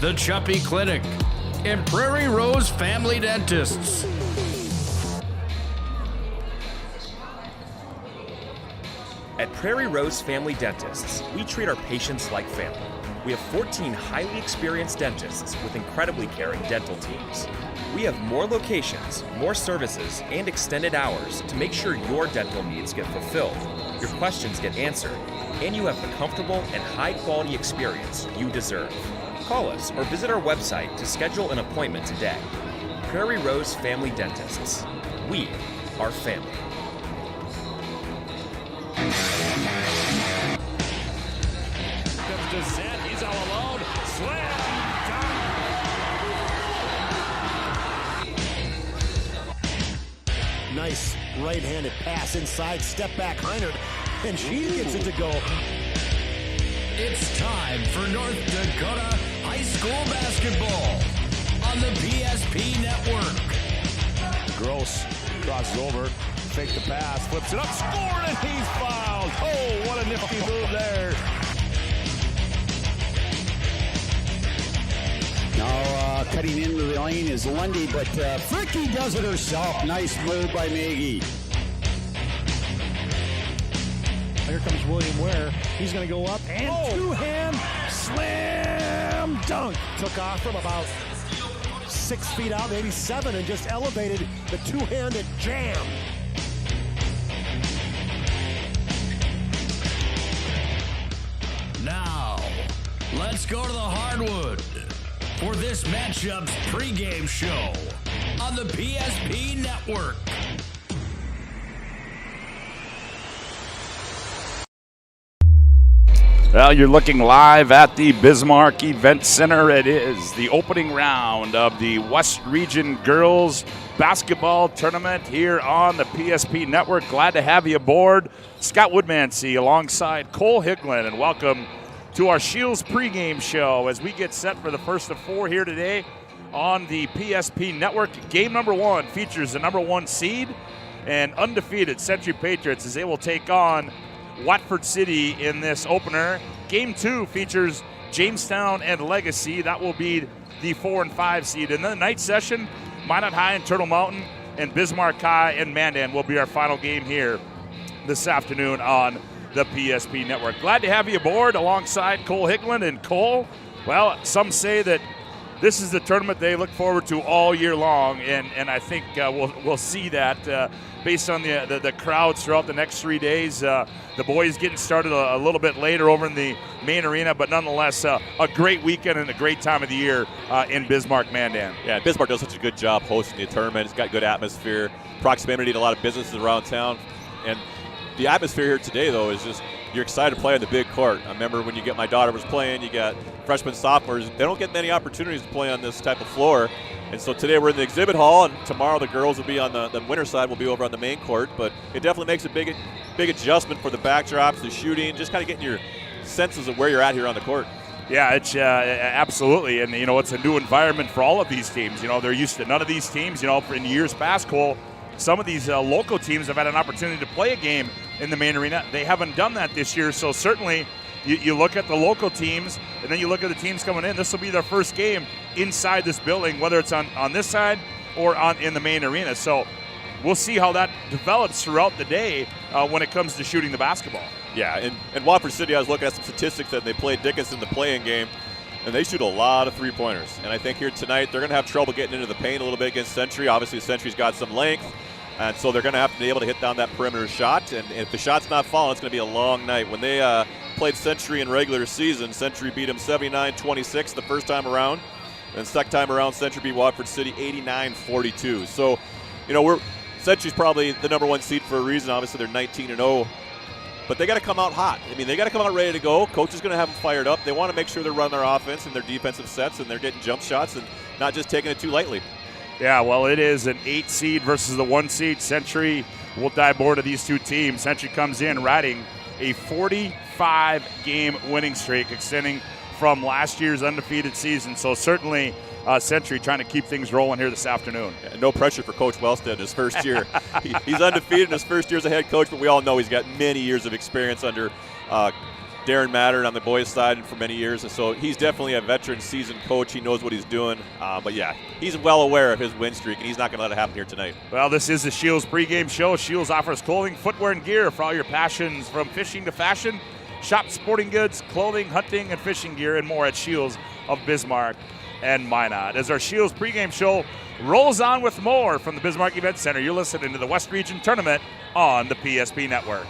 the Chuppy Clinic, and Prairie Rose Family Dentists. At Prairie Rose Family Dentists, we treat our patients like family. We have 14 highly experienced dentists with incredibly caring dental teams. We have more locations, more services, and extended hours to make sure your dental needs get fulfilled, your questions get answered, and you have the comfortable and high-quality experience you deserve. Call us or visit our website to schedule an appointment today. Prairie Rose Family Dentists. We are family. Comes to Zed. He's all alone. Slam dunk. Nice right-handed pass inside. Step back, Heinert. And she gets it to go. It's time for North Dakota High School basketball on the PSP Network. Gross crosses over, fake the pass, flips it up, scored, and he's fouled. Oh, what a nifty move there. Now cutting into the lane is Lundy, but Fricky does it herself. Nice move by Maggie. Here comes William Ware. He's going to go up and two-hand slam dunk. Took off from about 6 feet out, maybe 7, and just elevated the two-handed jam. Now, let's go to the hardwood for this matchup's pregame show on the PSP Network. Well, you're looking live at the Bismarck Event Center. It is the opening round of the West Region Girls Basketball Tournament here on the PSP Network. Glad to have you aboard. Scott Woodmansey alongside Cole Higland, and welcome to our Shields pregame show as we get set for the first of 4 here today on the PSP Network. Game number 1 features the number 1 seed and undefeated Century Patriots as they will take on Watford City in this opener. Game 2 features Jamestown and Legacy. That will be the 4 and 5 seed. And then the night session, Minot High and Turtle Mountain and Bismarck High and Mandan will be our final game here this afternoon on the PSP Network. Glad to have you aboard alongside Cole Higland. And Cole, well, some say that this is the tournament they look forward to all year long, and I think we'll see that based on the crowds throughout the next 3 days. The boys getting started a little bit later over in the main arena, but nonetheless a great weekend and a great time of the year in Bismarck, Mandan. Yeah, Bismarck does such a good job hosting the tournament. It's got good atmosphere, proximity to a lot of businesses around town, and the atmosphere here today, though, is just you're excited to play on the big court. I remember when my daughter was playing, you got freshmen, sophomores. They don't get many opportunities to play on this type of floor. And so today we're in the exhibit hall, and tomorrow the girls will be on the winter side. We'll be over on the main court. But it definitely makes a big adjustment for the backdrops, the shooting, just kind of getting your senses of where you're at here on the court. Yeah, it's absolutely. And, it's a new environment for all of these teams. They're used to none of these teams, in years past, Cole. Some of these local teams have had an opportunity to play a game in the main arena. They haven't done that this year, so certainly you look at the local teams, and then you look at the teams coming in. This will be their first game inside this building, whether it's on this side or in the main arena. So we'll see how that develops throughout the day when it comes to shooting the basketball. Yeah, and Watford City, I was looking at some statistics that they played Dickinson the playing game, and they shoot a lot of three-pointers. And I think here tonight they're going to have trouble getting into the paint a little bit against Century. Obviously, Century's got some length, and so they're going to have to be able to hit down that perimeter shot. And if the shot's not falling, it's going to be a long night. When they played Century in regular season, Century beat them 79-26 the first time around. And second time around, Century beat Watford City 89-42. So, Century's probably the number 1 seed for a reason. Obviously, they're 19-0. But they got to come out hot. They got to come out ready to go. Coach is going to have them fired up. They want to make sure they're running their offense and their defensive sets, and they're getting jump shots and not just taking it too lightly. Yeah, well, it is an 8 seed versus the 1 seed. Century will dive more to these two teams. Century comes in riding a 45-game winning streak, extending from last year's undefeated season. So certainly Century trying to keep things rolling here this afternoon. Yeah, no pressure for Coach Wellstead in his first year. He's undefeated in his first year as a head coach, but we all know he's got many years of experience under Darren Mattern on the boys' side for many years, and so he's definitely a veteran, seasoned coach. He knows what he's doing. But yeah, he's well aware of his win streak, and he's not going to let it happen here tonight. Well, this is the Shields pregame show. Shields offers clothing, footwear, and gear for all your passions, from fishing to fashion. Shop sporting goods, clothing, hunting, and fishing gear, and more at Shields of Bismarck and Minot. As our Shields pregame show rolls on with more from the Bismarck Event Center, you're listening to the West Region Tournament on the PSP Network.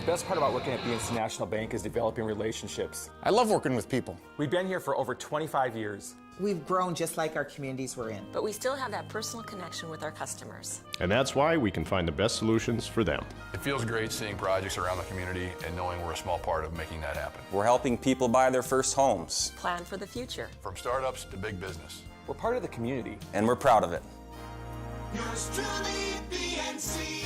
The best part about working at the International Bank is developing relationships. I love working with people. We've been here for over 25 years. We've grown just like our communities we're in. But we still have that personal connection with our customers. And that's why we can find the best solutions for them. It feels great seeing projects around the community and knowing we're a small part of making that happen. We're helping people buy their first homes. Plan for the future. From startups to big business. We're part of the community. And we're proud of it. Yours truly, BNC.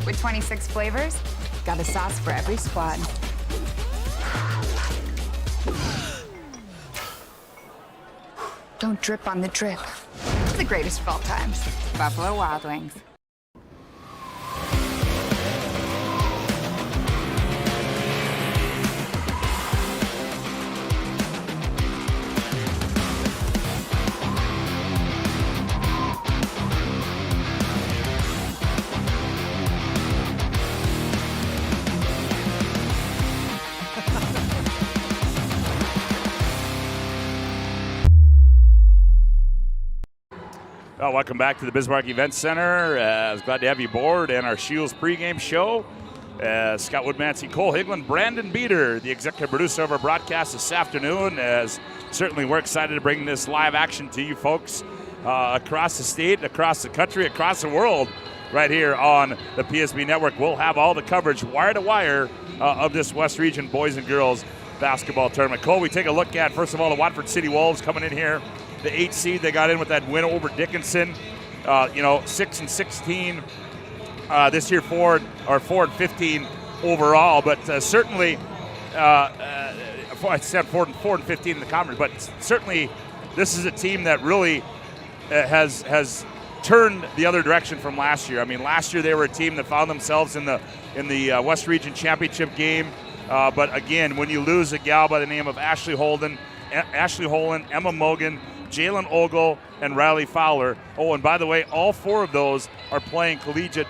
With 26 flavors, got a sauce for every squad. Don't drip on the drip. It's the greatest of all times. Buffalo Wild Wings. Well, welcome back to the Bismarck Event Center. I was glad to have you aboard and our Shields pregame show. Scott Woodmansey, Cole Higland, Brandon Beater, the executive producer of our broadcast this afternoon. As certainly we're excited to bring this live action to you folks across the state, across the country, across the world, right here on the PSB Network. We'll have all the coverage wire to wire of this West Region boys and girls basketball tournament. Cole, we take a look at, first of all, the Watford City Wolves coming in here. The 8 seed, they got in with that win over Dickinson. 6-16 this year, 4-15 overall. But certainly, I said 4-15 in the conference. But certainly, this is a team that really has turned the other direction from last year. I mean, last year they were a team that found themselves in the West Region Championship game. But again, when you lose a gal by the name of Ashley Holden, Emma Mogan, Jalen Ogle, and Riley Fowler. Oh, and by the way, all 4 of those are playing collegiate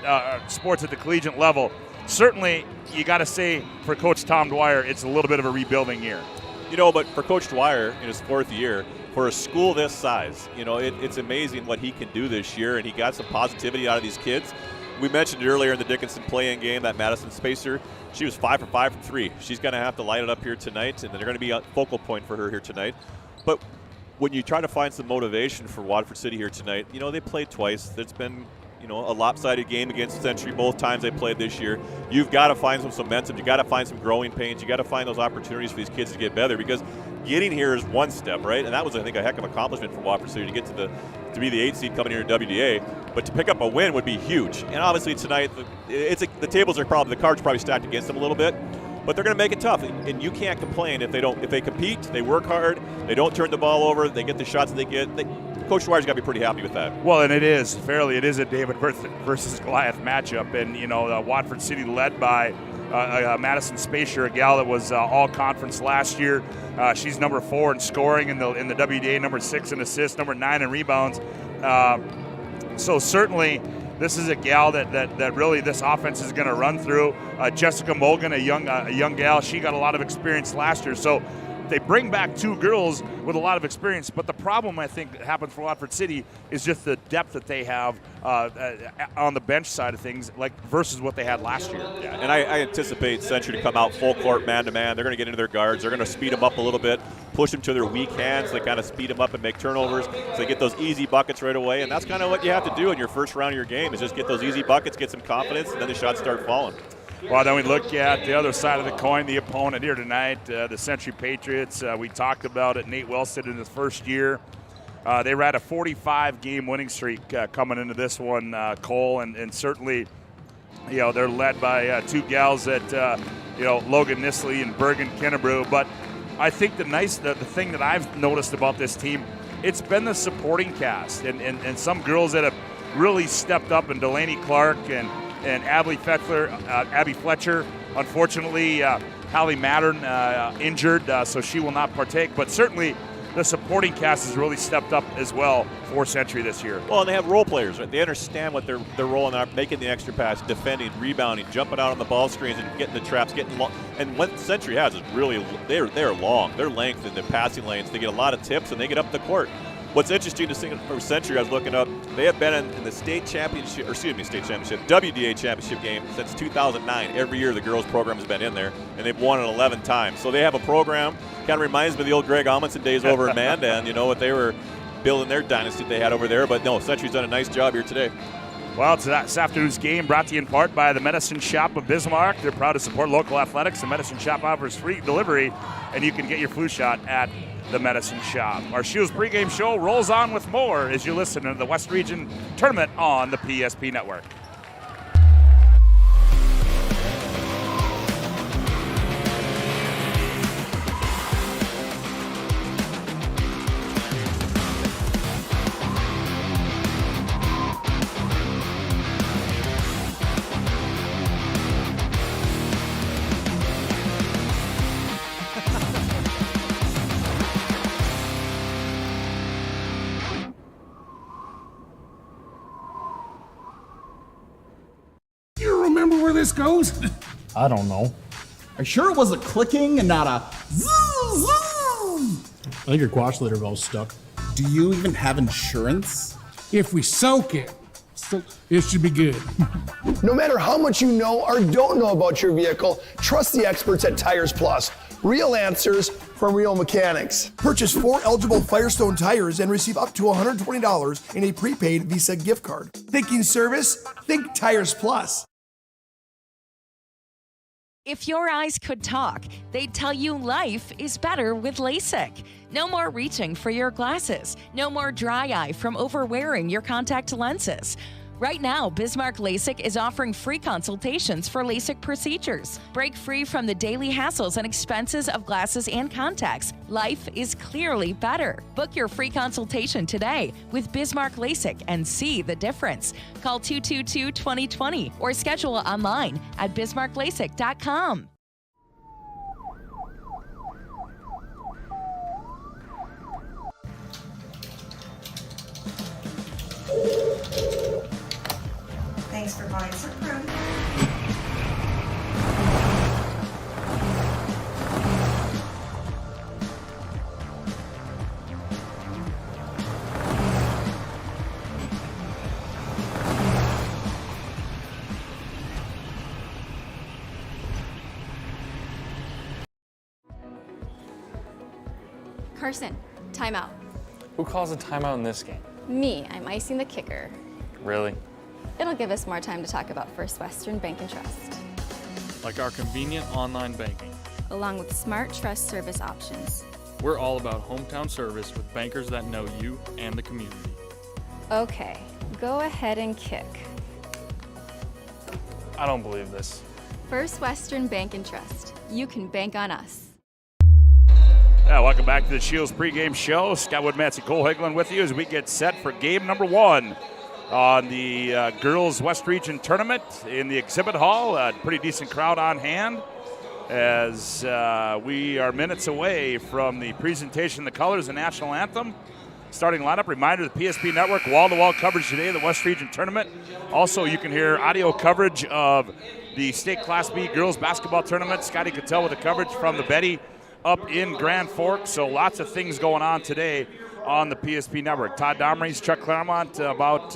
sports at the collegiate level. Certainly, you got to say, for Coach Tom Dwyer, it's a little bit of a rebuilding year. But for Coach Dwyer in his 4th year, for a school this size, it's amazing what he can do this year, and he got some positivity out of these kids. We mentioned earlier in the Dickinson play-in game that Madison Spacer, she was 5 for 5 from 3. She's going to have to light it up here tonight, and they're going to be a focal point for her here tonight. But when you try to find some motivation for Watford City here tonight, they played twice. There's been, a lopsided game against Century both times they played this year. You've got to find some momentum. You got to find some growing pains. You got to find those opportunities for these kids to get better, because getting here is one step, right? And that was, I think, a heck of an accomplishment for Watford City to get to be the 8 seed coming here to WDA. But to pick up a win would be huge. And obviously tonight, the cards are probably stacked against them a little bit. But they're going to make it tough, and you can't complain if they compete, they work hard, they don't turn the ball over, they get the shots that they get. Coach Dwyer's got to be pretty happy with that. Well, and it is a David versus Goliath matchup, and Watford City led by Madison Spacer, a gal that was all conference last year. She's number 4 in scoring in the WDA, number 6 in assists, number 9 in rebounds. So certainly, this is a gal that really this offense is going to run through. Jessica Mogan, a young gal, she got a lot of experience last year. So they bring back 2 girls with a lot of experience. But the problem, I think, that happens for Watford City is just the depth that they have on the bench side of things, versus what they had last year. Yeah, and I anticipate Century to come out full court, man-to-man. They're going to get into their guards. They're going to speed them up a little bit, push them to their weak hands. They kind of speed them up and make turnovers, so they get those easy buckets right away. And that's kind of what you have to do in your first round of your game, is just get those easy buckets, get some confidence, and then the shots start falling. Well, then we look at the other side of the coin, the opponent here tonight, the Century Patriots. We talked about it. Nate Wellstead in his first year. They were at a 45-game winning streak coming into this one, Cole, and certainly, they're led by 2 gals that, Logan Nisley and Bergen Kennebrew. But I think the thing that I've noticed about this team it's been the supporting cast and some girls that have really stepped up, and Delaney Clark and Abby Fletcher. Unfortunately, Hallie Mattern injured, so she will not partake. But certainly, the supporting cast has really stepped up as well for Century this year. Well, and they have role players, right? They understand what they're rolling out, making the extra pass, defending, rebounding, jumping out on the ball screens, and getting the traps, getting long. And what Century has is really they're long, they're length in the passing lanes. They get a lot of tips and they get up the court. What's interesting to see for Century, I was looking up, they have been in the WDA championship game since 2009. Every year the girls program has been in there, and they've won it 11 times. So they have a program, kind of reminds me of the old Greg Amundsen days over in Mandan, what they were building their dynasty they had over there. But no, Century's done a nice job here today. Well, this afternoon's game brought to you in part by the Medicine Shop of Bismarck. They're proud to support local athletics. The Medicine Shop offers free delivery, and you can get your flu shot at the Medicine Shop. Our Shields pregame show rolls on with more as you listen to the West Region Tournament on the PSP Network. This goes? I don't know. Are you sure it was a clicking and not a zzz, zzz? I think your quash litter valve's stuck. Do you even have insurance? If we soak it, it should be good. No matter how much you know or don't know about your vehicle, trust the experts at Tires Plus. Real answers from real mechanics. Purchase 4 eligible Firestone tires and receive up to $120 in a prepaid Visa gift card. Thinking service? Think Tires Plus. If your eyes could talk, they'd tell you life is better with LASIK. No more reaching for your glasses. No more dry eye from overwearing your contact lenses. Right now, Bismarck LASIK is offering free consultations for LASIK procedures. Break free from the daily hassles and expenses of glasses and contacts. Life is clearly better. Book your free consultation today with Bismarck LASIK and see the difference. Call 222-2020 or schedule online at bismarcklasik.com. Thanks for buying some room. Carson, timeout. Who calls a timeout in this game? Me, I'm icing the kicker. Really? It'll give us more time to talk about First Western Bank and Trust. Like our convenient online banking. Along with smart trust service options. We're all about hometown service with bankers that know you and the community. Okay, go ahead and kick. I don't believe this. First Western Bank and Trust. You can bank on us. Welcome back to the Shields pregame show. Scott Woodmatz and Cole Hegland with you as we get set for game number 1 on the Girls West Region Tournament in the exhibit hall. A pretty decent crowd on hand as we are minutes away from the presentation of the colors and national anthem. Starting lineup, reminder, the PSP Network, wall-to-wall coverage today of the West Region Tournament. Also, you can hear audio coverage of the State Class B Girls Basketball Tournament. Scotty Cattell with the coverage from the Betty up in Grand Forks. So lots of things going on today on the PSP Network. Todd Domrey's, Chuck Claremont, about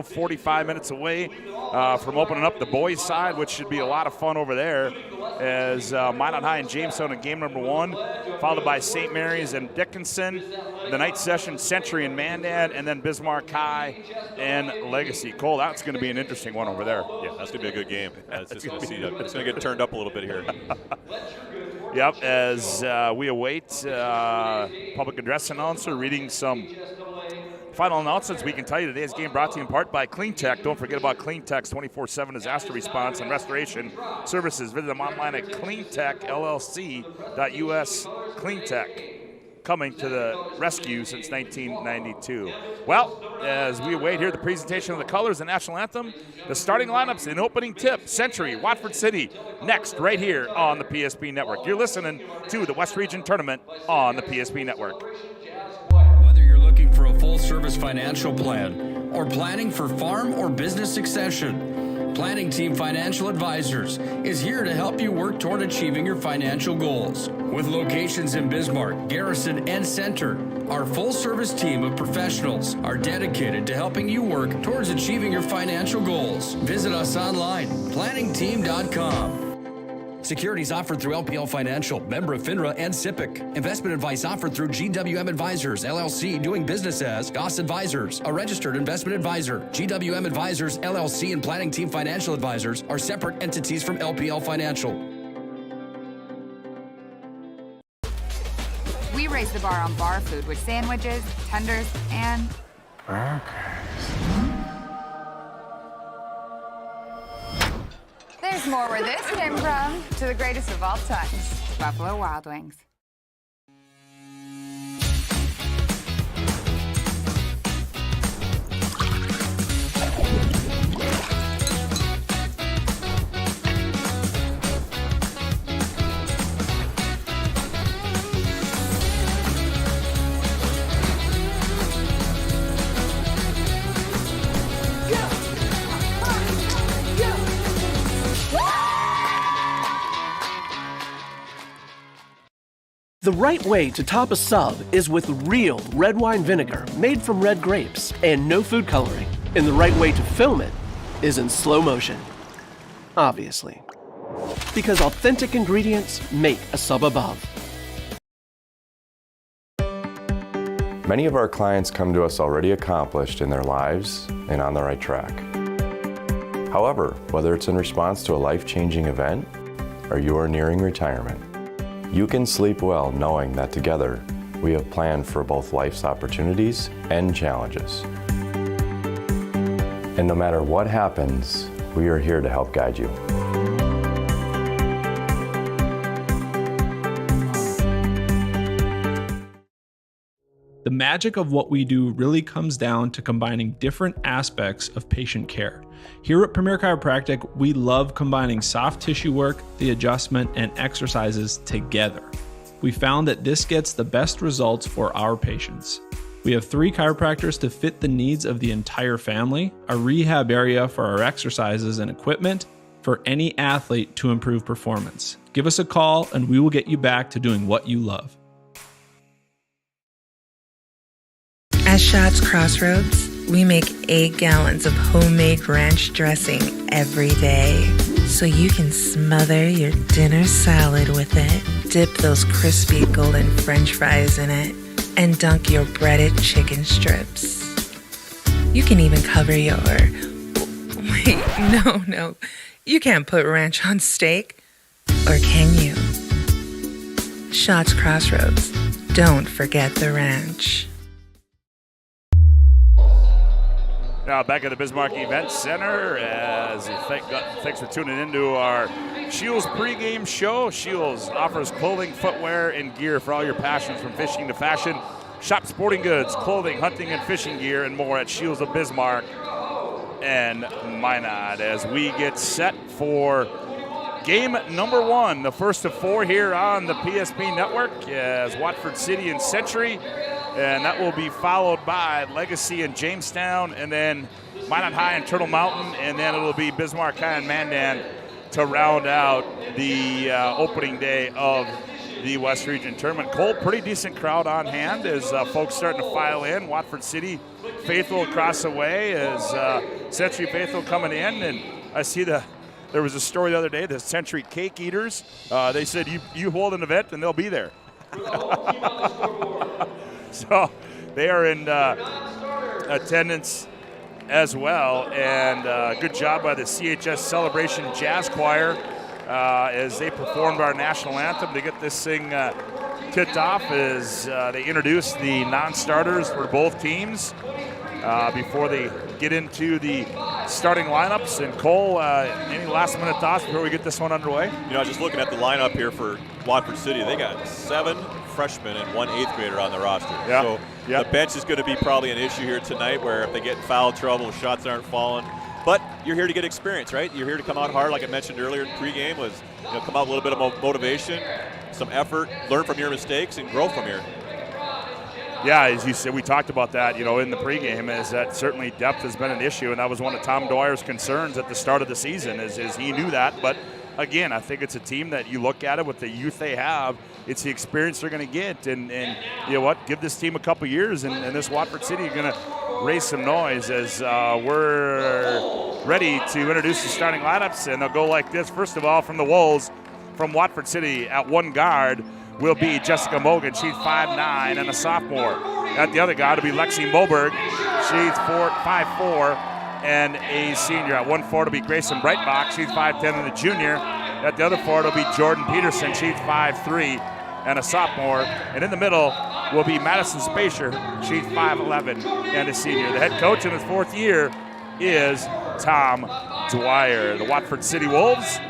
45 minutes away from opening up the boys' side, which should be a lot of fun over there, as Minot High and Jamestown in game number 1, followed by St. Mary's and Dickinson. The night session, Century and Mandan, and then Bismarck High and Legacy. Cole, that's going to be an interesting one over there. Yeah, that's going to be a good game. It's going to get turned up a little bit here. Yep, as we await public address announcer reading some final announcements. We can tell you today's game brought to you in part by Clean Tech. Don't forget about Clean Tech's 24/7 disaster response and restoration services. Visit them online at cleantechllc.us. Clean Tech. coming to the rescue since 1992. Well, as we await here the presentation of the colors and national anthem, the starting lineups in opening tip, Century, Watford City, next right here on the PSP Network. You're listening to the West Region Tournament on the PSP Network. Whether you're looking for a full-service financial plan or planning for farm or business succession, Planning Team Financial Advisors is here to help you work toward achieving your financial goals. With locations in Bismarck, Garrison, and Center, our full-service team of professionals are dedicated to helping you work towards achieving your financial goals. Visit us online, planningteam.com. Securities offered through LPL Financial, member of FINRA and SIPC. Investment advice offered through GWM Advisors, LLC, doing business as Goss Advisors, a registered investment advisor. GWM Advisors, LLC, and Planning Team Financial Advisors are separate entities from LPL Financial. We raise the bar on bar food with sandwiches, tenders, and burgers. There's more where this came from. To the greatest of all times, Buffalo Wild Wings. The right way to top a sub is with real red wine vinegar made from red grapes and no food coloring. And the right way to film it is in slow motion. Obviously. Because authentic ingredients make a sub above. Many of our clients come to us already accomplished in their lives and on the right track. However, whether it's in response to a life-changing event or you are nearing retirement, you can sleep well knowing that together we have planned for both life's opportunities and challenges. And no matter what happens, we are here to help guide you. The magic of what we do really comes down to combining different aspects of patient care. Here at Premier Chiropractic, we love combining soft tissue work, the adjustment, and exercises together. We found that this gets the best results for our patients. We have 3 chiropractors to fit the needs of the entire family, a rehab area for our exercises and equipment for any athlete to improve performance. Give us a call and we will get you back to doing what you love. At Shots Crossroads, we make 8 gallons of homemade ranch dressing every day. So you can smother your dinner salad with it, dip those crispy golden French fries in it, and dunk your breaded chicken strips. You can even cover your... Wait, no. You can't put ranch on steak. Or can you? Shots Crossroads. Don't forget the ranch. Now back at the Bismarck Event Center, as thanks for tuning into our Shields pregame show. Shields offers clothing, footwear, and gear for all your passions from fishing to fashion. Shop sporting goods, clothing, hunting, and fishing gear, and more at Shields of Bismarck and Minot as we get set for game number 1, the first of 4 here on the PSP Network, as Watford City and Century. And that will be followed by Legacy and Jamestown, and then Minot High and Turtle Mountain, and then it'll be Bismarck High and Mandan to round out the opening day of the West Region Tournament. Cole, pretty decent crowd on hand as folks starting to file in. Watford City faithful across the way as Century faithful coming in, and I see there was a story the other day, the Century Cake Eaters. They said you hold an event and they'll be there. So they are in attendance as well, and good job by the CHS Celebration Jazz Choir as they performed our national anthem to get this thing kicked off as they introduced the non-starters for both teams before they get into the starting lineups. And Cole, any last-minute thoughts before we get this one underway? You know, just looking at the lineup here for Watford City, they got 7 freshmen and 1 8th grader on the roster. Yeah. So the bench is going to be probably an issue here tonight, where if they get in foul trouble, shots aren't falling. But you're here to get experience, right? You're here to come out hard, like I mentioned earlier in pregame, was come out with a little bit of motivation, some effort, learn from your mistakes, and grow from here. Yeah, as you said, we talked about that, in the pregame, is that certainly depth has been an issue, and that was one of Tom Dwyer's concerns at the start of the season, is he knew that. But again, I think it's a team that you look at it with the youth they have, it's the experience they're going to get, and you know what, give this team a couple years, and this Watford City are going to raise some noise as we're ready to introduce the starting lineups, and they'll go like this. First of all, from the Wolves, from Watford City, at one guard will be Jessica Mogan. She's 5'9" and a sophomore. At the other guard will be Lexi Moberg. She's 5'4" and a senior. At 1 forward will be Grayson Breitbach. She's 5'10" and a junior. At the other forward will be Jordan Peterson. She's 5'3" and a sophomore. And in the middle will be Madison Spacer. She's 5'11" and a senior. The head coach in his 4th year is Tom Dwyer. The Watford City Wolves,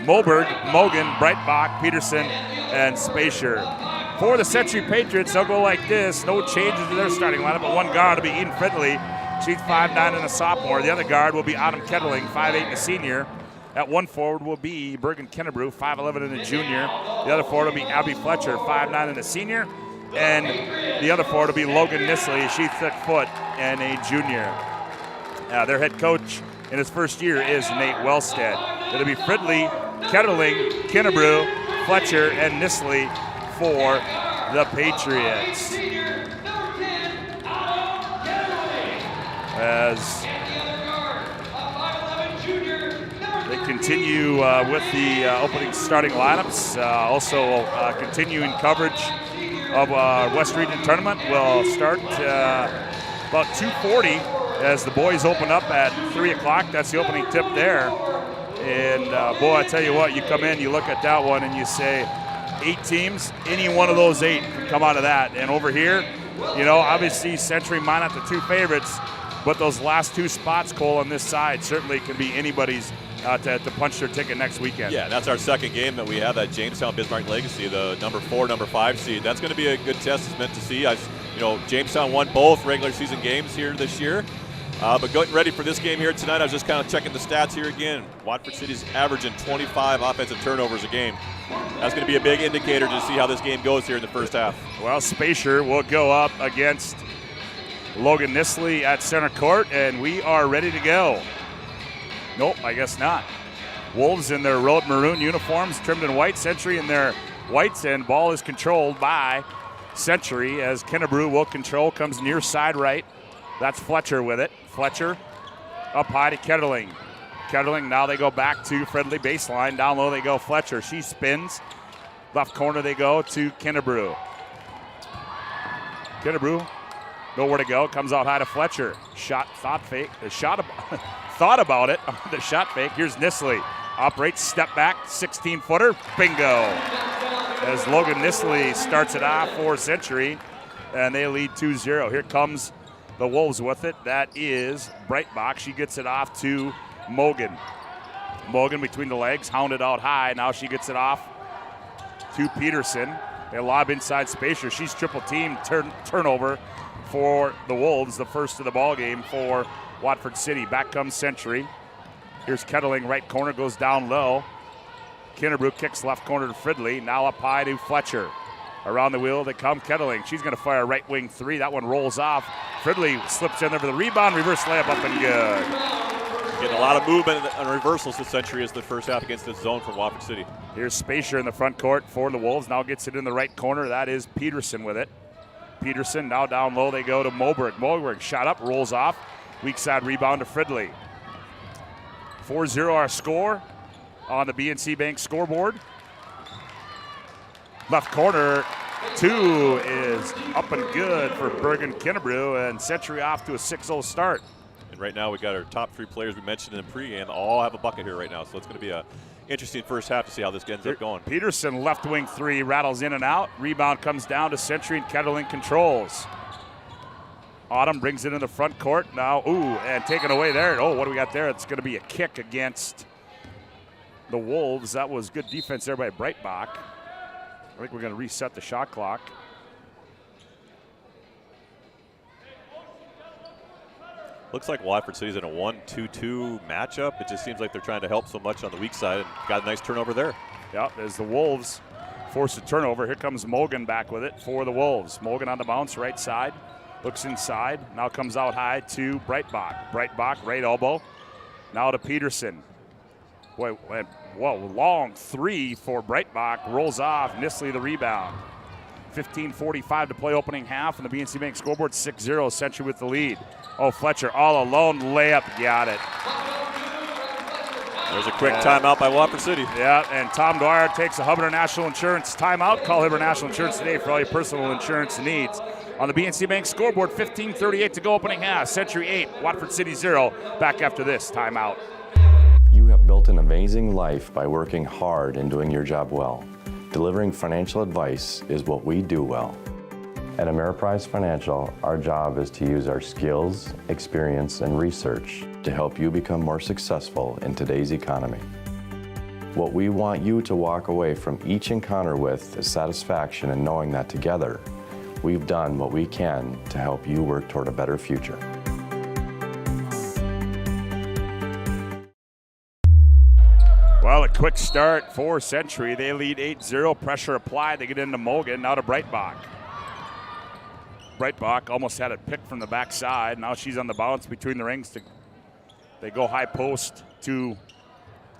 Moberg, Mogan, Breitbach, Peterson, and Spacer. For the Century Patriots, they'll go like this. No changes to their starting lineup, but one guard will be Eden Fridley. She's 5'9" and a sophomore. The other guard will be Autumn Kettling, 5'8" and a senior. At 1 forward will be Bergen Kennebrew, 5'11" and a junior. The other forward will be Abby Fletcher, 5'9" and a senior. And the other forward will be Logan Nisley. She's 6' and a junior. Their head coach in his 1st year is Nate Wellstead. It'll be Fridley, Kettling, Kennebrew, Fletcher, and Nisley for the Patriots. As they continue with the opening starting lineups, also continuing coverage of West Region Tournament will start about 2:40 as the boys open up at 3 o'clock. That's the opening tip there. And boy, I tell you what, you come in, you look at that one, and you say, 8 teams, any one of those 8 can come out of that. And over here, obviously Century, Minot, the 2 favorites, but those last 2 spots, Cole, on this side certainly can be anybody's to punch their ticket next weekend. Yeah, that's our second game that we have, that Jamestown Bismarck Legacy, the number 4, number 5 seed. That's going to be a good test. It's meant to see. Jamestown won both regular season games here this year. But getting ready for this game here tonight, I was just kind of checking the stats here again. Watford City's averaging 25 offensive turnovers a game. That's going to be a big indicator to see how this game goes here in the first half. Well, Spacer will go up against Logan Nisley at center court, and we are ready to go. Nope, I guess not. Wolves in their road maroon uniforms, trimmed in white. Century in their whites, and ball is controlled by Century as Kennebrew will control, comes near side right. That's Fletcher with it. Fletcher up high to Kettling. Kettling, now they go back to Friendly baseline. Down low they go Fletcher. She spins. Left corner they go to Kennebrew. Kennebrew, nowhere to go. Comes out high to Fletcher. Thought about it. The shot fake. Here's Nisley. Operates, step back, 16-footer. Bingo. As Logan Nisley starts it off for Century, and they lead 2-0. Here comes the Wolves with it. That is Breitbach. She gets it off to Mogan. Mogan between the legs, hounded out high. Now she gets it off to Peterson. They lob inside Spacer. She's triple team turnover for the Wolves, the first of the ball game for Watford City. Back comes Century. Here's Kettling, right corner, goes down low. Kennebrew kicks left corner to Fridley. Now up high to Fletcher. Around the wheel they come. Kettling, she's going to fire a right wing 3. That one rolls off. Fridley slips in there for the rebound. Reverse layup up and good. Getting a lot of movement and reversals this Century as the first half against this zone from Watford City. Here's Spacer in the front court for the Wolves. Now gets it in the right corner. That is Peterson with it. Peterson, now down low they go to Moberg. Moberg shot up, rolls off. Weak side rebound to Fridley. 4-0 our score on the BNC Bank scoreboard. Left corner, 2 is up and good for Bergen Kennebrew, and Century off to a 6-0 start. And right now we got our top 3 players we mentioned in the pregame all have a bucket here right now, so it's going to be a interesting first half to see how this ends up going. Peterson, left wing 3, rattles in and out. Rebound comes down to Century, and Kettling controls. Autumn brings it in the front court now. Ooh, and taken away there. Oh, what do we got there? It's going to be a kick against the Wolves. That was good defense there by Breitbach. I think we're going to reset the shot clock. Looks like Watford City's in a 1-2-2 matchup. It just seems like they're trying to help so much on the weak side and got a nice turnover there. Yep, as the Wolves force a turnover. Here comes Mogan back with it for the Wolves. Mogan on the bounce, right side. Looks inside. Now comes out high to Breitbach. Breitbach, right elbow. Now to Peterson. Boy, whoa, long three for Breitbach. Rolls off. Nisley the rebound. 15:45 to play opening half, and the BNC Bank scoreboard 6-0. Century with the lead. Oh, Fletcher all alone. Layup. Got it. There's a quick timeout by Watford City. Yeah, and Tom Dwyer takes a Hubb International Insurance timeout. Call Hubb International Insurance today for all your personal insurance needs. On the BNC Bank scoreboard, 15:38 to go opening half. Century 8, Watford City 0. Back after this timeout. You have built an amazing life by working hard and doing your job well. Delivering financial advice is what we do well. At Ameriprise Financial, our job is to use our skills, experience, and research to help you become more successful in today's economy. What we want you to walk away from each encounter with is satisfaction in knowing that together, we've done what we can to help you work toward a better future. Well, a quick start for Century. They lead 8-0. Pressure applied. They get into Mogan. Now to Breitbach. Breitbach almost had it picked from the backside. Now she's on the bounce between the rings. They go high post to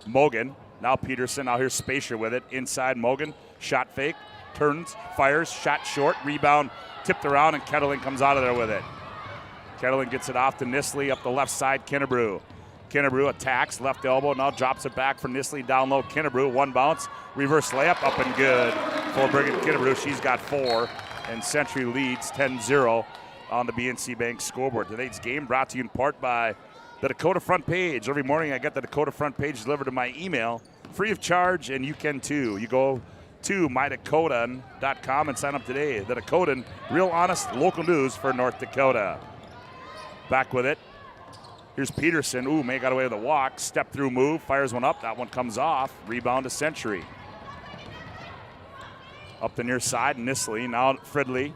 Mogan. Now Peterson. Now here's Spacer with it. Inside Mogan. Shot fake. Turns. Fires. Shot short. Rebound. Tipped around, and Kettling comes out of there with it. Kettling gets it off to Nisley up the left side. Kinnebrew. Kinnebrew attacks, left elbow, now drops it back for Nisley, down low. Kinnebrew, one bounce, reverse layup, up and good for Brigham Kinnebrew. She's got 4, and Century leads 10-0 on the BNC Bank scoreboard. Today's game brought to you in part by the Dakota Front Page. Every morning I get the Dakota Front Page delivered to my email, free of charge, and you can too. You go to mydakotan.com and sign up today. The Dakotan, real honest local news for North Dakota. Back with it. Here's Peterson. Ooh, May got away with a walk. Step through move. Fires one up. That one comes off. Rebound to Century. Up the near side. Nisley. Now Fridley.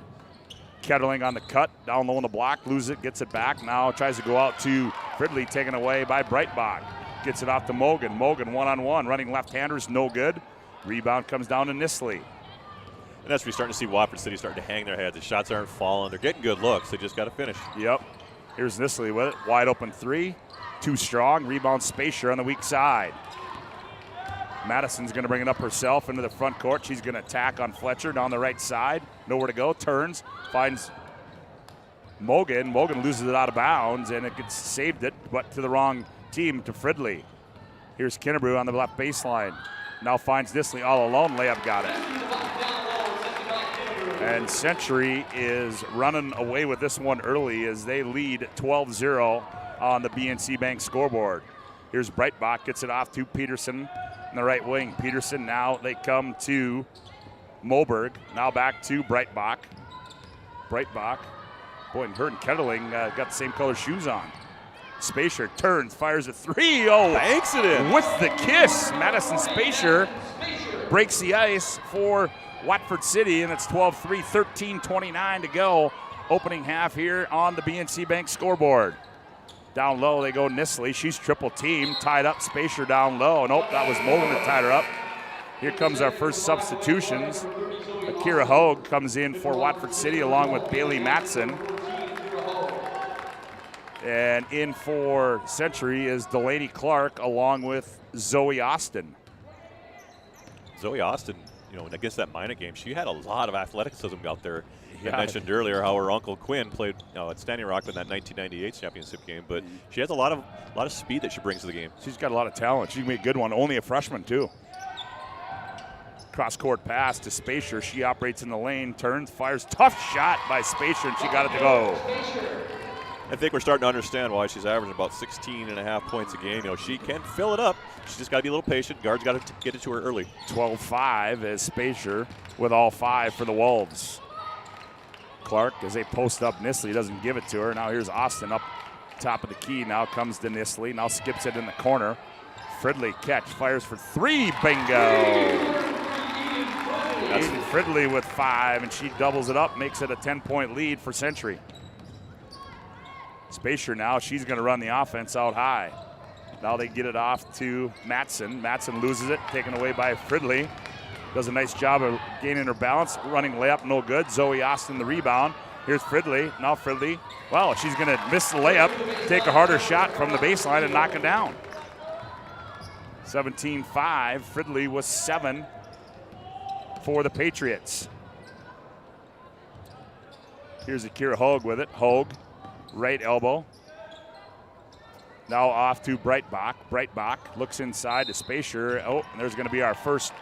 Kettling on the cut. Down low on the block. Loses it. Gets it back. Now tries to go out to Fridley. Taken away by Breitbach. Gets it off to Mogan. Mogan one-on-one. Running left-handers. No good. Rebound comes down to Nisley. And that's where you're starting to see Watford City starting to hang their heads. The shots aren't falling. They're getting good looks. They just got to finish. Yep. Here's Nisley with it. Wide open three. Too strong. Rebound Spacer on the weak side. Madison's going to bring it up herself into the front court. She's going to attack on Fletcher down the right side. Nowhere to go. Turns. Finds Mogan. Mogan loses it out of bounds, and it gets saved it, but to the wrong team, to Fridley. Here's Kinnebrew on the left baseline. Now finds Nisley all alone. Layup got it. And Century is running away with this one early as they lead 12-0 on the BNC Bank scoreboard. Here's Breitbach, gets it off to Peterson in the right wing. Peterson, now they come to Moberg. Now back to Breitbach. Breitbach, boy, and her and Kettling got the same color shoes on. Spacer turns, fires a three. Oh, banks it in. With the kiss, Madison Spacer breaks the ice for Watford City, and it's 12-3, 13:29 to go. Opening half here on the BNC Bank scoreboard. Down low, they go Nisley. She's triple teamed, tied up. Spacer down low. Nope, that was Mogan that tied her up. Here comes our first substitutions. Akira Hogue comes in for Watford City along with Bailey Matson. And in for Century is Delaney Clark along with Zoe Austin. Zoe Austin, you know, against that Minot game, she had a lot of athleticism out there. Yeah. I mentioned earlier how her uncle Quinn played, you know, at Standing Rock in that 1998 championship game, but she has a lot of speed that she brings to the game. She's got a lot of talent. She can be a good one. Only a freshman too. Cross-court pass to Spacer. She operates in the lane, turns, fires. Tough shot by Spacer, and she got it to go. I think we're starting to understand why she's averaging about 16.5 points a game. You know, she can fill it up. She's just got to be a little patient. Guards got to get it to her early. 12-5 as Spacer with all 5 for the Wolves. Clark as they post up Nisley. Doesn't give it to her. Now here's Austin up top of the key. Now comes to Nisley. Now skips it in the corner. Fridley catch, fires for 3. Bingo! That's Fridley with 5, and she doubles it up, makes it a 10-point lead for Century. Spacer now, she's going to run the offense out high. Now they get it off to Matson. Matson loses it, taken away by Fridley. Does a nice job of gaining her balance. Running layup, no good. Zoe Austin the rebound. Here's Fridley. Now Fridley, well, she's going to miss the layup, take a harder shot from the baseline and knock it down. 17-5. Fridley was 7 for the Patriots. Here's Akira Hogue with it. Hogue, right elbow. Now off to Breitbach. Breitbach looks inside to Spacer. Oh, and there's going to be our first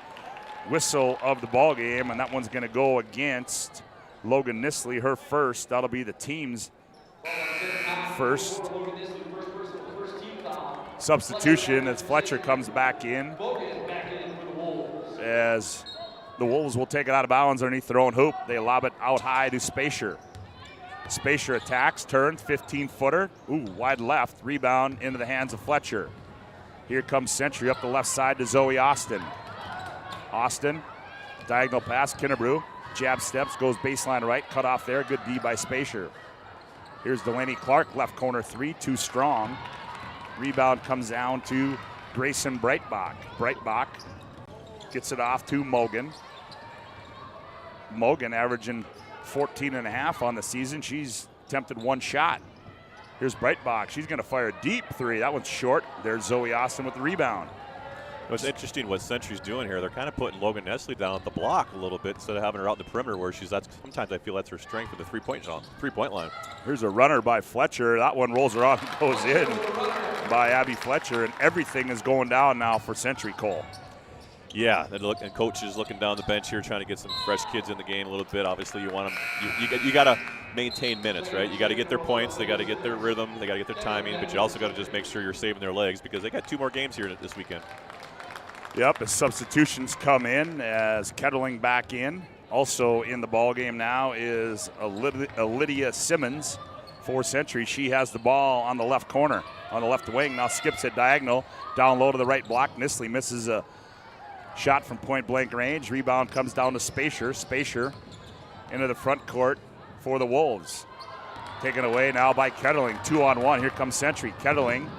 whistle of the ball game, and that one's going to go against Logan Nisley, her first. That'll be the team's first. Substitution as Fletcher comes back in, as the Wolves will take it out of bounds underneath their own hoop. They lob it out high to Spacer. Spacer attacks, turns, 15-footer. Ooh, wide left. Rebound into the hands of Fletcher. Here comes Century up the left side to Zoe Austin. Austin, diagonal pass, Kinnebrew. Jab steps, goes baseline right, cut off there. Good D by Spacer. Here's Delaney Clark, left corner 3, too strong. Rebound comes down to Grayson Breitbach. Breitbach gets it off to Mogan. Mogan averaging 14.5 on the season. She's attempted 1 shot. Here's Breitbach. She's going to fire a deep 3. That one's short. There's Zoe Austin with the rebound. What's interesting what Century's doing here, they're kind of putting Logan Nisley down at the block a little bit instead of having her out in the perimeter where sometimes I feel that's her strength with the three-point line. Here's a runner by Fletcher. That one rolls around and goes in by Abby Fletcher, and everything is going down now for Century, Cole. Yeah, and coach is looking down the bench here trying to get some fresh kids in the game a little bit. Obviously, you want them. You got to maintain minutes, right? You got to get their points. They got to get their rhythm. They got to get their timing. But you also got to just make sure you're saving their legs because they got 2 more games here this weekend. Yep, as substitutions come in, as Kettling back in. Also in the ball game now is Lydia Simmons for Century. She has the ball on the left corner, on the left wing. Now skips it diagonal, down low to the right block. Nisley misses a shot from point-blank range. Rebound comes down to Spacer. Spacer into the front court for the Wolves. Taken away now by Kettling. 2-on-1. Here comes Century. Kettling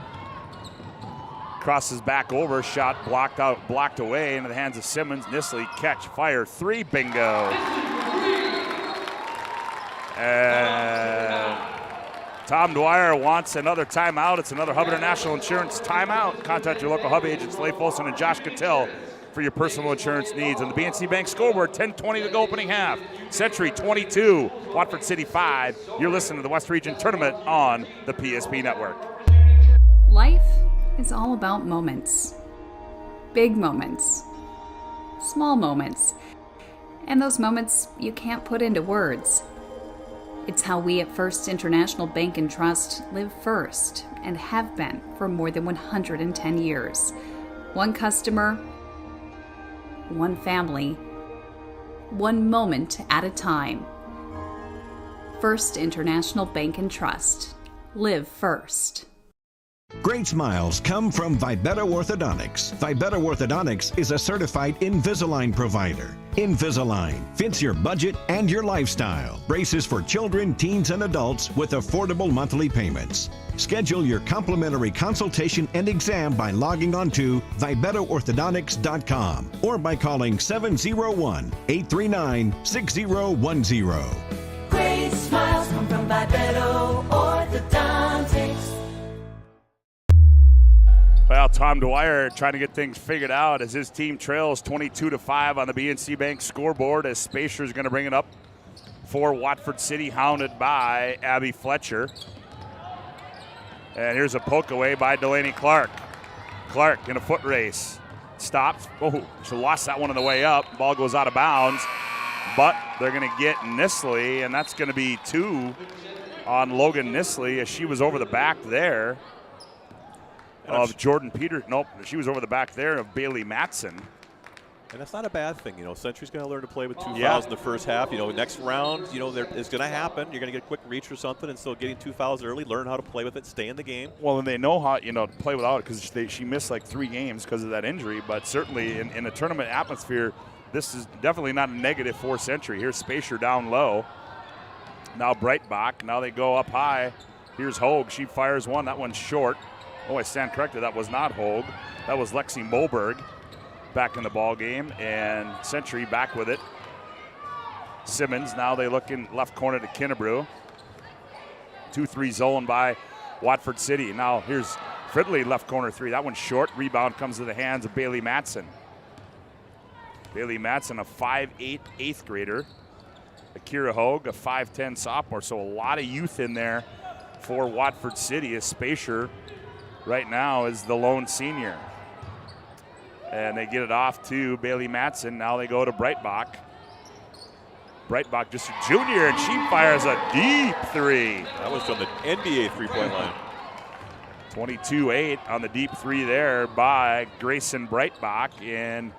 crosses back over. Shot blocked away into the hands of Simmons. Nisley catch, fire, 3. Bingo. And Tom Dwyer wants another timeout. It's another Hub International Insurance timeout. Contact your local Hub agents, Leif Olson and Josh Cattell, for your personal insurance needs. On the BNC Bank scoreboard, 10:20 to go opening half. Century 22, Watford City 5. You're listening to the West Region Tournament on the PSP Network. Life is all about moments. Big moments. Small moments. And those moments you can't put into words. It's how we at First International Bank and Trust live first and have been for more than 110 years. One customer, one family, one moment at a time. First International Bank and Trust. Live first. Great smiles come from Vibetta Orthodontics. Vibetta Orthodontics is a certified Invisalign provider. Invisalign fits your budget and your lifestyle. Braces for children, teens, and adults with affordable monthly payments. Schedule your complimentary consultation and exam by logging on to VibettaOrthodontics.com or by calling 701-839-6010. Great smiles come from Vibetta Orthodontics. Well, Tom Dwyer trying to get things figured out as his team trails 22-5 on the BNC Bank scoreboard, as Spacer is going to bring it up for Watford City, hounded by Abby Fletcher. And here's a poke away by Delaney Clark. Clark in a foot race. Stops. Oh, she lost that one on the way up. Ball goes out of bounds. But they're going to get Nisley, and that's going to be 2 on Logan Nisley, as she was over the back there of Jordan Peters. Nope, she was over the back there of Bailey Matson. And that's not a bad thing. Century's going to learn to play with 2 fouls in the first half. Next round, it's going to happen. You're going to get a quick reach or something, and so getting 2 fouls early, learn how to play with it, stay in the game. Well, and they know how, to play without it because she missed like 3 games because of that injury. But certainly in a tournament atmosphere, this is definitely not a negative for Century. Here's Spacer down low. Now Breitbach. Now they go up high. Here's Hogue. She fires one. That one's short. Oh, I stand corrected. That was not Hogue. That was Lexi Moberg back in the ball game, and Century back with it. Simmons, now they look in left corner to Kinnebrew. 2-3 zone by Watford City. Now here's Fridley, left corner 3. That one's short. Rebound comes to the hands of Bailey Matson. Bailey Matson, a 5'8", 8th grader. Akira Hogue, a 5'10" sophomore. So a lot of youth in there for Watford City, as Spacer right now is the lone senior. And they get it off to Bailey Matson. Now they go to Breitbach. Breitbach just a junior, and she fires a deep 3. That was from the NBA three-point line. 22-8 on the deep 3 there by Grayson Breitbach. And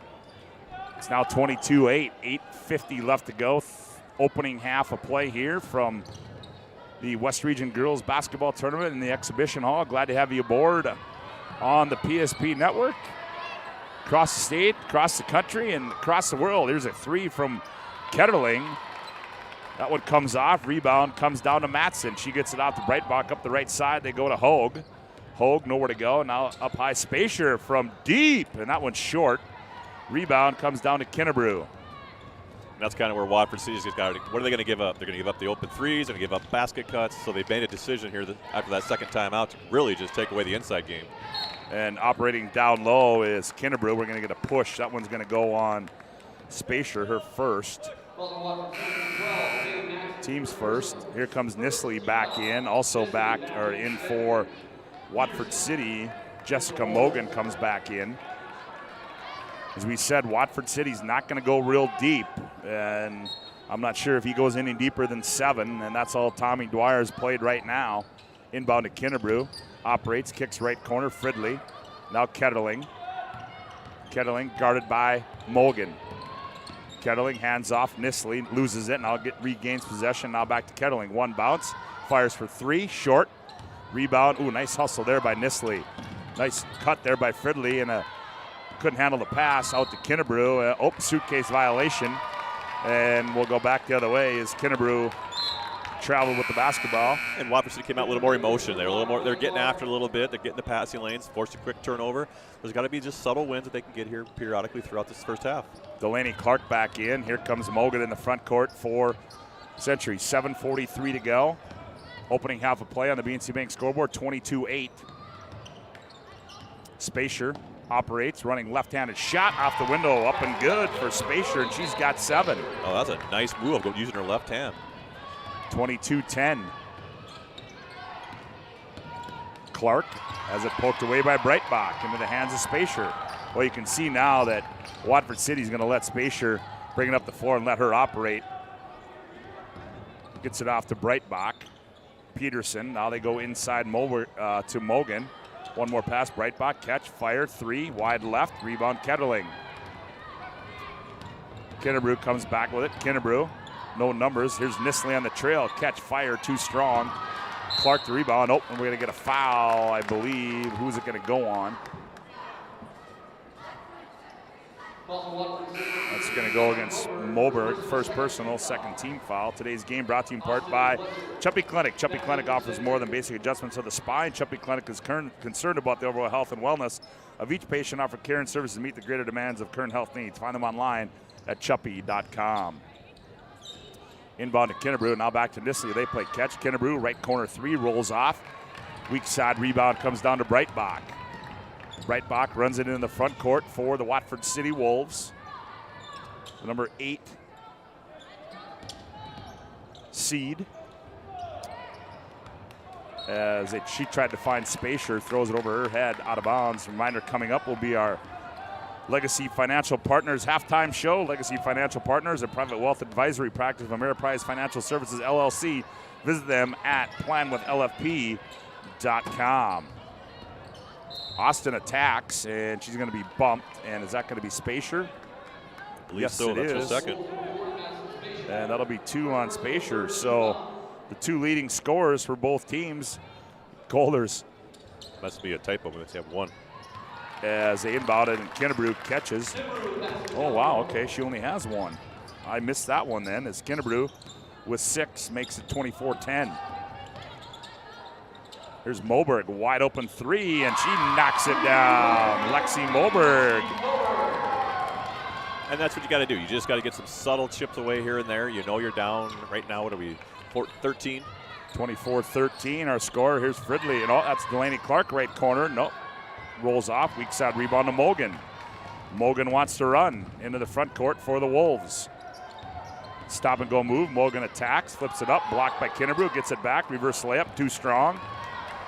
it's now 22-8, 8:50 left to go. Opening half of play here from the West Region Girls Basketball Tournament in the Exhibition Hall. Glad to have you aboard on the PSP Network. Across the state, across the country, and across the world. Here's a 3 from Ketterling. That one comes off. Rebound comes down to Matson. She gets it out to Breitbach up the right side. They go to Hogue. Hogue, nowhere to go. Now up high, Spacer from deep, and that one's short. Rebound comes down to Kinnebrew. And that's kind of where Watford City's got to. What are they going to give up? They're going to give up the open threes. They're going to give up basket cuts. So they made a decision here after that second timeout to really just take away the inside game. And operating down low is Kinnebrew. We're going to get a push. That one's going to go on Spacer, her first. Team's first. Here comes Nisley back in. Also back or in for Watford City. Jessica Mogan comes back in. As we said, Watford City's not going to go real deep. And I'm not sure if he goes any deeper than 7. And that's all Tommy Dwyer's played right now. Inbound to Kinnebrew. Operates, kicks right corner, Fridley. Now Ketterling. Ketterling guarded by Mogan. Ketterling hands off, Nisley loses it, and regains possession. Now back to Ketterling. 1 bounce, fires for 3, short. Rebound, ooh, nice hustle there by Nisley. Nice cut there by Fridley, and couldn't handle the pass out to Kinnebrew. Suitcase violation, and we'll go back the other way as Kinnebrew traveled with the basketball. And Watford City came out with a little more emotion. They're getting after it a little bit. They're getting the passing lanes, forced a quick turnover. There's got to be just subtle wins that they can get here periodically throughout this first half. Delaney Clark back in. Here comes Mogan in the front court for Century. 7:43 to go. Opening half of play on the BNC Bank scoreboard, 22-8. Spacer operates, running left-handed shot off the window, up and good for Spacer, and she's got 7. Oh, that's a nice move using her left hand. 22-10. Clark has it poked away by Breitbach into the hands of Spacer. Well, you can see now that Watford City is going to let Spacer bring it up the floor and let her operate. Gets it off to Breitbach. Peterson, now they go inside to Mogan. One more pass, Breitbach, catch, fire, 3, wide left, rebound Ketterling. Kinnebrew comes back with it. Kinnebrew, no numbers. Here's Nisley on the trail. Catch, fire, too strong. Clark the rebound. Oh, and we're going to get a foul, I believe. Who's it going to go on? That's going to go against Moberg. First personal, second team foul. Today's game brought to you in part by Chuppy Clinic. Chuppy Clinic offers more than basic adjustments of the spine. Chuppy Clinic is concerned about the overall health and wellness of each patient, offer care and services to meet the greater demands of current health needs. Find them online at chuppy.com. Inbound to Kinnebrew, now back to Nisley. They play catch. Kinnebrew, right corner 3, rolls off. Weak side rebound comes down to Breitbach. Breitbach runs it in the front court for the Watford City Wolves. The number 8 seed. As she tried to find Spacer, throws it over her head, out of bounds. Reminder, coming up will be our Legacy Financial Partners halftime show. Legacy Financial Partners, a private wealth advisory practice of Ameriprise Financial Services, LLC. Visit them at planwithlfp.com. Austin attacks, and she's going to be bumped. And is that going to be Spacer? Yes, so. That's her second. And that'll be 2 on Spacer. So the 2 leading scorers for both teams, Golders. Must be a typo. Let's have 1. As they inbound it and Kennebrew catches. Oh, wow, okay, she only has 1. I missed that one then, as Kennebrew with 6 makes it 24-10. Here's Moberg, wide open 3, and she knocks it down. Lexi Moberg. And that's what you got to do. You just got to get some subtle chips away here and there. You know you're down right now. What are we, 13? 24-13, our score. Here's Fridley, and that's Delaney Clark, right corner. Nope. Rolls off, weak side rebound to Mogan. Mogan wants to run into the front court for the Wolves. Stop and go move, Mogan attacks, flips it up, blocked by Kennebrew, gets it back, reverse layup, too strong.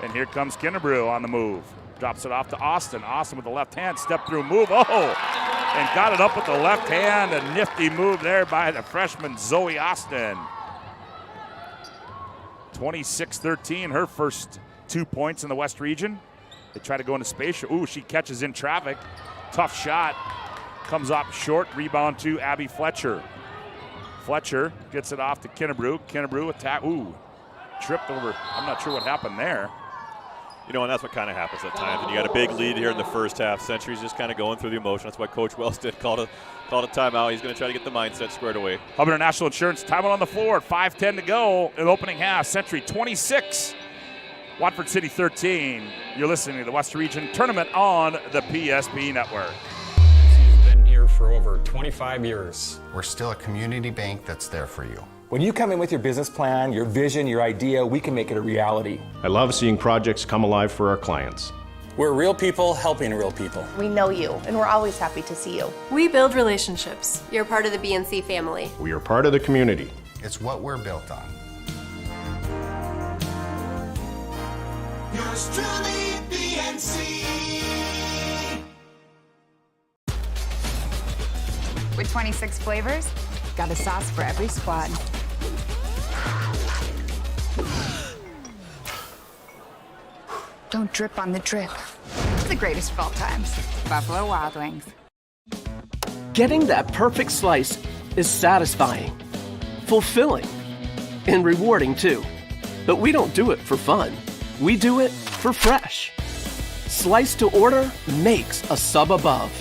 And here comes Kennebrew on the move. Drops it off to Austin. Austin with the left hand, step through move, and got it up with the left hand. A nifty move there by the freshman Zoe Austin. 26-13, her first 2 points in the West region. They try to go into space. Ooh, she catches in traffic. Tough shot. Comes up short. Rebound to Abby Fletcher. Fletcher gets it off to Kennebrew. Kennebrew attack. Ooh, tripped over. I'm not sure what happened there. You know, and that's what kind of happens at times. And you got a big lead here in the first half. Century's just kind of going through the emotion. That's why Coach Wells did called a timeout. He's going to try to get the mindset squared away. Hubbard International Insurance, timeout on the floor. 5:10 to go in opening half. Century 26. Watford City 13. You're listening to the West Region Tournament on the PSP Network. He's been here for over 25 years. We're still a community bank that's there for you. When you come in with your business plan, your vision, your idea, we can make it a reality. I love seeing projects come alive for our clients. We're real people helping real people. We know you, and we're always happy to see you. We build relationships. You're part of the BNC family. We are part of the community. It's what we're built on. Yours truly, BNC. With 26 flavors, got a sauce for every squad. Don't drip on the drip. It's the greatest of all times. Buffalo Wild Wings. Getting that perfect slice is satisfying, fulfilling, and rewarding too. But we don't do it for fun. We do it for fresh. Slice to order makes a sub above.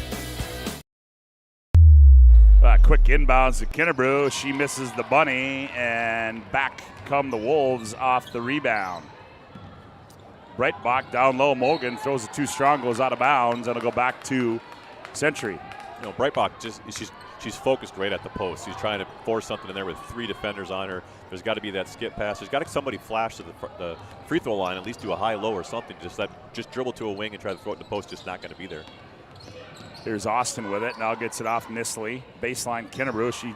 Quick inbounds to Kennebrew. She misses the bunny, and back come the Wolves off the rebound. Breitbach down low. Mogan throws it too strong, goes out of bounds, and it'll go back to Century. You know, Breitbach she's focused right at the post. She's trying to force something in there with 3 defenders on her. There's got to be that skip pass. There's got to somebody flash to the free throw line, at least do a high-low or something. Just dribble to a wing and try to throw it in the post. Just not going to be there. Here's Austin with it. Now gets it off Nisley. Baseline Kennebrew.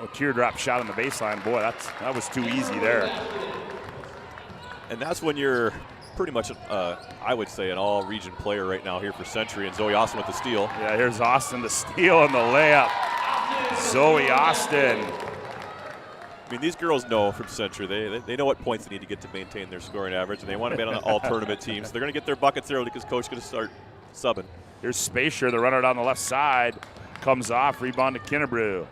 A teardrop shot on the baseline. Boy, that was too easy there. And that's when you're pretty much, I would say, an all-region player right now here for Century, and Zoe Austin with the steal. Yeah, here's Austin, the steal and the layup. Zoe Austin. I mean, these girls know from Century, they know what points they need to get to maintain their scoring average, and they want to be on an all-tournament team. So they're going to get their buckets early because Coach is going to start subbing. Here's Spacer, the runner down the left side. Comes off, rebound to Kennebrew.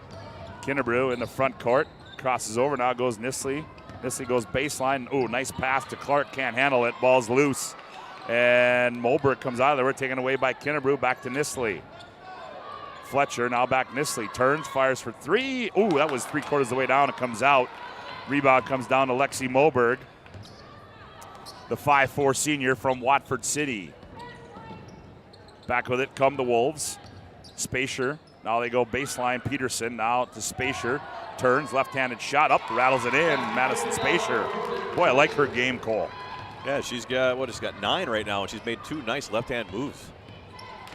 Kennebrew in the front court. Crosses over, now goes Nisley. Nisley goes baseline. Ooh, nice pass to Clark, can't handle it. Ball's loose. And Moberg comes out of there. We're taken away by Kennebrew, back to Nisley. Fletcher, now back Nisley. Turns, fires for 3. Ooh, that was 3/4 of the way down. It comes out. Rebound comes down to Lexi Moberg, the 5'4" senior from Watford City. Back with it come the Wolves. Spacer. Now they go baseline. Peterson now to Spacer. Turns, left-handed shot up, rattles it in. Madison Spacer. Boy, I like her game, Cole. Yeah, she's got 9 right now, and she's made 2 nice left-hand moves.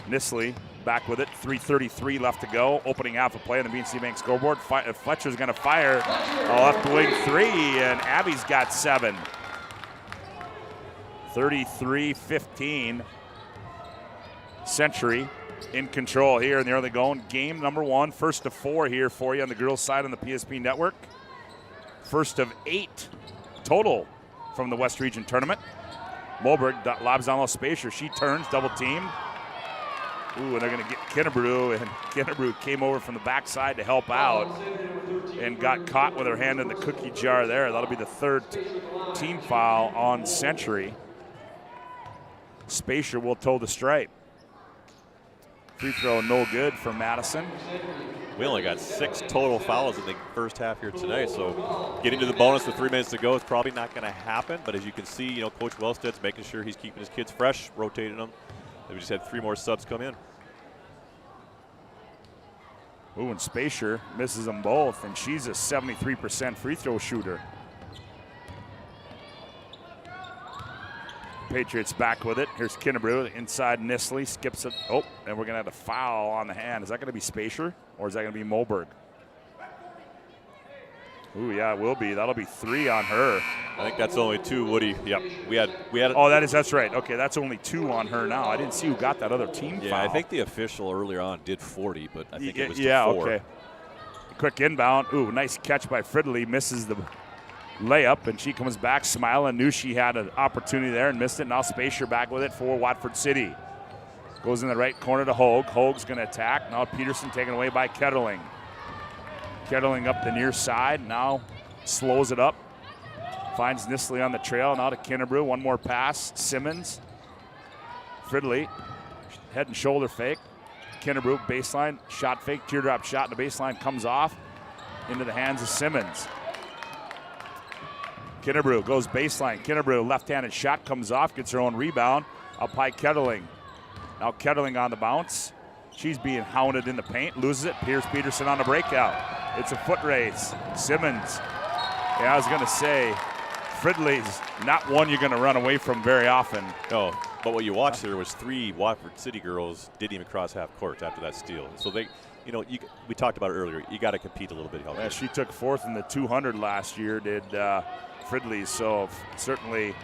Nisley back with it. 3:33 left to go. Opening half of play on the BNC Bank scoreboard. Fletcher's going to fire a left wing 3, and Abby's got 7. 33-15. Century in control here in the early going. Game number 1, first of 4 here for you on the girls' side on the PSP Network. First of 8 total from the West Region Tournament. Moberg lobs down low Spacer. She turns, double team. Ooh, and they're going to get Kennebrew, and Kennebrew came over from the backside to help out and got caught with her hand in the cookie jar there. That'll be the third team foul on Century. Spacer will toe the stripe. Free throw no good for Madison. We only got 6 total fouls in the first half here tonight, so getting to the bonus with 3 minutes to go is probably not going to happen. But as you can see, Coach Wellstead's making sure he's keeping his kids fresh, rotating them. We just had 3 more subs come in. Ooh, and Spacer misses them both, and she's a 73% free throw shooter. Patriots back with it. Here's Kennebrew inside Nisley, skips it. Oh, and we're going to have a foul on the hand. Is that going to be Spacer, or is that going to be Moberg? Ooh, yeah, it will be. That'll be 3 on her. I think that's only 2, Woody. Yep. We had. Oh, that's right. Okay, that's only 2 on her now. I didn't see who got that other team foul. Yeah, I think the official earlier on did 40, but I think it was 4. Okay. Quick inbound. Ooh, nice catch by Fridley. Misses the layup, and she comes back smiling. Knew she had an opportunity there and missed it. Now Spacer back with it for Watford City. Goes in the right corner to Hogue. Hogue's going to attack. Now Peterson taken away by Kettling. Kettling up the near side. Now slows it up. Finds Nisley on the trail. Now to Kennebrew. One more pass. Simmons. Fridley. Head and shoulder fake. Kennebrew baseline. Shot fake. Teardrop shot. The baseline comes off into the hands of Simmons. Kennebrew goes baseline. Kennebrew left-handed shot comes off. Gets her own rebound. Up high Kettling. Now Kettling on the bounce. She's being hounded in the paint. Loses it. Pierce Peterson on the breakout. It's a foot race. Simmons. Yeah, I was going to say, Fridley's not one you're going to run away from very often. No, but what you watched there was 3 Watford City girls didn't even cross half court after that steal. So they, we talked about it earlier. You got to compete a little bit. Yeah, she took 4th in the 200 last year, did Fridley. So certainly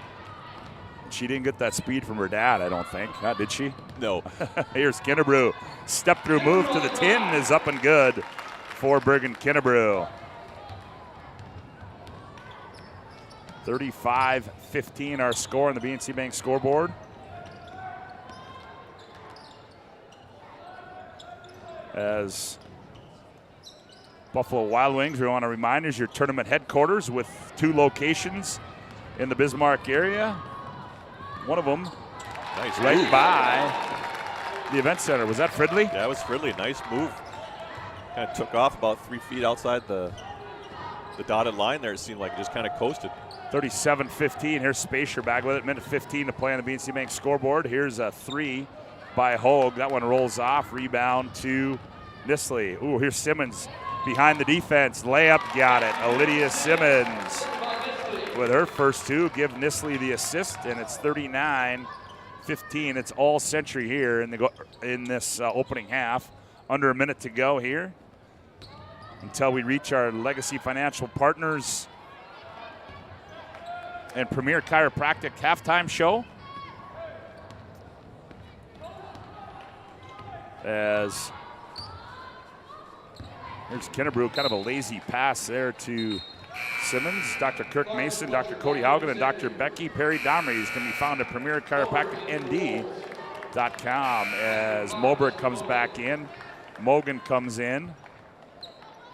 she didn't get that speed from her dad, I don't think. Did she? No. Here's Kennebrew. Step through move to the tin is up and good for Bergen Kennebrew. 35-15 our score on the BNC Bank scoreboard. As Buffalo Wild Wings, we want to remind you, is your tournament headquarters with 2 locations in the Bismarck area. One of them right by the event center. Was that Fridley? Yeah, that was Fridley. Nice move. Kind of took off about 3 feet outside the dotted line there. It seemed like it just kind of coasted. 37-15. Here's Spacer back with it. Minute 15 to play on the BNC Bank scoreboard. Here's a 3 by Hogue. That one rolls off. Rebound to Nisley. Ooh, here's Simmons behind the defense. Layup, got it. Lydia Simmons with her first 2. Give Nisley the assist, and it's 39-15. It's all Century here in this opening half. Under a minute to go here until we reach our Legacy Financial Partners and Premier Chiropractic halftime show. As here's Kennebrew, kind of a lazy pass there to Simmons. Dr. Kirk Mason, Dr. Cody Haugen, and Dr. Becky Perry Domries can be found at PremierChiropracticND.com as Moberg comes back in. Mogan comes in.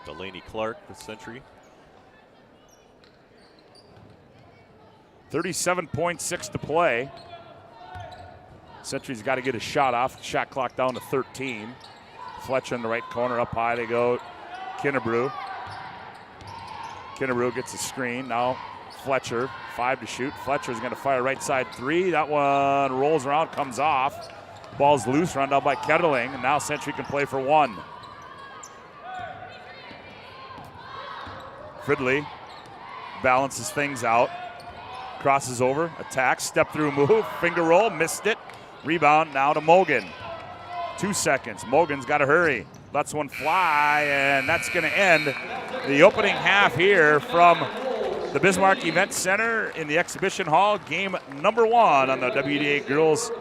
Delaney Clark with Century. 37.6 to play. Century's got to get a shot off. Shot clock down to 13. Fletcher in the right corner. Up high they go. Kennebrew. Kennebrew gets a screen. Now Fletcher, 5 to shoot. Fletcher's going to fire right side 3. That one rolls around, comes off. Ball's loose, run down by Kettling, and now Century can play for 1. Fridley balances things out. Crosses over, attacks, step through move, finger roll, missed it. Rebound now to Mogan. 2 seconds. Mogan's got to hurry. Lets one fly, and that's going to end the opening half here from the Bismarck Event Center in the Exhibition Hall. Game number 1 on the WDA Girls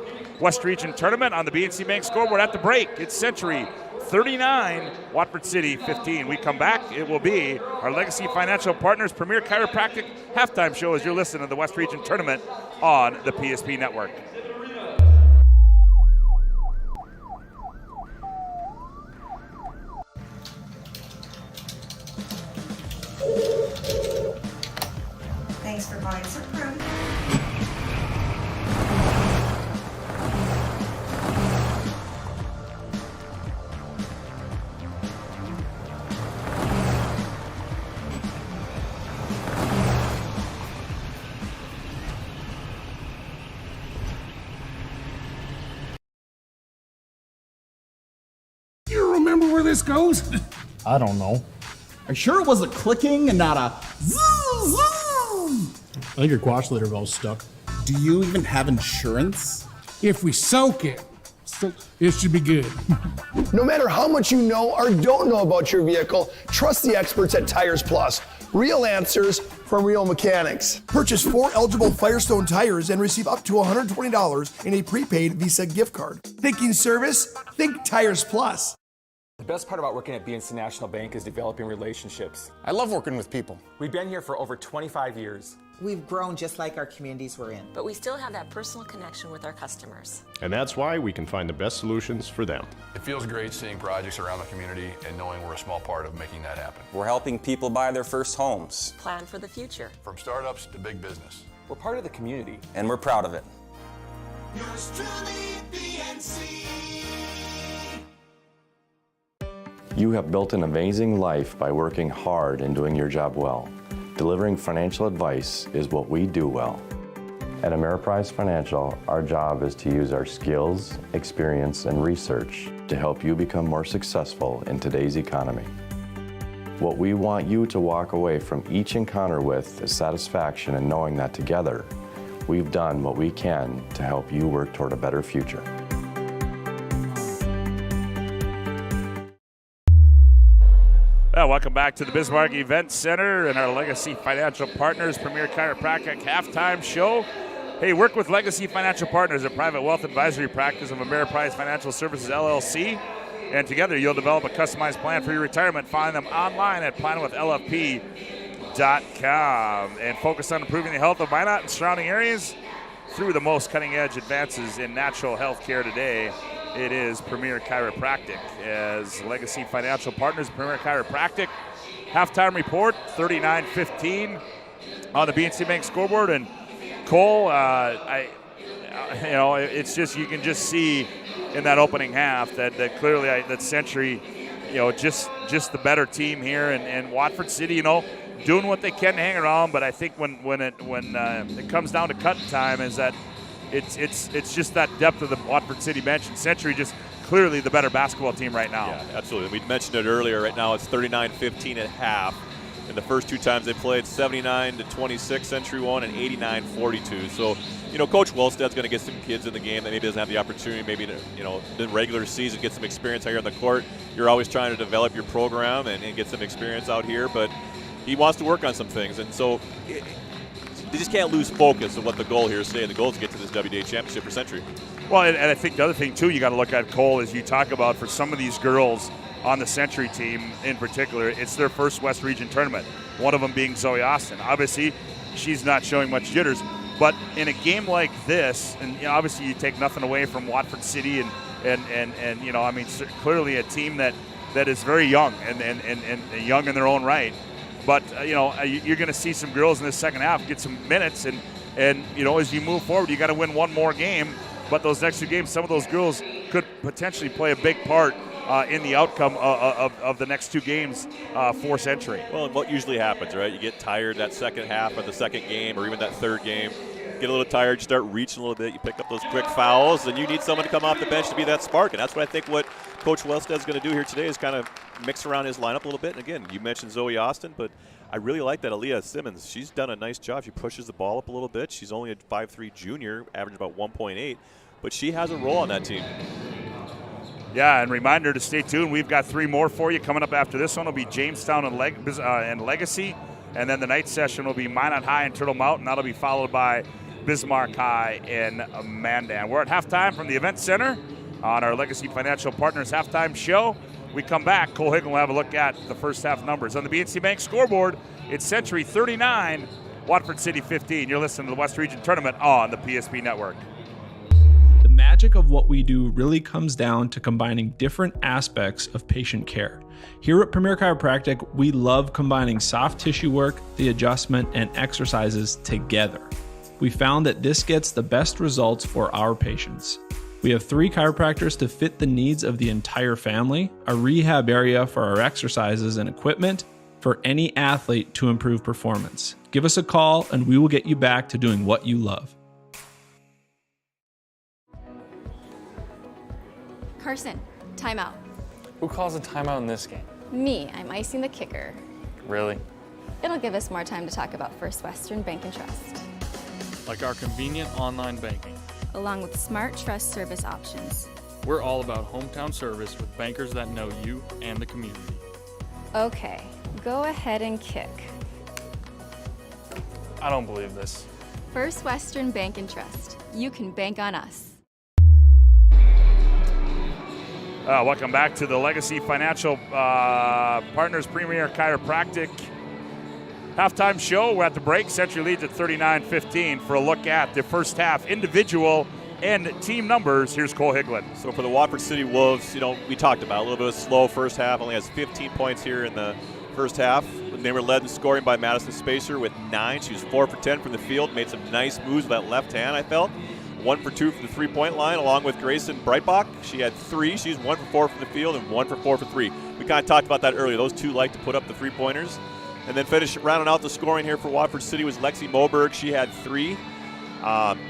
West Region Tournament on the BNC Bank scoreboard. At the break, it's Century 39, Watford City 15. We come back, it will be our Legacy Financial Partners Premier Chiropractic halftime show as you're listening to the West Region Tournament on the PSP Network. Points approved. You remember where this goes? I don't know. Are you sure it was a clicking and not a zzz, zzz? I think your quash leader valve's stuck. Do you even have insurance? If we soak it, it should be good. No matter how much you know or don't know about your vehicle, trust the experts at Tires Plus. Real answers from real mechanics. Purchase 4 eligible Firestone tires and receive up to $120 in a prepaid Visa gift card. Thinking service? Think Tires Plus. The best part about working at BNC National Bank is developing relationships. I love working with people. We've been here for over 25 years. We've grown just like our communities we're in. But we still have that personal connection with our customers. And that's why we can find the best solutions for them. It feels great seeing projects around the community and knowing we're a small part of making that happen. We're helping people buy their first homes. Plan for the future. From startups to big business. We're part of the community. And we're proud of it. Yours truly, BNC. You have built an amazing life by working hard and doing your job well. Delivering financial advice is what we do well. At Ameriprise Financial, our job is to use our skills, experience, and research to help you become more successful in today's economy. What we want you to walk away from each encounter with is satisfaction in knowing that together, we've done what we can to help you work toward a better future. Welcome back to the Bismarck Event Center and our Legacy Financial Partners Premier Chiropractic halftime show. Hey, work with Legacy Financial Partners, a private wealth advisory practice of Ameriprise Financial Services, LLC. And together you'll develop a customized plan for your retirement. Find them online at planwithlp.com and focus on improving the health of Minot and surrounding areas through the most cutting-edge advances in natural health care today. It is Premier Chiropractic as Legacy Financial Partners, Premier Chiropractic. Halftime report, 39-15 on the BNC Bank scoreboard. And Cole, it's just, you can just see in that opening half that clearly that Century, just the better team here, and Watford City, doing what they can to hang around. But I think when it comes down to cutting time, is that it's just that depth of the Watford City bench, and Century just clearly the better basketball team right now. Yeah, absolutely. We mentioned it earlier. Right now it's 39-15 at half. And the first two times they played, 79-26 Century won and 89-42. So, Coach Wellstead's going to get some kids in the game that maybe doesn't have the opportunity, maybe to, the regular season, get some experience out here on the court. You're always trying to develop your program and get some experience out here, but he wants to work on some things. And so they just can't lose focus of what the goal here is today. The goal is to get to this WDA championship for Century. Well, and I think the other thing, too, you got to look at, Cole, as you talk about for some of these girls on the Century team in particular, it's their first West Region tournament, one of them being Zoe Austin. Obviously, she's not showing much jitters, but in a game like this, and obviously you take nothing away from Watford City and clearly a team that is very young and young in their own right. But, you're going to see some girls in the second half get some minutes, and as you move forward, you got to win one more game. But those next two games, some of those girls could potentially play a big part in the outcome of the next two games for Century. Well, what usually happens, right? You get tired that second half of the second game or even that third game. Get a little tired, you start reaching a little bit, you pick up those quick fouls, and you need someone to come off the bench to be that spark. And that's what I think what Coach Wellstead's going to do here today is kind of mix around his lineup a little bit. And again, you mentioned Zoe Austin, but I really like that Aaliyah Simmons. She's done a nice job. She pushes the ball up a little bit. She's only a 5'3" junior, averaging about 1.8, but she has a role on that team. Yeah, and reminder to stay tuned. We've got three more for you coming up after this one. Will be Jamestown and Legacy, and then the night session will be Minot High and Turtle Mountain. That'll be followed by Bismarck High and Mandan. We're at halftime from the Event Center on our Legacy Financial Partners halftime show. We come back, Cole Higgin will have a look at the first half numbers. On the BNC Bank scoreboard, it's Century 39, Watford City 15. You're listening to the West Region Tournament on the PSP Network. The magic magic of what we do really comes down to combining different aspects of patient care. Here at Premier Chiropractic, we love combining soft tissue work, the adjustment, and exercises together. We found that this gets the best results for our patients. We have 3 chiropractors to fit the needs of the entire family, a rehab area for our exercises and equipment, for any athlete to improve performance. Give us a call and we will get you back to doing what you love. Carson, timeout. Who calls a timeout in this game? Me, I'm icing the kicker. Really? It'll give us more time to talk about First Western Bank and Trust. Like our convenient online banking. Along with smart trust service options. We're all about hometown service with bankers that know you and the community. Okay, go ahead and kick. I don't believe this. First Western Bank and Trust. You can bank on us. Welcome back to the Legacy Financial Partners Premier Chiropractic halftime show. We're at the break. Century leads at 39-15 for a look at the first half individual and team numbers. Here's Cole Higlin. So for the Watford City Wolves, we talked about a little bit of a slow first half. Only has 15 points here in the first half. They were led in scoring by Madison Spacer with 9. She was 4 for 10 from the field. Made some nice moves with that left hand, I felt. 1 for 2 from the three-point line, along with Grayson Breitbach. She had 3. She's 1 for 4 from the field and 1 for 4 for 3. We kind of talked about that earlier. Those two like to put up the three-pointers. And then rounding out the scoring here for Watford City was Lexi Moberg. She had 3.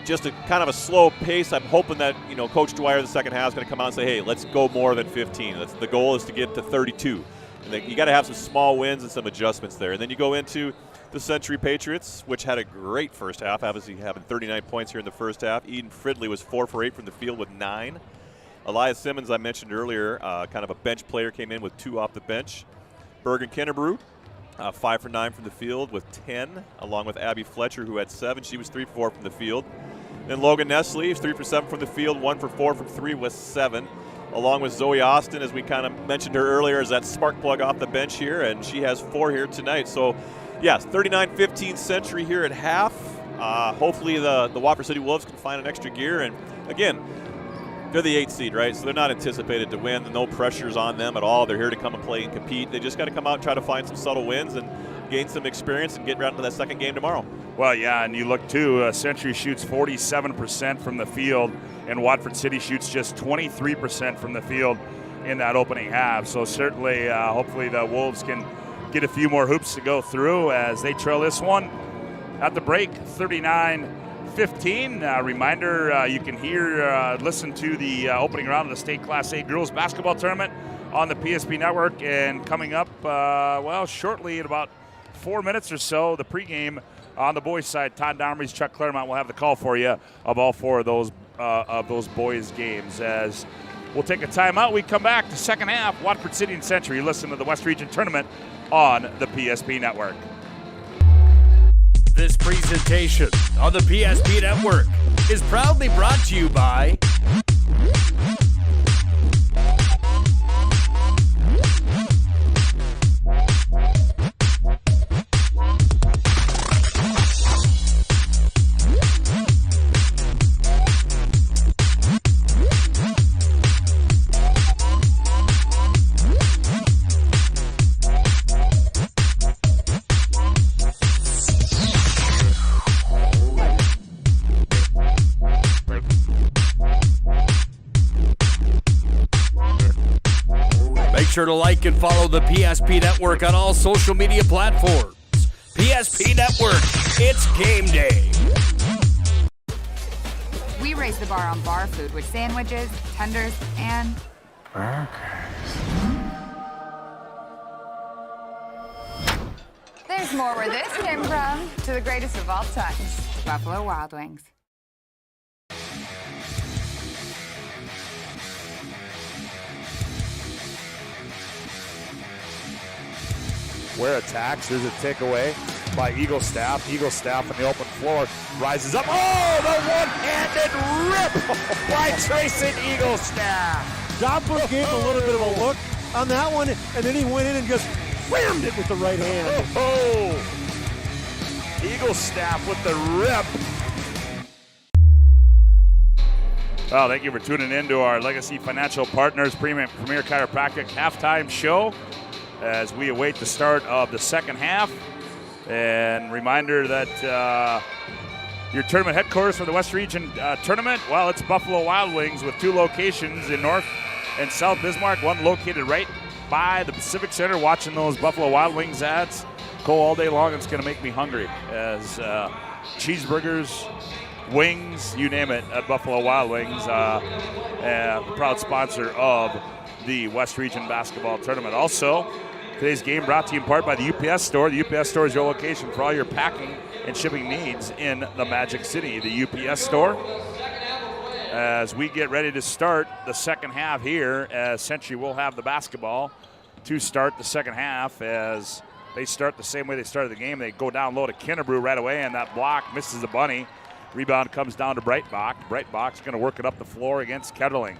Just a kind of a slow pace. I'm hoping that Coach Dwyer the second half is going to come out and say, hey, let's go more than 15. The goal is to get to 32. And you got to have some small wins and some adjustments there. And then you go into the Century Patriots, which had a great first half, obviously having 39 points here in the first half. Eden Fridley was 4 for 8 from the field with 9. Elias Simmons, I mentioned earlier, kind of a bench player, came in with 2 off the bench. Bergen Kinnebrew, 5 for 9 from the field with 10, along with Abby Fletcher, who had 7. She was 3 for 4 from the field. Then Logan Nestle, 3 for 7 from the field, 1 for 4 from 3 with 7. Along with Zoe Austin, as we kind of mentioned her earlier, is that spark plug off the bench here, and she has 4 here tonight. So, yes, 39-15 Century here at half. Hopefully the Watford City Wolves can find an extra gear. And, again, they're the 8th seed, right? So they're not anticipated to win. No pressure's on them at all. They're here to come and play and compete. They just got to come out and try to find some subtle wins and gain some experience and get right into that second game tomorrow. Well, yeah, and you look, too, Century shoots 47% from the field, and Watford City shoots just 23% from the field in that opening half. So certainly, hopefully the Wolves can get a few more hoops to go through as they trail this one at the break, 39-15. Reminder, you can listen to the opening round of the State Class A Girls Basketball Tournament on the PSP Network. And coming up, shortly in about 4 minutes or so, the pregame on the boys' side. Todd Domrey's Chuck Claremont will have the call for you of all 4 of those boys' games. As we'll take a timeout, we come back to second half. Watford City and Century. Listen to the West Region Tournament on the PSP Network. This presentation on the PSP Network is proudly brought to you by sure to like and follow the PSP Network on all social media platforms. PSP Network, it's game day. We raise the bar on bar food with sandwiches, tenders, and burgers. There's more where this came from. To the greatest of all times, Buffalo Wild Wings. Where attacks, there's a takeaway by Eagle Staff. Eagle Staff on the open floor rises up. Oh, the one-handed rip by Trayson Eagle Staff. Doppler gave a little bit of a look on that one, and then he went in and just whammed it with the right hand. Oh, Eagle Staff with the rip. Well, thank you for tuning in to our Legacy Financial Partners Premier Chiropractic halftime show as we await the start of the second half. And reminder that your tournament headquarters for the West Region tournament, well, it's Buffalo Wild Wings with 2 locations in North and South Bismarck, one located right by the Pacific Center. Watching those Buffalo Wild Wings ads go all day long, it's going to make me hungry as cheeseburgers, wings, you name it, at Buffalo Wild Wings, the proud sponsor of the West Region basketball tournament. Also, today's game brought to you in part by the UPS Store. The UPS Store is your location for all your packing and shipping needs in the Magic City. The UPS Store, as we get ready to start the second half here, as Century will have the basketball to start the second half, as they start the same way they started the game. They go down low to Kennebrew right away, and that block misses the bunny. Rebound comes down to Breitbach. Breitbach's going to work it up the floor against Ketterling.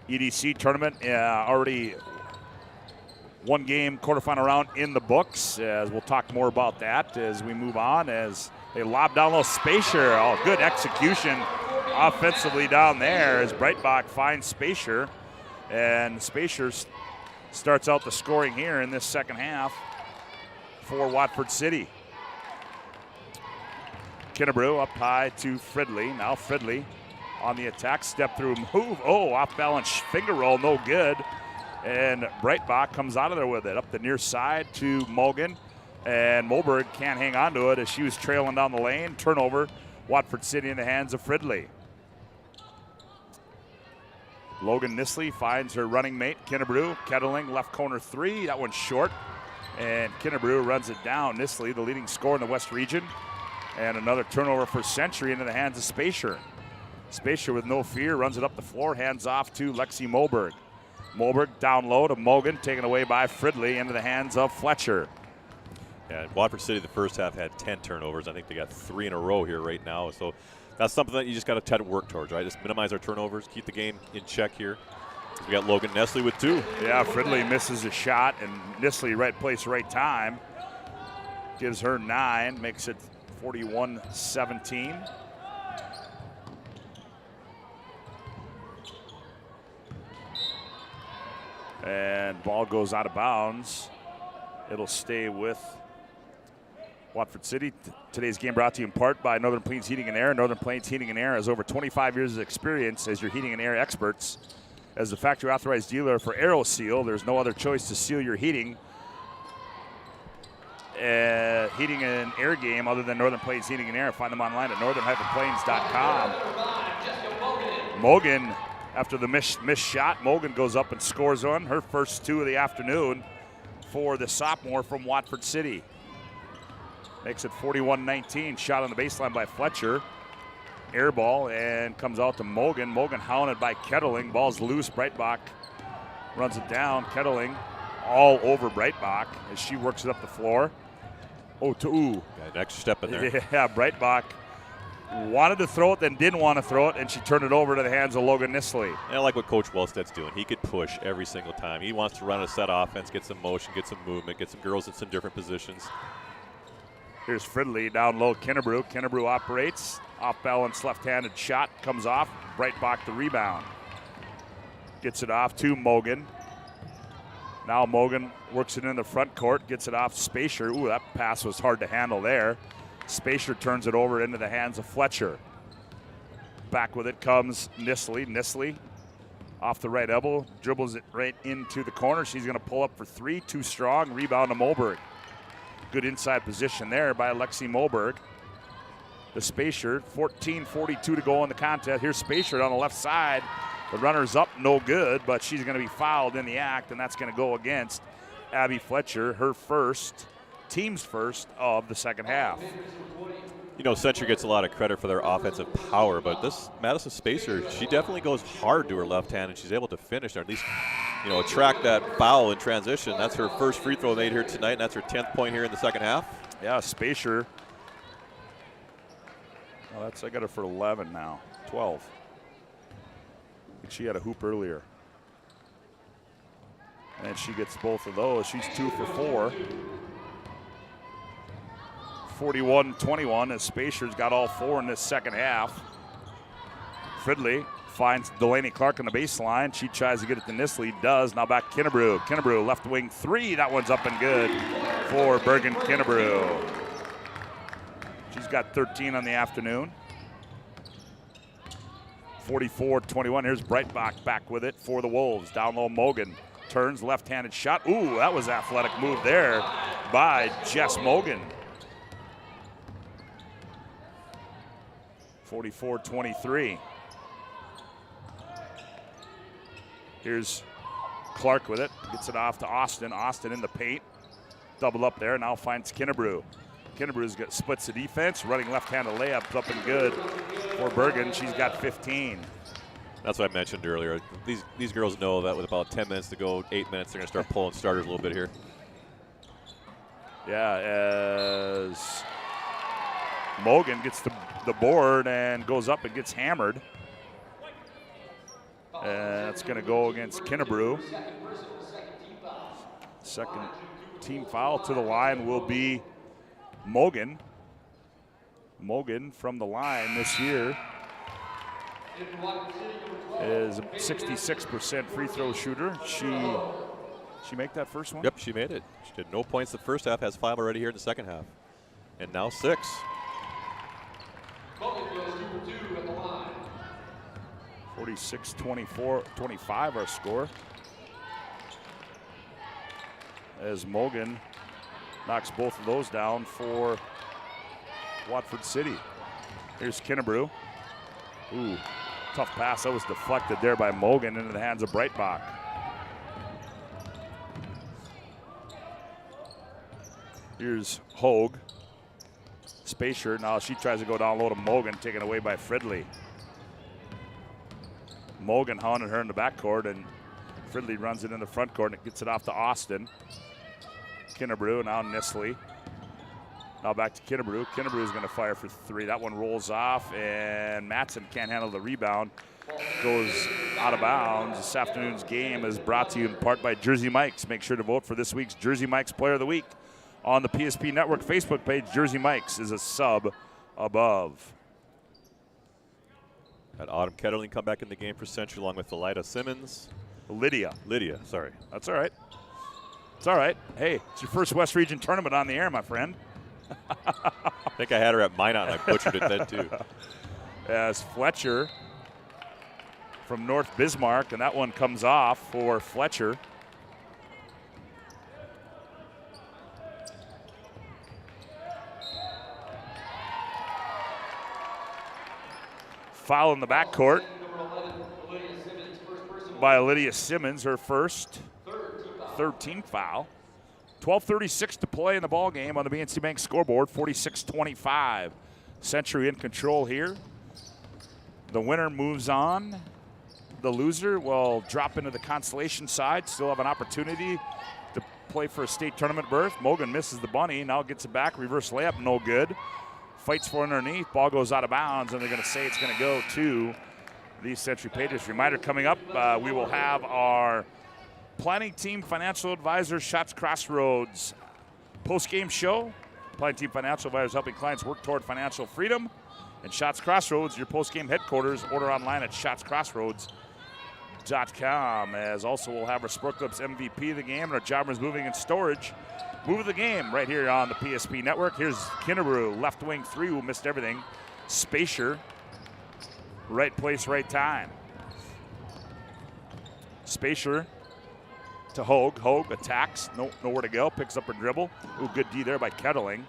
EDC tournament already one game quarterfinal round in the books, as we'll talk more about that as we move on, as they lob down low. Spacer, oh, good execution offensively down there as Breitbach finds Spacer, and Spacer starts out the scoring here in this second half for Watford City. Kennebrew up high to Fridley. Now Fridley on the attack, step through move. Oh, off balance finger roll, no good. And Breitbach comes out of there with it. Up the near side to Mogan. And Moberg can't hang on to it as she was trailing down the lane. Turnover, Watford City in the hands of Fridley. Logan Nisley finds her running mate, Kennebrew. Kettling, left corner 3. That one's short. And Kennebrew runs it down. Nisley, the leading scorer in the West Region. And another turnover for Century into the hands of Spacer. Spacer with no fear runs it up the floor, hands off to Lexi Moberg. Moberg down low to Mogan, taken away by Fridley into the hands of Fletcher. Yeah, Watford City the first half had 10 turnovers. I think they got 3 in a row here right now. So that's something that you just got to try to work towards, right? Just minimize our turnovers, keep the game in check here. We got Logan Nestle with 2. Yeah, Fridley misses a shot, and Nestle right place, right time. Gives her 9, makes it 41-17. And ball goes out of bounds. It'll stay with Watford City. Today's game brought to you in part by Northern Plains Heating and Air. Northern Plains Heating and Air has over 25 years of experience as your heating and air experts. As the factory authorized dealer for AeroSeal, there's no other choice to seal your heating and air game other than Northern Plains Heating and Air. Find them online at northern-plains.com. Mogan, after the missed shot, Mogan goes up and scores on her first 2 of the afternoon for the sophomore from Watford City. Makes it 41-19. Shot on the baseline by Fletcher. Air ball and comes out to Mogan. Mogan hounded by Kettling. Ball's loose. Breitbach runs it down. Kettling all over Breitbach as she works it up the floor. Oh, to ooh. Got an extra step in there. Yeah, Breitbach wanted to throw it, then didn't want to throw it, and she turned it over to the hands of Logan Nisley. And I like what Coach Wellstead's doing. He could push every single time. He wants to run a set offense, get some motion, get some movement, get some girls in some different positions. Here's Fridley down low, Kennebrew. Kennebrew operates. Off balance left-handed shot comes off. Breitbach the rebound. Gets it off to Mogan. Now Mogan works it in the front court, gets it off Spacer. Ooh, that pass was hard to handle there. Spacer turns it over into the hands of Fletcher. Back with it comes Nisley. Nisley off the right elbow, dribbles it right into the corner. She's going to pull up for 3, too strong. Rebound to Moberg. Good inside position there by Lexi Moberg. The Spacer, 14:42 to go in the contest. Here's Spacer on the left side. The runner's up, no good, but she's going to be fouled in the act, and that's going to go against Abby Fletcher, her first, team's first of the second half. You know, Century gets a lot of credit for their offensive power, but this Madison Spacer, she definitely goes hard to her left hand, and she's able to finish, or at least, you know, attract that foul in transition. That's her first free throw made here tonight, and that's her 10th point here in the second half. Yeah, Spacer. Well, I got her for 11 now, 12. She had a hoop earlier. And she gets both of those. She's 2 for 4. 41-21 as Spacer's got all 4 in this second half. Fridley finds Delaney Clark on the baseline. She tries to get it to Nisley, does. Now back Kinnebrew. Kinnebrew, left wing 3. That one's up and good for Bergen Kinnebrew. She's got 13 on the afternoon. 44-21. Here's Breitbach back with it for the Wolves. Down low, Mogan turns, left-handed shot. Ooh, that was athletic move there by Jess Mogan. 44-23. Here's Clark with it. Gets it off to Austin. Austin in the paint. Double up there. Now finds Kinnebrew. Kinnebrew's got splits the defense. Running left-handed layup up and good for Bergen. She's got 15. That's what I mentioned earlier. These girls know that with about 10 minutes to go, 8 minutes, they're going to start pulling starters a little bit here. Yeah, as Mogan gets the board and goes up and gets hammered. And it's going to go against Kinnebrew. Second team foul to the line will be Mogan. Mogan from the line this year is a 66% free throw shooter. She make that first one? Yep, she made it. She did no points the first half, has 5 already here in the second half. And now 6. 46-25 our score. As Mogan knocks both of those down for Watford City. Here's Kinnebrew. Ooh, tough pass. That was deflected there by Mogan into the hands of Breitbach. Here's Hogue. Spacer. Now she tries to go down low to Mogan, taken away by Fridley. Mogan hounded her in the backcourt, and Fridley runs it in the front court, and it gets it off to Austin. Kinnebrew, now Nisley. Now back to Kinnebrew. Kinnebrew is going to fire for 3. That one rolls off, and Matson can't handle the rebound. Goes out of bounds. This afternoon's game is brought to you in part by Jersey Mike's. Make sure to vote for this week's Jersey Mike's Player of the Week on the PSP Network Facebook page. Jersey Mike's is a sub above. Had Autumn Ketterling come back in the game for Century along with Elida Simmons. Lydia, sorry. That's all right. It's all right. Hey, it's your first West Region tournament on the air, my friend. I think I had her at Minot, and I butchered it then, too. As Fletcher from North Bismarck, and that one comes off for Fletcher. Foul in the backcourt by Lydia Simmons, her third team foul. 12:36 to play in the ball game on the BNC Bank scoreboard. 46-25. Century in control here. The winner moves on. The loser will drop into the consolation side. Still have an opportunity to play for a state tournament berth. Mogan misses the bunny. Now gets it back. Reverse layup, no good. Fights for underneath. Ball goes out of bounds, and they're going to say it's going to go to the Century Patriots. Reminder coming up, we will have our Planning Team Financial Advisors Shots Crossroads post-game show. Planning Team Financial Advisors helping clients work toward financial freedom. And Shots Crossroads, your post-game headquarters. Order online at shotscrossroads.com. As also we'll have our Sport Clips MVP of the game and our Jobbers Moving and Storage move of the game right here on the PSP Network. Here's Kinnebrew, left wing 3, who missed everything. Spacer, right place, right time. Spacer to Hogue. Hogue attacks, nowhere to go, picks up her dribble. Ooh, good D there by Kettling.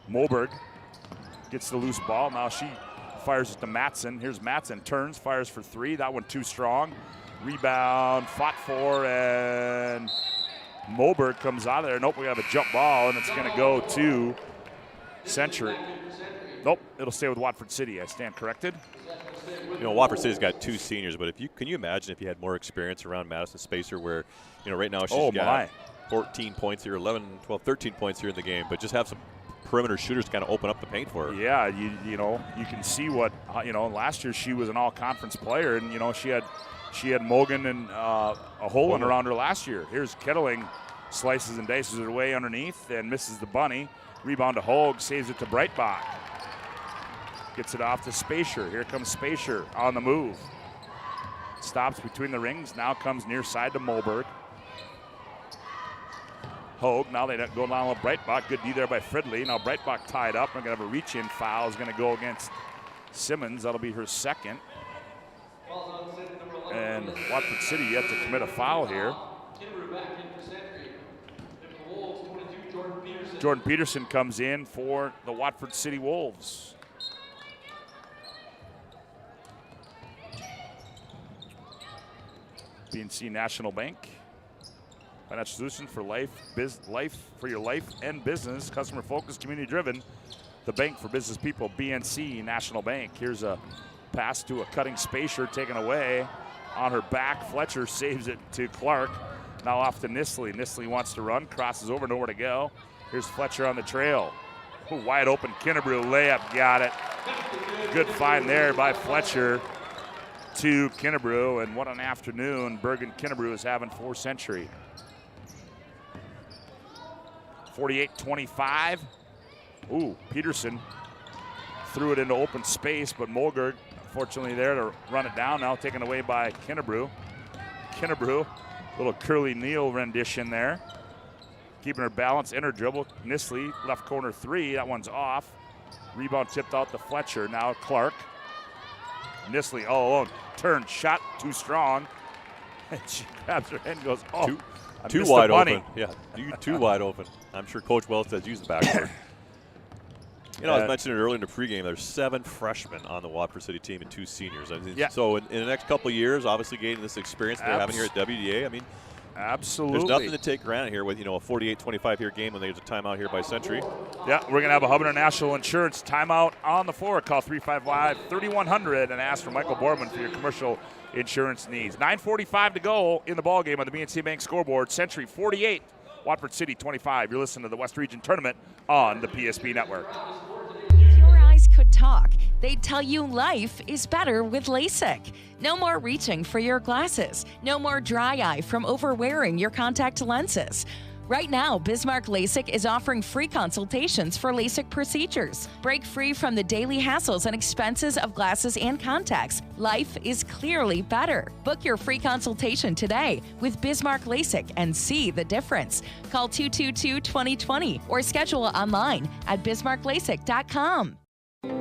Moberg gets the loose ball. Now she fires it to Matson. Here's Matson, turns, fires for 3. That one too strong. Rebound, fought for, and Moberg comes out of there. Nope, we have a jump ball, and it's going to go to Century. Nope, it'll stay with Watford City. I stand corrected. You know, Watford City's got 2 seniors, but can you imagine if you had more experience around Madison Spacer, where, you know, right now she's got 14 points here, 11, 12, 13 points here in the game, but just have some perimeter shooters kind of open up the paint for her. Yeah, you know, you can see what, last year she was an all-conference player, and, she had Mogan and a Holland around her last year. Here's Kettling, slices and dices it away underneath and misses the bunny. Rebound to Hogue, saves it to Breitbach. Gets it off to Spacer. Here comes Spacer on the move. Stops between the rings. Now comes near side to Moberg. Hogue. Now they go down with Breitbach. Good D there by Fridley. Now Breitbach tied up. We're going to have a reach-in foul. Is going to go against Simmons. That'll be her second. And Watford City yet to commit a foul here. Jordan Peterson comes in for the Watford City Wolves. BNC National Bank. Financial solutions for life for your life and business. Customer focused, community driven. The bank for business people. BNC National Bank. Here's a pass to a cutting Spacer taken away. On her back, Fletcher saves it to Clark. Now off to Nisley. Nisley wants to run, crosses over, nowhere to go. Here's Fletcher on the trail. Ooh, wide open Kinnebrew layup, got it. Good find there by Fletcher to Kinnebrew, and what an afternoon Bergen Kinnebrew is having for Century. 48-25. Ooh, Peterson threw it into open space, but Molger, unfortunately, there to run it down. Now taken away by Kinnebrew. Kinnebrew, little Curly Neal rendition there. Keeping her balance in her dribble. Nisley, left corner three. That one's off. Rebound tipped out to Fletcher. Now Clark. Nisley all alone. Turn, shot too strong. And she grabs her head and goes, oh, too wide open. Yeah, too wide open. I'm sure Coach Wells says use the backboard. I was mentioning it earlier in the pregame, there's 7 freshmen on the Watford City team and 2 seniors. I mean, so in the next couple of years, obviously gaining this experience they're having here at WDA, I mean, absolutely. There's nothing to take granted here with, a 48-25 here game when there's a timeout here by Century. Yeah, we're going to have a Hub International Insurance timeout on the floor. Call 355-3100 and ask for Michael Borman for your commercial insurance needs. 9:45 to go in the ballgame on the BNC Bank scoreboard. Century 48, Watford City 25. You're listening to the West Region Tournament on the PSP Network. If your eyes could talk, they'd tell you life is better with LASIK. No more reaching for your glasses. No more dry eye from overwearing your contact lenses. Right now, Bismarck LASIK is offering free consultations for LASIK procedures. Break free from the daily hassles and expenses of glasses and contacts. Life is clearly better. Book your free consultation today with Bismarck LASIK and see the difference. Call 222-2020 or schedule online at bismarcklasik.com.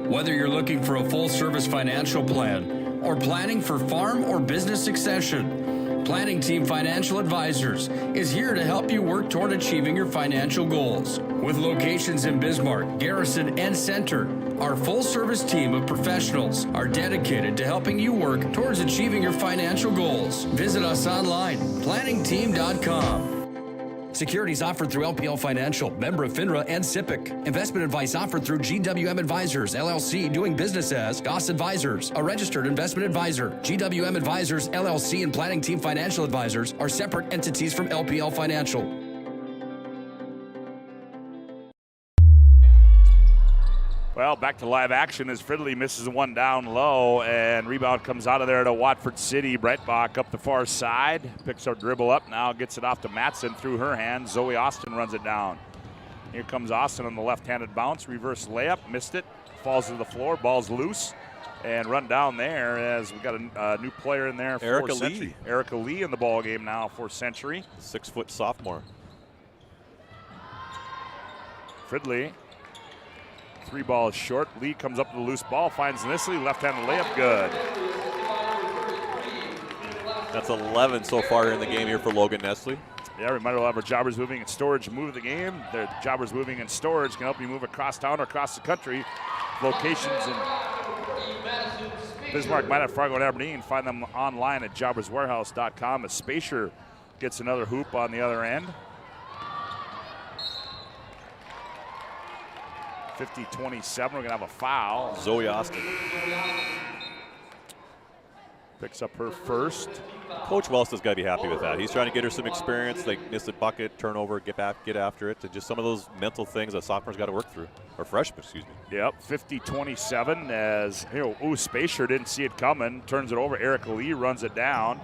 Whether you're looking for a full-service financial plan or planning for farm or business succession, Planning Team Financial Advisors is here to help you work toward achieving your financial goals. With locations in Bismarck, Garrison, and Center, our full-service team of professionals are dedicated to helping you work towards achieving your financial goals. Visit us online, planningteam.com. Securities offered through LPL Financial, member of FINRA and SIPC. Investment advice offered through GWM Advisors, LLC, doing business as Goss Advisors, a registered investment advisor. GWM Advisors, LLC, and Planning Team Financial Advisors are separate entities from LPL Financial. Well, back to live action as Fridley misses one down low, and rebound comes out of there to Watford City. Breitbach up the far side, picks her dribble up, now gets it off to Matson through her hand. Zoe Austin runs it down. Here comes Austin on the left-handed bounce, reverse layup, missed it, falls to the floor, ball's loose, and run down there as we got a new player in there for Erica Century. Lee. Erica Lee in the ball game now for Century. 6-foot sophomore. Fridley. 3 balls short. Lee comes up to the loose ball, finds Nisley, left-handed layup, good. That's 11 so far in the game here for Logan Nisley. Yeah, reminder, we'll have our Jobbers Moving and Storage move the game. The Jobbers Moving and Storage can help you move across town or across the country. Locations in Bismarck, Minot, Fargo, and Aberdeen. Find them online at jobberswarehouse.com. As Spacer gets another hoop on the other end. 50-27, we're gonna have a foul. Zoe Austin picks up her first. Coach Wells has got to be happy with that. He's trying to get her some experience, like miss a bucket, turnover, get after it, and just some of those mental things that sophomores got to work through, or freshmen, excuse me. Yep, 50-27 as, Spacer didn't see it coming, turns it over. Erica Lee runs it down.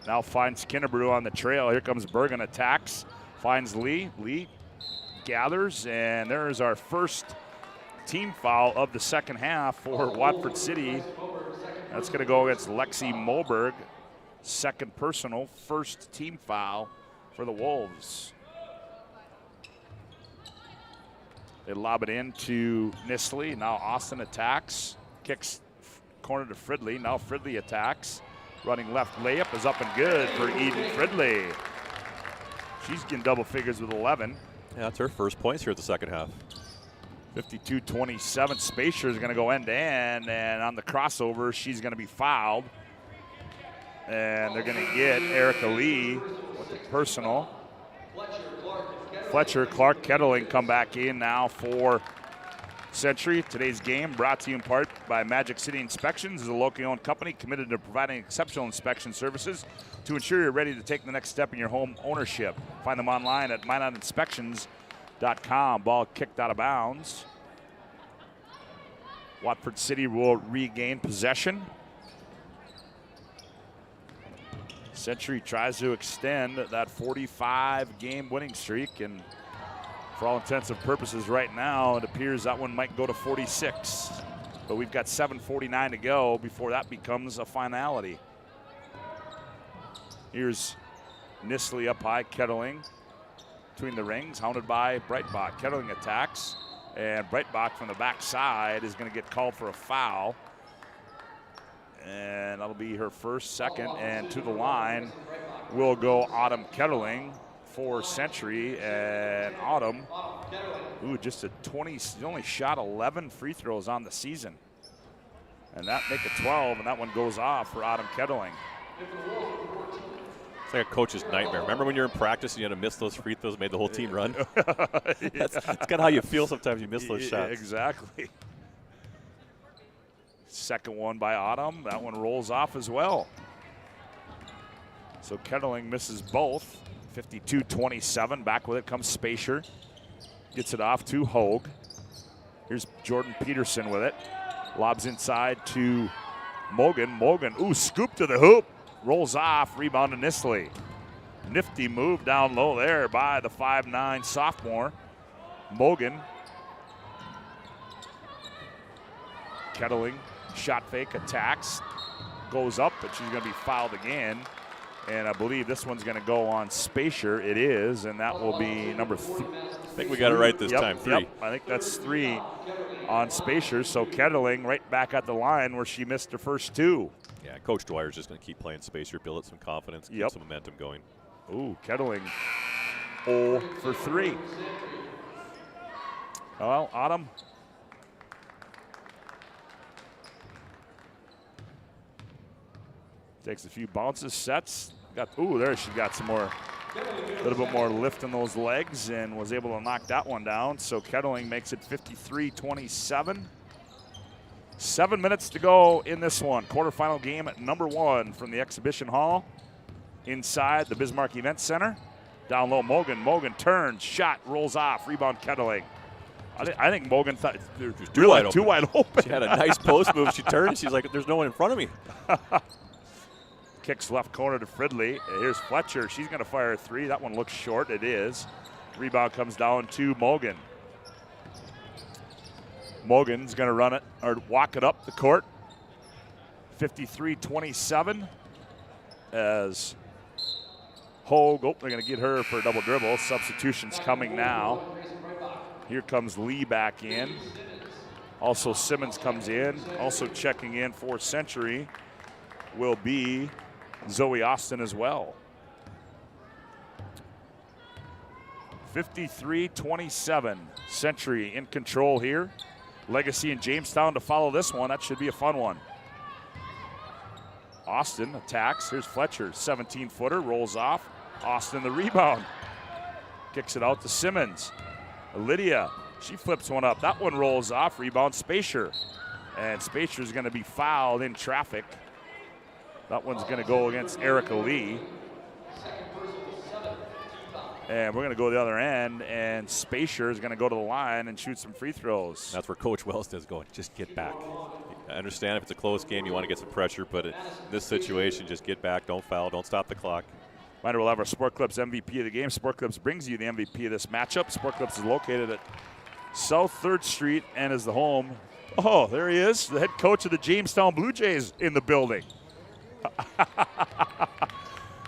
Now finds Kinnebrew on the trail. Here comes Bergen, attacks, finds Lee. Lee gathers, and there's our first team foul of the second half for Watford City. That's going to go against Lexi Moberg. Second personal, first team foul for the Wolves. They lob it into Nisley. Now Austin attacks. Kicks corner to Fridley. Now Fridley attacks. Running left layup is up and good for Eden Fridley. She's getting double figures with 11. Yeah, that's her first points here at the second half. 52-27. Spacer is going to go end to end, and on the crossover, she's going to be fouled. And they're going to get Erica Lee with the personal. Fletcher Clark Kettling come back in now for Century. Today's game brought to you in part by Magic City Inspections, a locally owned company committed to providing exceptional inspection services to ensure you're ready to take the next step in your home ownership. Find them online at minotinspections.com. Ball kicked out of bounds. Watford City will regain possession. Century tries to extend that 45-game winning streak, and for all intents and purposes right now, it appears that one might go to 46. But we've got 7:49 to go before that becomes a finality. Here's Nisley up high, Kettling between the rings, hounded by Breitbach. Kettling attacks, and Breitbach from the backside is going to get called for a foul. And that'll be her first, second, and to the line will go Autumn Kettling for Century. And Autumn, just a 20, she only shot 11 free throws on the season. And that make it 12, and that one goes off for Autumn Kettling. It's like a coach's nightmare. Remember when you're in practice and you had to miss those free throws, made the whole team run? That's kind of how you feel sometimes you miss those shots. Exactly. Second one by Autumn. That one rolls off as well. So Kettling misses both. 52-27. Back with it comes Spacer. Gets it off to Hogue. Here's Jordan Peterson with it. Lobs inside to Mogan. Mogan, scoop to the hoop. Rolls off. Rebound to Nisley. Nifty move down low there by the 5'9" sophomore. Mogan. Kettling. Shot fake, attacks, goes up, but she's going to be fouled again. And I believe this one's going to go on Spacer. It is, and that will be number 3. I think we got it right this time, 3. Yep, I think that's 3 on Spacer. So Kettling right back at the line where she missed her first 2. Yeah, Coach Dwyer's just going to keep playing Spacer, build some confidence, keep some momentum going. Kettling 0 for 3. Well, Autumn. Takes a few bounces, sets. There she got some more, a little bit more lift in those legs and was able to knock that one down. So Kettling makes it 53-27. 7 minutes to go in this one. Quarterfinal game at number 1 from the exhibition hall inside the Bismarck Event Center. Down low, Mogan. Mogan turns, shot, rolls off, rebound Kettling. I think Mogan thought too wide open. She had a nice post move. She turned, she's like, there's no one in front of me. Kicks left corner to Fridley. Here's Fletcher. She's going to fire a 3. That one looks short. It is. Rebound comes down to Mogan. Mogan's going to run it or walk it up the court. 53-27 as Hogue. They're going to get her for a double dribble. Substitutions coming now. Here comes Lee back in. Also Simmons comes in. Also checking in for Century will be Zoe Austin as well. 53-27. Century in control here. Legacy and Jamestown to follow this one. That should be a fun one. Austin attacks. Here's Fletcher. 17-footer. Rolls off. Austin the rebound. Kicks it out to Simmons. Lydia. She flips one up. That one rolls off. Rebound Spacer. And Spacer's going to be fouled in traffic. That one's going to go against Erica Lee. And we're going to go to the other end, and Spacer is going to go to the line and shoot some free throws. That's where Coach Wells is going. Just get back. I understand if it's a close game, you want to get some pressure, but in this situation, just get back, don't foul, don't stop the clock. Reminder, we'll have our Sport Clips MVP of the game. Sport Clips brings you the MVP of this matchup. Sport Clips is located at South 3rd Street and is the home. Oh, there he is, the head coach of the Jamestown Blue Jays in the building.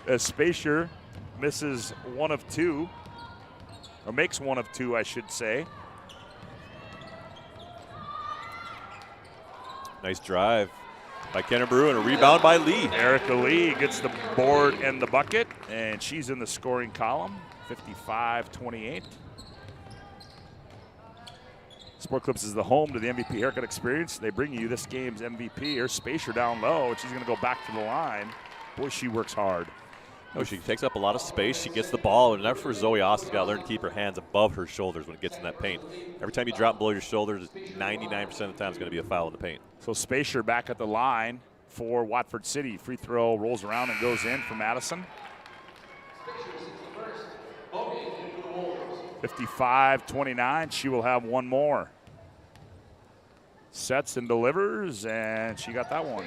As Spacier misses 1 of 2, or makes 1 of 2, I should say. Nice drive by Kennebrew and a rebound by Lee. Erica Lee gets the board and the bucket, and she's in the scoring column, 55-28. Sport Clips is the home to the MVP haircut experience. They bring you this game's MVP. Here's Spacier down low, and she's going to go back to the line. Boy, she works hard. No, she takes up a lot of space. She gets the ball, and that's where Zoe Austin's got to learn to keep her hands above her shoulders when it gets in that paint. Every time you drop below your shoulders, 99% of the time it's going to be a foul in the paint. So Spacier back at the line for Watford City. Free throw rolls around and goes in for Madison. 55-29. She will have 1 more. Sets and delivers, and she got that one.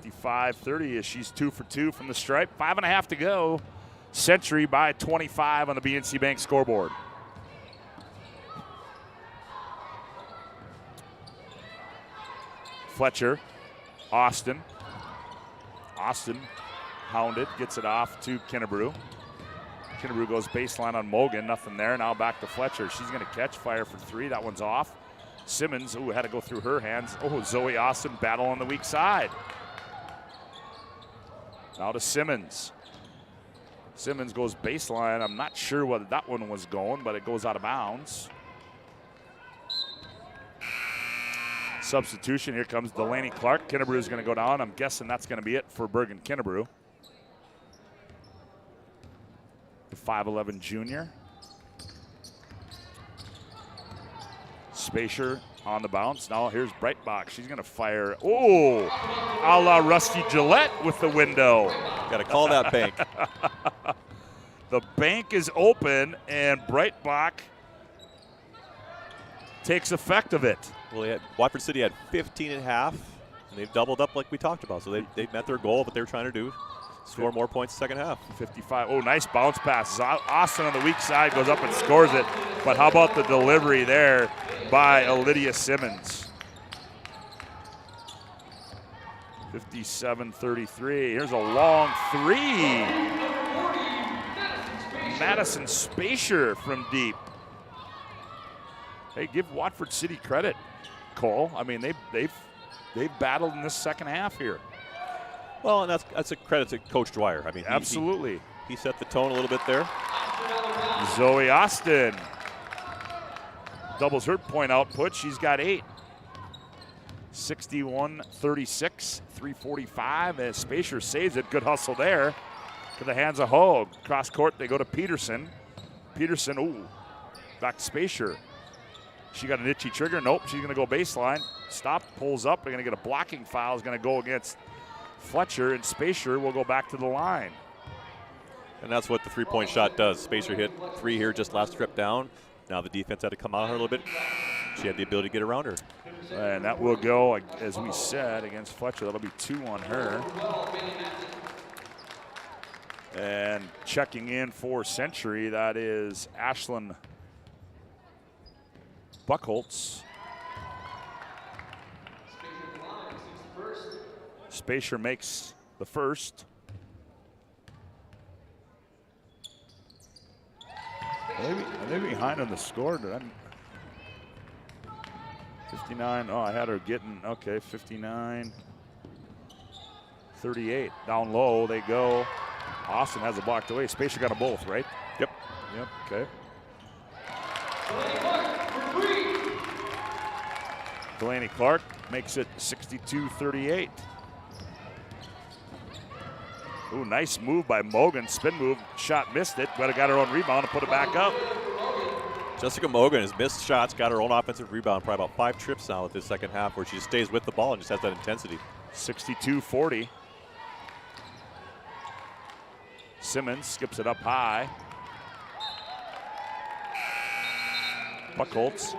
55-30 as she's 2 for 2 from the stripe. 5.5 to go. Century by 25 on the BNC Bank scoreboard. Fletcher, Austin. Austin hounded, gets it off to Kennebrew. Kennebrew goes baseline on Mogan, nothing there. Now back to Fletcher. She's going to catch, fire for 3. That one's off. Simmons, ooh, had to go through her hands. Oh, Zoe Austin battle on the weak side. Now to Simmons. Simmons goes baseline. I'm not sure whether that one was going, but it goes out of bounds. Substitution. Here comes Delaney Clark. Kennebrew is going to go down. I'm guessing that's going to be it for Bergen Kennebrew. The 5'11 junior. Spacier on the bounce. Now here's Breitbach. She's going to fire. Oh, a la Rusty Gillette with the window. Got to call that bank. The bank is open, and Breitbach takes effect of it. Well, Watford City had 15 and a half, and they've doubled up like we talked about. So they met their goal, what they were trying to do, score more points second half. 55. Oh, nice bounce pass. Austin on the weak side goes up and scores it. But how about the delivery there by Lydia Simmons? 57-33. Here's a long 3. Madison Spacier from deep. Hey, give Watford City credit, Cole. I mean, they've battled in this second half here. Well, and that's a credit to Coach Dwyer. I mean, absolutely. He set the tone a little bit there. Zoe Austin doubles her point output. She's got 8. 61-36, 3:45 as Spacier saves it. Good hustle there to the hands of Hogue. Cross court, they go to Peterson. Peterson, ooh, back to Spacier. She got an itchy trigger. Nope, she's going to go baseline. Stop, pulls up. They're going to get a blocking foul. Is going to go against Fletcher, and Spacier will go back to the line. And that's what the three-point shot does. Spacier hit 3 here just last trip down. Now the defense had to come out her a little bit. She had the ability to get around her. And that will go, as we said, against Fletcher. That'll be 2 on her. And checking in for Century, that is Ashlyn Buckholtz. Spacier makes the first. Are they behind on the score? 59. Oh, I had her getting, okay, 59. 38. Down low they go. Austin has it blocked away. Spacier got them both, right? Yep. Yep, okay. Delaney Clark makes it 62-38. Ooh, nice move by Mogan. Spin move, shot missed it, but got her own rebound and put it back up. Jessica Mogan has missed shots, got her own offensive rebound, probably about 5 trips now with this second half where she just stays with the ball and just has that intensity. 62-40. Simmons skips it up high. Buckholtz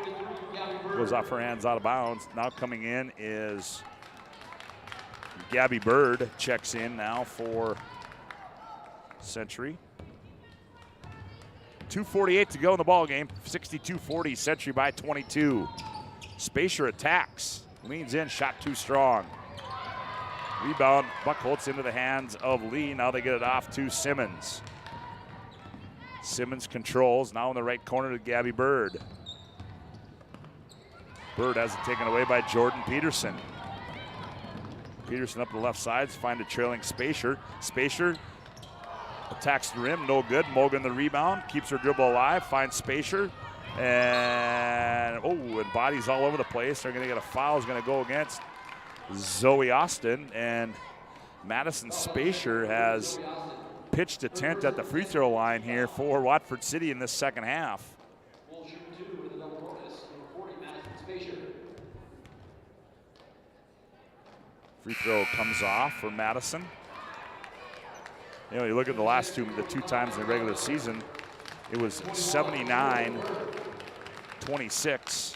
goes off her hands out of bounds. Now coming in is Gabby Bird, checks in now for Century. 2:48 to go in the ball game. 62-40, Century by 22. Spacer attacks, leans in, shot too strong. Rebound, Buckholz into the hands of Lee. Now they get it off to Simmons. Simmons controls, now in the right corner to Gabby Bird. Bird has it taken away by Jordan Peterson. Peterson up the left sides, find a trailing Spacer. Spacer attacks the rim, no good. Mogan the rebound, keeps her dribble alive, finds Spacer. And bodies all over the place. They're going to get a foul. Is going to go against Zoe Austin. And Madison Spacer has pitched a tent at the free throw line here for Watford City in this second half. Free throw comes off for Madison. You know, you look at the last the two times in the regular season, it was 79-26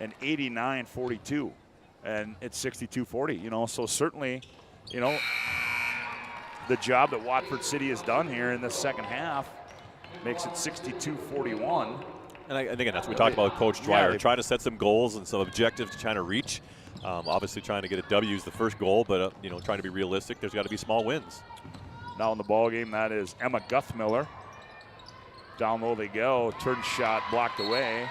and 89-42, and it's 62-40. You know, so certainly, you know, the job that Watford City has done here in the second half makes it 62-41. And again, that's what we talked about with Coach Dwyer, trying to set some goals and some objectives to try to reach. Obviously trying to get a W is the first goal, but you know, trying to be realistic. There's got to be small wins. Now in the ball game, that is Emma Guthmiller. Down low they go. Turn shot blocked away.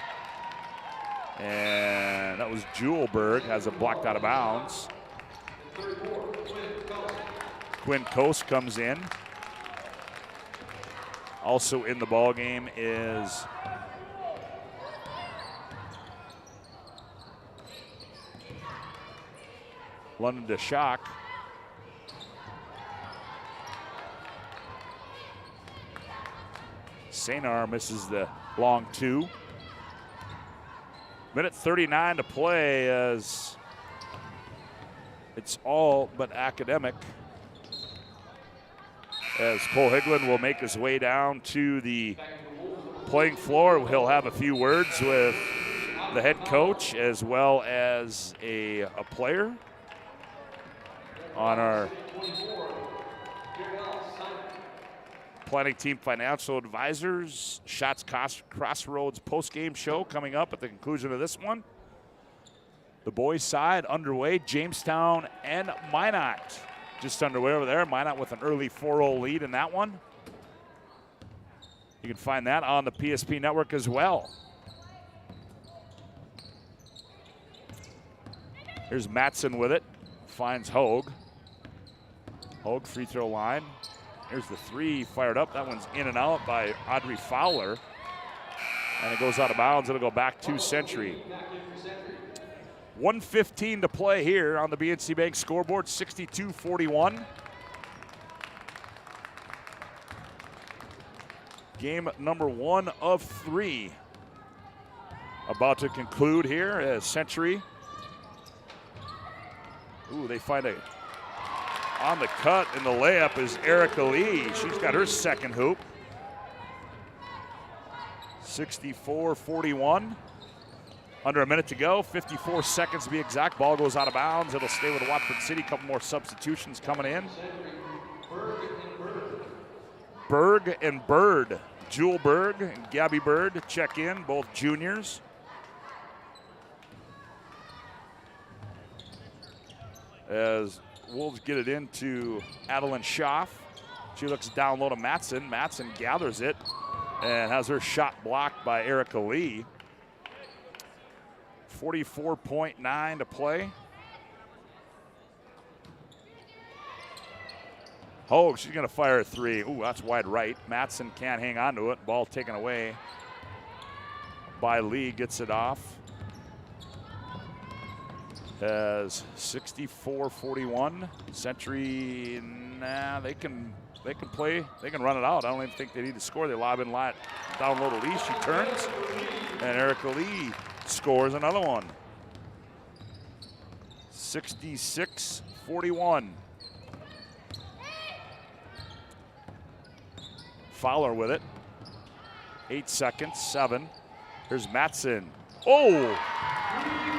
And that was Jewelberg, has it blocked out of bounds. Quinn Coast comes in. Also in the ball game is London DeShock. Sanar misses the long two. Minute 39 to play as it's all but academic. As Cole Higlin will make his way down to the playing floor. He'll have a few words with the head coach as well as a player on our planning team financial advisors. Shots Crossroads post-game show coming up at the conclusion of this one. The boys' side underway. Jamestown and Minot just underway over there. Minot with an early 4-0 lead in that one. You can find that on the PSP network as well. Here's Matson with it. Finds Hogue. Hogue free throw line. Here's the three fired up. That one's in and out by Audrey Fowler. And it goes out of bounds. It'll go back to Century. 1:15 to play here on the BNC Bank scoreboard, 62-41. Game number 1 of 3 about to conclude here as Century. Ooh, they find a on the cut, and the layup is Erica Lee. She's got her second hoop. 64-41. Under a minute to go, 54 seconds to be exact. Ball goes out of bounds. It'll stay with Watford City. A couple more substitutions coming in. Berg and Bird. Jewel Berg and Gabby Bird check in, both juniors. As Wolves get it into Adeline Schaff. She looks down low to Matson. Matson gathers it and has her shot blocked by Erica Lee. 44.9 to play. Hogue, she's going to fire a three. Ooh, that's wide right. Matson can't hang on to it. Ball taken away by Lee. Gets it off. As 64-41. Century, they can play. They can run it out. I don't even think they need to score. They lob in down low to Lee. She turns, and Erica Lee scores another one. 66-41. Fowler with it. 8 seconds, 7. Here's Matson. Oh!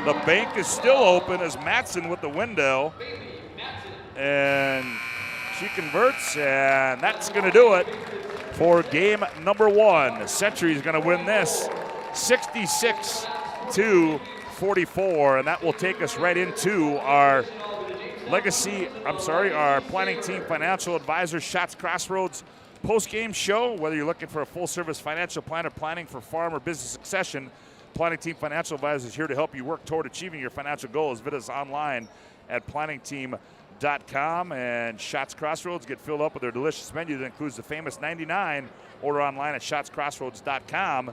The bank is still open as Matson with the window. And she converts, and that's going to do it. for game number 1. Century is going to win this 66-44, and that will take us right into our our Planning Team Financial Advisors Shots Crossroads post-game show. Whether you're looking for a full-service financial planner planning for farm or business succession, Planning Team Financial Advisors is here to help you work toward achieving your financial goals. Visit us online at planningteam.com, and Shots Crossroads get filled up with their delicious menu that includes the famous 99. Order online at shotscrossroads.com.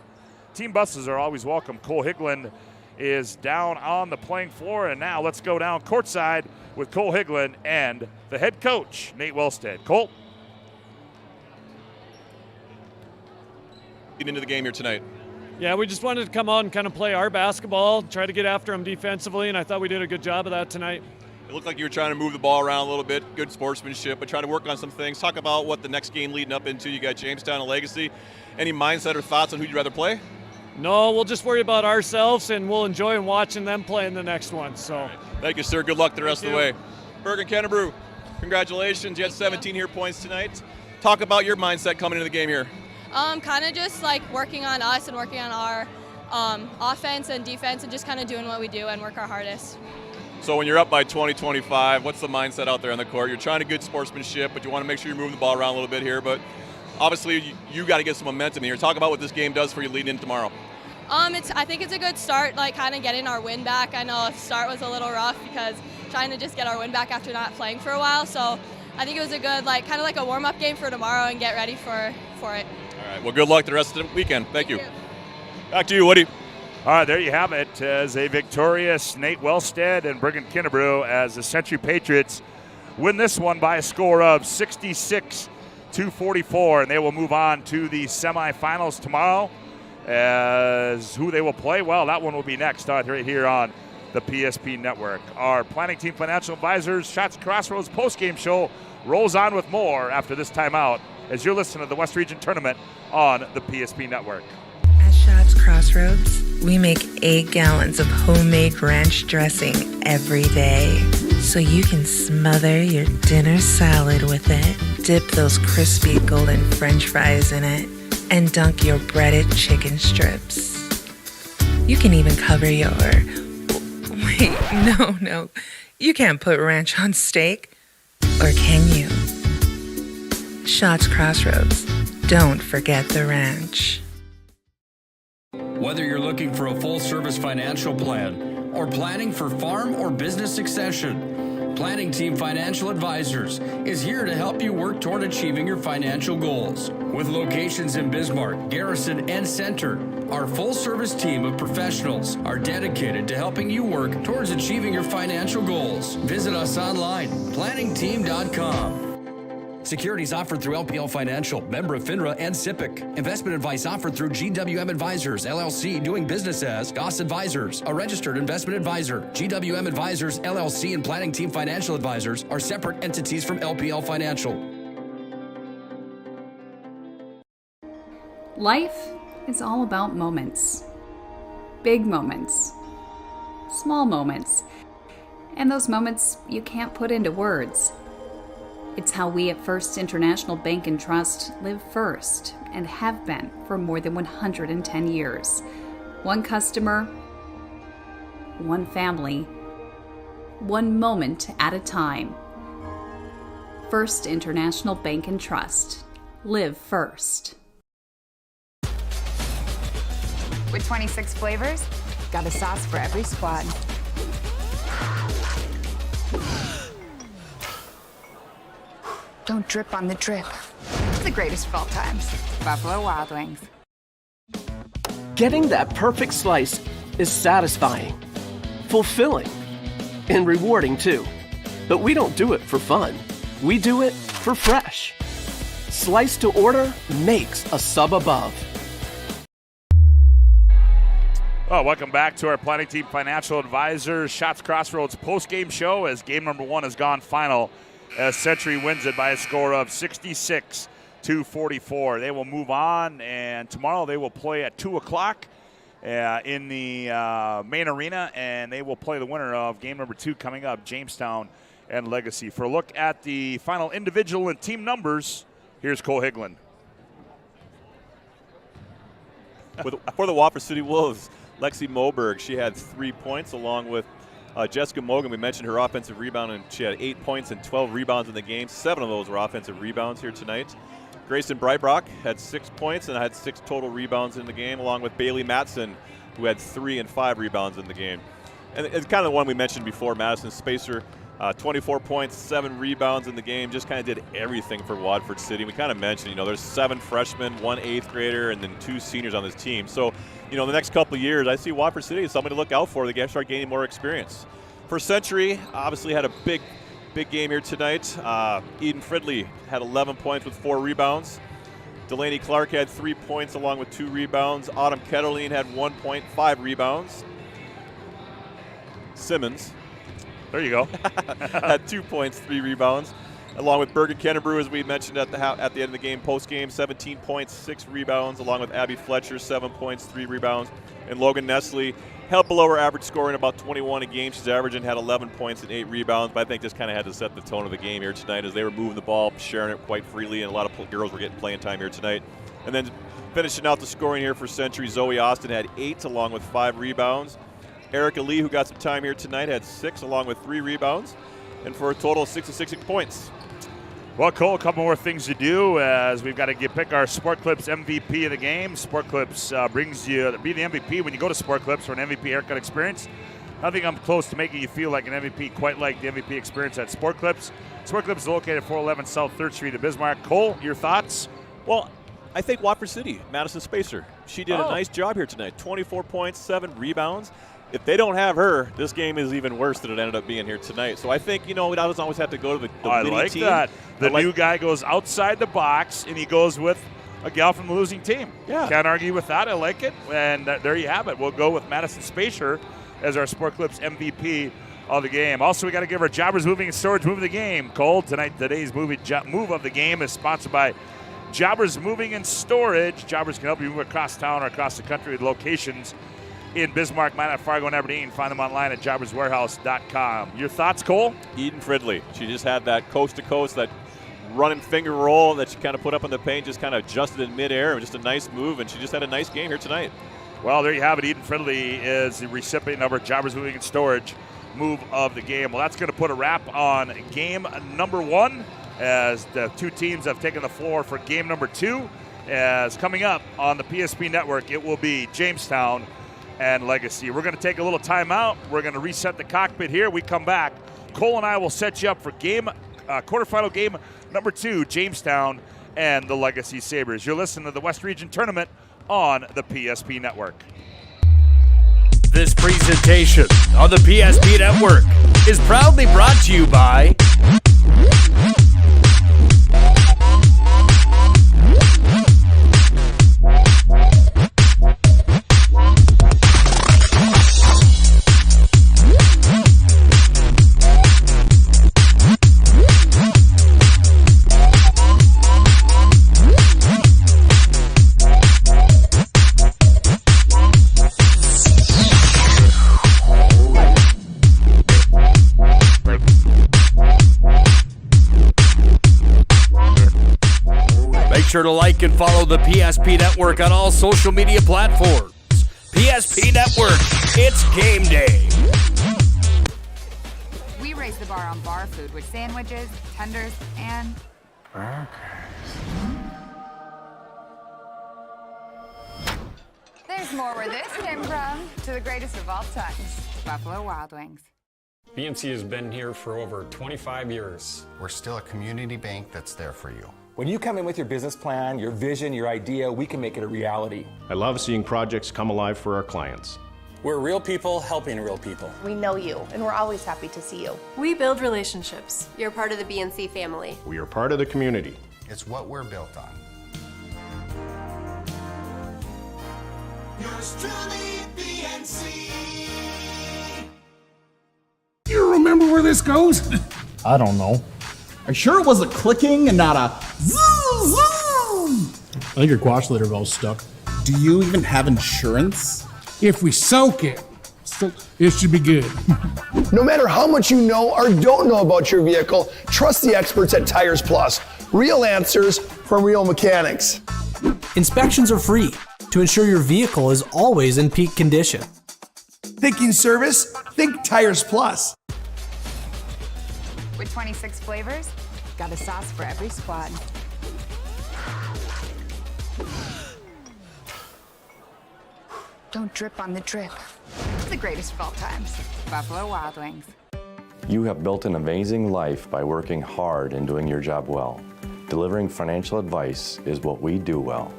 Team buses are always welcome. Cole Higland is down on the playing floor, and now let's go down courtside with Cole Higland and the head coach, Nate Wellstead. Cole? Get into the game here tonight. Yeah, we just wanted to come out and kind of play our basketball, try to get after them defensively, and I thought we did a good job of that tonight. It looked like you were trying to move the ball around a little bit, good sportsmanship, but trying to work on some things. Talk about what the next game leading up into. You got Jamestown and Legacy. Any mindset or thoughts on who you'd rather play? No, we'll just worry about ourselves, and we'll enjoy watching them play in the next one. So, right. Thank you, sir. Good luck the rest of the way. Bergen Kennebrew, congratulations. You had 17 here points tonight. Talk about your mindset coming into the game here. Kind of just like working on us and working on our offense and defense and just kind of doing what we do and work our hardest. So when you're up by 20-25, what's the mindset out there on the court? You're trying to good sportsmanship, but you want to make sure you're moving the ball around a little bit here. But obviously, you got to get some momentum here. Talk about what this game does for you leading in tomorrow. I think it's a good start, like kind of getting our win back. I know the start was a little rough because trying to just get our win back after not playing for a while. So I think it was a good, like kind of like a warm-up game for tomorrow and get ready for it. All right. Well, good luck the rest of the weekend. Thank you. Back to you, Woody. All right, there you have it. As a victorious Nate Wellstead and Bergen Kennebrew as the Century Patriots win this one by a score of 66-44, and they will move on to the semifinals tomorrow. As who they will play, well, that one will be next right here on the PSP Network. Our Planning Team Financial Advisors Shots Crossroads postgame show rolls on with more after this timeout as you're listening to the West Region Tournament on the PSP Network. At Shots Crossroads, we make 8 gallons of homemade ranch dressing every day, so you can smother your dinner salad with it, dip those crispy golden French fries in it, and dunk your breaded chicken strips. You can even cover your... Wait, no. You can't put ranch on steak. Or can you? Shots Crossroads. Don't forget the ranch. Whether you're looking for a full-service financial plan or planning for farm or business succession, Planning Team Financial Advisors is here to help you work toward achieving your financial goals. With locations in Bismarck, Garrison, and Center, our full-service team of professionals are dedicated to helping you work towards achieving your financial goals. Visit us online, planningteam.com. Securities offered through LPL Financial, member of FINRA and SIPC. Investment advice offered through GWM Advisors, LLC, doing business as Goss Advisors, a registered investment advisor. GWM Advisors, LLC, and Planning Team Financial Advisors are separate entities from LPL Financial. Life is all about moments. Big moments. Small moments. And those moments you can't put into words. It's how we at First International Bank and Trust live first and have been for more than 110 years. One customer, one family, one moment at a time. First International Bank and Trust. Live first. With 26 flavors, got a sauce for every squad. Don't drip on the drip. The greatest of all times. Buffalo Wild Wings. Getting that perfect slice is satisfying, fulfilling, and rewarding too. But we don't do it for fun. We do it for fresh. Slice to order makes a sub above. Well, welcome back to our Planning Team Financial Advisors Shots Crossroads post-game show as game number 1 has gone final as Century wins it by a score of 66-44. They will move on, and tomorrow they will play at 2 o'clock in the main arena, and they will play the winner of game number 2 coming up, Jamestown and Legacy. For a look at the final individual and team numbers, here's Cole Higland. For the Watford City Wolves, Lexi Moberg, she had 3 points along with Jessica Mogan. We mentioned her offensive rebound, and she had 8 points and 12 rebounds in the game. 7 of those were offensive rebounds here tonight. Grayson Breitbrock had 6 points and had 6 total rebounds in the game, along with Bailey Matson, who had 3 and 5 rebounds in the game. And it's kind of the one we mentioned before, Madison Spacer, 24 points, 7 rebounds in the game, just kind of did everything for Watford City. We kind of mentioned, there's 7 freshmen, 1 8th grader, and then 2 seniors on this team. So, the next couple of years, I see Watford City as somebody to look out for. They got to start gaining more experience. For Century, obviously had a big game here tonight. Eden Fridley had 11 points with 4 rebounds. Delaney Clark had 3 points along with 2 rebounds. Autumn Ketterline had 1 point, 5 rebounds. Simmons, there you go, had 2 points, 3 rebounds. Along with Bergen Kennebrew, as we mentioned at the end of the game, post-game, 17 points, 6 rebounds. Along with Abby Fletcher, 7 points, 3 rebounds. And Logan Nestle held below her average scoring, about 21 a game. She's averaging, had 11 points and 8 rebounds. But I think this kind of had to set the tone of the game here tonight as they were moving the ball, sharing it quite freely, and a lot of girls were getting playing time here tonight. And then finishing out the scoring here for Century, Zoe Austin had 8 along with 5 rebounds. Erica Lee, who got some time here tonight, had 6 along with 3 rebounds, and for a total of 66 points. Well, Cole, a couple more things to do as we've got to pick our Sport Clips MVP of the game. Sport Clips brings you to be the MVP when you go to Sport Clips for an MVP haircut experience. I think I'm close to making you feel like an MVP, quite like the MVP experience at Sport Clips. Sport Clips is located at 411 South 3rd Street in Bismarck. Cole, your thoughts? Well, I think Watford City, Madison Spacer, she did a nice job here tonight. 24 points, 7 rebounds. If they don't have her, this game is even worse than it ended up being here tonight. So I think, it doesn't always have to go to the I winning like team. that. The new guy goes outside the box, and he goes with a gal from the losing team. Yeah. Can't argue with that. I like it. And there you have it. We'll go with Madison Spacer as our Sport Clips MVP of the game. Also, we got to give our Jobbers Moving and Storage move of the game. Cole, today's move of the game is sponsored by Jobbers Moving and Storage. Jobbers can help you move across town or across the country with locations in Bismarck, Minot, Fargo, and Aberdeen. Find them online at jobberswarehouse.com. Your thoughts, Cole? Eden Fridley. She just had that coast-to-coast, that running finger roll that she kind of put up in the paint, just kind of adjusted in midair. It was just a nice move, and she just had a nice game here tonight. Well, there you have it. Eden Fridley is the recipient of our Jobbers Moving and Storage move of the game. Well, that's going to put a wrap on game number 1 as the 2 teams have taken the floor for game number 2. As coming up on the PSP Network, it will be Jamestown and Legacy. We're going to take a little time out. We're going to reset the cockpit here. We come back. Cole and I will set you up for quarterfinal game number 2, Jamestown and the Legacy Sabres. You're listening to the West Region Tournament on the PSP Network. This presentation on the PSP Network is proudly brought to you by sure to like and follow the PSP Network on all social media platforms. PSP Network, it's game day. We raise the bar on bar food with sandwiches, tenders, and burgers. There's more where this came from, to the greatest of all times, Buffalo Wild Wings. BMC has been here for over 25 years. We're still a community bank that's there for you. When you come in with your business plan, your vision, your idea, we can make it a reality. I love seeing projects come alive for our clients. We're real people helping real people. We know you, and we're always happy to see you. We build relationships. You're part of the BNC family. We are part of the community. It's what we're built on. Yours truly, BNC. You remember where this goes? I don't know. Are you sure it was a clicking and not a zoom, zoom? I think your quash litter valve's stuck. Do you even have insurance? If we soak it, it should be good. No matter how much you know or don't know about your vehicle, trust the experts at Tires Plus. Real answers from real mechanics. Inspections are free. to ensure your vehicle is always in peak condition. Thinking service? Think Tires Plus. With 26 flavors, got a sauce for every squad. Don't drip on the drip. The greatest of all times. Buffalo Wild Wings. You have built an amazing life by working hard and doing your job well. Delivering financial advice is what we do well.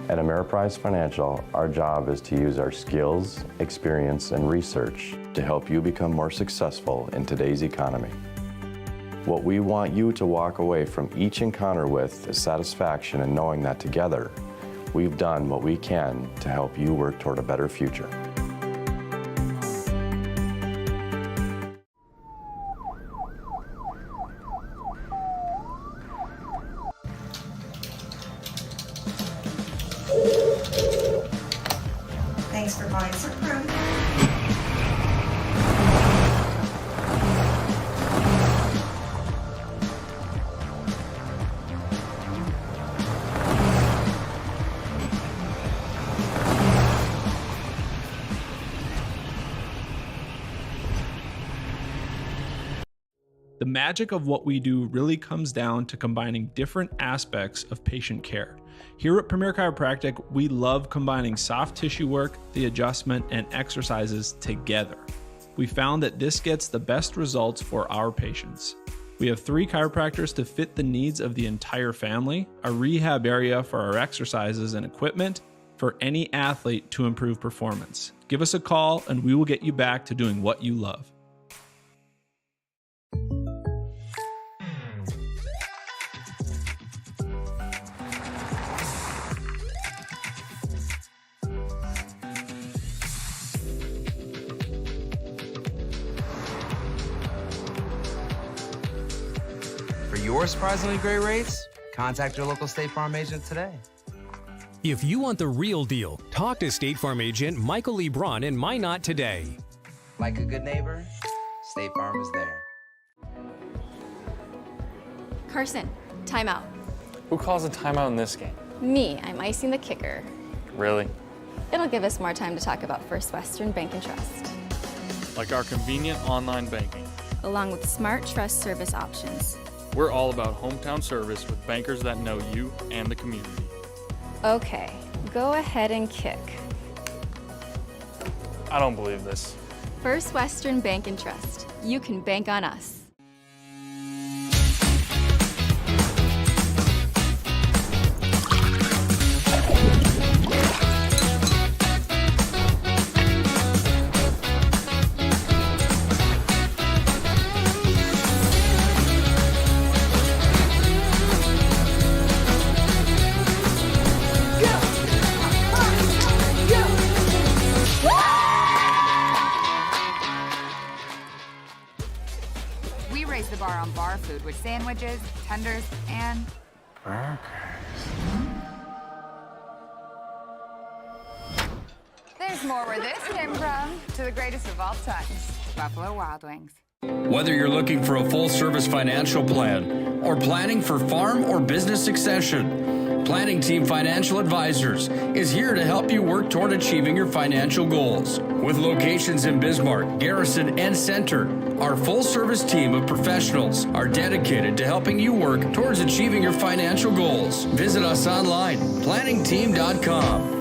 At Ameriprise Financial, our job is to use our skills, experience, and research to help you become more successful in today's economy. What we want you to walk away from each encounter with is satisfaction in knowing that together, we've done what we can to help you work toward a better future. Thanks for calling Ceremonies. The magic of what we do really comes down to combining different aspects of patient care. Here at Premier Chiropractic, we love combining soft tissue work, the adjustment, and exercises together. We found that this gets the best results for our patients. We have 3 chiropractors to fit the needs of the entire family, a rehab area for our exercises and equipment for any athlete to improve performance. Give us a call and we will get you back to doing what you love. For your surprisingly great rates, contact your local State Farm agent today. If you want the real deal, talk to State Farm agent Michael Lee Braun in Minot today. Like a good neighbor, State Farm is there. Carson, timeout. Who calls a timeout in this game? Me, I'm icing the kicker. Really? It'll give us more time to talk about First Western Bank and Trust. Like our convenient online banking. Along with smart trust service options. We're all about hometown service with bankers that know you and the community. Okay, go ahead and kick. I don't believe this. First Western Bank and Trust. You can bank on us. We raise the bar on bar food with sandwiches, tenders, and burgers. There's more where this came from. To the greatest of all times, Buffalo Wild Wings. Whether you're looking for a full-service financial plan or planning for farm or business succession, Planning Team Financial Advisors is here to help you work toward achieving your financial goals. With locations in Bismarck, Garrison, and Center, our full-service team of professionals are dedicated to helping you work towards achieving your financial goals. Visit us online, planningteam.com.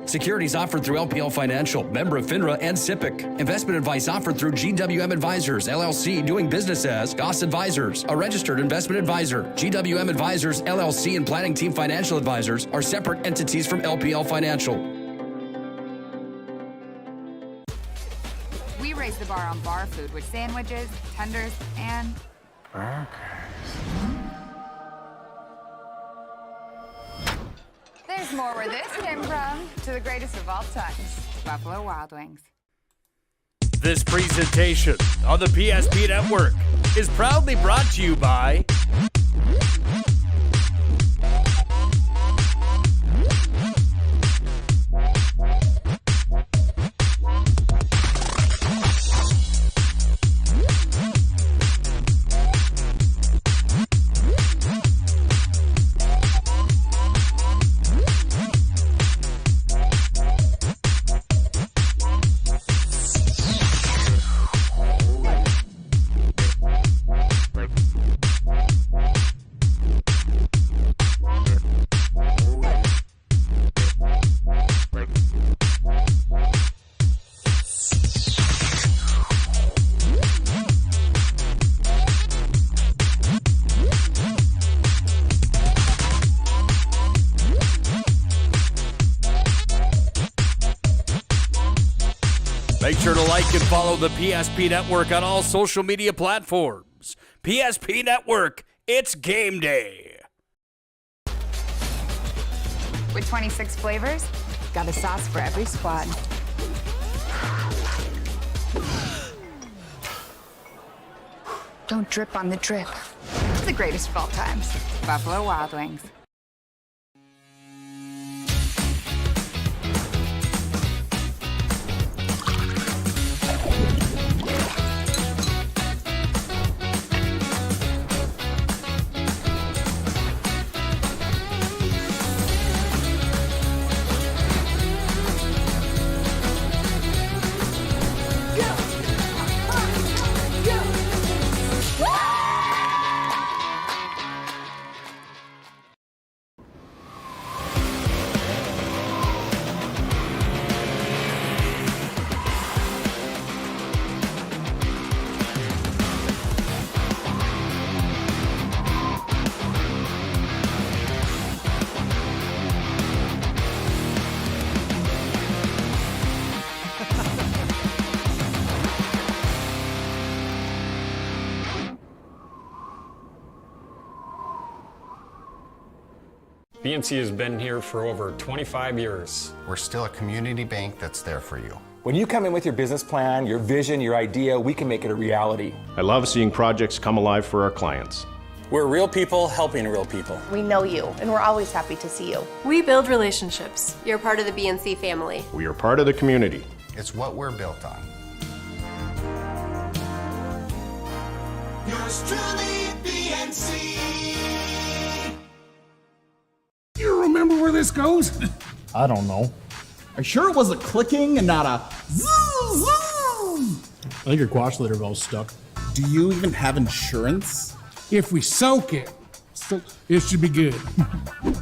Securities offered through LPL Financial, member of FINRA and SIPC. Investment advice offered through GWM Advisors, LLC, doing business as Goss Advisors, a registered investment advisor. GWM Advisors, LLC, and Planning Team Financial Advisors are separate entities from LPL Financial. We raise the bar on bar food with sandwiches, tenders, and burgers. There's more where this came from. To the greatest of all times, Buffalo Wild Wings. This presentation on the PSP Network is proudly brought to you by Make sure to like and follow the PSP Network on all social media platforms. PSP Network, it's game day. With 26 flavors, got a sauce for every squad. Don't drip on the drip. The greatest of all times. Buffalo Wild Wings. BNC has been here for over 25 years. We're still a community bank that's there for you. When you come in with your business plan, your vision, your idea, we can make it a reality. I love seeing projects come alive for our clients. We're real people helping real people. We know you, and we're always happy to see you. We build relationships. You're part of the BNC family. We are part of the community. It's what we're built on. Yours truly, BNC. You remember where this goes? I don't know. Are you sure it was a clicking and not a zoo? I think your quash litter valve's stuck. Do you even have insurance? If we soak it, it should be good.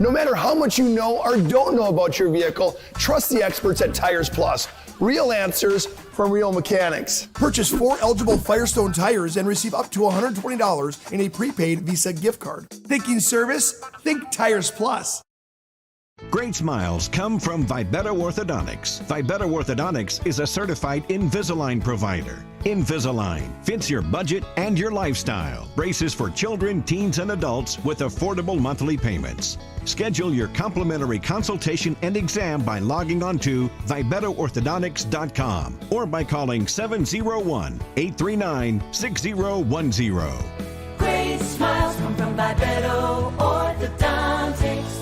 No matter how much you know or don't know about your vehicle, trust the experts at Tires Plus. Real answers from real mechanics. Purchase 4 eligible Firestone tires and receive up to $120 in a prepaid Visa gift card. Thinking service? Think Tires Plus. Great smiles come from Vibetta Orthodontics. Vibetta Orthodontics is a certified Invisalign provider. Invisalign fits your budget and your lifestyle. Braces for children, teens, and adults with affordable monthly payments. Schedule your complimentary consultation and exam by logging on to VibettaOrthodontics.com or by calling 701-839-6010. Great smiles come from Vibetta Orthodontics.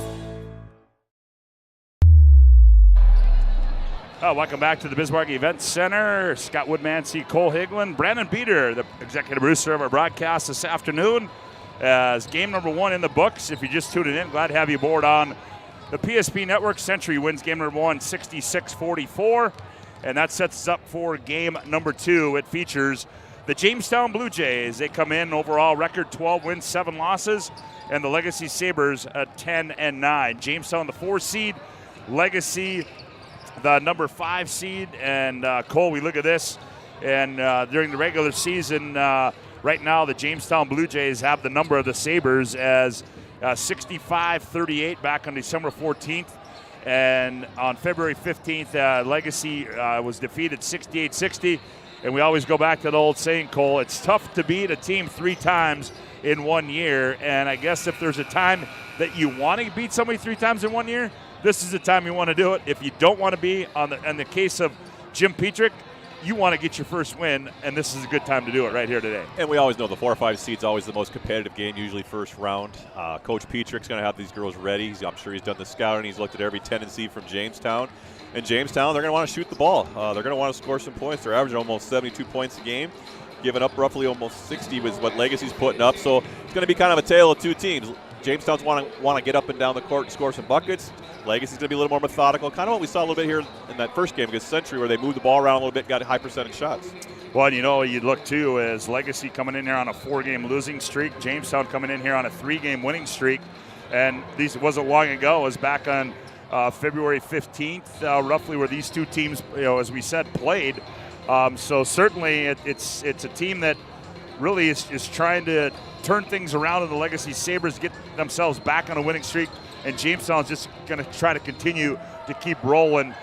Welcome back to the Bismarck Event Center. Scott Woodmansey, Cole Higlin, Brandon Beater, the executive producer of our broadcast this afternoon. As game number 1 in the books. If you just tuned in, glad to have you aboard on the PSP Network. Century wins game number 1, 66-44. And that sets us up for game number 2. It features the Jamestown Blue Jays. They come in overall record 12 wins, 7 losses. And the Legacy Sabres at 10-9. Jamestown the 4 seed. Legacy the number 5 seed. And Cole, we look at this, and during the regular season, right now the Jamestown Blue Jays have the number of the Sabres as 65-38 back on December 14th. And on February 15th, Legacy was defeated 68-60. And we always go back to the old saying, Cole, it's tough to beat a team 3 times in 1 year. And I guess if there's a time that you want to beat somebody 3 times in 1 year, this is the time you want to do it. If you don't want to be in the case of Jim Petrick, you want to get your first win, and this is a good time to do it right here today. And we always know the 4 or 5 seed's always the most competitive game, usually first round. Coach Petrick's going to have these girls ready. I'm sure he's done the scouting. He's looked at every tendency from Jamestown. And Jamestown, they're going to want to shoot the ball. They're going to want to score some points. They're averaging almost 72 points a game. Giving up roughly almost 60 was what Legacy's putting up. So it's going to be kind of a tale of 2 teams. Jamestown's want to get up and down the court and score some buckets. Legacy's going to be a little more methodical, kind of what we saw a little bit here in that first game against Century, where they moved the ball around a little bit, got high percentage shots. Well, you know, you look too as Legacy coming in here on a 4-game losing streak, Jamestown coming in here on a 3-game winning streak, and these wasn't long ago. It was back on February 15th, roughly, where these 2 teams, as we said, played. So certainly it's a team that really is trying to turn things around in the Legacy Sabres, get themselves back on a winning streak. and Jamestown's just going to try to continue to keep rolling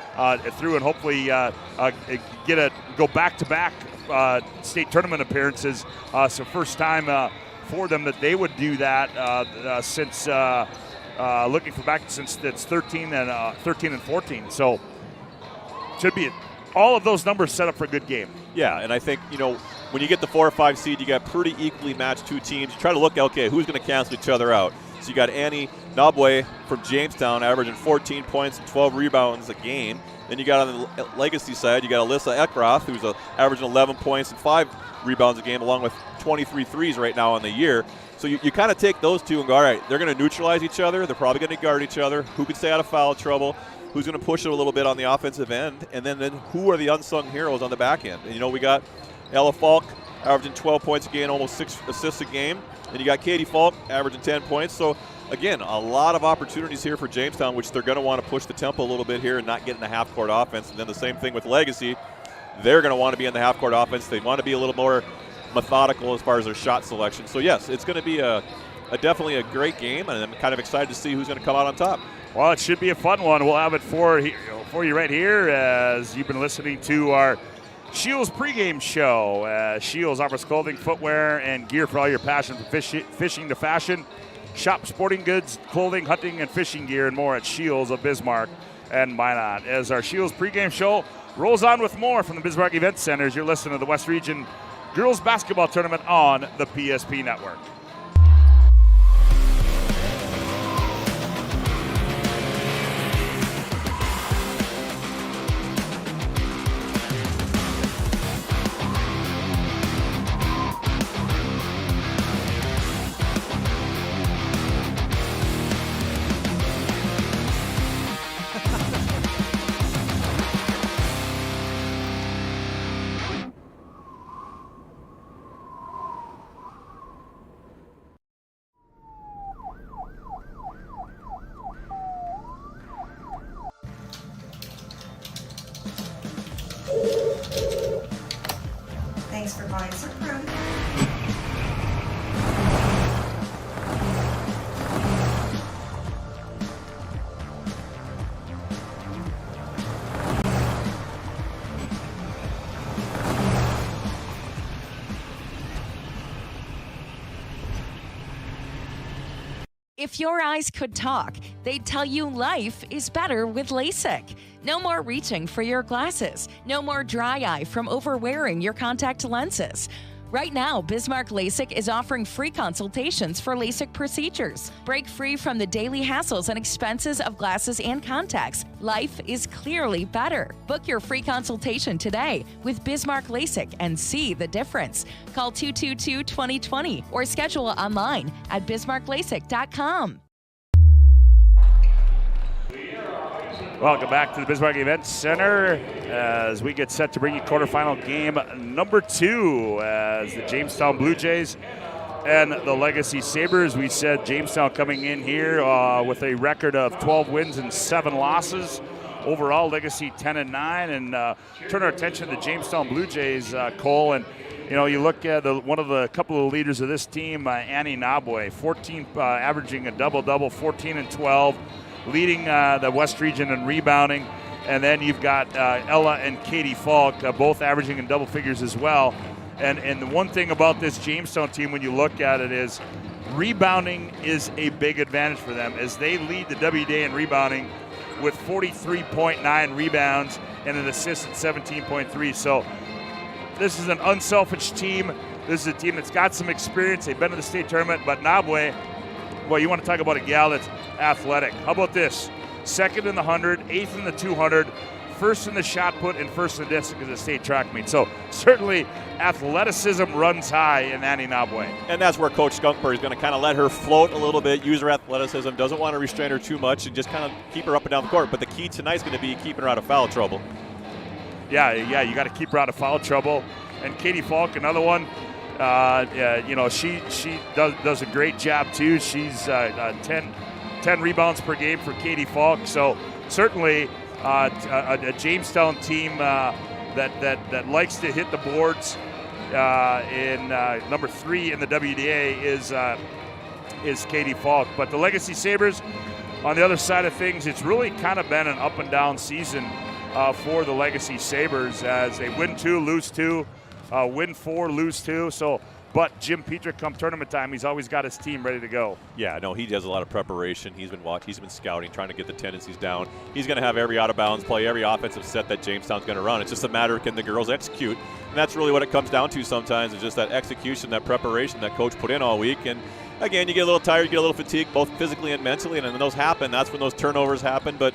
through and hopefully go back-to-back state tournament appearances. So first time for them that they would do that since looking for back since it's 13 and 14. So should be all of those numbers set up for a good game. Yeah, and I think, when you get the 4 or 5 seed, you got pretty equally matched two teams. You try to look, okay, who's going to cancel each other out? So you got Annie Nabwe from Jamestown averaging 14 points and 12 rebounds a game. Then you got on the Legacy side, you got Alyssa Eckroth, who's averaging 11 points and 5 rebounds a game, along with 23 threes right now on the year. So you kind of take those two and go, all right, they're going to neutralize each other. They're probably going to guard each other. Who can stay out of foul trouble? Who's going to push it a little bit on the offensive end? And then who are the unsung heroes on the back end? And, we got Ella Falk averaging 12 points a game, almost 6 assists a game. And you got Katie Falk averaging 10 points. So, again, a lot of opportunities here for Jamestown, which they're going to want to push the tempo a little bit here and not get in the half-court offense. And then the same thing with Legacy. They're going to want to be in the half-court offense. They want to be a little more methodical as far as their shot selection. So, yes, it's going to be definitely a great game, and I'm kind of excited to see who's going to come out on top. Well, it should be a fun one. We'll have it for you right here as you've been listening to our Shields pregame show. Shields offers clothing, footwear, and gear for all your passion from fishing to fashion. Shop sporting goods, clothing, hunting, and fishing gear, and more at Shields of Bismarck and Minot. As our Shields pregame show rolls on with more from the Bismarck Event Centers, you're listening to the West Region Girls Basketball Tournament on the PSP Network. Thanks for buying some fruit. If your eyes could talk, they'd tell you life is better with LASIK. No more reaching for your glasses. No more dry eye from overwearing your contact lenses. Right now, Bismarck LASIK is offering free consultations for LASIK procedures. Break free from the daily hassles and expenses of glasses and contacts. Life is clearly better. Book your free consultation today with Bismarck LASIK and see the difference. Call 222-2020 or schedule online at bismarcklasik.com. Welcome back to the Bismarck Event Center as we get set to bring you quarterfinal game number 2 as the Jamestown Blue Jays and the Legacy Sabres. We said Jamestown coming in here with a record of 12 wins and 7 losses. Overall, Legacy 10-9, and turn our attention to the Jamestown Blue Jays, Cole. And you look at one of the couple of leaders of this team, Annie Nabwe, 14, averaging a double-double, 14 and 12. Leading the West Region in rebounding. And then you've got Ella and Katie Falk, both averaging in double figures as well. And the one thing about this Jamestown team when you look at it is rebounding is a big advantage for them as they lead the WDA in rebounding with 43.9 rebounds and an assist at 17.3. So this is an unselfish team. This is a team that's got some experience. They've been to the state tournament, but Nabwe, well, you want to talk about a gal that's athletic. How about this? 2nd in the 100, 8th in the 200, 1st in the shot put, and 1st in the distance at the state track meet. So certainly athleticism runs high in Annie Nabwe. And that's where Coach Skunkberg is going to kind of let her float a little bit, use her athleticism, doesn't want to restrain her too much, and just kind of keep her up and down the court. But the key tonight is going to be keeping her out of foul trouble. Yeah, you got to keep her out of foul trouble. And Katie Falk, another one. She does a great job too. She's 10 rebounds per game for Katie Falk. So certainly a Jamestown team that likes to hit the boards. In number 3 in the WDA is Katie Falk. But the Legacy Sabres, on the other side of things, it's really kind of been an up and down season for the Legacy Sabres as they win 2, lose 2, win 4, lose 2. But Jim Petrick, come tournament time, he's always got his team ready to go. Yeah, no, he does a lot of preparation. He's been scouting, trying to get the tendencies down. He's going to have every out-of-bounds play, every offensive set that Jamestown's going to run. It's just a matter of can the girls execute. And that's really what it comes down to sometimes, is just that execution, that preparation that coach put in all week. And again, you get a little tired, you get a little fatigued, both physically and mentally. And when those happen, that's when those turnovers happen. But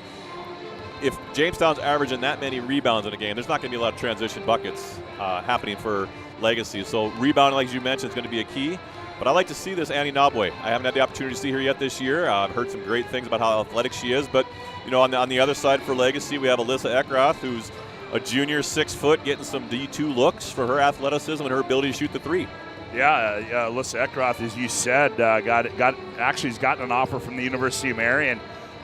if Jamestown's averaging that many rebounds in a game, there's not going to be a lot of transition buckets happening for Legacy. So rebounding, like you mentioned, is going to be a key. But I like to see this Annie Knobway. I haven't had the opportunity to see her yet this year. I've heard some great things about how athletic she is. But, you know, on the other side for Legacy, we have Alyssa Eckroth, who's a junior, 6 foot, getting some D2 looks for her athleticism and her ability to shoot the 3. Yeah, Alyssa Eckroth, as you said, has gotten an offer from the University of Marion,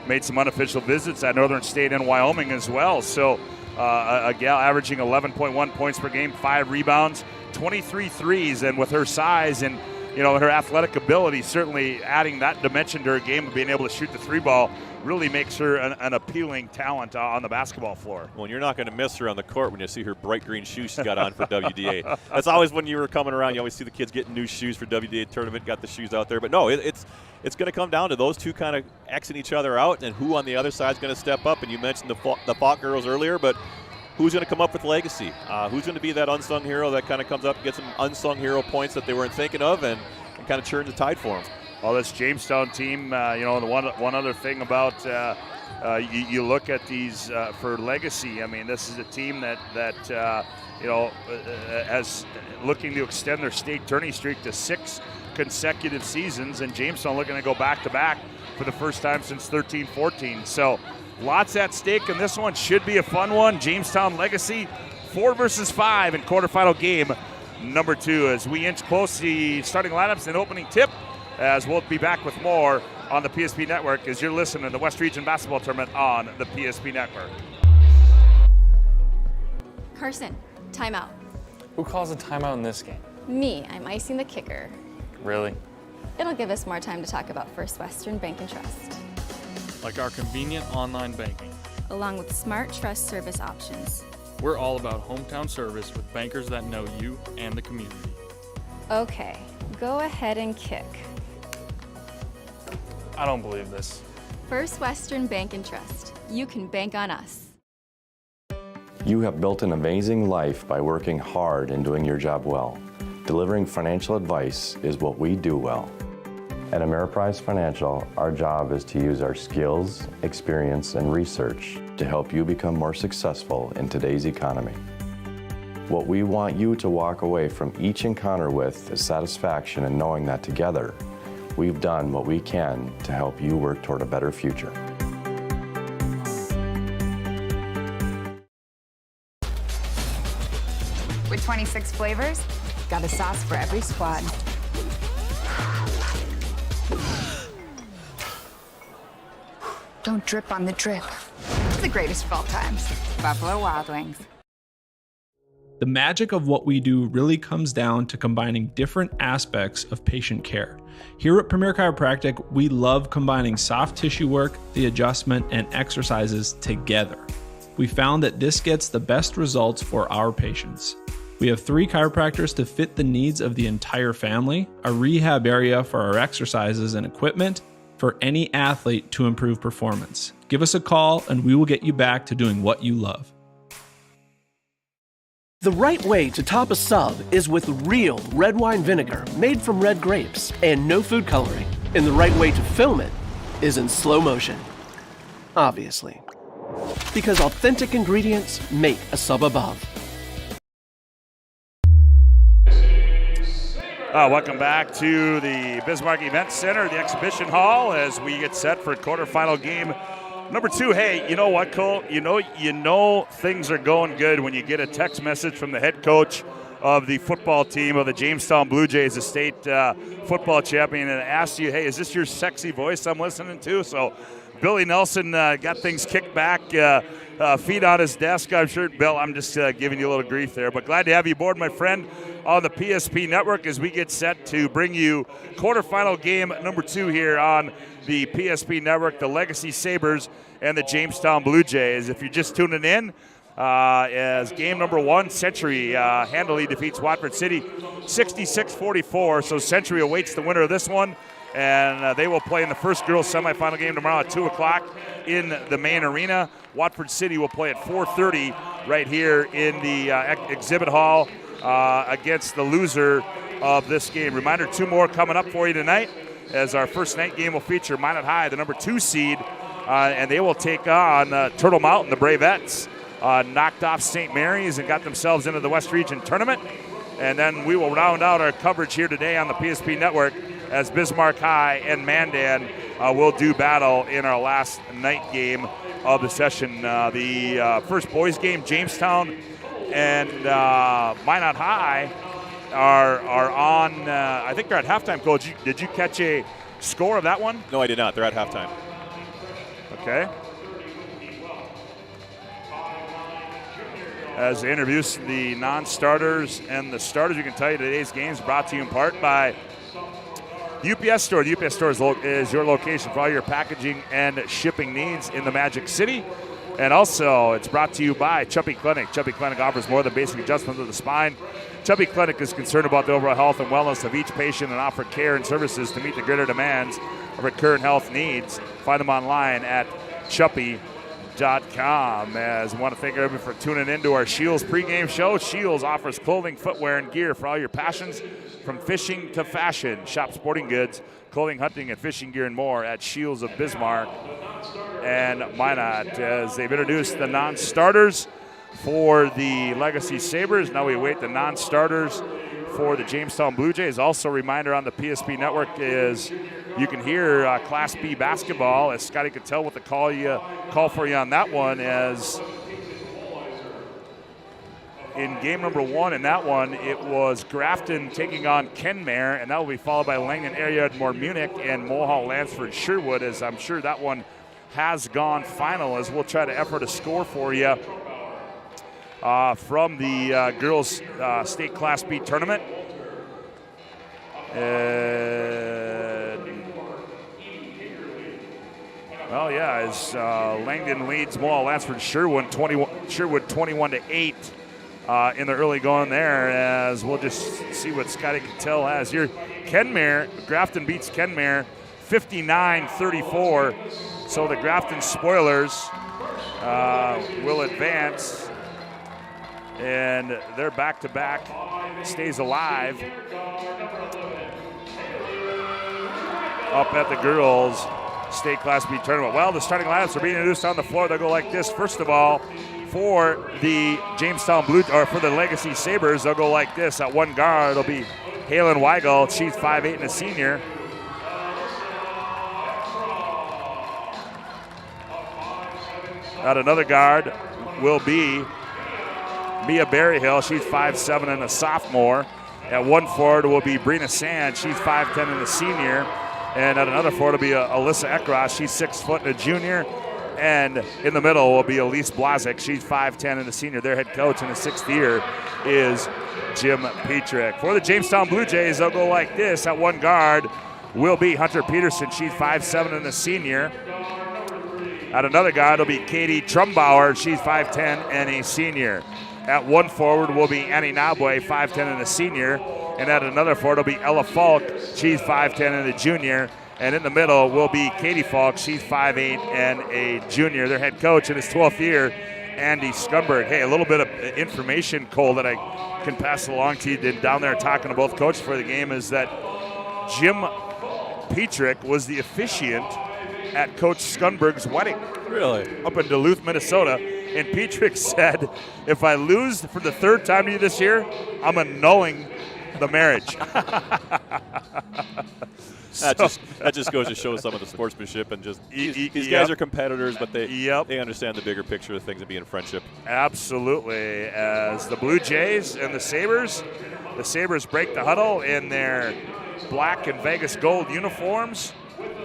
made some unofficial visits at Northern State and Wyoming as well. So a gal averaging 11.1 points per game, 5 rebounds, 23 threes, and with her size and her athletic ability, certainly adding that dimension to her game of being able to shoot the 3 ball really makes her an appealing talent on the basketball floor. Well, you're not going to miss her on the court when you see her bright green shoes she's got on for WDA. That's always when you were coming around, you always see the kids getting new shoes for WDA tournament, got the shoes out there. But no, it's going to come down to those two kind of Xing each other out and who on the other side is going to step up. And you mentioned the Falk girls earlier, but who's going to come up with Legacy? Who's going to be that unsung hero that kind of comes up and gets some unsung hero points that they weren't thinking of and kind of churn the tide for them? Well, this Jamestown team, the one other thing about you look at these for Legacy. I mean, this is a team that has looking to extend their state tourney streak to 6 consecutive seasons, and Jamestown looking to go back-to-back for the first time since 13-14. So lots at stake, and this one should be a fun one. Jamestown Legacy, 4 versus 5 in quarterfinal game number 2 as we inch close to the starting lineups and opening tip, as we'll be back with more on the PSP Network as you're listening to the West Region Basketball Tournament on the PSP Network. Carson, timeout. Who calls a timeout in this game? Me, I'm icing the kicker. Really? It'll give us more time to talk about First Western Bank and Trust. Like our convenient online banking. Along with smart trust service options. We're all about hometown service with bankers that know you and the community. Okay, go ahead and kick. I don't believe this. First Western Bank and Trust. You can bank on us. You have built an amazing life by working hard and doing your job well. Delivering financial advice is what we do well. At Ameriprise Financial, our job is to use our skills, experience, and research to help you become more successful in today's economy. What we want you to walk away from each encounter with is satisfaction in knowing that together, we've done what we can to help you work toward a better future. With 26 flavors, got a sauce for every squad. Don't drip on the drip. It's the greatest of all times. Buffalo Wild Wings. The magic of what we do really comes down to combining different aspects of patient care. Here at Premier Chiropractic, we love combining soft tissue work, the adjustment, and exercises together. We found that this gets the best results for our patients. We have 3 chiropractors to fit the needs of the entire family, a rehab area for our exercises and equipment, for any athlete to improve performance. Give us a call and we will get you back to doing what you love. The right way to top a sub is with real red wine vinegar made from red grapes and no food coloring. And the right way to film it is in slow motion. Obviously. Because authentic ingredients make a sub above. Welcome back to the Bismarck Event Center, the exhibition hall, as we get set for quarterfinal game number 2. Hey, you know what, Cole? You know things are going good when you get a text message from the head coach of the football team of the Jamestown Blue Jays, the state football champion, and asks you, hey, is this your sexy voice I'm listening to? So Billy Nelson got things kicked back, feet on his desk. I'm sure, Bill, I'm just giving you a little grief there. But glad to have you aboard, my friend, on the PSP Network as we get set to bring you quarterfinal game number 2 here on the PSP Network, the Legacy Sabres and the Jamestown Blue Jays. If you're just tuning in, as game number 1, Century handily defeats Watford City 66-44. So Century awaits the winner of this one, and they will play in the first girls semifinal game tomorrow at 2 o'clock in the main arena. Watford City will play at 4:30 right here in the exhibit hall against the loser of this game. Reminder, 2 more coming up for you tonight, as our first night game will feature Minot High, the number 2 seed, and they will take on Turtle Mountain, the Bravettes. Knocked off St. Mary's and got themselves into the West Region tournament. And then we will round out our coverage here today on the PSP Network as Bismarck High and Mandan will do battle in our last night game of the session. The first boys game, Jamestown and Minot High are on, I think they're at halftime. Coach, did you catch a score of that one? No, I did not. They're at halftime. Okay. As they introduce the non-starters and the starters, we can tell you today's game is brought to you in part by the UPS Store. The UPS Store is your location for all your packaging and shipping needs in the Magic City. And also, it's brought to you by Chubby Clinic. Chubby Clinic offers more than basic adjustments of the spine. Chubby Clinic is concerned about the overall health and wellness of each patient and offer care and services to meet the greater demands of our current health needs. Find them online at chubby.com. As I want to thank everybody for tuning in to our Shields pregame show. Shields offers clothing, footwear, and gear for all your passions, from fishing to fashion. Shop sporting goods, clothing, hunting, and fishing gear and more at Shields of Bismarck and Minot. As they've introduced the non-starters for the Legacy Sabres, now we await the non-starters for the Jamestown Blue Jays. Also, a reminder on the PSP Network is you can hear Class B basketball, as Scotty could tell with the call for you on that one, as in game number 1 in that one, it was Grafton taking on Kenmare, and that will be followed by Langdon Ariadmore Munich and Mulhall Lansford Sherwood, as I'm sure that one has gone final, as we'll try to effort a score for you from the girls state Class B tournament. Well, yeah, as Langdon leads Mulhall Lansford Sherwood 21-8 in the early going there, as we'll just see what Scotty Cattell has here. Kenmare, Grafton beats Kenmare 59-34. So the Grafton Spoilers will advance, and their back-to-back stays alive up at the girls' state Class B tournament. Well, the starting lineups are being introduced on the floor. They'll go like this. First of all, for the Jamestown Blue, or for the Legacy Sabres, they'll go like this. At one guard, it'll be Halen Weigel. She's 5'8" and a senior. At another guard will be Mia Berryhill. She's 5'7" and a sophomore. At one forward will be Brina Sand. She's 5'10" and a senior. And at another forward will be Alyssa Ekros. She's 6 foot and a junior. And in the middle will be Elise Blazik. She's 5'10" and a senior. Their head coach in his 6th year is Jim Petrick. For the Jamestown Blue Jays, they'll go like this. At one guard will be Hunter Peterson. She's 5'7" and a senior. At another guard will be Katie Trumbauer. She's 5'10" and a senior. At one forward will be Annie Nabwe, 5'10" and a senior. And at another forward will be Ella Falk. She's 5'10" and a junior. And in the middle will be Katie Falk. She's 5'8" and a junior. Their head coach in his 12th year, Andy Scunberg. Hey, a little bit of information, Cole, that I can pass along to you down there talking to both coaches for the game is that Jim Petrick was the officiant at Coach Scunberg's wedding. Really? Up in Duluth, Minnesota. And Petrick said, if I lose for the 3rd time to you this year, I'm annulling the marriage. That just goes to show some of the sportsmanship and just these guys are competitors, but they understand the bigger picture of things and being friendship. Absolutely. As the Blue Jays and the Sabres break the huddle in their black and Vegas gold uniforms.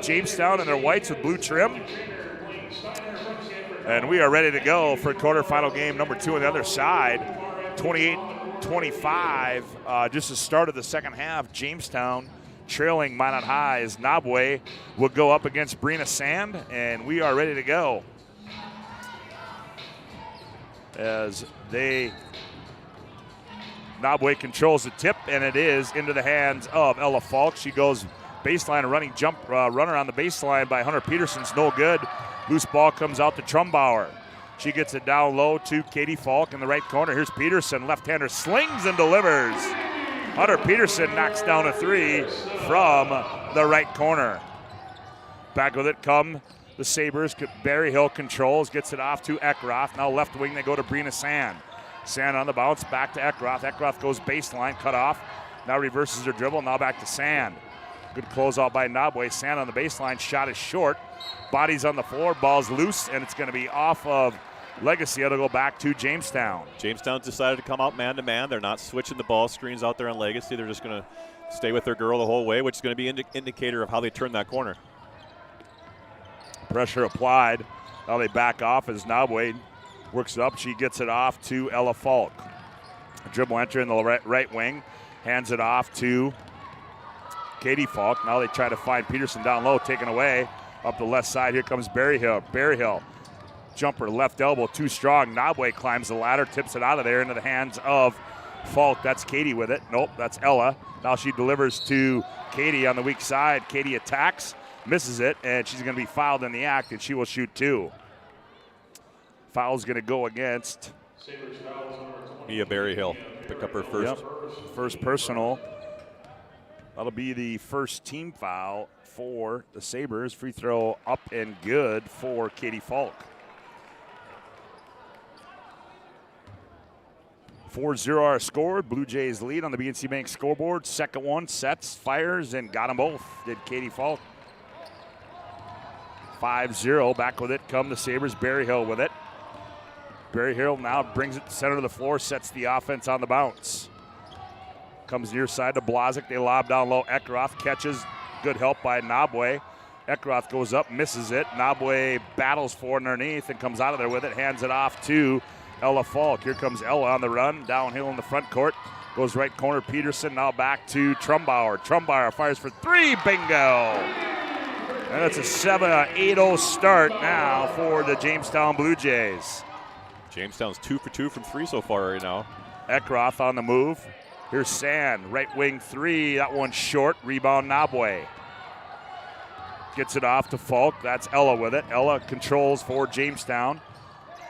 Jamestown in their whites with blue trim. And we are ready to go for quarterfinal game number 2 on the other side. 28-25, just the start of the second half. Jamestown trailing Minot High as Nobway will go up against Brina Sand, and we are ready to go. As Nobway controls the tip, and it is into the hands of Ella Falk. She goes baseline, running jump runner on the baseline by Hunter Peterson's no good. Loose ball comes out to Trumbauer. She gets it down low to Katie Falk in the right corner. Here's Peterson, left-hander, slings and delivers. Hunter Peterson knocks down a 3 from the right corner. Back with it come the Sabres. Barry Hill controls, gets it off to Eckroth. Now left wing, they go to Brina Sand. Sand on the bounce, back to Eckroth. Eckroth goes baseline, cut off. Now reverses her dribble, now back to Sand. Good closeout by Nobway. Sand on the baseline, shot is short. Body's on the floor, ball's loose, and it's going to be off of Legacy. It'll go back to Jamestown. Jamestown's decided to come out man-to-man. They're not switching the ball screens out there on Legacy. They're just going to stay with their girl the whole way, which is going to be an indicator of how they turn that corner. Pressure applied. Now they back off as Nobway works it up. She gets it off to Ella Falk. Dribble enter in the right wing. Hands it off to Katie Falk. Now they try to find Peterson down low, taken away. Up the left side, here comes Barry Hill. Barry Hill, jumper, left elbow, too strong. Nobway climbs the ladder, tips it out of there into the hands of Falk. That's Katie with it. Nope, that's Ella. Now she delivers to Katie on the weak side. Katie attacks, misses it, and she's going to be fouled in the act, and she will shoot 2. Foul's going to go against Mia Barry Hill. Pick up her first. Yep. First personal. That'll be the first team foul for the Sabres. Free throw up and good for Katie Falk. 4-0 our score. Blue Jays lead on the BNC Bank scoreboard. Second one, sets, fires, and got them both. Did Katie Falk. 5-0. Back with it come the Sabres. Barry Hill with it. Barry Hill now brings it to the center of the floor, sets the offense on the bounce. Comes near side to Blazik. They lob down low. Eckroth catches. Good help by Nobway. Eckroth goes up, misses it. Nobway battles for it underneath and comes out of there with it. Hands it off to Ella Falk. Here comes Ella on the run. Downhill in the front court. Goes right corner. Peterson now back to Trumbauer. Trumbauer fires for 3. Bingo. And it's a 8-0 start now for the Jamestown Blue Jays. Jamestown's 2 for 2 from 3 so far right now. Eckroth on the move. Here's Sand, right wing 3. That one's short. Rebound Nobway. Gets it off to Falk. That's Ella with it. Ella controls for Jamestown.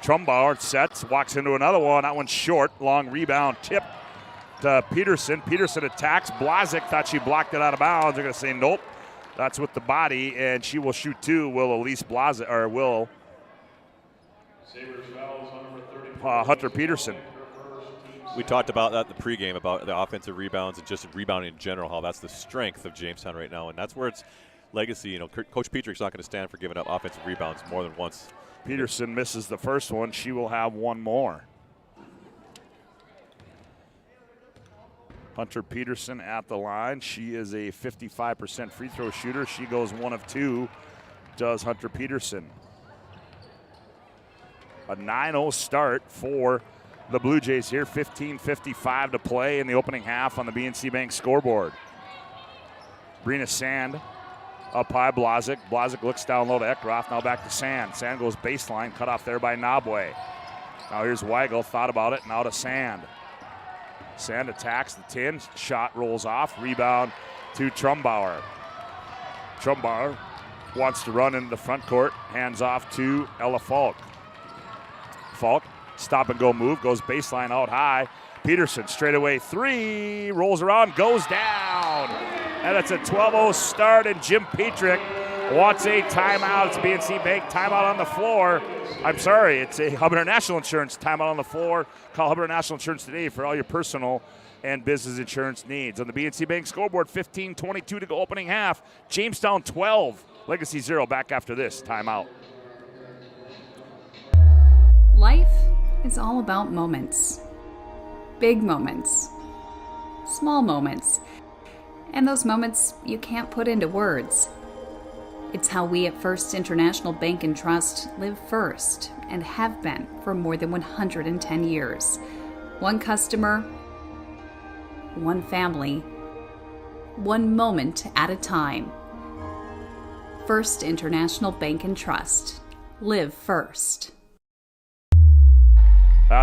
Trumbauer sets, walks into another one. That one's short. Long rebound tip to Peterson. Peterson attacks. Blazik thought she blocked it out of bounds. They're going to say nope. That's with the body, and she will shoot 2. Will Elise Blazik, or will Hunter Peterson. We talked about that in the pregame, about the offensive rebounds and just rebounding in general, how that's the strength of Jamestown right now, and that's where it's Legacy. You know, Coach Petrick's not going to stand for giving up offensive rebounds more than once. Peterson misses the first one. She will have one more. Hunter Peterson at the line. She is a 55% free throw shooter. She goes 1 of 2, does Hunter Peterson. A 9-0 start for the Blue Jays here. 15:55 to play in the opening half on the BNC Bank scoreboard. Brina Sand up high, Blazik. Blazik looks down low to Eckroth. Now back to Sand. Sand goes baseline, cut off there by Nobway. Now here's Weigel, thought about it, now to Sand. Sand attacks the 10, shot rolls off, rebound to Trumbauer. Trumbauer wants to run into the front court, hands off to Ella Falk. Falk, stop and go move, goes baseline out high. Peterson straight away 3, rolls around, goes down. And it's a 12-0 start, and Jim Petrick wants a timeout. It's a BNC Bank timeout on the floor. I'm sorry, it's a Hubbard International Insurance timeout on the floor. Call Hubbard International Insurance today for all your personal and business insurance needs. On the BNC Bank scoreboard, 15:22 to go opening half. Jamestown 12, Legacy 0. Back after this timeout. Life is all about moments. Big moments. Small moments. And those moments you can't put into words. It's how we at First International Bank and Trust live first and have been for more than 110 years. One customer, one family, one moment at a time. First International Bank and Trust. Live first.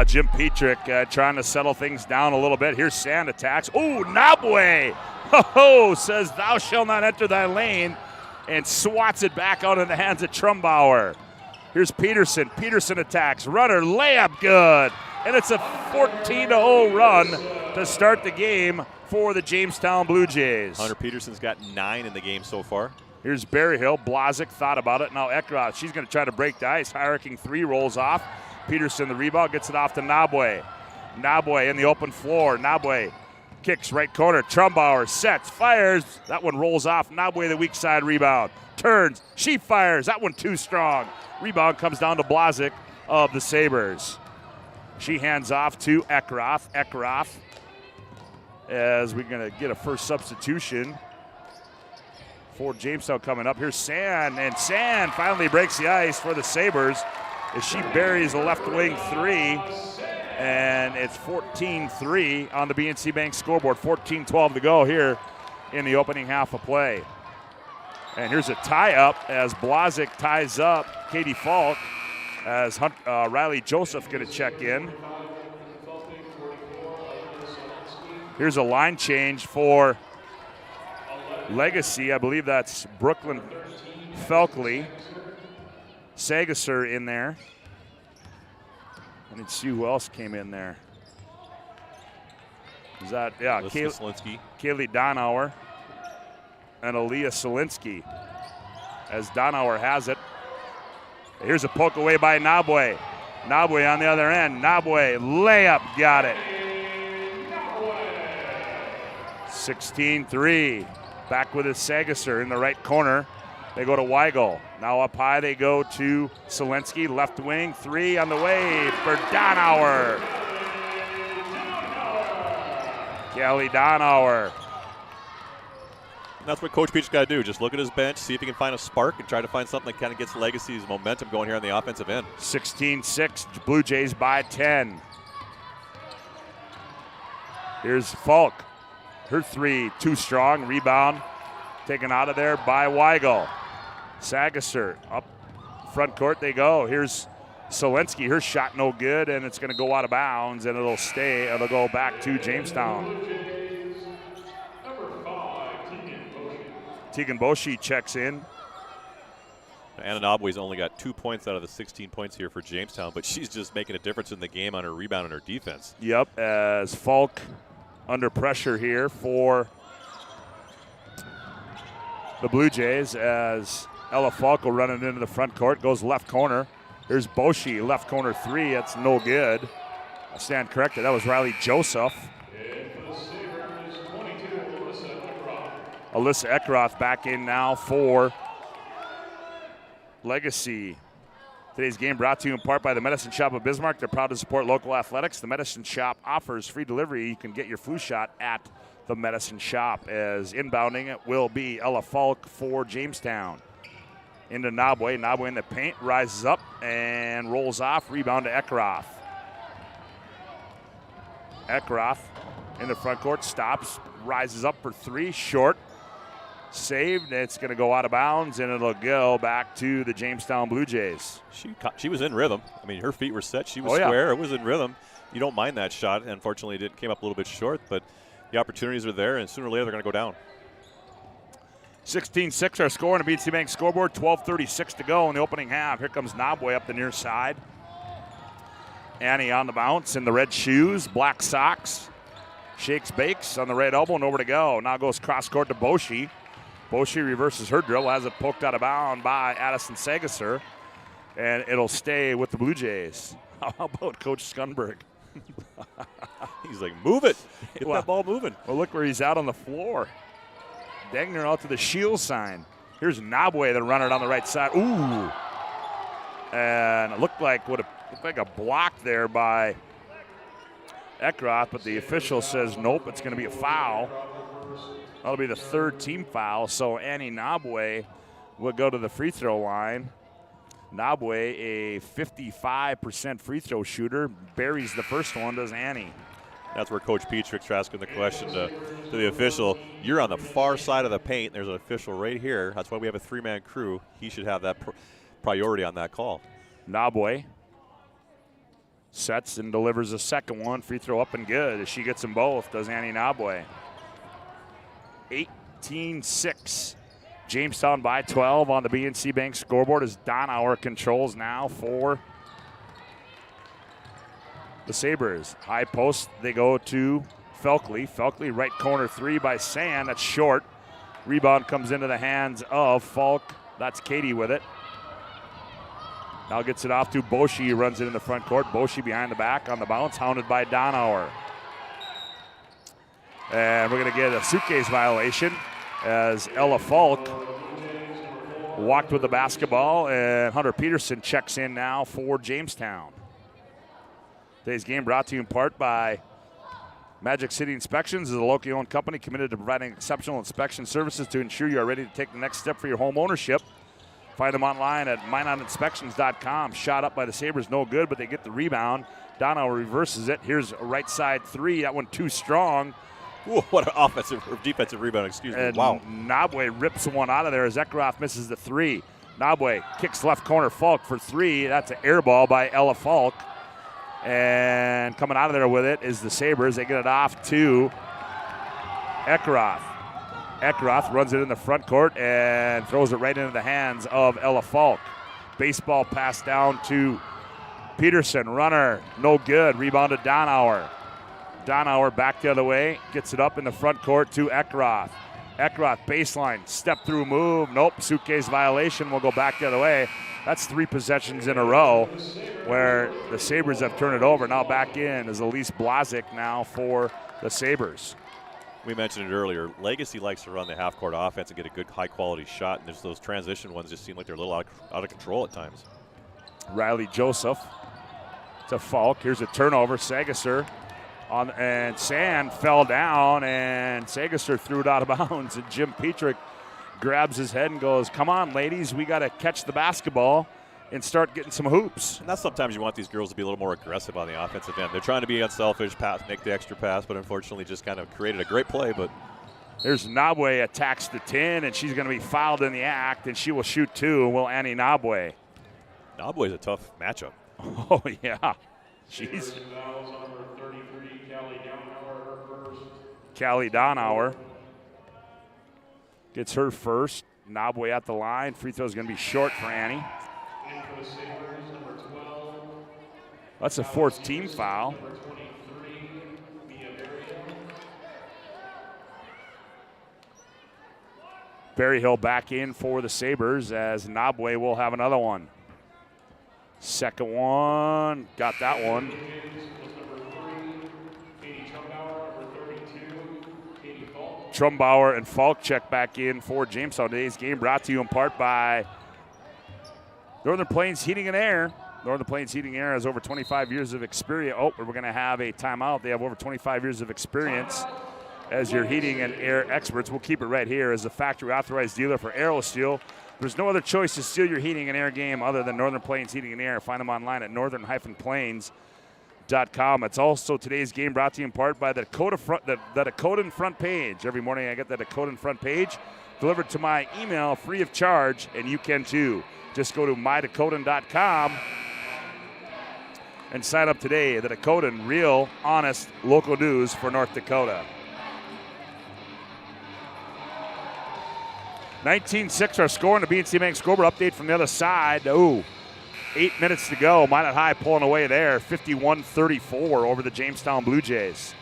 Jim Petrick trying to settle things down a little bit. Here's Sand attacks. Oh, Nabwe! Ho, says thou shalt not enter thy lane, and swats it back out in the hands of Trumbauer. Here's Peterson. Peterson attacks. Runner, layup, good. And it's a 14-0 run to start the game for the Jamestown Blue Jays. Hunter Peterson's got 9 in the game so far. Here's Berryhill. Blazik thought about it. Now Eckroth, she's going to try to break the ice. High-arcing 3 rolls off. Peterson, the rebound, gets it off to Nabwe. Nabwe in the open floor. Nabwe kicks right corner. Trumbauer sets, fires. That one rolls off. Nabwe, the weak side rebound. Turns. She fires. That one too strong. Rebound comes down to Blazik of the Sabres. She hands off to Eckroth. Eckroth, as we're going to get a first substitution for Jamestown coming up. Here's Sand, and Sand finally breaks the ice for the Sabres as she buries the left wing 3, and it's 14-3 on the BNC Bank scoreboard. 14-12 to go here in the opening half of play. And here's a tie-up as Blazik ties up Katie Falk, as Riley Joseph going to check in. Here's a line change for Legacy. I believe that's Brooklyn Felkley. Sagasser in there. Let's see who else came in there. Is that, yeah, Kaylee Donauer and Aaliyah Solinsky, as Donauer has it. Here's a poke away by Nabwe. Nabwe on the other end. Nabwe, layup, got it. 16-3. Back with his Sagasser in the right corner. They go to Weigel. Now up high they go to Solinsky. Left wing, 3 on the way for Donauer. Kelly Donauer. And that's what Coach Peach's got to do. Just look at his bench, see if he can find a spark, and try to find something that kind of gets Legacy's momentum going here on the offensive end. 16-6, Blue Jays by 10. Here's Falk. Her 3 too strong. Rebound taken out of there by Weigel. Sagasser up front court they go. Here's Solinsky. Her shot no good, and it's going to go out of bounds, and it'll stay. It'll go back to Jamestown. Tegan Boshi checks in. Anna Nabwe's only got 2 points out of the 16 points here for Jamestown, but she's just making a difference in the game on her rebound and her defense. Yep, as Falk under pressure here for the Blue Jays, as Ella Falco running into the front court, goes left corner. Here's Boshi, left corner 3, that's no good. I stand corrected, that was Riley Joseph. Alyssa Eckroth back in now for Legacy. Today's game brought to you in part by the Medicine Shop of Bismarck. They're proud to support local athletics. The Medicine Shop offers free delivery. You can get your flu shot at the Medicine Shop. As inbounding it will be Ella Falk for Jamestown. Into Nabwe. Nabwe in the paint, rises up and rolls off. Rebound to Eckroth. Eckroth in the front court, stops, rises up for 3, short. Saved. It's going to go out of bounds, and it'll go back to the Jamestown Blue Jays. She was in rhythm. I mean, her feet were set. She was square. It was in rhythm. You don't mind that shot. Unfortunately, it came up a little bit short, but the opportunities are there, and sooner or later they're going to go down. 16-6 our score on the BC Bank scoreboard. 12:36 to go in the opening half. Here comes Nabwe up the near side. Annie on the bounce in the red shoes, black socks. Shakes, bakes on the right elbow, and over to go. Now goes cross court to Boshi. Boshi reverses her drill, has it poked out of bounds by Addison Sagasser, and it'll stay with the Blue Jays. How about Coach Scunberg? He's like, move it. Get that ball moving. Well, look where he's out on the floor. Degner out to the shield sign. Here's Nabwe, the runner down the right side. Ooh. And it looked like a block there by Eckroth, but the official says nope, it's going to be a foul. That'll be the 3rd team foul, so Annie Nabwe will go to the free throw line. Nabwe, a 55% free throw shooter, buries the first one, does Annie. That's where Coach Petrick's asking the question to the official. You're on the far side of the paint. There's an official right here. That's why we have a three-man crew. He should have that priority on that call. Nabwe sets and delivers a second one. Free throw up and good. As she gets them both, does Annie Nabwe. 18-6. Jamestown by 12 on the BNC Bank scoreboard as Donauer controls now for the Sabres. High post, they go to Felkley. Felkley, right corner three by Sand. That's short. Rebound comes into the hands of Falk. That's Katie with it. Now gets it off to Boshi. He runs it in the front court. Boshi behind the back on the bounce, hounded by Donauer. And we're going to get a suitcase violation as Ella Falk walked with the basketball, and Hunter Peterson checks in now for Jamestown. Today's game brought to you in part by Magic City Inspections, is a locally owned company committed to providing exceptional inspection services to ensure you are ready to take the next step for your home ownership. Find them online at minotinspections.com. Shot up by the Sabres, no good, but they get the rebound. Donau reverses it. Here's a right side three. That one too strong. Ooh, what an offensive or defensive rebound, excuse me. And wow. Nabwe rips one out of there as Ekroth misses the three. Nabwe kicks left corner, Falk for three. That's an air ball by Ella Falk. And coming out of there with it is the Sabres. They get it off to Ekroth. Ekroth runs it in the front court and throws it right into the hands of Ella Falk. Baseball pass down to Peterson. Runner, no good. Rebounded Donauer. Donauer back the other way. Gets it up in the front court to Ekroth. Ekroth baseline. Step through move. Nope. Suitcase violation. Will go back the other way. That's three possessions in a row where the Sabres have turned it over. Now back in is Elise Blazik now for the Sabres. We mentioned it earlier. Legacy likes to run the half-court offense and get a good, high-quality shot, and there's those transition ones just seem like they're a little out of control at times. Riley Joseph to Falk. Here's a turnover. Sagasser and Sand fell down, and Sagasser threw it out of bounds, and Jim Petrick grabs his head and goes, come on, ladies, we got to catch the basketball and start getting some hoops. And that's sometimes you want these girls to be a little more aggressive on the offensive end. They're trying to be unselfish, make the extra pass, but unfortunately just kind of created a great play. But there's Nabwe attacks the 10, and she's going to be fouled in the act, and she will shoot two, and will Annie Nabwe. Nabwe's a tough matchup. Oh, yeah. Jeez. Callie Donauer gets her first. Nabwe at the line. Free throw is going to be short for Annie. That's a fourth team foul. Berryhill back in for the Sabres as Nabwe will have another one. Second one, got that one. Trumbauer and Falk check back in for Jamestown. Today's game brought to you in part by Northern Plains Heating and Air. Northern Plains Heating and Air has over 25 years of experience. Oh, we're going to have a timeout. They have over 25 years of experience as your heating and air experts. We'll keep it right here as a factory authorized dealer for Aerosteel. There's no other choice to steal your heating and air game other than Northern Plains Heating and Air. Find them online at northern-plains.com. It's also today's game brought to you in part by the Dakotan front page. Every morning I get the Dakotan front page delivered to my email free of charge, and you can too. Just go to mydakotan.com and sign up today. The Dakotan, real, honest, local news for North Dakota. 19-6 our score in the BNC Bank scoreboard. Update from the other side. Ooh, 8 minutes to go. Minot High pulling away there. 51-34 over the Jamestown Blue Jays.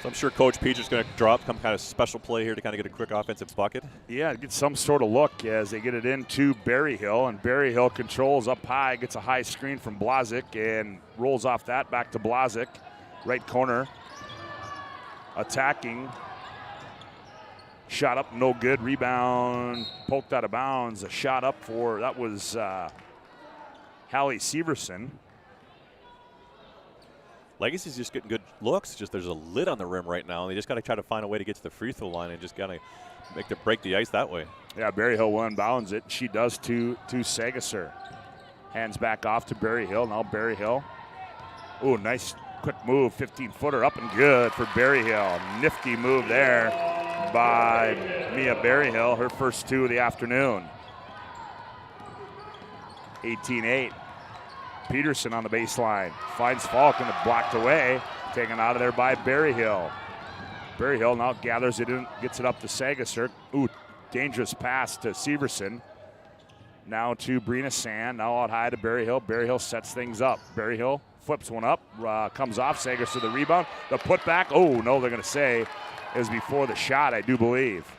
So I'm sure Coach Peach is going to drop some kind of special play here to kind of get a quick offensive bucket. Yeah, get some sort of look as they get it into Berryhill, and Berryhill controls up high, gets a high screen from Blazik and rolls off that back to Blazik. Right corner, attacking. Shot up, no good. Rebound, poked out of bounds. A shot up for, that was Hallie Severson. Legacy's just getting good looks. Just there's a lid on the rim right now. And they just got to try to find a way to get to the free throw line and just got to break the ice that way. Yeah, Berryhill one bounds it. She does to Sagasser. Hands back off to Berryhill. Now Berryhill. Ooh, nice quick move. 15-footer up and good for Berryhill. Nifty move there by Mia Berryhill. Her first 2 of the afternoon. 18-8. Peterson on the baseline. Finds Falk and blocked away. Taken out of there by Berryhill. Berryhill now gathers it in, gets it up to Sagasser. Ooh, dangerous pass to Severson. Now to Brina Sand. Now out high to Berryhill. Berryhill sets things up. Berryhill flips one up. Comes off. Sagasser the rebound. The putback. Oh, no, they're going to say it was before the shot, I do believe.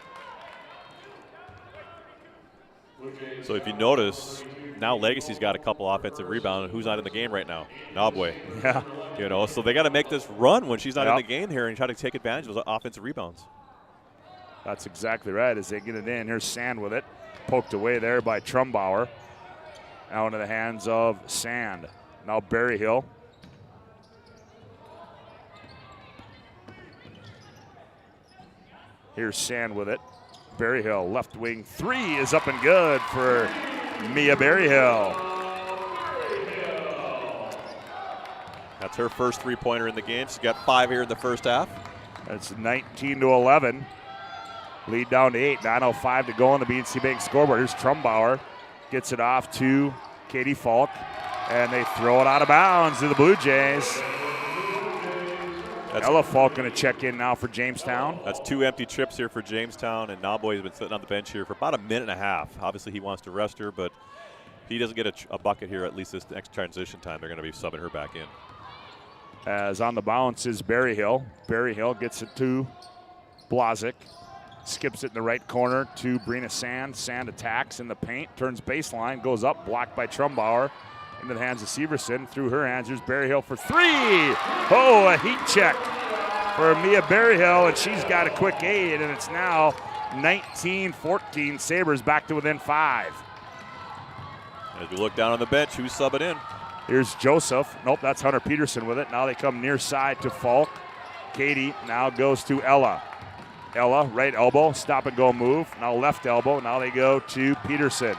So if you notice, now Legacy's got a couple offensive rebounds. Who's not in the game right now? Nabwe. Yeah. You know, so they got to make this run when she's not in the game here and try to take advantage of those offensive rebounds. That's exactly right. As they get it in, here's Sand with it. Poked away there by Trumbauer. Out into the hands of Sand. Now Berryhill. Here's Sand with it. Berryhill, left wing 3 is up and good for Mia Berryhill. That's her first three-pointer in the game. She's got 5 here in the first half. That's 19-11. Lead down to 8. 9:05 to go on the BNC Bank scoreboard. Here's Trumbauer. Gets it off to Katie Falk. And they throw it out of bounds to the Blue Jays. Ella Falk going to check in now for Jamestown. That's 2 empty trips here for Jamestown, and Nabwe has been sitting on the bench here for about a minute and a half. Obviously, he wants to rest her, but he doesn't get a bucket here at least this next transition time. They're going to be subbing her back in. As on the bounce is Berryhill. Berryhill gets it to Blazik. Skips it in the right corner to Brina Sand. Sand attacks in the paint, turns baseline, goes up, blocked by Trumbauer. Into the hands of Severson. Through her hands, here's Berryhill for 3. Oh, a heat check for Mia Berryhill, and she's got a quick 8, and it's now 19-14. Sabres back to within 5. As we look down on the bench, who's subbing in? Here's Joseph. Nope, that's Hunter Peterson with it. Now they come near side to Falk. Katie now goes to Ella. Ella, right elbow, stop and go move. Now left elbow. Now they go to Peterson.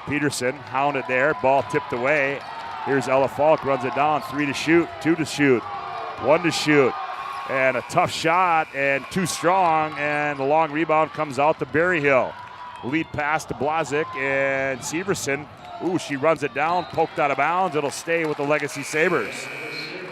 Peterson hounded there, ball tipped away. Here's Ella Falk, runs it down, 3 to shoot, 2 to shoot, 1 to shoot. And a tough shot and too strong, and the long rebound comes out to Berryhill. Lead pass to Blazik and Severson. Ooh, she runs it down, poked out of bounds. It'll stay with the Legacy Sabres.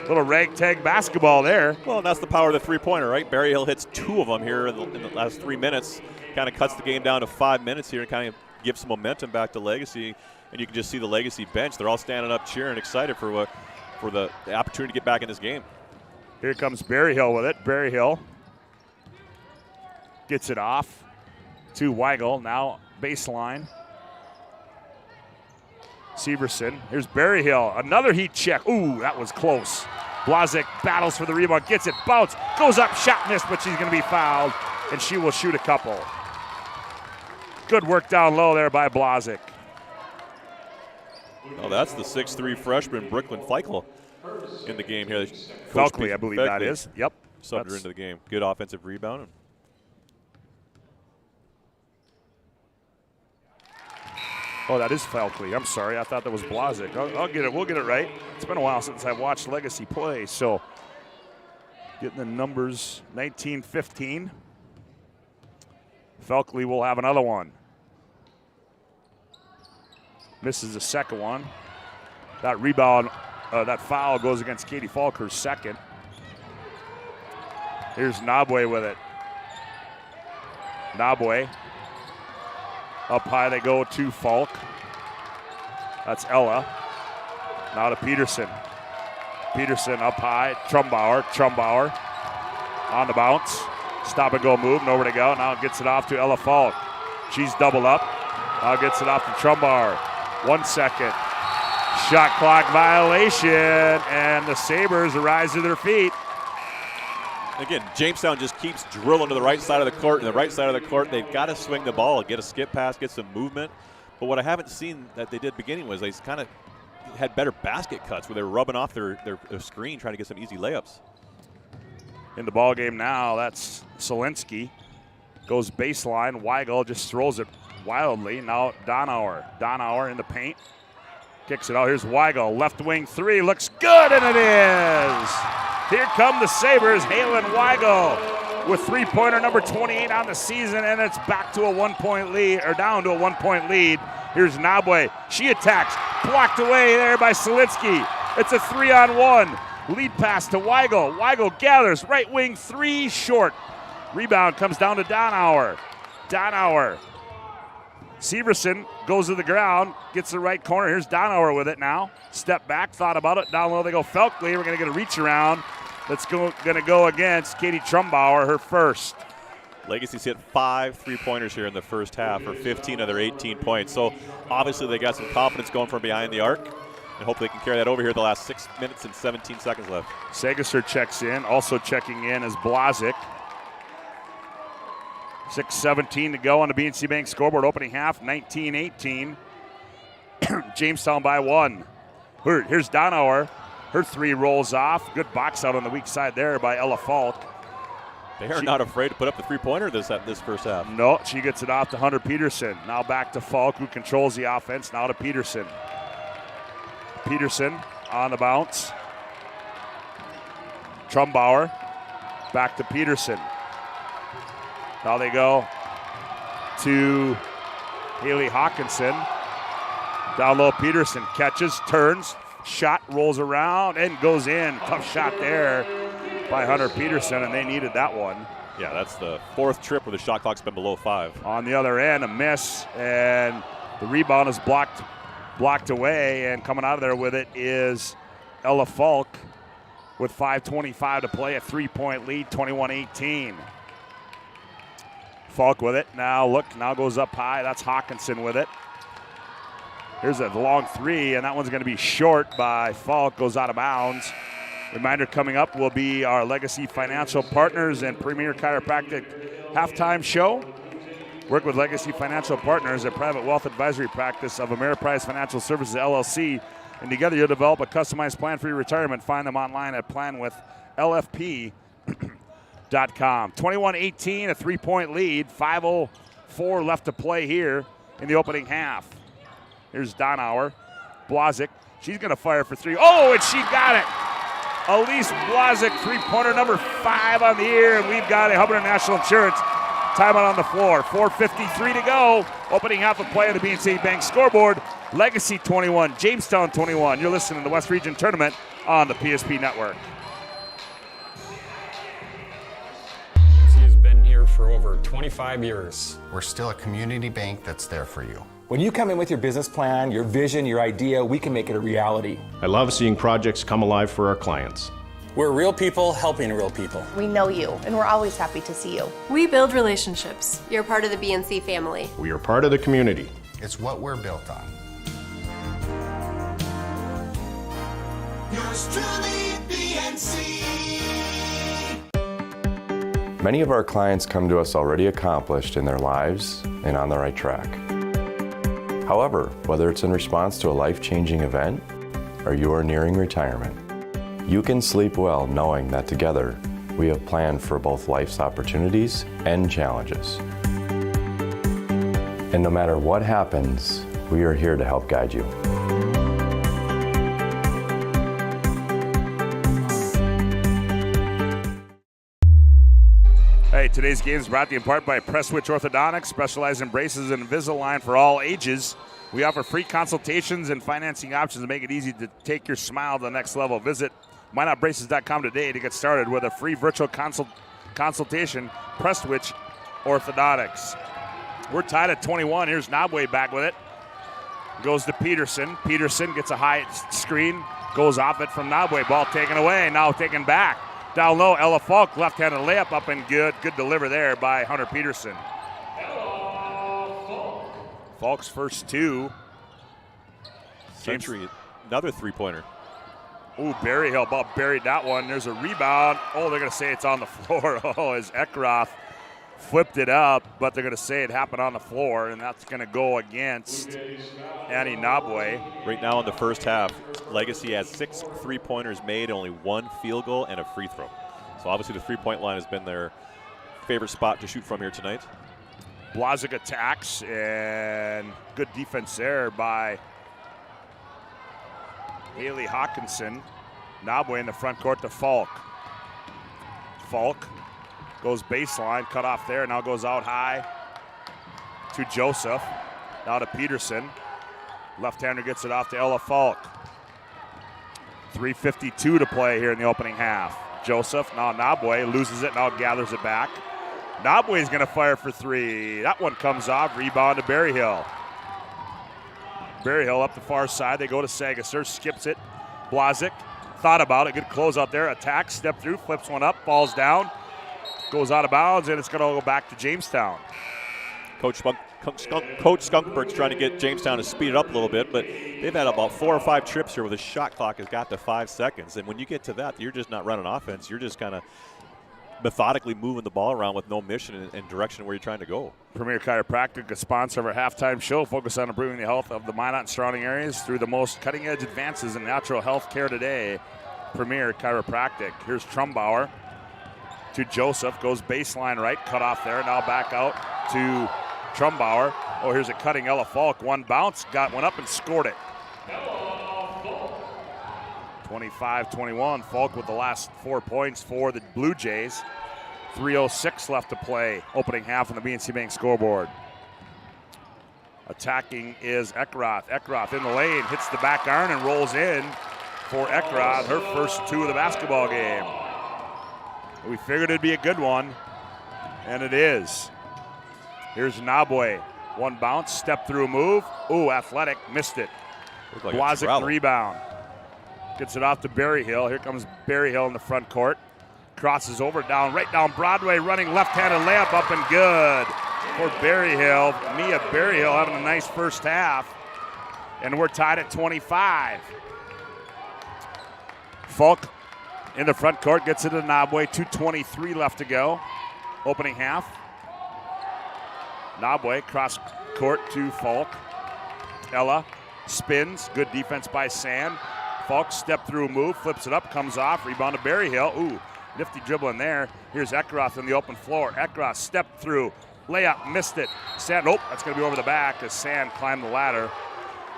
Little ragtag basketball there. Well, and that's the power of the three-pointer, right? Berryhill hits 2 of them here in the last 3 minutes. Kind of cuts the game down to 5 minutes here and kind of give some momentum back to Legacy, and you can just see the Legacy bench. They're all standing up cheering, excited for the opportunity to get back in this game. Here comes Berryhill with it. Berryhill gets it off to Weigel. Now baseline. Severson. Here's Berryhill. Another heat check. Ooh, that was close. Blazik battles for the rebound, gets it, bounce, goes up, shot missed, but she's going to be fouled, and she will shoot a couple. Good work down low there by Blazik. Oh, that's the 6'3 freshman, Brooklyn Feichel, in the game here. Felkley, I believe that is. Yep. Subbed her into the game. Good offensive rebound. Oh, that is Felkley. I'm sorry. I thought that was Blazik. I'll get it. We'll get it right. It's been a while since I've watched Legacy play, so getting the numbers 19-15. Felkley will have another one. Misses the second one. That rebound, that foul goes against Katie Falk, her second. Here's Nabwe with it. Nabwe. Up high they go to Falk. That's Ella. Now to Peterson. Peterson up high. Trumbauer. On the bounce. Stop and go move. Nowhere to go. Now gets it off to Ella Falk. She's doubled up. Now gets it off to Trumbauer. 1 second. Shot clock violation. And the Sabres rise to their feet. Again, Jamestown just keeps drilling to the right side of the court. And the right side of the court, they've got to swing the ball, get a skip pass, get some movement. But what I haven't seen that they did beginning was they kind of had better basket cuts where they were rubbing off their screen trying to get some easy layups. In the ball game now, that's Solinsky. Goes baseline. Weigel just throws it wildly. Now Donauer. Donauer in the paint. Kicks it out. Here's Weigel. Left wing three. Looks good, and it is. Here come the Sabres. Halen Weigel with three-pointer number 28 on the season, and it's back to a 1-point lead, or down to a 1-point lead. Here's Nabwe. She attacks. Blocked away there by Solinsky. It's a 3-on-1. Lead pass to Weigel. Weigel gathers. Right wing three, short. Rebound comes down to Donauer. Donauer. Severson goes to the ground, gets the right corner. Here's Donauer with it now. Step back, thought about it. Down low they go Felkley. We're going to get a reach around. That's going to go against Katie Trumbauer, her first. Legacy's hit 5 3-pointers here in the first half, or 15 of their 18 points. So obviously they got some confidence going from behind the arc, and hope they can carry that over here the last 6 minutes and 17 seconds left. Sagasser checks in. Also checking in is Blazic. 6:17 to go on the BNC Bank scoreboard. Opening half, 19-18. Jamestown by 1. Here's Donauer. Her three rolls off. Good box out on the weak side there by Ella Falk. They are not afraid to put up the three-pointer this first half. No, she gets it off to Hunter Peterson. Now back to Falk, who controls the offense. Now to Peterson. Peterson on the bounce. Trumbauer back to Peterson. Now they go to Haley Hawkinson. Down low, Peterson catches, turns, shot, rolls around, and goes in. Tough shot there by Hunter Peterson, and they needed that one. Yeah, that's the 4th trip where the shot clock's been below 5. On the other end, a miss, and the rebound is blocked away, and coming out of there with it is Ella Falk with 5:25 to play, a 3-point lead, 21-18. Falk with it. Now goes up high. That's Hawkinson with it. Here's a long three, and that one's going to be short by Falk. Goes out of bounds. Reminder coming up will be our Legacy Financial Partners and Premier Chiropractic halftime show. Work with Legacy Financial Partners, a private wealth advisory practice of Ameriprise Financial Services, LLC. And together you'll develop a customized plan for your retirement. Find them online at planwithlfp.com. 21-18, a 3-point lead. 5:04 left to play here in the opening half. Here's Donauer. Blazic. She's going to fire for three. Oh, and she got it. Elise Blazic, 3-pointer number 5 on the year. And we've got a Hubbard National Insurance timeout on the floor. 4:53 to go. Opening half of play on the BNC Bank scoreboard. Legacy 21, Jamestown 21. You're listening to the West Region Tournament on the PSP Network. For over 25 years. We're still a community bank that's there for you. When you come in with your business plan, your vision, your idea, we can make it a reality. I love seeing projects come alive for our clients. We're real people helping real people. We know you, and we're always happy to see you. We build relationships. You're part of the BNC family. We are part of the community. It's what we're built on. Yours truly, BNC. Many of our clients come to us already accomplished in their lives and on the right track. However, whether it's in response to a life-changing event or you are nearing retirement, you can sleep well knowing that together we have planned for both life's opportunities and challenges. And no matter what happens, we are here to help guide you. Hey, today's game is brought to you in part by Prestwich Orthodontics, specialized in braces and Invisalign for all ages. We offer free consultations and financing options to make it easy to take your smile to the next level. Visit minotbraces.com today to get started with a free virtual consultation. Prestwich Orthodontics. We're tied at 21. Here's Nabwe back with it. Goes to Peterson. Peterson gets a high screen, goes off it from Nabwe. Ball taken away, now taken back. Down low, Ella Falk, left-handed layup up and good. Good deliver there by Hunter Peterson. Falk's first two. Century, another 3-pointer. Ooh, Berryhill, ball buried that one. There's a rebound. Oh, they're going to say it's on the floor. Oh, as Eckroth flipped it up, but they're going to say it happened on the floor, and that's going to go against Annie Nabwe. Right now in the first half, Legacy has 6 3-pointers made, only 1 field goal and a free throw. So obviously the three-point line has been their favorite spot to shoot from here tonight. Blazic attacks, and good defense there by Haley Hawkinson. Nabwe in the front court to Falk. Falk goes baseline, cut off there, now goes out high to Joseph. Now to Peterson. Left-hander gets it off to Ella Falk. 3:52 to play here in the opening half. Joseph, now Nabwe loses it, now gathers it back. Nabwe's going to fire for 3. That one comes off, rebound to Berryhill. Berryhill up the far side, they go to Sagasser, skips it. Blazic thought about it, good close out there, attacks, step through, flips one up, falls down, goes out of bounds, and it's going to go back to Jamestown. Coach Skunkberg's trying to get Jamestown to speed it up a little bit, but they've had about 4 or 5 trips here where the shot clock has got to 5 seconds. And when you get to that, you're just not running offense. You're just kind of methodically moving the ball around with no mission and direction where you're trying to go. Premier Chiropractic, a sponsor of our halftime show, focused on improving the health of the Minot and surrounding areas through the most cutting-edge advances in natural health care today. Premier Chiropractic. Here's Trumbauer to Joseph, goes baseline right, cut off there, now back out to Trumbauer. Oh, here's a cutting Ella Falk. One bounce, went up and scored it. 25-21. Falk with the last 4 points for the Blue Jays. 3:06 left to play. Opening half on the BNC Bank scoreboard. Attacking is Eckroth. Eckroth in the lane, hits the back iron and rolls in for Eckroth. Her first 2 of the basketball game. We figured it'd be a good one, and it is. Here's Nabwe. One bounce, step through move. Ooh, athletic, missed it. Like Blazic rebound. Gets it off to Berryhill. Here comes Berryhill in the front court. Crosses over, right down Broadway, running left-handed layup up and good for Berryhill. Mia Berryhill having a nice first half. And we're tied at 25. Falk in the front court, gets it to Nabwe. 2:23 left to go. Opening half. Nabwe cross court to Falk. Ella spins. Good defense by Sand. Falk step through move, flips it up, comes off, rebound to Berryhill. Ooh, nifty dribbling there. Here's Eckroth in the open floor. Eckroth step through, layup, missed it. Sand, that's going to be over the back as Sand climbed the ladder.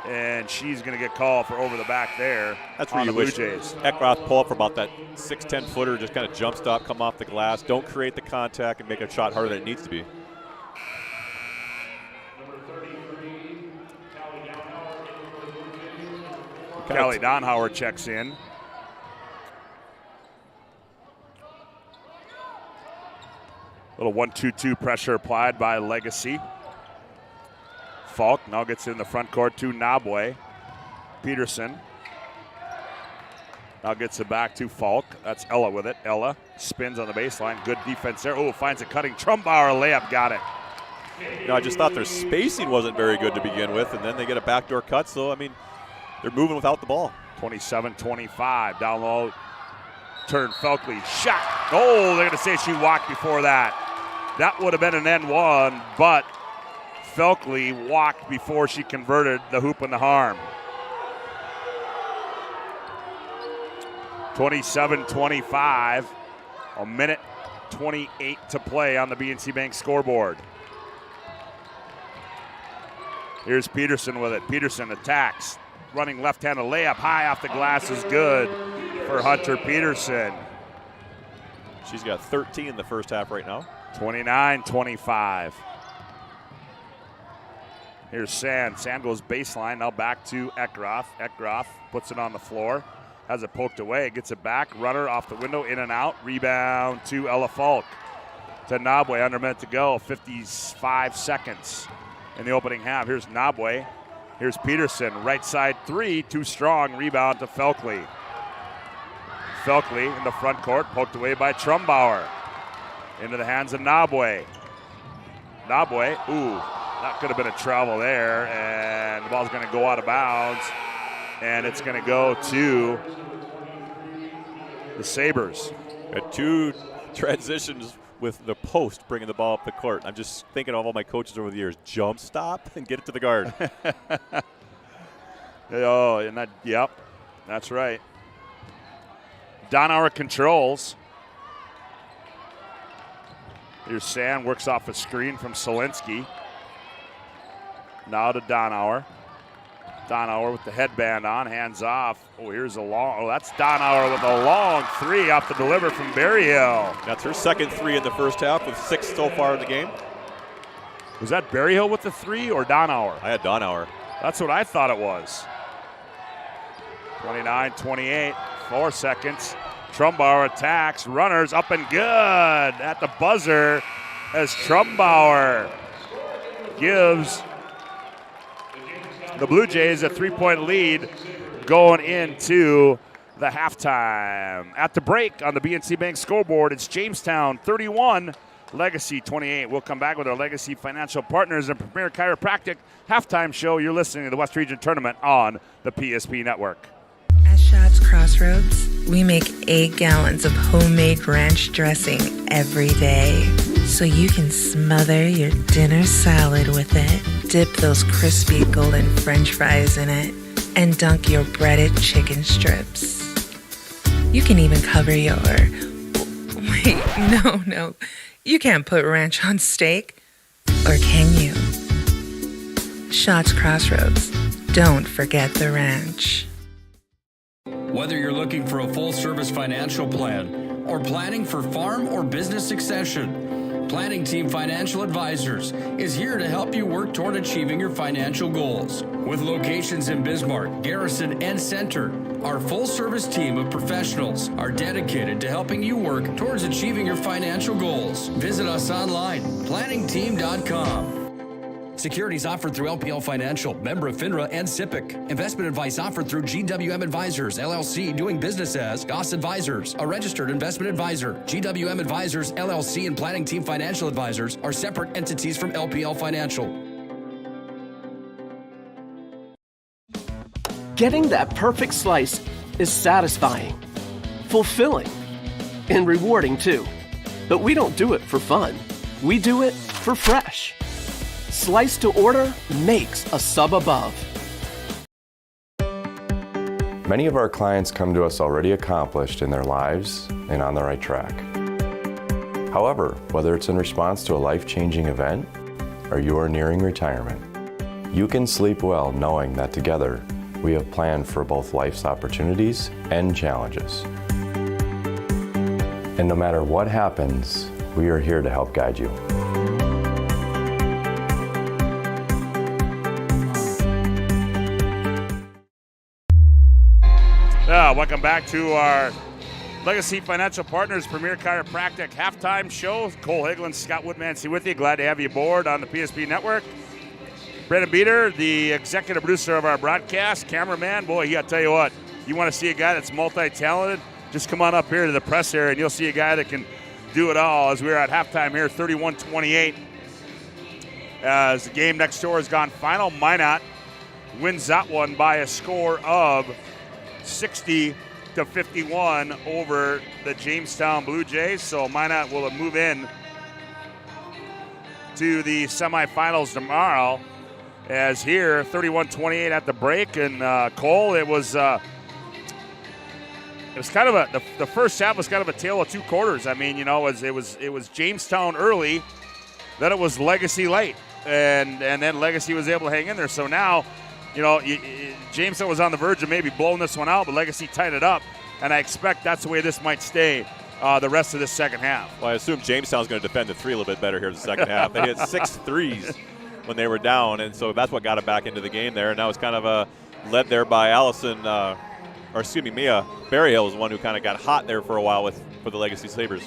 And she's going to get called for over the back there. That's where on you the Blue wish Jays. Eckroth pull up for about that 6'10" footer, just kind of jump stop, come off the glass. Don't create the contact and make a shot harder than it needs to be. Callie Donhauer checks in. Little 1-2-2 pressure applied by Legacy. Falk now gets in the front court to Nabwe. Peterson now gets it back to Falk. That's Ella with it. Ella spins on the baseline. Good defense there. Oh, finds a cutting Trumbauer layup. Got it. I just thought their spacing wasn't very good to begin with, and then they get a backdoor cut. So, I mean, they're moving without the ball. 27-25. Down low. Turn Felkley. Shot. Oh, they're going to say she walked before that. That would have been an N1, but Felkley walked before she converted the hoop and the harm. 27-25. A minute 28 to play on the BNC Bank scoreboard. Here's Peterson with it. Peterson attacks. Running left-handed layup high off the glass is good for Hunter Peterson. She's got 13 in the first half right now. 29-25. Here's Sand. Sand goes baseline. Now back to Eckroth. Eckroth puts it on the floor. Has it poked away. Gets it back. Runner off the window. In and out. Rebound to Ella Falk. To Nabwe. Under a minute to go. 55 seconds in the opening half. Here's Nabwe. Here's Peterson, right side 3, too strong, rebound to Felkley. Felkley in the front court, poked away by Trumbauer. Into the hands of Nabwe. Nabwe, that could have been a travel there, and the ball's going to go out of bounds, and it's going to go to the Sabres. Got 2 transitions with the post bringing the ball up the court. I'm just thinking of all my coaches over the years. Jump, stop, and get it to the guard. Oh, and yep, that's right. Donauer controls. Here's Sand, works off a screen from Solinsky. Now to Donauer. Donauer with the headband on, hands off. Oh, here's a long, that's Donauer with a long three off the deliver from Berryhill. That's her second three in the first half with 6 so far in the game. Was that Berryhill with the three or Donauer? I had Donauer. That's what I thought it was. 29-28, 4 seconds. Trumbauer attacks, runners up and good at the buzzer as Trumbauer gives the Blue Jays a 3-point lead going into the halftime. At the break on the BNC Bank scoreboard, it's Jamestown 31, Legacy 28. We'll come back with our Legacy Financial Partners and Premier Chiropractic halftime show. You're listening to the West Region Tournament on the PSP Network. At Shots Crossroads, we make 8 gallons of homemade ranch dressing every day, so you can smother your dinner salad with it, dip those crispy golden french fries in it, and dunk your breaded chicken strips. You can even cover your... Wait, no. You can't put ranch on steak. Or can you? Shots Crossroads. Don't forget the ranch. Whether you're looking for a full-service financial plan or planning for farm or business succession, Planning Team Financial Advisors is here to help you work toward achieving your financial goals. With locations in Bismarck, Garrison, and Center, our full-service team of professionals are dedicated to helping you work towards achieving your financial goals. Visit us online, planningteam.com. Securities offered through LPL Financial, member of FINRA and SIPC. Investment advice offered through GWM Advisors, LLC, doing business as Goss Advisors, a registered investment advisor. GWM Advisors, LLC, and Planning Team Financial Advisors are separate entities from LPL Financial. Getting that perfect slice is satisfying, fulfilling, and rewarding too. But we don't do it for fun. We do it for fresh. Slice to order makes a sub above. Many of our clients come to us already accomplished in their lives and on the right track. However, whether it's in response to a life-changing event or you are nearing retirement, you can sleep well knowing that together we have planned for both life's opportunities and challenges. And no matter what happens, we are here to help guide you. Welcome back to our Legacy Financial Partners Premier Chiropractic halftime show. Cole Higland, Scott Woodmansey with you. Glad to have you aboard on the PSP Network. Brandon Beater, the executive producer of our broadcast, cameraman. Boy, I tell you what, you want to see a guy that's multi-talented, just come on up here to the press area and you'll see a guy that can do it all. As we're at halftime here, 31-28. As the game next door has gone final, Minot wins that one by a score of 60-51 over the Jamestown Blue Jays. So Minot will move in to the semifinals tomorrow. As here, 31-28 at the break, and Cole, it was kind of the first half was kind of a tale of two quarters. I mean, it was Jamestown early, then it was Legacy late, and then Legacy was able to hang in there. So now, Jamestown was on the verge of maybe blowing this one out, but Legacy tied it up, and I expect that's the way this might stay the rest of this second half. Well, I assume Jamestown's going to defend the three a little bit better here in the second half. They hit 6 threes when they were down, and so that's what got it back into the game there. And that was kind of led there by Mia Berryhill was the one who kind of got hot there for a while for the Legacy Sabres.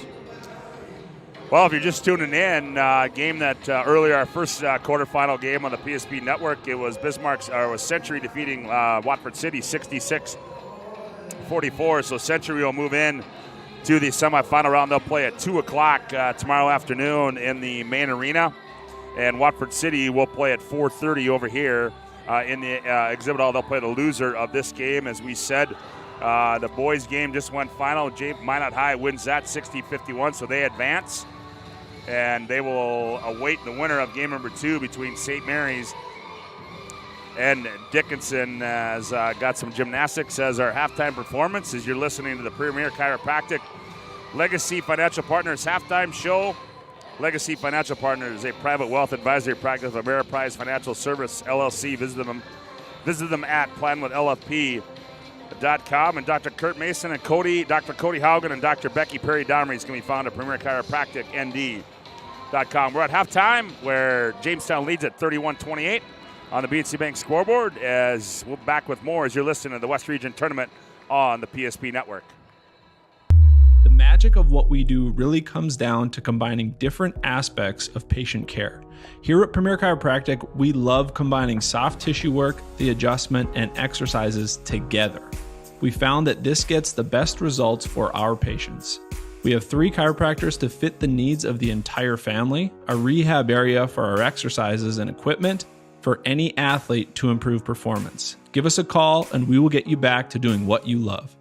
Well, if you're just tuning in, game that earlier, our first quarterfinal game on the PSP Network, it was was Century defeating Watford City 66-44. So Century will move in to the semifinal round. They'll play at 2 o'clock tomorrow afternoon in the main arena. And Watford City will play at 4:30 over here in the exhibit hall. They'll play the loser of this game. As we said, the boys game just went final. Minot High wins that 60-51, so they advance. and they will await the winner of game number 2 between St. Mary's and Dickinson. Has got some gymnastics as our halftime performance as you're listening to the Premier Chiropractic Legacy Financial Partners halftime show. Legacy Financial Partners is a private wealth advisory practice of Ameriprise Financial Service, LLC. Visit them at planwithlp.com. And Dr. Kurt Mason and Dr. Cody Haugen and Dr. Becky Prairie Domeries can be found at premierchiropracticnd.com. We're at halftime where Jamestown leads at 31-28 on the BNC Bank scoreboard. As we'll back with more as you're listening to the West Region Tournament on the PSP Network. The magic of what we do really comes down to combining different aspects of patient care. Here at Premier Chiropractic, we love combining soft tissue work, the adjustment, and exercises together. We found that this gets the best results for our patients. We have 3 chiropractors to fit the needs of the entire family, a rehab area for our exercises and equipment for any athlete to improve performance. Give us a call and we will get you back to doing what you love.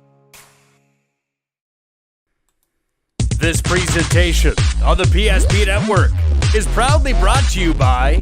This presentation on the PSP Network is proudly brought to you by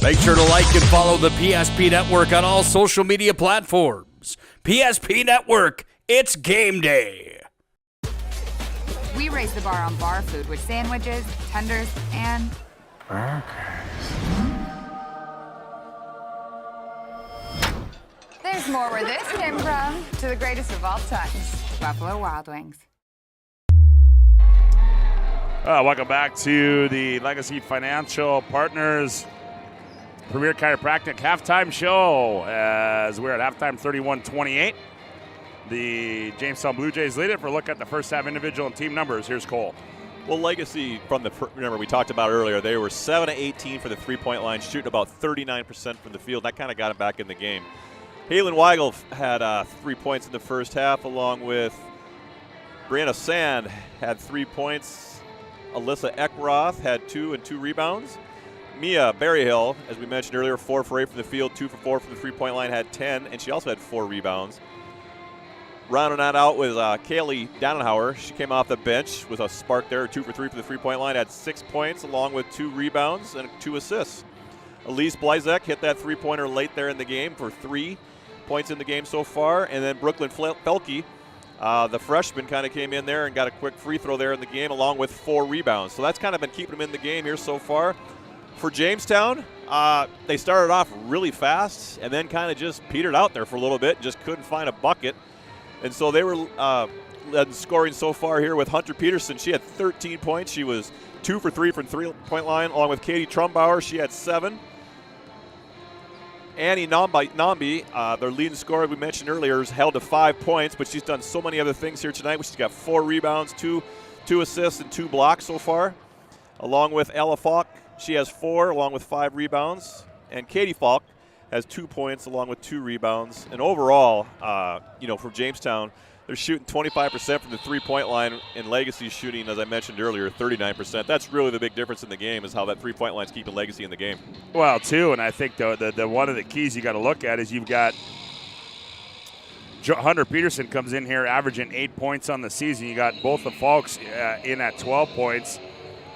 Make sure to like and follow the PSP Network on all social media platforms. PSP Network, it's game day. We raise the bar on bar food with sandwiches, tenders, and there's more where this came from. To the greatest of all times, Buffalo Wild Wings. Welcome back to the Legacy Financial Partners Premier Chiropractic halftime show as we're at halftime 31-28. The Jamestown Blue Jays lead it. For a look at the first half individual and team numbers, here's Cole. Well, Legacy, remember we talked about earlier, they were 7-18 for the three-point line, shooting about 39% from the field. That kind of got them back in the game. Halen Weigel had 3 points in the first half, along with Brianna Sand had 3 points. Alyssa Eckroth had 2 and 2 rebounds. Mia Berryhill, as we mentioned earlier, 4 for 8 from the field, 2 for 4 from the three-point line, had 10, and she also had 4 rebounds. Rounding that out was Kaylee Dannenhauer. She came off the bench with a spark there, 2 for 3 from the three-point line, had 6 points along with 2 rebounds and 2 assists. Elise Blizek hit that three-pointer late there in the game for 3 points in the game so far, and then Brooklyn Felke, the freshman, kind of came in there and got a quick free throw there in the game along with 4 rebounds. So that's kind of been keeping them in the game here so far. For Jamestown, they started off really fast and then kind of just petered out there for a little bit, just couldn't find a bucket. And so they were scoring so far here with Hunter Peterson. She had 13 points. She was 2 for 3 from three-point line, along with Katie Trumbauer. She had 7. Annie Nambi, their leading scorer we mentioned earlier, is held to 5 points, but she's done so many other things here tonight. She's got 4 rebounds, 2 assists, and 2 blocks so far. Along with Ella Falk, she has 4, along with 5 rebounds. And Katie Falk has 2 points, along with 2 rebounds. And overall, for Jamestown, they're shooting 25% from the three-point line, and Legacy's shooting, as I mentioned earlier, 39%. That's really the big difference in the game, is how that three-point line's keeping Legacy in the game. Well, too, and I think the one of the keys you got to look at is you've got Hunter Peterson comes in here averaging 8 points on the season. You got both the Falks in at 12 points.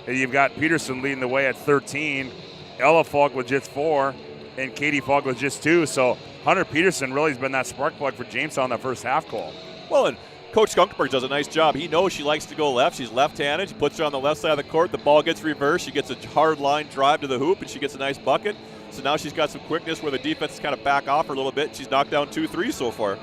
And you've got Peterson leading the way at 13. Ella Falk with just 4. And Katie Falk with just 2. So Hunter Peterson really has been that spark plug for Jamestown in that first half, Cole. Well, and Coach Skunkberg does a nice job. He knows she likes to go left. She's left-handed. He puts her on the left side of the court. The ball gets reversed. She gets a hard line drive to the hoop, and she gets a nice bucket. So now she's got some quickness where the defense is kind of back off her a little bit. She's knocked down 2 threes so far.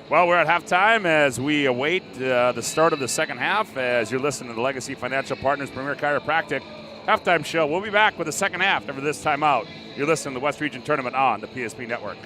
Well, we're at halftime as we await the start of the second half as you're listening to the Legacy Financial Partners Premier Chiropractic halftime show. We'll be back with the second half after this timeout. You're listening to the West Region Tournament on the PSP Network.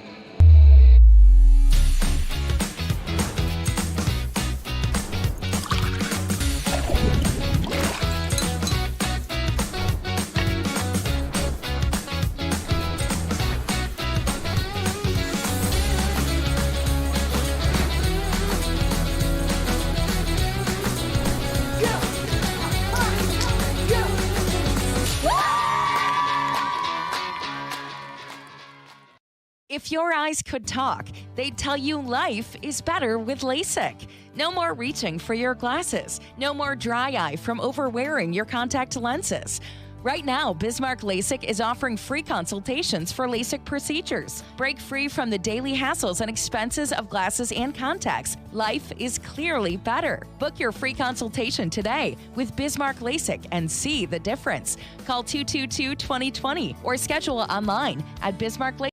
If your eyes could talk, they'd tell you life is better with LASIK. No more reaching for your glasses. No more dry eye from overwearing your contact lenses. Right now, Bismarck LASIK is offering free consultations for LASIK procedures. Break free from the daily hassles and expenses of glasses and contacts. Life is clearly better. Book your free consultation today with Bismarck LASIK and see the difference. Call 222-2020 or schedule online at Bismarck LASIK.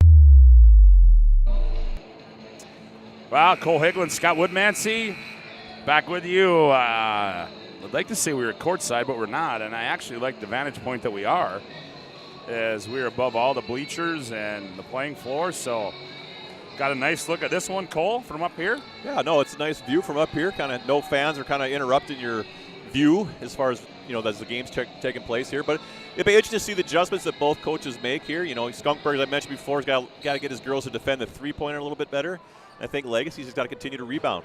Well, Cole Higland, Scott Woodmansey, back with you. I'd like to say we were courtside, but we're not, and I actually like the vantage point that we are, as we're above all the bleachers and the playing floor. So, got a nice look at this one, Cole, from up here. Yeah, no, it's a nice view from up here. Kind of no fans are kind of interrupting your view as far as as the game's taking place here. But it'd be interesting to see the adjustments that both coaches make here. Skunkberg, as I mentioned before, has got to get his girls to defend the three-pointer a little bit better. I think Legacy's has got to continue to rebound.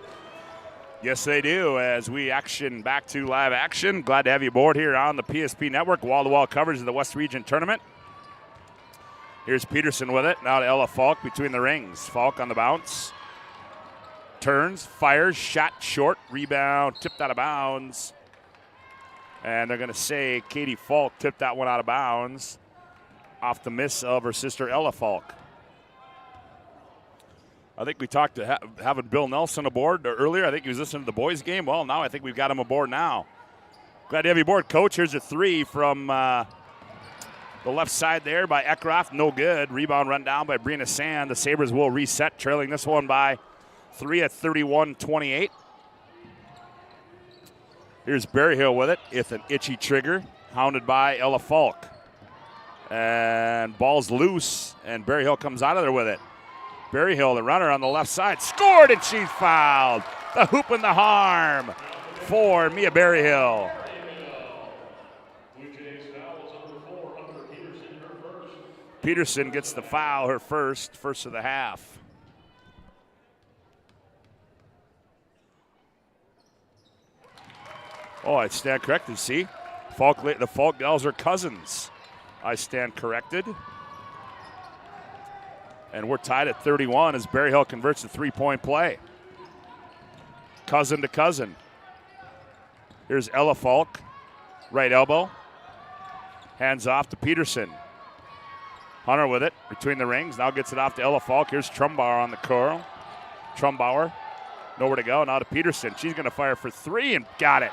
Yes, they do. As we action back to live action. Glad to have you aboard here on the PSP Network. Wall-to-wall coverage of the West Region Tournament. Here's Peterson with it. Now to Ella Falk between the rings. Falk on the bounce. Turns, fires, shot short, rebound, tipped out of bounds. And they're going to say Katie Falk tipped that one out of bounds off the miss of her sister Ella Falk. I think we talked to having Bill Nelson aboard earlier. I think he was listening to the boys' game. Well, now I think we've got him aboard now. Glad to have you aboard, Coach. Here's a three from the left side there by Eckroth. No good. Rebound run down by Brina Sand. The Sabres will reset, trailing this one by 3 at 31-28. Here's Berryhill with it. It's an itchy trigger, hounded by Ella Falk. And ball's loose, and Berryhill comes out of there with it. Berryhill, the runner on the left side, scored, and she's fouled. The hoop and the harm for Mia Berryhill. Peterson gets the foul, her first of the half. Oh, I stand corrected, see? The Falk gals are cousins. I stand corrected. And we're tied at 31 as Berryhill converts a three-point play. Cousin to cousin. Here's Ella Falk, right elbow. Hands off to Peterson. Hunter with it between the rings. Now gets it off to Ella Falk. Here's Trumbauer on the curl. Trumbauer, nowhere to go. Now to Peterson. She's going to fire for three and got it.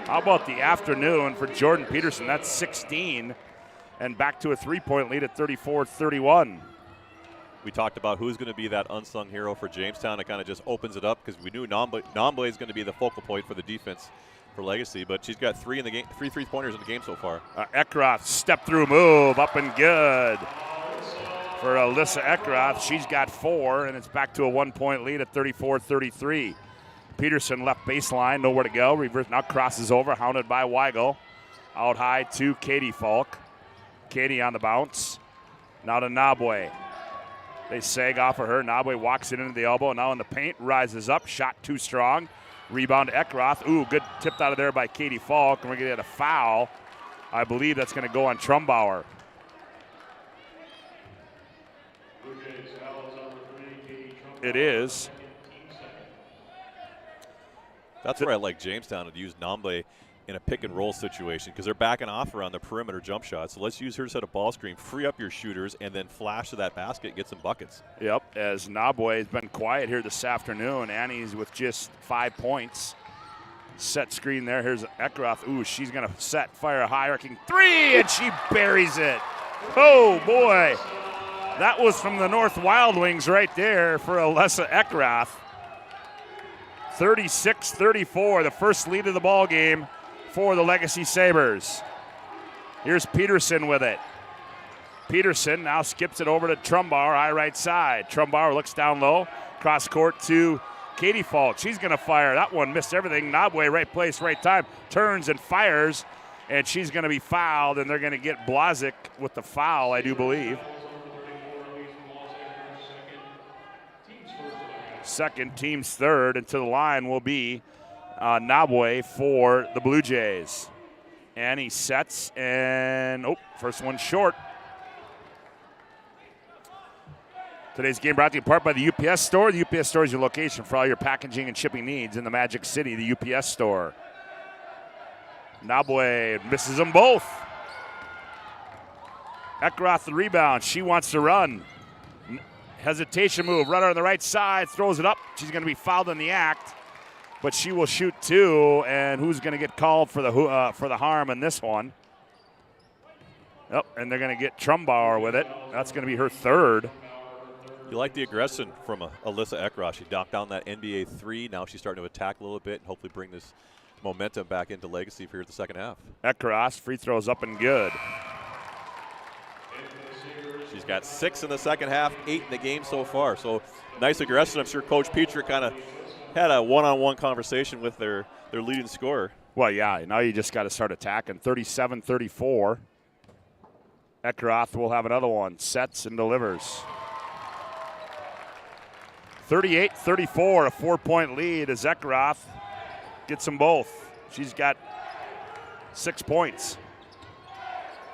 How about the afternoon for Jordan Peterson? That's 16. And back to a three-point lead at 34-31. We talked about who's going to be that unsung hero for Jamestown. It kind of just opens it up because we knew Namble is going to be the focal point for the defense for Legacy, but she's got three three-pointers in the game so far. Eckroth, step-through move, up and good for Alyssa Eckroth. She's got 4, and it's back to a one-point lead at 34-33. Peterson left baseline, nowhere to go. Reverse now crosses over, hounded by Weigel. Out high to Katie Falk. Katie on the bounce. Now to Nabwe. They sag off of her. Nabwe walks it into the elbow. Now in the paint, rises up. Shot too strong. Rebound to Eckroth. Ooh, good tipped out of there by Katie Falk. And we're going to get a foul. I believe that's going to go on Trumbauer. It is. That's where I like Jamestown to use Namble in a pick and roll situation because they're backing off around the perimeter jump shot. So let's use her to set a ball screen, free up your shooters, and then flash to that basket, get some buckets. Yep, as Nabwe has been quiet here this afternoon. Annie's with just 5 points. Set screen there. Here's Eckroth. Ooh, she's going to set, fire a high-arcing three, and she buries it. Oh, boy. That was from the North Wild Wings right there for Alessa Eckroth. 36-34, the first lead of the ball game for the Legacy Sabres. Here's Peterson with it. Peterson now skips it over to Trumbauer, high right side. Trumbauer looks down low, cross court to Katie Falk. She's going to fire. That one missed everything. Nabwe, right place, right time, turns and fires, and she's going to be fouled, and they're going to get Blazik with the foul, I do believe. Second, team's third, and to the line will be Nabwe for the Blue Jays. And he sets, and first one short. Today's game brought to you in part by the UPS Store. The UPS Store is your location for all your packaging and shipping needs in the Magic City, the UPS Store. Nabwe misses them both. Eckroth the rebound. She wants to run. Hesitation move. Runner on the right side, throws it up. She's going to be fouled in the act, but she will shoot two. And who's going to get called for the harm in this one? Yep, and they're going to get Trumbauer with it. That's going to be her third. You like the aggression from Alessa Eckroth. She knocked down that NBA three. Now she's starting to attack a little bit and hopefully bring this momentum back into Legacy for the second half. Eckroth, free throws up and good. She's got 6 in the second half, 8 in the game so far. So nice aggression. I'm sure Coach Petrick kind of had a one-on-one conversation with their leading scorer. Well, yeah, now you just got to start attacking. 37-34. Eckroth will have another one. Sets and delivers. 38-34, a 4-point lead as Eckroth gets them both. She's got 6 points.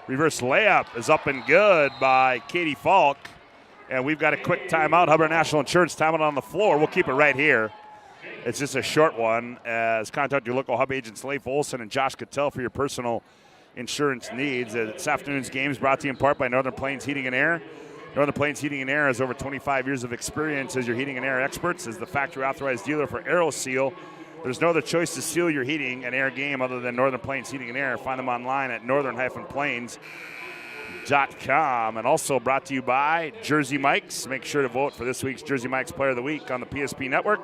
Reverse layup is up and good by Katie Falk. And we've got a quick timeout. Hubbard National Insurance timeout on the floor. We'll keep it right here. It's just a short one as contact your local Hub agents Leif Olson and Josh Cattell for your personal insurance needs. This afternoon's game is brought to you in part by Northern Plains Heating and Air. Northern Plains Heating and Air has over 25 years of experience as your heating and air experts, as the factory authorized dealer for AeroSeal. There's no other choice to seal your heating and air game other than Northern Plains Heating and Air. Find them online at northern-plains.com. And also brought to you by Jersey Mike's. Make sure to vote for this week's Jersey Mike's Player of the Week on the PSP Network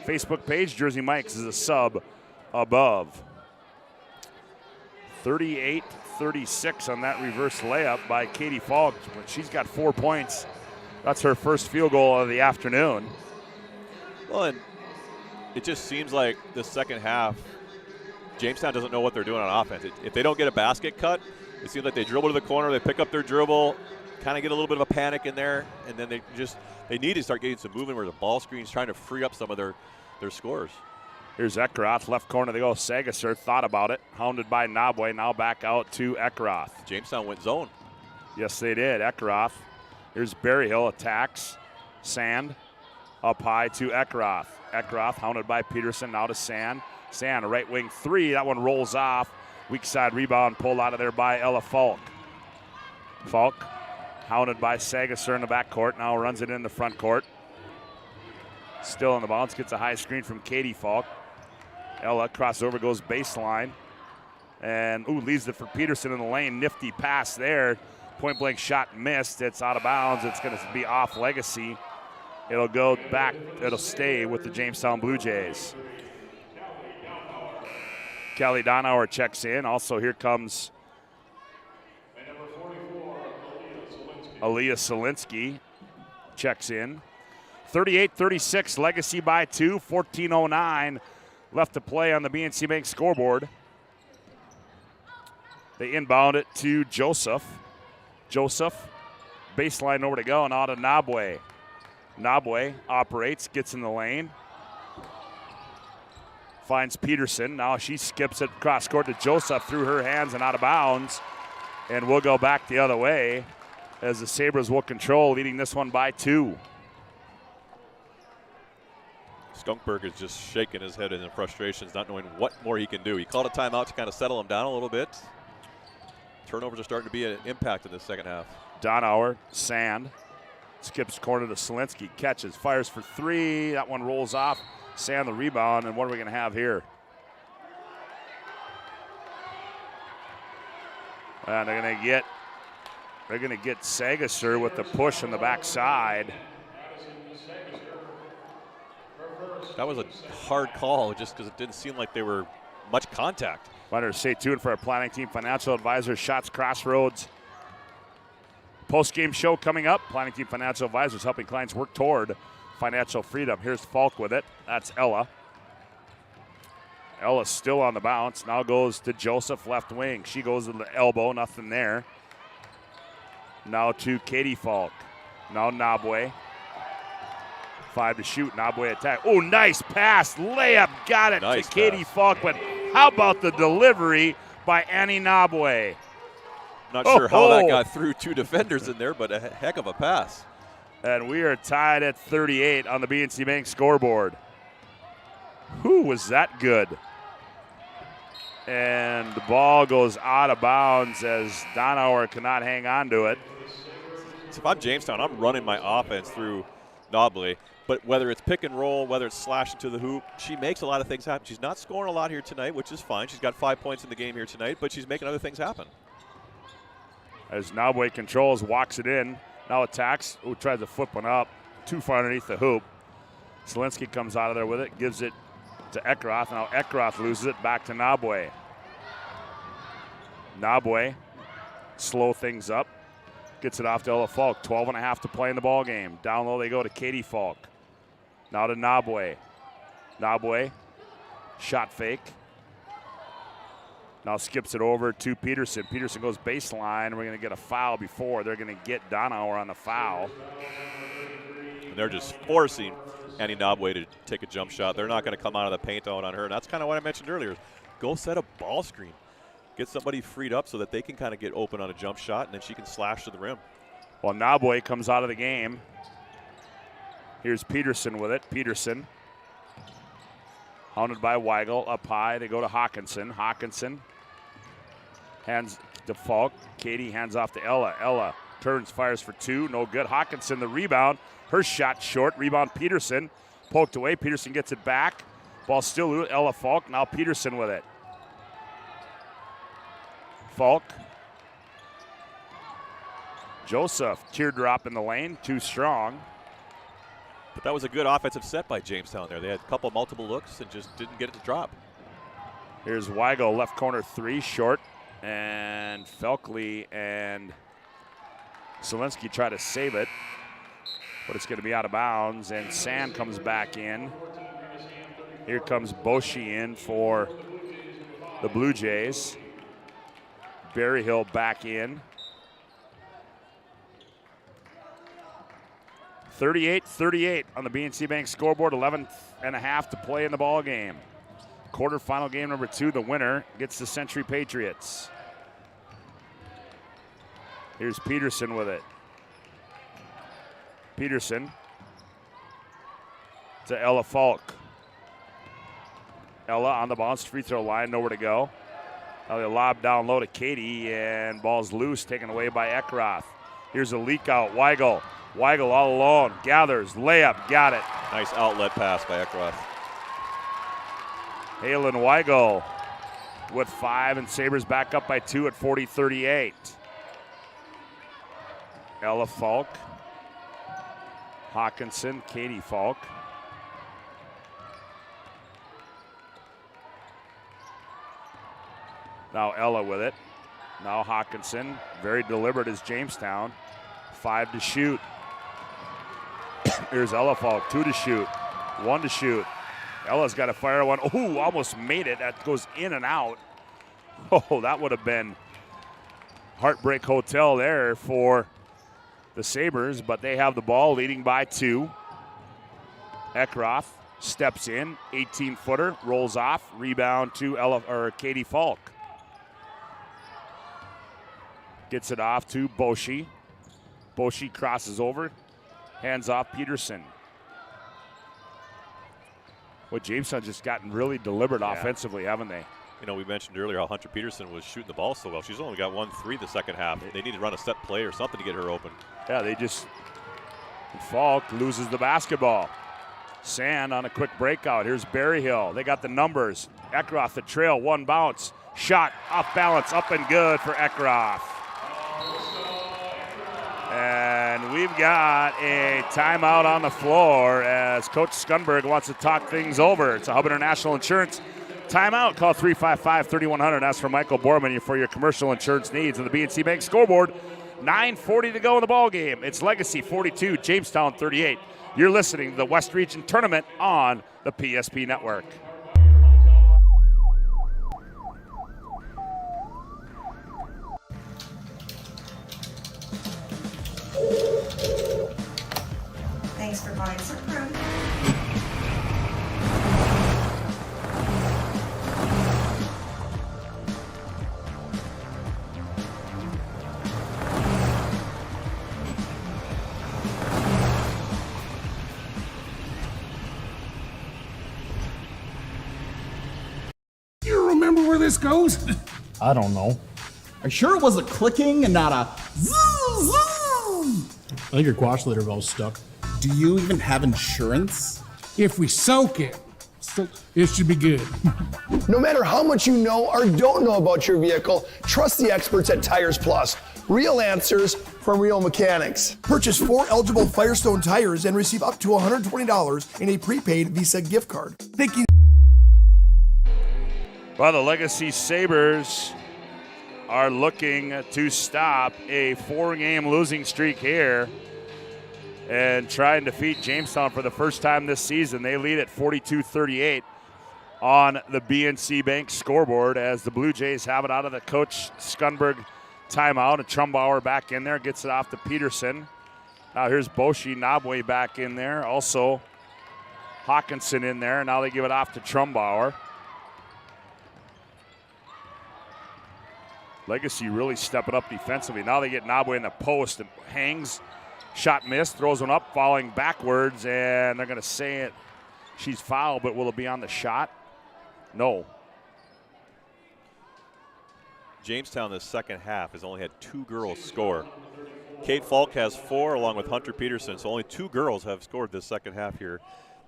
Facebook page. Jersey Mike's is a sub above. 38-36 on that reverse layup by Katie Falk. She's got 4 points. That's her first field goal of the afternoon. Well, and it just seems like the second half, Jamestown doesn't know what they're doing on offense. If they don't get a basket cut, it seems like they dribble to the corner, they pick up their dribble, kind of get a little bit of a panic in there, and then they need to start getting some movement where the ball screen's trying to free up some of their scores. Here's Eckroth, left corner. They go. Sagasser thought about it. Hounded by Nabwe. Now back out to Eckroth. Jamestown went zone. Yes, they did. Eckroth. Here's Berryhill. Attacks. Sand. Up high to Eckroth. Eckroth hounded by Peterson. Now to Sand. Sand, a right wing three. That one rolls off. Weak side rebound pulled out of there by Ella Falk. Falk hounded by Sagasser in the backcourt. Now runs it in the front court. Still on the bounce. Gets a high screen from Katie Falk. Ella crossover, goes baseline. And, leaves it for Peterson in the lane. Nifty pass there. Point blank shot missed. It's out of bounds. It's going to be off Legacy. It'll go back. It'll stay with the Jamestown Blue Jays. Kelly Donauer checks in. Also, here comes Aaliyah Solinsky. Checks in. 38-36, Legacy by 2. 14:09 left to play on the BNC Bank scoreboard. They inbound it to Joseph. Joseph, baseline over to go, and out to Nabwe. Nabwe operates, gets in the lane. Finds Peterson. Now she skips it cross court to Joseph through her hands and out of bounds. And we'll go back the other way as the Sabres will control, leading this one by 2. Skunkberg is just shaking his head in frustrations, not knowing what more he can do. He called a timeout to kind of settle him down a little bit. Turnovers are starting to be an impact in the second half. Donauer, Sand, skips corner to Selinsky, catches, fires for three. That one rolls off. Sand the rebound, and what are we going to have here? And they're going to get Sagasser with the push on the backside. That was a hard call just because it didn't seem like they were much contact. Wanted to stay tuned for our planning team financial advisors, Shots Crossroads. Post-game show coming up. Planning team financial advisors helping clients work toward financial freedom. Here's Falk with it. That's Ella. Ella's still on the bounce. Now goes to Joseph, left wing. She goes to the elbow, nothing there. Now to Katie Falk. Now Nabwe. 5 to shoot. Nabwe attack. Oh, nice pass. Layup. Got it nice to Katie Falk. But how about the delivery by Annie Nabwe? Not sure how that got through 2 defenders in there, but a heck of a pass. And we are tied at 38 on the BNC Bank scoreboard. Who was that good? And the ball goes out of bounds as Donauer cannot hang on to it. So if I'm Jamestown, I'm running my offense through Nobley. But whether it's pick and roll, whether it's slashing to the hoop, she makes a lot of things happen. She's not scoring a lot here tonight, which is fine. She's got 5 points in the game here tonight, but she's making other things happen. As Nabwe controls, walks it in, now attacks. Ooh, tries to flip one up, too far underneath the hoop. Selinsky comes out of there with it, gives it to Eckroth. Now Eckroth loses it back to Nabwe. Nabwe, slow things up, gets it off to Ella Falk. 12.5 to play in the ball game. Down low they go to Katie Falk. Now to Nabwe. Nabwe, shot fake. Now skips it over to Peterson. Peterson goes baseline. We're going to get a foul before. They're going to get Donauer on the foul. And they're just forcing Annie Nabwe to take a jump shot. They're not going to come out of the paint out on her. And that's kind of what I mentioned earlier. Go set a ball screen. Get somebody freed up so that they can kind of get open on a jump shot, and then she can slash to the rim. Well, Nabwe comes out of the game. Here's Peterson with it. Peterson. Hounded by Weigel. Up high. They go to Hawkinson. Hawkinson hands to Falk. Katie hands off to Ella. Ella turns, fires for 2. No good. Hawkinson the rebound. Her shot short. Rebound Peterson. Poked away. Peterson gets it back. Ball still with Ella Falk. Now Peterson with it. Falk. Joseph, teardrop in the lane, too strong. But that was a good offensive set by Jamestown there. They had a couple multiple looks and just didn't get it to drop. Here's Weigel, left corner 3, short. And Felkley and Selinsky try to save it. But it's going to be out of bounds, and Sand comes back in. Here comes Boshi in for the Blue Jays. Berryhill back in. 38-38 on the BNC Bank scoreboard. 11.5 to play in the ball game. Quarterfinal game number 2. The winner gets the Century Patriots. Here's Peterson with it. Peterson to Ella Falk. Ella on the bounce, free throw line, nowhere to go. Now they lob down low to Katie, and ball's loose, taken away by Eckroth. Here's a leak out. Weigel. Weigel all alone. Gathers. Layup. Got it. Nice outlet pass by Eckroth. Halen Weigel with 5, and Sabres back up by 2 at 40-38. Ella Falk. Hawkinson. Katie Falk. Now Ella with it. Now Hawkinson. Very deliberate as Jamestown. 5 to shoot. Here's Ella Falk. 2 to shoot. 1 to shoot. Ella's got to fire one. Oh, almost made it. That goes in and out. Oh, that would have been Heartbreak Hotel there for the Sabres, but they have the ball, leading by 2. Eckroth steps in. 18-footer. Rolls off. Rebound to Katie Falk. Gets it off to Boshi. Boshi crosses over. Hands off Peterson. Well, Jamestown just gotten really deliberate offensively, haven't they? You know, we mentioned earlier how Hunter Peterson was shooting the ball so well. She's only got 1-3 the second half. They need to run a set play or something to get her open. Yeah, they just. Falk loses the basketball. Sand on a quick breakout. Here's Berryhill. They got the numbers. Eckroth, the trail, one bounce. Shot off balance, up and good for Eckroth. And we've got a timeout on the floor as Coach Skunberg wants to talk things over. It's a Hub International Insurance timeout. Call 355-3100. Ask for Michael Borman for your commercial insurance needs. And the BNC Bank scoreboard, 9:40 to go in the ball game. It's Legacy 42, Jamestown 38. You're listening to the West Region Tournament on the PSP Network. Thanks for buying some room. You remember where this goes? I don't know. Are you sure it was a clicking and not a zzz, zzz? I think your quash leader valve's stuck. Do you even have insurance? If we soak it, it should be good. No matter how much you know or don't know about your vehicle, trust the experts at Tires Plus. Real answers from real mechanics. Purchase 4 eligible Firestone tires and receive up to $120 in a prepaid Visa gift card. Thinking. Well, the Legacy Sabres are looking to stop a 4-game losing streak here and try and defeat Jamestown for the first time this season. They lead at 42-38 on the BNC Bank scoreboard as the Blue Jays have it out of the Coach Skunberg timeout. And Trumbauer back in there, gets it off to Peterson. Now here's Boshi Nabwe back in there. Also Hawkinson in there. Now they give it off to Trumbauer. Legacy really stepping up defensively. Now they get Nabwe in the post and hangs. Shot missed, throws one up, falling backwards, and they're going to say it. She's fouled, but will it be on the shot? No. Jamestown this second half has only had 2 girls score. Kate Falk has 4 along with Hunter Peterson, so only 2 girls have scored this second half here.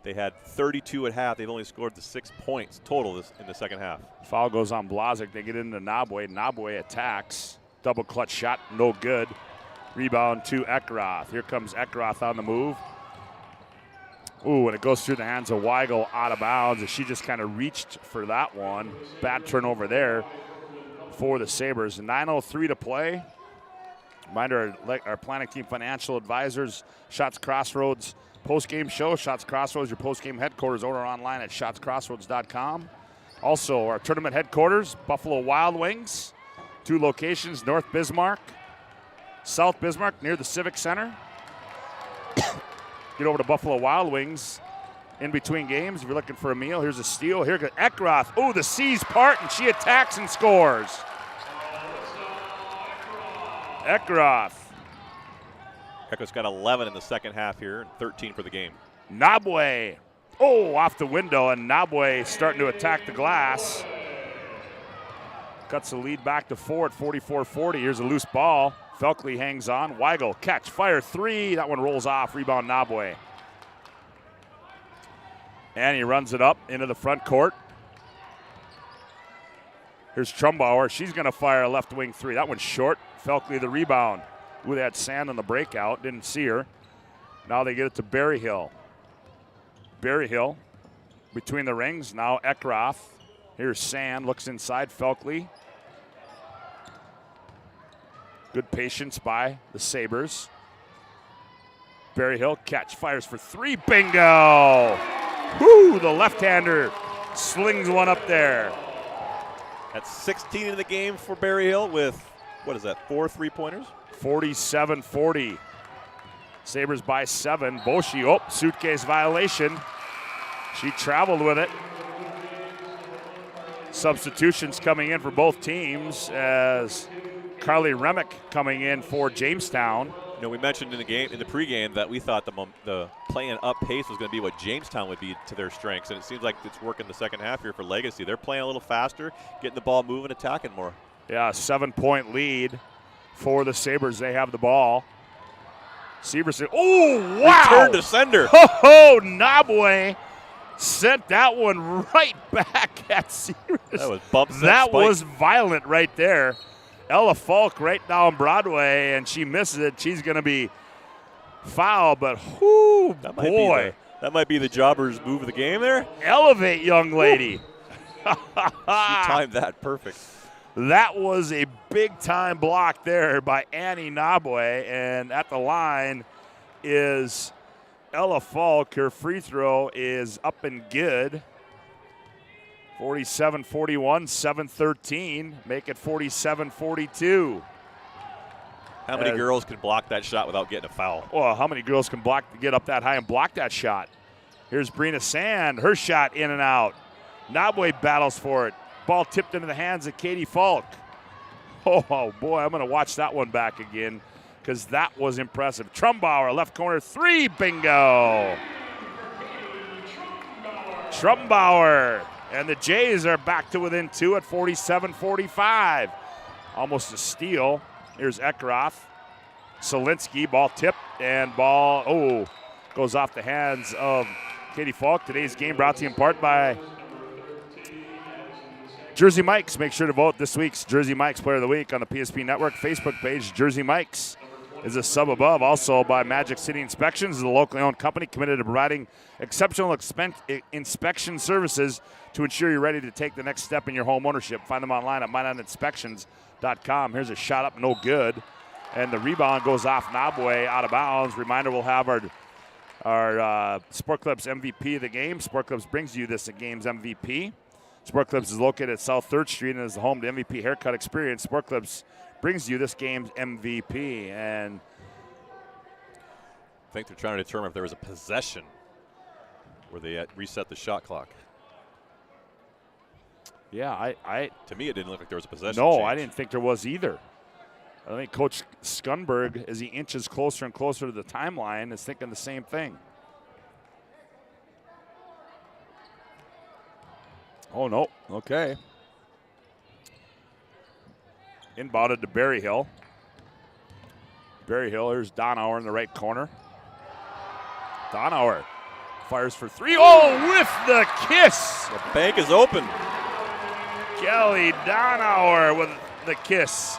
They had 32 at half. They've only scored the 6 points total in the second half. Foul goes on Blazik. They get into Nabwe. Nabwe attacks. Double clutch shot, no good. Rebound to Eckroth. Here comes Eckroth on the move. Ooh, and it goes through the hands of Weigel out of bounds. And she just kind of reached for that one. Bad turnover there for the Sabres. 9:03 to play. Reminder, our planning team financial advisors, Shots Crossroads post-game show. Shots Crossroads, your post-game headquarters. Order online at shotscrossroads.com. Also, our tournament headquarters, Buffalo Wild Wings. 2 locations, North Bismarck, South Bismarck, near the Civic Center. Get over to Buffalo Wild Wings in between games. If you're looking for a meal, here's a steal. Here goes Eckroth. Oh, the C's part, and she attacks and scores. Eckroth. Echo's got 11 in the second half here, and 13 for the game. Nabwe. Oh, off the window, and Nabwe starting to attack the glass. Cuts the lead back to 4 at 44-40. Here's a loose ball. Felkley hangs on. Weigel, catch, fire, 3. That one rolls off. Rebound, Nabwe. And he runs it up into the front court. Here's Trumbauer. She's going to fire a left wing 3. That one's short. Felkley the rebound. Ooh, they had Sand on the breakout. Didn't see her. Now they get it to Berryhill. Berryhill between the rings. Now Eckroth. Here's Sand. Looks inside. Felkley. Good patience by the Sabres. Berryhill, catch, fires for 3. Bingo! Woo! The left-hander slings one up there. That's 16 in the game for Berryhill with, what is that, 4 3-pointers? 47-40. Sabres by 7. Boshi, oh, suitcase violation. She traveled with it. Substitutions coming in for both teams as Carly Remick coming in for Jamestown. You know, we mentioned in the pregame that we thought the playing up pace was going to be what Jamestown would be to their strengths, and it seems like it's working the second half here for Legacy. They're playing a little faster, getting the ball moving, attacking more. Yeah, 7-point lead for the Sabres. They have the ball. Severson, oh, wow! Return to sender. Oh, Nabwe sent that one right back at Severson. That was bump set That spike. was violent right there. Ella Falk right down Broadway, and she misses it. She's going to be fouled, but whoo, boy. That might be the jobber's move of the game there. Elevate, young lady. She timed that perfect. That was a big-time block there by Annie Nabwe, and at the line is Ella Falk. Her free throw is up and good. 47-41, 7-13, make it 47-42. How many girls can block that shot without getting a foul? Well, how many girls can get up that high and block that shot? Here's Brina Sand, her shot in and out. Nabwe battles for it. Ball tipped into the hands of Katie Falk. Oh boy, I'm going to watch that one back again because that was impressive. Trumbauer, left corner, 3, bingo. Trumbauer. And the Jays are back to within 2 at 47-45. Almost a steal. Here's Eckroth. Solinsky, ball tipped, and ball, goes off the hands of Katie Falk. Today's game brought to you in part by Jersey Mike's. Make sure to vote this week's Jersey Mike's Player of the Week on the PSP Network Facebook page. Jersey Mike's is a sub above. Also by Magic City Inspections, is a locally owned company committed to providing exceptional inspection services to ensure you're ready to take the next step in your home ownership. Find them online at MinotInspections.com. Here's a shot up, no good. And the rebound goes off Nabwe out of bounds. Reminder, we'll have our Sport Clips MVP of the game. Sport Clips brings you this game's MVP. Sport Clips is located at South 3rd Street and is the home to MVP Haircut Experience. Sport Clips brings you this game's MVP. And I think they're trying to determine if there was a possession where they reset the shot clock. Yeah, to me, it didn't look like there was a possession. No, change. I didn't think there was either. I think Coach Skunberg, as he inches closer and closer to the timeline, is thinking the same thing. Oh, no. Okay. Inbounded to Berryhill. Berryhill, here's Donauer in the right corner. Donauer fires for 3. Oh, with the kiss. The bank is open. Kelly Donauer with the kiss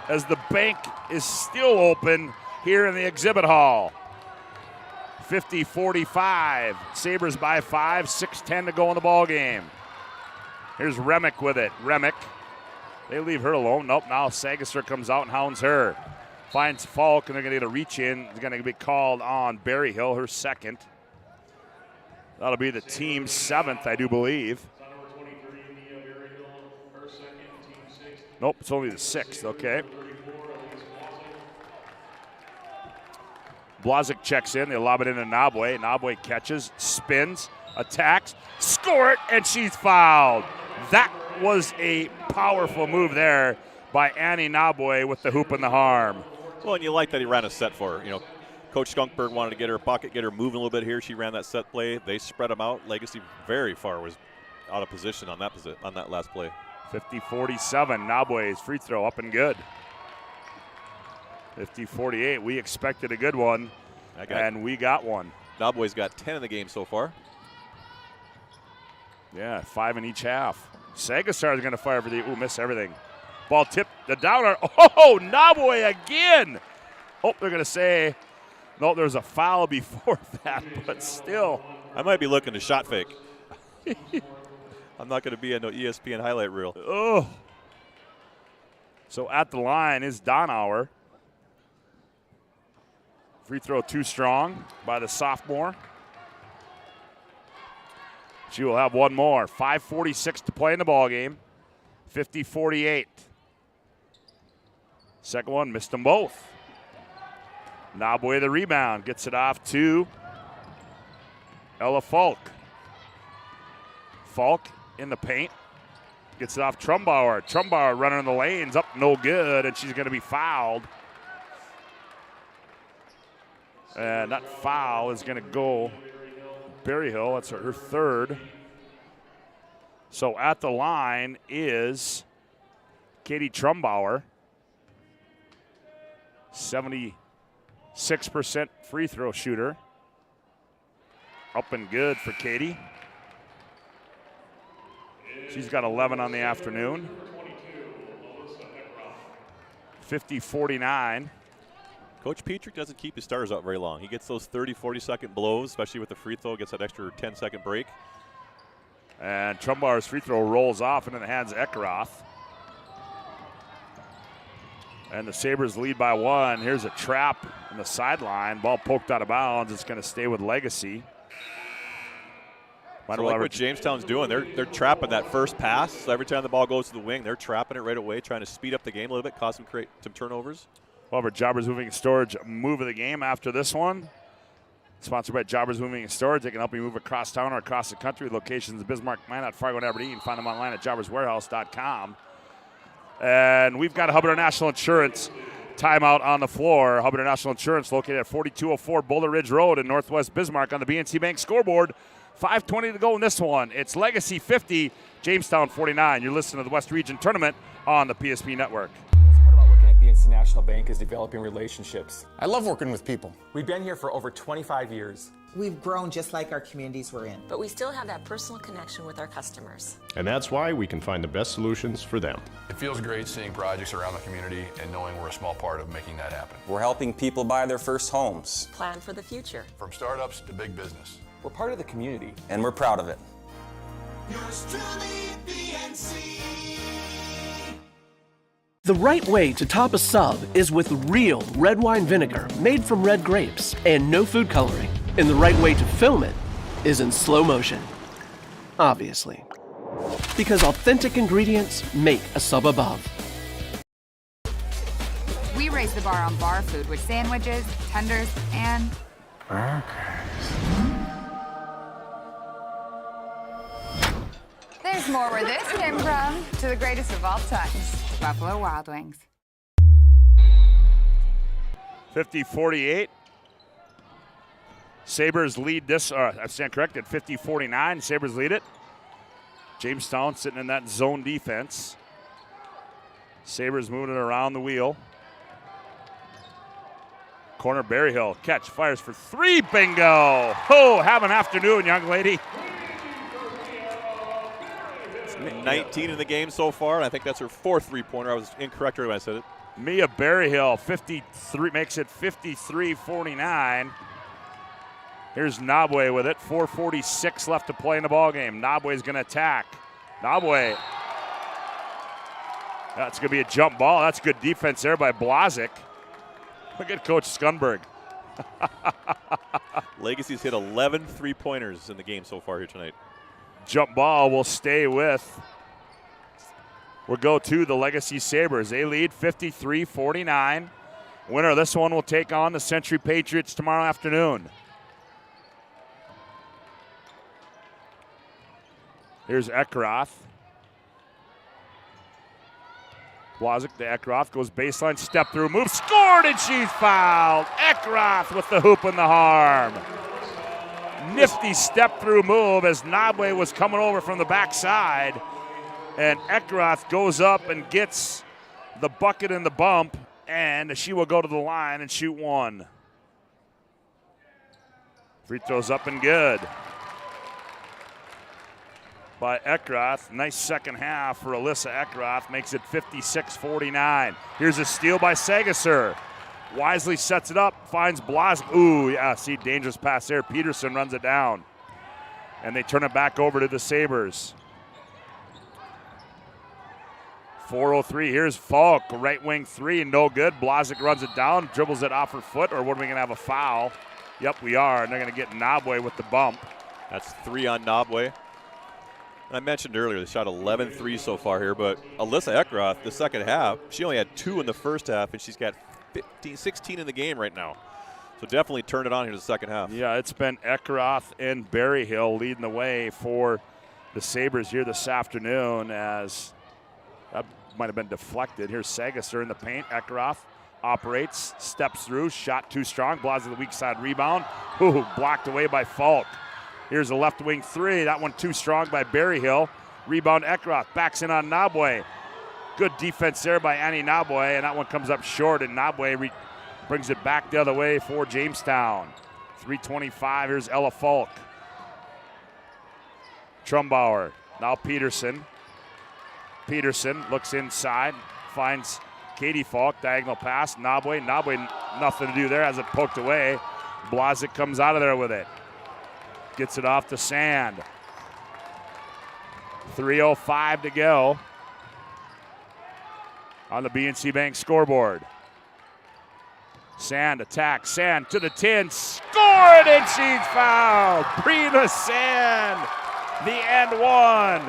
as the bank is still open here in the exhibit hall. 50-45. Sabres by 5, 6:10 to go in the ball game. Here's Remick with it. Remick. They leave her alone. Nope, now Sagister comes out and hounds her. Finds Falk, and they're going to get a reach in. It's going to be called on Berryhill, her second. That'll be the team's 7th, I do believe. Nope, it's only the 6th, okay. Blazic checks in. They lob it into Nabwe. Nabwe catches, spins, attacks, score it, and she's fouled. That was a powerful move there by Annie Nabwe with the hoop and the harm. Well, and you like that he ran a set for her. You know, Coach Skunkberg wanted to get her pocket, get her moving a little bit here. She ran that set play. They spread them out. Legacy very far was out of position on that last play. 50-47. Nabwe's free throw up and good. 50-48. We expected a good one, and we got one. Nabwe's got 10 in the game so far. Yeah, 5 in each half. Sagastar is going to fire for the miss everything. Ball tipped, the downer. Oh, Nabwe again. Oh, they're going to say, no, there's a foul before that, but still. I might be looking to shot fake. I'm not going to be in no ESPN highlight reel. Oh. So at the line is Donauer. Free throw too strong by the sophomore. She will have one more. 5:46 to play in the ball game. 50-48. Second one, missed them both. Nabwe the rebound, gets it off to Ella Falk. Falk in the paint, gets it off Trumbauer. Trumbauer running in the lanes, up no good, and she's going to be fouled. And that foul is going to go Berryhill. That's her third. So at the line is Katie Trumbauer. 76% free throw shooter. Up and good for Katie. She's got 11 on the afternoon. 50-49. Coach Petrick doesn't keep his stars out very long. He gets those 30, 40-second blows, especially with the free throw, gets that extra 10-second break. And Trumbauer's free throw rolls off into the hands of Eckroth. And the Sabres lead by 1. Here's a trap on the sideline. Ball poked out of bounds. It's going to stay with Legacy. So like what Jamestown's doing, they're trapping that first pass. So every time the ball goes to the wing, they're trapping it right away, trying to speed up the game a little bit, cause them create some turnovers. However, Jobbers Moving and Storage move of the game after this one. Sponsored by Jobbers Moving and Storage. They can help you move across town or across the country. Locations in Bismarck, Minot, Fargo, and Aberdeen. Find them online at jobberswarehouse.com. And we've got a Hub International Insurance timeout on the floor. Hub International Insurance located at 4204 Boulder Ridge Road in Northwest Bismarck on the BNC Bank scoreboard. 5:20 to go in this one. It's Legacy 50, Jamestown 49. You're listening to the West Region Tournament on the PSP Network. BNC National Bank is developing relationships. I love working with people. We've been here for over 25 years. We've grown just like our communities we're in. But we still have that personal connection with our customers. And that's why we can find the best solutions for them. It feels great seeing projects around the community and knowing we're a small part of making that happen. We're helping people buy their first homes. Plan for the future. From startups to big business. We're part of the community. And we're proud of it. Yours truly, BNC. The right way to top a sub is with real red wine vinegar made from red grapes and no food coloring. And the right way to film it is in slow motion. Obviously. Because authentic ingredients make a sub above. We raise the bar on bar food with sandwiches, tenders, and there's more where this came from. To the greatest of all times, Buffalo Wild Wings. 50-48. Sabres lead this, I stand corrected, 50-49. Sabres lead it. Jamestown sitting in that zone defense. Sabres moving it around the wheel. Corner Berryhill, catch, fires for 3, bingo! Oh, have an afternoon, young lady. 19 in the game so far, and I think that's her 4th three-pointer. I was incorrect when I said it. Mia Berryhill, 53, makes it 53-49. Here's Nabwe with it. 4:46 left to play in the ballgame. Nabwe's going to attack. Nabwe. That's going to be a jump ball. That's good defense there by Blazik. Look at Coach Skunberg. Legacy's hit 11 three-pointers in the game so far here tonight. Jump ball will stay with. We'll go to the Legacy Sabres. They lead 53-49. Winner of this one will take on the Century Patriots tomorrow afternoon. Here's Eckroth. Blazik to Eckroth, goes baseline, step through, move, scored, and she's fouled. Eckroth with the hoop and the harm. Nifty step through move as Nabwe was coming over from the backside. And Eckroth goes up and gets the bucket and the bump, and she will go to the line and shoot 1. Free throws up and good by Eckroth. Nice second half for Alyssa Eckroth. Makes it 56-49. Here's a steal by Sagasser. Wisely sets it up, finds Blazik. Ooh, yeah, see, dangerous pass there. Peterson runs it down. And they turn it back over to the Sabres. 4:03, here's Falk, right wing 3, no good. Blazik runs it down, dribbles it off her foot, or what are we gonna have, a foul? Yep, we are, and they're gonna get Nabwe with the bump. That's 3 on Nabwe. And I mentioned earlier, they shot 11 threes so far here, but Alyssa Eckroth, the second half, she only had 2 in the first half, and she's got 16 in the game right now. So definitely turned it on here in the second half. Yeah, it's been Eckroth and Berryhill leading the way for the Sabres here this afternoon, as that might have been deflected. Here's Sagasser in the paint. Eckroth operates, steps through, shot too strong, Blas to the weak side rebound. Ooh, blocked away by Falk. Here's a left wing three. That one too strong by Berryhill. Rebound Eckroth, backs in on Nabwe. Good defense there by Annie Nabwe, and that one comes up short, and Nabwe brings it back the other way for Jamestown. 3:25, here's Ella Falk. Trumbauer, now Peterson. Peterson looks inside, finds Katie Falk, diagonal pass, Nabwe. Nabwe, nothing to do there, has it poked away. Blazic comes out of there with it. Gets it off to Sand. 3:05 to go on the BNC Bank scoreboard. Sand attacks, Sand to the 10, scored, and she's fouled. Brina Sand, the and one.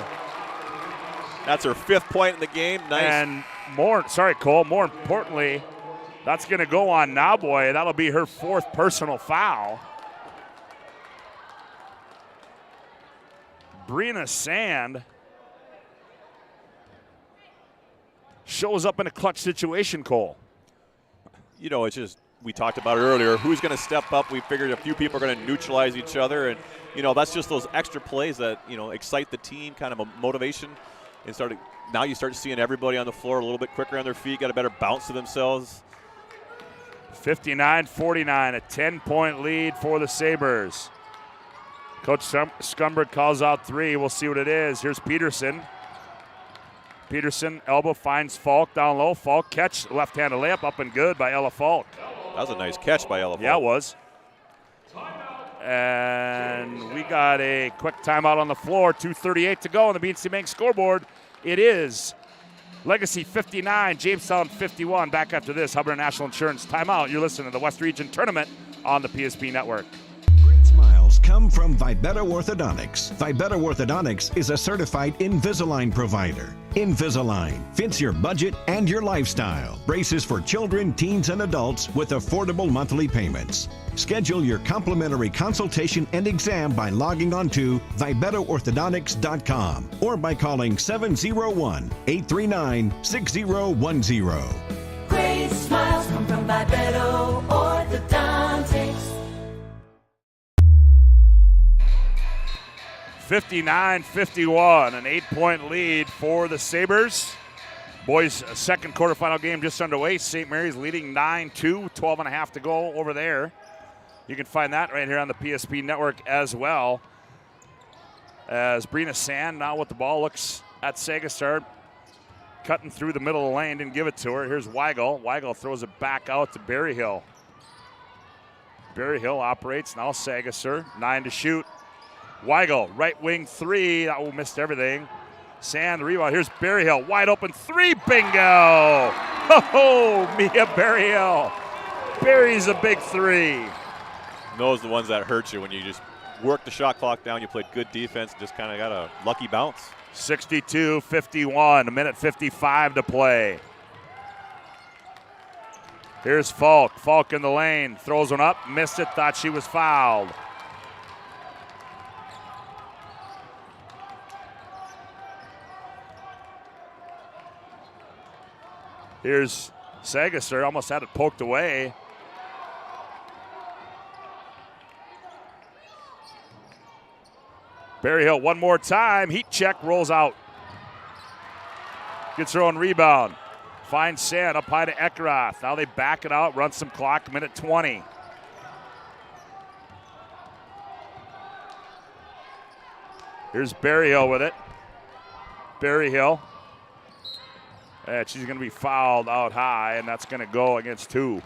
That's her 5th point in the game. Nice. And more importantly, that's going to go on Nabwe. That'll be her 4th personal foul. Brina Sand shows up in a clutch situation, Cole. You know, it's just, we talked about it earlier, who's going to step up. We figured a few people are going to neutralize each other, and, you know, that's just those extra plays that, you know, excite the team, kind of a motivation. And now you start seeing everybody on the floor a little bit quicker on their feet, got a better bounce to themselves. 59-49, a 10-point lead for the Sabres. Coach Scumberg calls out 3. We'll see what it is. Here's Peterson. Peterson, elbow, finds Falk down low. Falk catch, left-handed layup, up and good by Ella Falk. That was a nice catch by Ella Falk. Yeah, it was. And we got a quick timeout on the floor. 2:38 to go on the BNC Bank scoreboard. It is Legacy 59, Jamestown 51. Back after this, Hubbard National Insurance timeout. You're listening to the West Region Tournament on the PSP Network. Smiles come from Vibetta Orthodontics. Vibetta Orthodontics is a certified Invisalign provider. Invisalign fits your budget and your lifestyle. Braces for children, teens, and adults with affordable monthly payments. Schedule your complimentary consultation and exam by logging on to VibettaOrthodontics.com or by calling 701-839-6010. Great smiles come from Vibetta Orthodontics. 59-51, an 8-point lead for the Sabres. Boys' second quarterfinal game just underway. St. Mary's leading 9-2, 12.5 to go over there. You can find that right here on the PSP Network as well. As Brina Sand now with the ball looks at Sagastar, cutting through the middle of the lane, didn't give it to her. Here's Weigel. Weigel throws it back out to Berryhill. Berryhill operates, now Sagastar, 9 to shoot. Weigel, right wing 3. Oh, missed everything. Sand rebound. Here's Berryhill, wide open 3. Bingo! Oh, Mia Berryhill. Buries a big 3. Those are the ones that hurt you when you just work the shot clock down. You played good defense, just kind of got a lucky bounce. 62-51, a minute 55 to play. Here's Falk. Falk in the lane, throws one up, missed it, thought she was fouled. Here's Sagastar, almost had it poked away. Berryhill one more time, heat check, rolls out. Gets her own rebound. Finds Sand up high to Eckroth. Now they back it out, run some clock, minute 20. Here's Berryhill with it. Berryhill. And she's going to be fouled out high, and that's going to go against 2.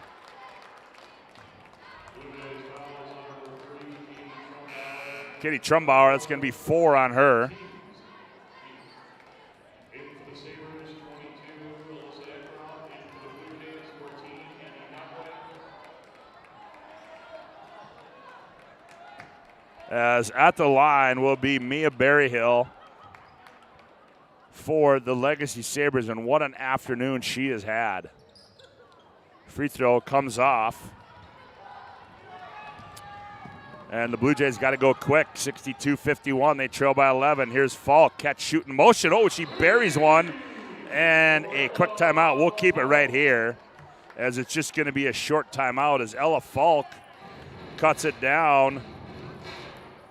Katie Trumbauer, that's going to be 4 on her. As at the line will be Mia Berryhill for the Legacy Sabres, and what an afternoon she has had. Free throw comes off. And the Blue Jays got to go quick, 62-51. They trail by 11. Here's Falk, catch, shoot in motion. Oh, she buries one. And a quick timeout. We'll keep it right here. as it's just going to be a short timeout as Ella Falk cuts it down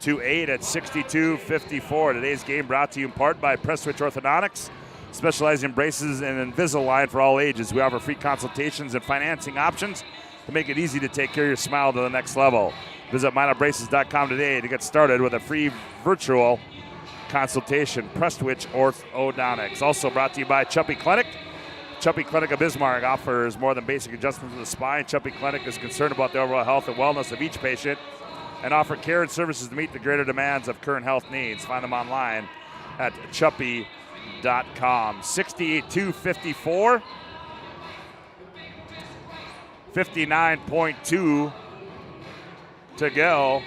to 8 at 62-54. Today's game brought to you in part by Prestwich Orthodontics, specializing in braces and Invisalign for all ages. We offer free consultations and financing options to make it easy to take care of your smile to the next level. Visit MinotBraces.com today to get started with a free virtual consultation. Prestwich Orthodontics. Also brought to you by Chuppy Clinic. Chuppy Clinic of Bismarck offers more than basic adjustments of the spine. Chuppy Clinic is concerned about the overall health and wellness of each patient and offer care and services to meet the greater demands of current health needs. Find them online at chuppy.com. 62-54. 59.2 to go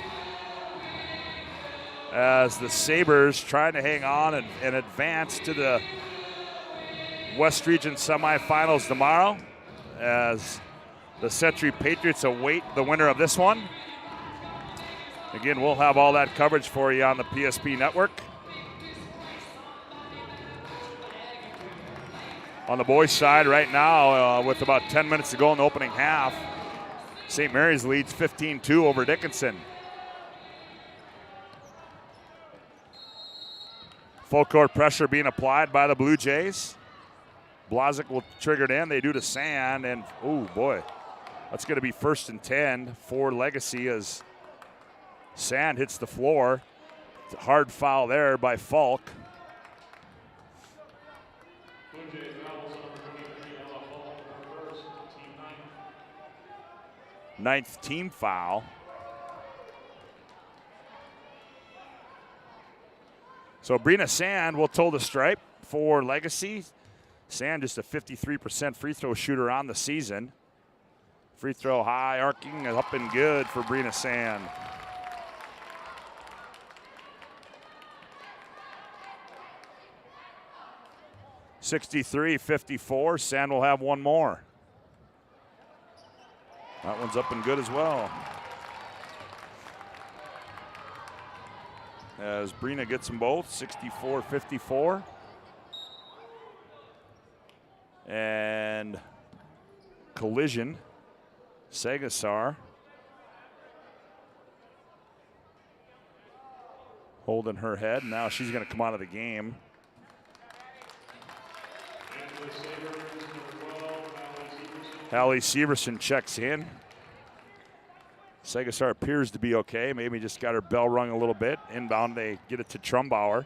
as the Sabres trying to hang on and advance to the West Region semifinals tomorrow as the Century Patriots await the winner of this one. Again, we'll have all that coverage for you on the PSP network. On the boys' side right now, with about 10 minutes to go in the opening half, St. Mary's leads 15-2 over Dickinson. Full court pressure being applied by the Blue Jays. Blazik will trigger it in. They do to Sand, and oh boy, that's going to be 1st and 10 for Legacy as Sand hits the floor. It's a hard foul there by Falk. Ninth team foul. So Brina Sand will toe the stripe for Legacy. Sand just a 53% free throw shooter on the season. Free throw high, arcing, up and good for Brina Sand. (63-54). Sand will have one more. That one's up and good as well. As Brina gets them both, 64-54. And collision, Sagasar holding her head. Now she's going to come out of the game. Hallie Severson checks in. Sagasar appears to be okay. Maybe just got her bell rung a little bit. Inbound, they get it to Trumbauer.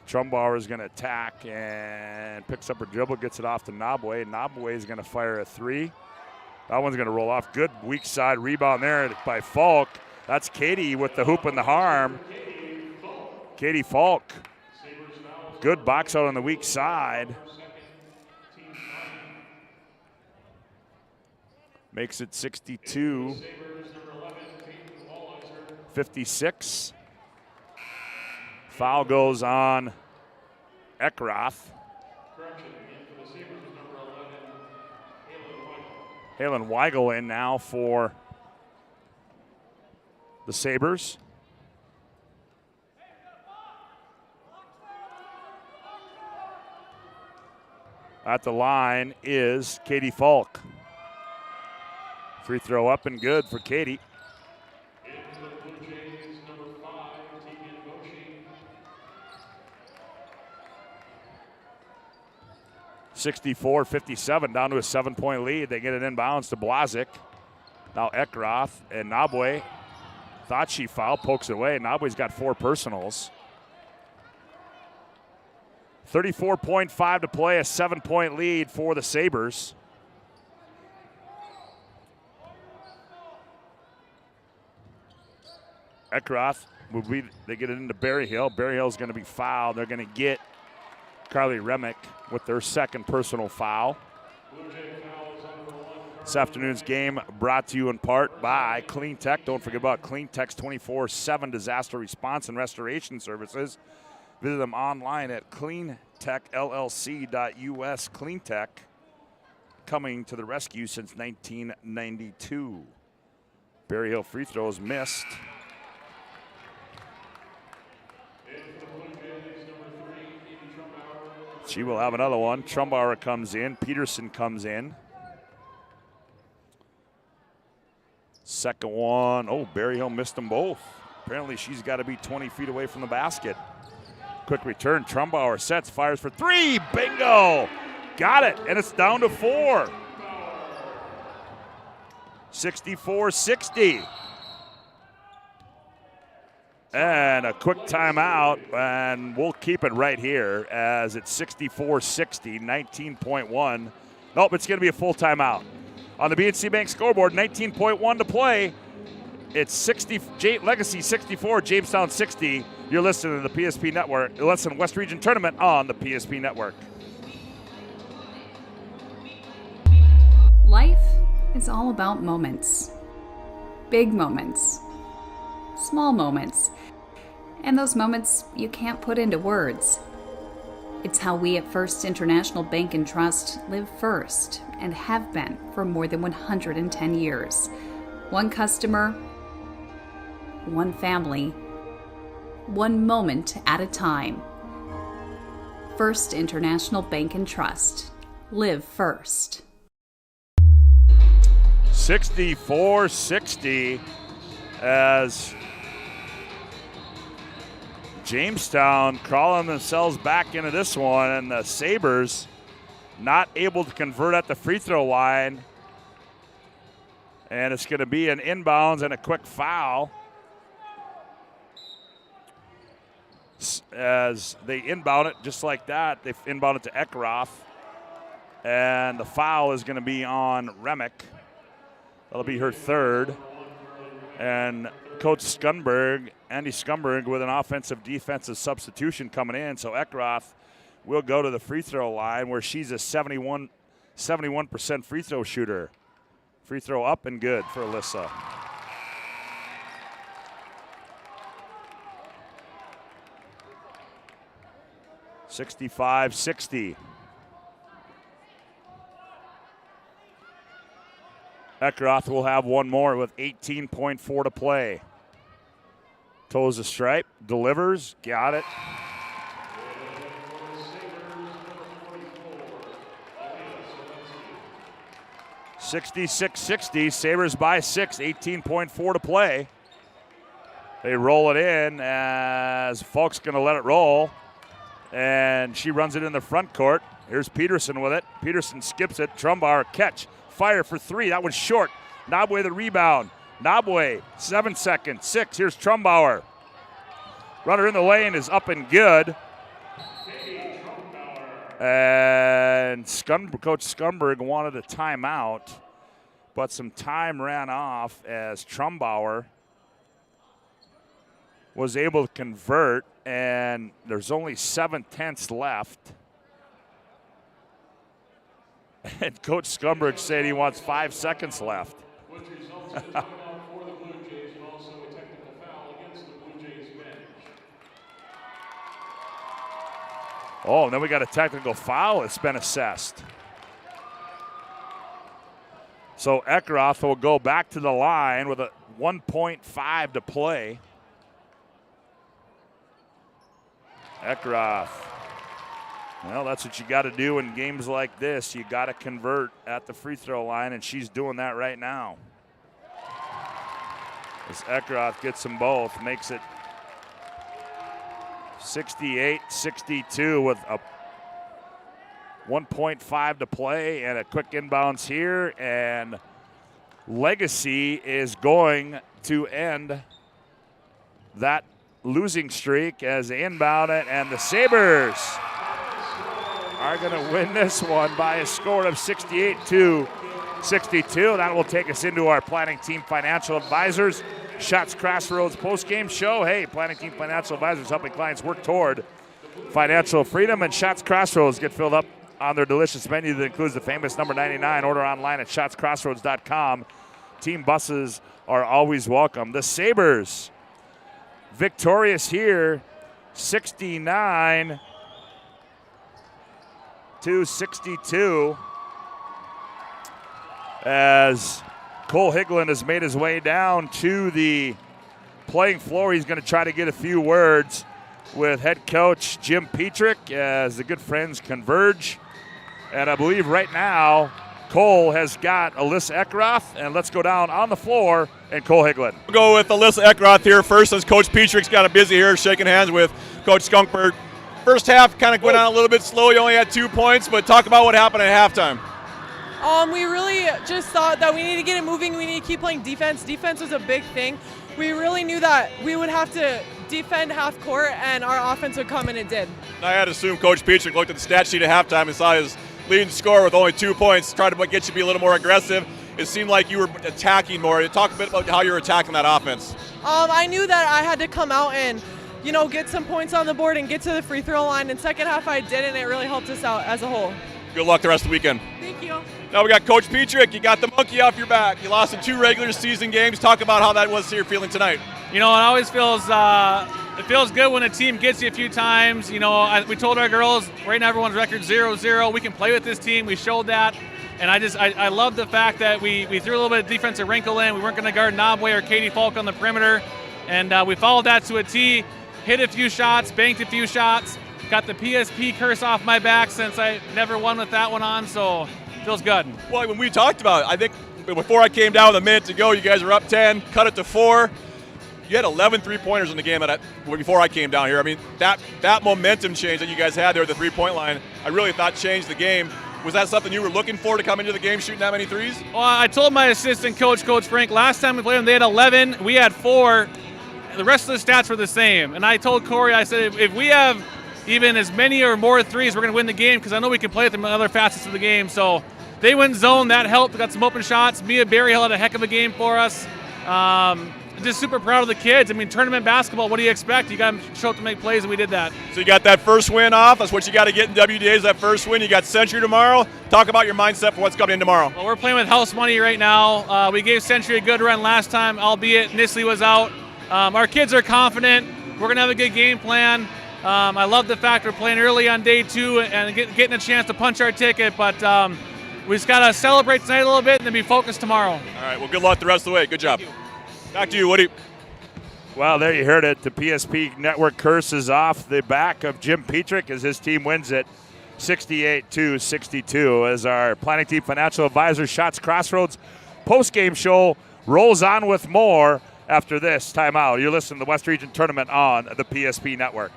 Trumbauer is going to attack and picks up her dribble, gets it off to Nabwe. Nabwe is going to fire a three. That one's going to roll off. Good weak side rebound there by Falk. That's Katie with the hoop and the harm. Katie Falk. Good box out on the weak side. Makes it 62-56. Foul goes on Eckroth. Halen Weigel in now for the Sabres. At the line is Katie Falk. Free throw up and good for Katie. 64-57, down to a 7-point lead. They get it inbounds to Blazik. Now Eckroth and Nabwe thought she fouled, pokes it away. Nabwe's got 4 personals. 34.5 to play, a 7-point lead for the Sabres. Eckroth, they get it into Berryhill. Berryhill's going to be fouled. They're going to get Carly Remick with their 2nd personal foul. This afternoon's game brought to you in part by Clean Tech. Don't forget about Clean Tech's 24/7 disaster response and restoration services. Visit them online at cleantechllc.us. Clean Tech coming to the rescue since 1992. Berryhill free throws missed. She will have another one. Trumbauer comes in. Peterson comes in. Second one, oh, Berryhill missed them both. Apparently she's got to be 20 feet away from the basket. Quick return, Trumbauer sets, fires for three, bingo! Got it, and it's down to 4. 64-60. And a quick timeout, and we'll keep it right here as it's 64-60, 19.1. Nope, it's going to be a full timeout. On the BNC Bank scoreboard, 19.1 to play. It's Legacy 64, Jamestown 60. You're listening to the PSP Network. You're listening to West Region Tournament on the PSP Network. Life is all about moments. Big moments. Small moments. And those moments you can't put into words. It's how we at First International Bank and Trust live first and have been for more than 110 years. One customer, one family, one moment at a time. First International Bank and Trust. Live first. 64-60 as Jamestown crawling themselves back into this one, and the Sabres not able to convert at the free throw line. And it's going to be an inbounds and a quick foul as they inbound it just like that. They inbound it to Eckroth, and the foul is going to be on Remick. That'll be her third. And Coach Andy Scumberg with an offensive-defensive substitution coming in. So Eckroth will go to the free throw line where she's a 71% free throw shooter. Free throw up and good for Alyssa. (65-60). Eckroth will have one more with 18.4 to play. Toes the stripe, delivers, got it. (66-60), Sabres by 6, 18.4 to play. They roll it in as Falk's going to let it roll, and she runs it in the front court. Here's Peterson with it. Peterson skips it. Trumbauer catch. Fire for three. That was short. Nabwe the rebound. Nabwe, 7 seconds. 6. Here's Trumbauer. Runner in the lane is up and good. And Coach Scumberg wanted a timeout, but some time ran off as Trumbauer was able to convert, and there's only 7/10 left. And Coach Scumberg said he wants 5 seconds left. Oh, and then we got a technical foul that's been assessed. So Eckroth will go back to the line with a 1.5 to play. Eckroth. Well, that's what you got to do in games like this. You got to convert at the free throw line, and she's doing that right now. As Eckroth gets them both, makes it 68-62 with a 1.5 to play and a quick inbounds here. And Legacy is going to end that losing streak as they inbound it, and the Sabres are going to win this one by a score of 68-62. That will take us into our Planning Team Financial Advisors Shots Crossroads postgame show. Hey, Planning Team Financial Advisors helping clients work toward financial freedom, and Shots Crossroads get filled up on their delicious menu that includes the famous number 99. Order online at shotscrossroads.com. Team buses are always welcome. The Sabres victorious here, 69-62, as Cole Higland has made his way down to the playing floor. He's going to try to get a few words with head coach Jim Petrick as the good friends converge. And I believe right now Cole has got Alyssa Eckroth, and let's go down on the floor and Cole Higland. We'll go with Alyssa Eckroth here first, since Coach Petrick's got a busy here, shaking hands with Coach Skunkberg. First half kind of went on a little bit slow. You only had 2 points, but talk about what happened at halftime. We really just thought that we need to get it moving. We need to keep playing defense. Defense was a big thing. We really knew that we would have to defend half court, and our offense would come, and it did. I had to assume Coach Petrick looked at the stat sheet at halftime and saw his leading scorer with only 2 points, tried to get you to be a little more aggressive. It seemed like you were attacking more. Talk a bit about how you were attacking that offense. I knew that I had to come out and, get some points on the board and get to the free throw line. In second half, I did, and it really helped us out as a whole. Good luck the rest of the weekend. Thank you. Now we got Coach Petrick. You got the monkey off your back. You lost in 2 regular season games. Talk about how that was you're feeling tonight. It always feels it feels good when a team gets you a few times. We told our girls right now everyone's record 0-0. We can play with this team. We showed that. And I love the fact that we threw a little bit of defensive wrinkle in. We weren't going to guard Knobway or Katie Falk on the perimeter. And we followed that to a T, hit a few shots, banked a few shots, got the PSP curse off my back since I never won with that one on, so it feels good. Well, when we talked about it, I think before I came down with a minute to go, you guys were up 10, cut it to 4. You had 11 three-pointers in the game before I came down here. I mean, that momentum change that you guys had there at the three-point line, I really thought changed the game. Was that something you were looking for to come into the game shooting that many threes? Well, I told my assistant coach, Coach Frank, last time we played them, they had 11. We had 4. The rest of the stats were the same. And I told Corey, I said, if we have even as many or more threes, we're going to win the game because I know we can play with them in other facets of the game. So they went zone. That helped. We got some open shots. Mia Berry had a heck of a game for us. Just super proud of the kids. I mean, tournament basketball, what do you expect? You got to show up to make plays, and we did that. So you got that first win off. That's what you got to get in WDAs, that first win. You got Century tomorrow. Talk about your mindset for what's coming in tomorrow. Well, we're playing with house money right now. We gave Century a good run last time, albeit Nisley was out. Our kids are confident. We're going to have a good game plan. I love the fact we're playing early on day 2 and getting a chance to punch our ticket, but we just got to celebrate tonight a little bit and then be focused tomorrow. All right, well, good luck the rest of the way. Good job. Back to you, Woody. Well, there you heard it. The PSP Network curse is off the back of Jim Petrick as his team wins it 68-62 as our planning team financial advisor Shots Crossroads post-game show rolls on with more after this timeout. You're listening to the West Region Tournament on the PSP Network.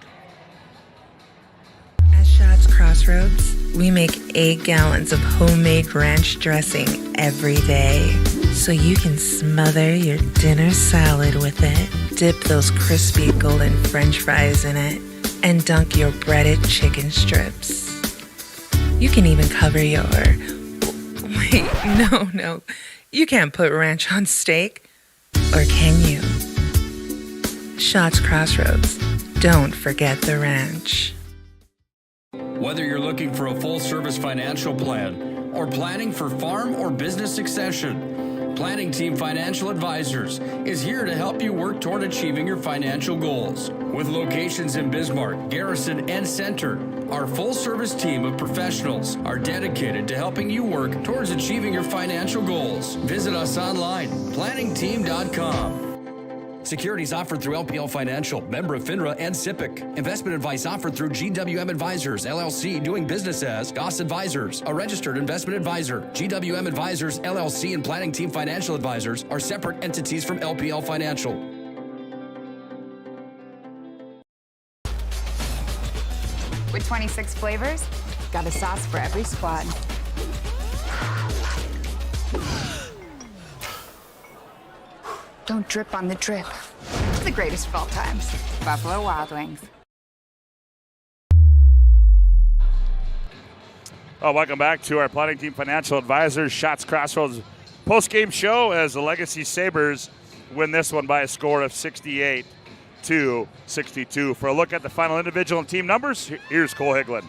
At Shots Crossroads, we make 8 gallons of homemade ranch dressing every day, so you can smother your dinner salad with it, dip those crispy golden French fries in it, and dunk your breaded chicken strips. You can even cover your... Wait, no. You can't put ranch on steak. Or can you? Shots Crossroads. Don't forget the ranch. Whether you're looking for a full-service financial plan or planning for farm or business succession, Planning Team Financial Advisors is here to help you work toward achieving your financial goals. With locations in Bismarck, Garrison, and Center, our full-service team of professionals are dedicated to helping you work towards achieving your financial goals. Visit us online, planningteam.com. Securities offered through LPL Financial, member of FINRA and SIPC. Investment advice offered through GWM Advisors, LLC, doing business as Goss Advisors, a registered investment advisor. GWM Advisors, LLC, and Planning Team Financial Advisors are separate entities from LPL Financial. With 26 flavors, got a sauce for every squad. Don't drip on the drip. It's the greatest of all times. Buffalo Wild Wings. Oh, welcome back to our Planning Team Financial Advisors Shots Crossroads post-game show as the Legacy Sabres win this one by a score of 68-62. For a look at the final individual and team numbers, here's Cole Higland.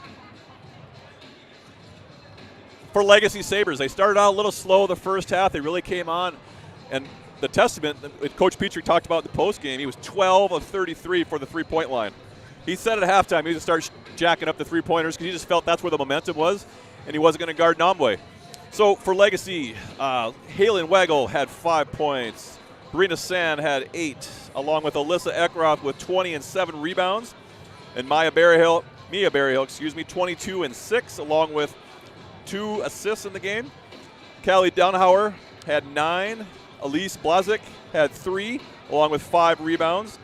For Legacy Sabres, they started out a little slow the first half. They really came on, and the testament that Coach Petrie talked about in the postgame, he was 12 of 33 for the three-point line. He said at halftime he was going to start jacking up the three-pointers because he just felt that's where the momentum was, and he wasn't going to guard Nomway. So for Legacy, Halen Weigel had 5 points. Brina San had 8, along with Alyssa Eckroth with 20 and 7 rebounds. And Mia Berryhill, 22 and 6, along with 2 assists in the game. Callie Dunhauer had 9. Elise Blazik had 3, along with 5 rebounds.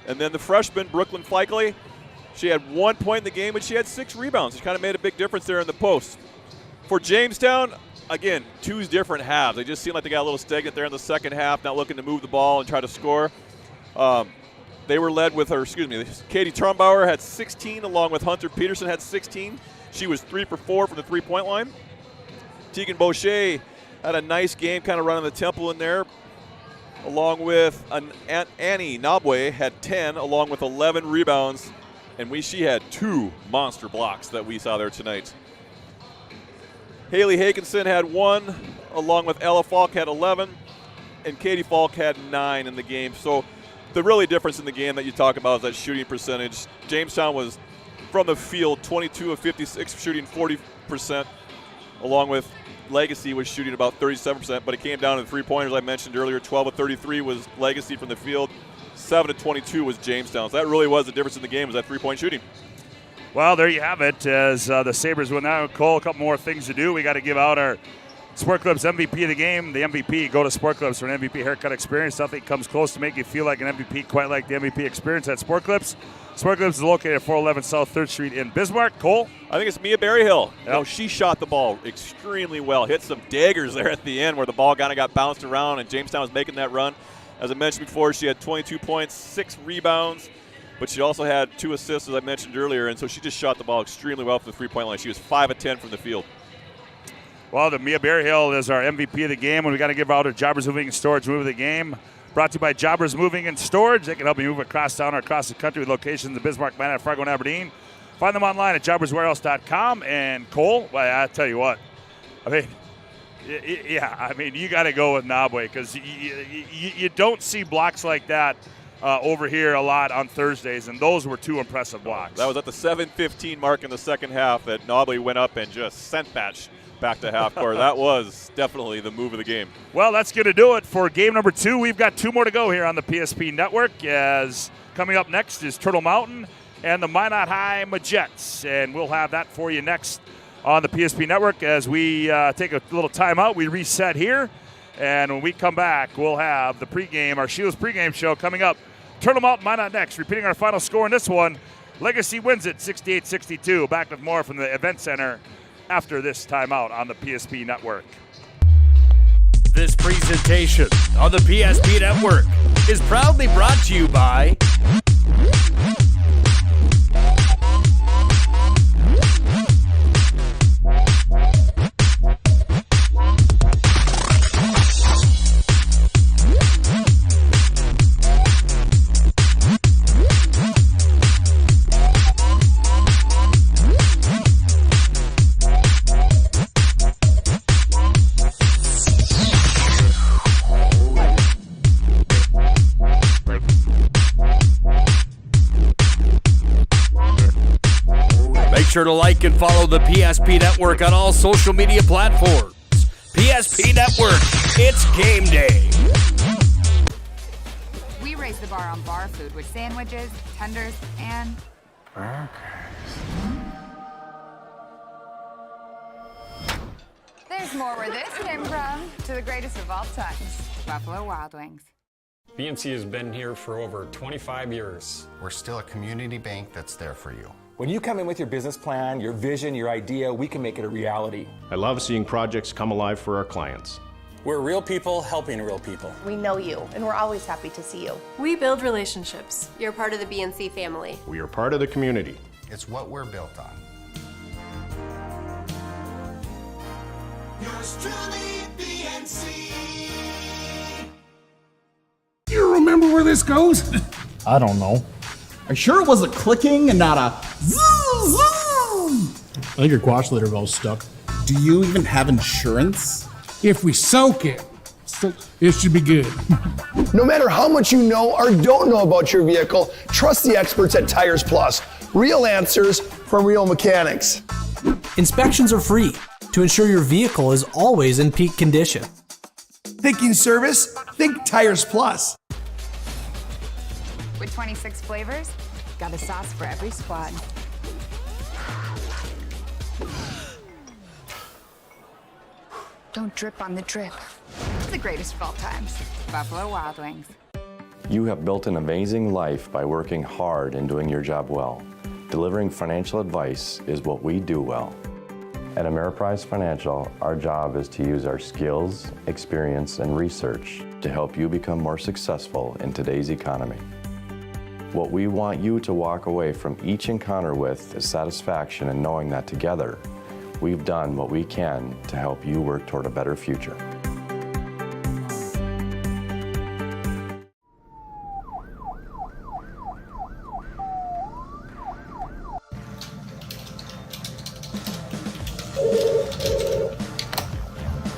And then the freshman, Brooklyn Fleikley, she had 1 point in the game, but she had 6 rebounds. She kind of made a big difference there in the post. For Jamestown, again, 2 different halves. They just seemed like they got a little stagnant there in the second half, not looking to move the ball and try to score. They were led with Katie Trumbauer had 16, along with Hunter Peterson had 16. She was 3 for 4 from the three-point line. Tegan Boucher had a nice game, kind of running the tempo in there, along with Annie Nabwe had 10, along with 11 rebounds, and she had 2 monster blocks that we saw there tonight. Haley Hakinson had 1, along with Ella Falk had 11, and Katie Falk had 9 in the game. So the really difference in the game that you talk about is that shooting percentage. Jamestown was, from the field, 22 of 56, shooting 40%, along with Legacy was shooting about 37%, but it came down to the three-pointers I mentioned earlier. 12 of 33 was Legacy from the field. 7 of 22 was Jamestown. So that really was the difference in the game, was that three-point shooting. Well, there you have it. As the Sabres win that, Cole, a couple more things to do. We got to give out our Sport Clips MVP of the game. The MVP, go to Sport Clips for an MVP haircut experience. Nothing comes close to make you feel like an MVP, quite like the MVP experience at Sport Clips. Sport Clips is located at 411 South 3rd Street in Bismarck. Cole? I think it's Mia Berryhill. Yep. You know, she shot the ball extremely well. Hit some daggers there at the end where the ball kind of got bounced around, and Jamestown was making that run. As I mentioned before, she had 22 points, 6 rebounds, but she also had 2 assists, as I mentioned earlier, and so she just shot the ball extremely well from the three-point line. She was 5 of 10 from the field. Well, the Mia Berryhill is our MVP of the game, and we got to give out a Jobbers Moving and Storage move of the game. Brought to you by Jobbers Moving and Storage. They can help you move across town or across the country with locations in Bismarck, Mandan, Fargo, and Aberdeen. Find them online at jobberswarehouse.com. And Cole, well, I tell you what, I mean, you got to go with Nabwe because you don't see blocks like that over here a lot on Thursdays, and those were 2 impressive blocks. That was at the 7:15 mark in the second half that Nabwe went up and just sent that back to half court. That was definitely the move of the game. Well, that's going to do it for game number 2. We've got 2 more to go here on the PSP Network, as coming up next is Turtle Mountain and the Minot High Majets, and we'll have that for you next on the PSP Network. As we take a little timeout, we reset here, and when we come back, we'll have the pregame, our Sheila's pregame show coming up. Turtle Mountain, Minot next. Repeating our final score in this one, Legacy wins it 68-62. Back with more from the Event Center after this timeout on the PSP Network. This presentation on the PSP Network is proudly brought to you by sure to like and follow the PSP Network on all social media platforms. PSP Network, it's game day. We raise the bar on bar food with sandwiches, tenders, and burgers. There's more where this came from. To the greatest of all times, Buffalo Wild Wings. BNC has been here for over 25 years. We're still a community bank that's there for you. When you come in with your business plan, your vision, your idea, we can make it a reality. I love seeing projects come alive for our clients. We're real people helping real people. We know you, and we're always happy to see you. We build relationships. You're part of the BNC family. We are part of the community. It's what we're built on. Yours truly, BNC. You remember where this goes? I don't know. Are you sure it was a clicking and not a zoom? I think your quash litter valve's stuck. Do you even have insurance? If we soak it, it should be good. No matter how much you know or don't know about your vehicle, trust the experts at Tires Plus. Real answers from real mechanics. Inspections are free to ensure your vehicle is always in peak condition. Thinking service? Think Tires Plus. With 26 flavors, got a sauce for every squad. Don't drip on the drip. It's the greatest of all times. Buffalo Wild Wings. You have built an amazing life by working hard and doing your job well. Delivering financial advice is what we do well. At Ameriprise Financial, our job is to use our skills, experience, and research to help you become more successful in today's economy. What we want you to walk away from each encounter with is satisfaction in knowing that together, we've done what we can to help you work toward a better future.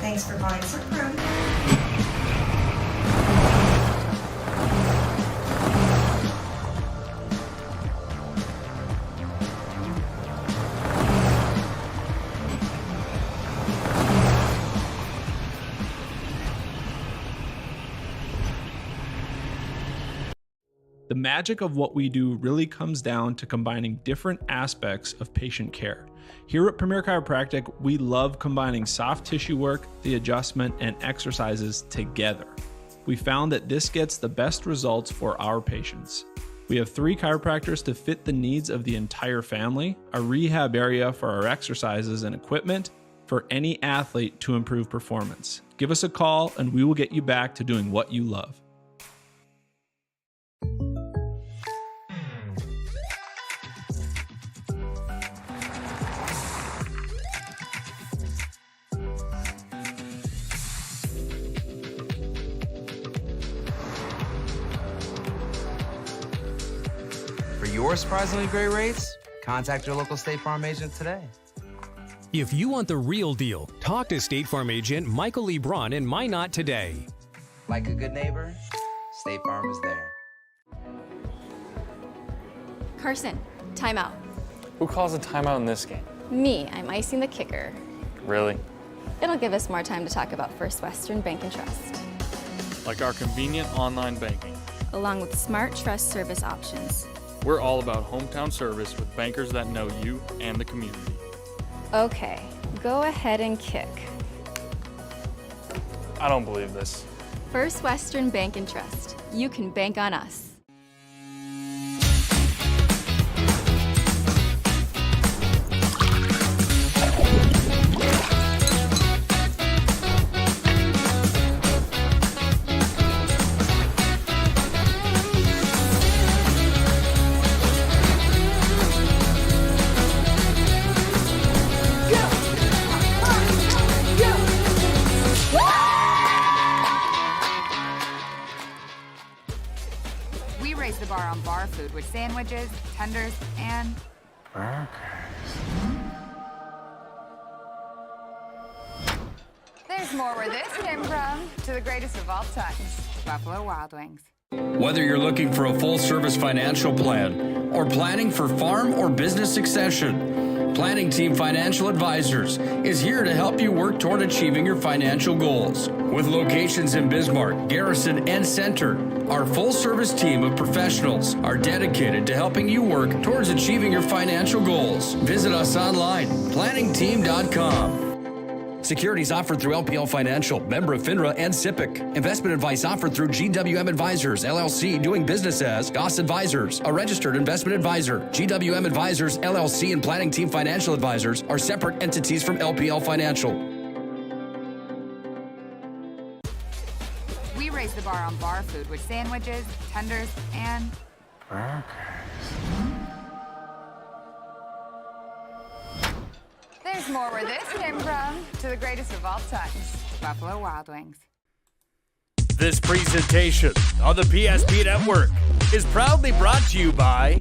Thanks for calling Ceremonies. The magic of what we do really comes down to combining different aspects of patient care. Here at Premier Chiropractic, we love combining soft tissue work, the adjustment, and exercises together. We found that this gets the best results for our patients. We have 3 chiropractors to fit the needs of the entire family, a rehab area for our exercises and equipment for any athlete to improve performance. Give us a call and we will get you back to doing what you love. For your surprisingly great rates, contact your local State Farm agent today. If you want the real deal, talk to State Farm agent Michael Lebron in Minot today. Like a good neighbor, State Farm is there. Carson, timeout. Who calls a timeout in this game? Me, I'm icing the kicker. Really? It'll give us more time to talk about First Western Bank and Trust. Like our convenient online banking. Along with smart trust service options. We're all about hometown service with bankers that know you and the community. Okay, go ahead and kick. I don't believe this. First Western Bank and Trust. You can bank on us. We raise the bar on bar food with sandwiches, tenders, and burgers. There's more where this came from. To the greatest of all times, Buffalo Wild Wings. Whether you're looking for a full-service financial plan or planning for farm or business succession, Planning Team Financial Advisors is here to help you work toward achieving your financial goals. With locations in Bismarck, Garrison, and Center, our full-service team of professionals are dedicated to helping you work towards achieving your financial goals. Visit us online, planningteam.com. Securities offered through LPL Financial, member of FINRA and SIPC. Investment advice offered through GWM Advisors, LLC, doing business as Goss Advisors, a registered investment advisor. GWM Advisors, LLC, and Planning Team Financial Advisors are separate entities from LPL Financial. We raise the bar on bar food with sandwiches, tenders, and burgers. There's more where this came from. To the greatest of all times, Buffalo Wild Wings. This presentation on the PSP Network is proudly brought to you by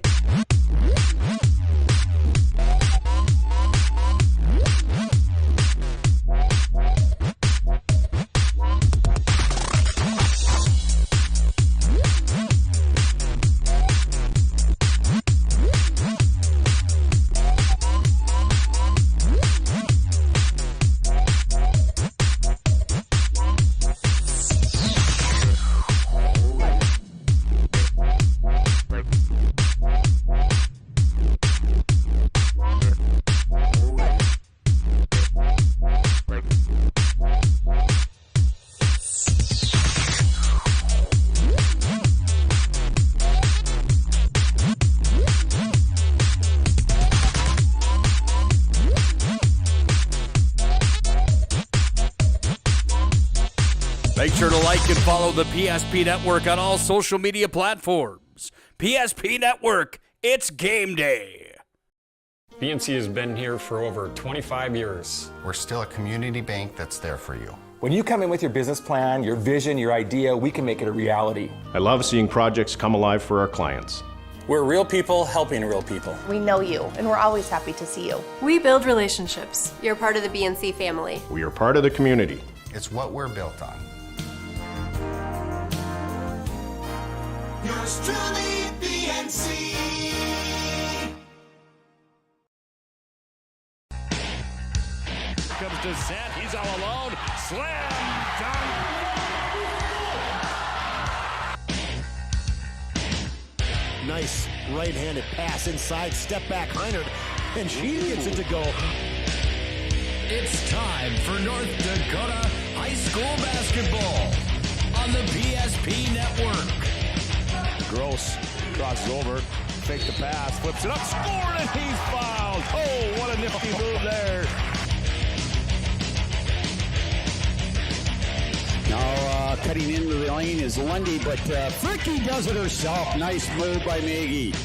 Make sure to like and follow the PSP Network on all social media platforms. PSP Network, it's game day. BNC has been here for over 25 years. We're still a community bank that's there for you. When you come in with your business plan, your vision, your idea, we can make it a reality. I love seeing projects come alive for our clients. We're real people helping real people. We know you, and we're always happy to see you. We build relationships. You're part of the BNC family. We are part of the community. It's what we're built on. Yours truly, BNC. Comes to Zet, he's all alone. Slam dunk. Nice right-handed pass inside, step back Heinert, and she gets it to go. It's time for North Dakota high school basketball on the PSP Network. Gross crosses over, fake the pass, flips it up, scored, and he's fouled. Oh, what a nifty move there. Now cutting into the lane is Lundy, but Fricky does it herself. Nice move by Maggie.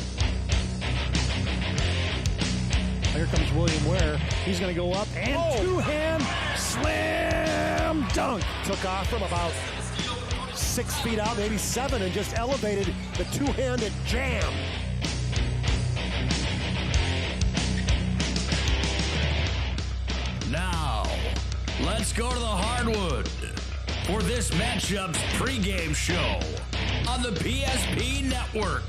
Here comes William Ware. He's going to go up and two-hand slam dunk. Took off from about 6 feet out, maybe 7, and just elevated the two-handed jam. Now, let's go to the hardwood for this matchup's pregame show on the PSP Network.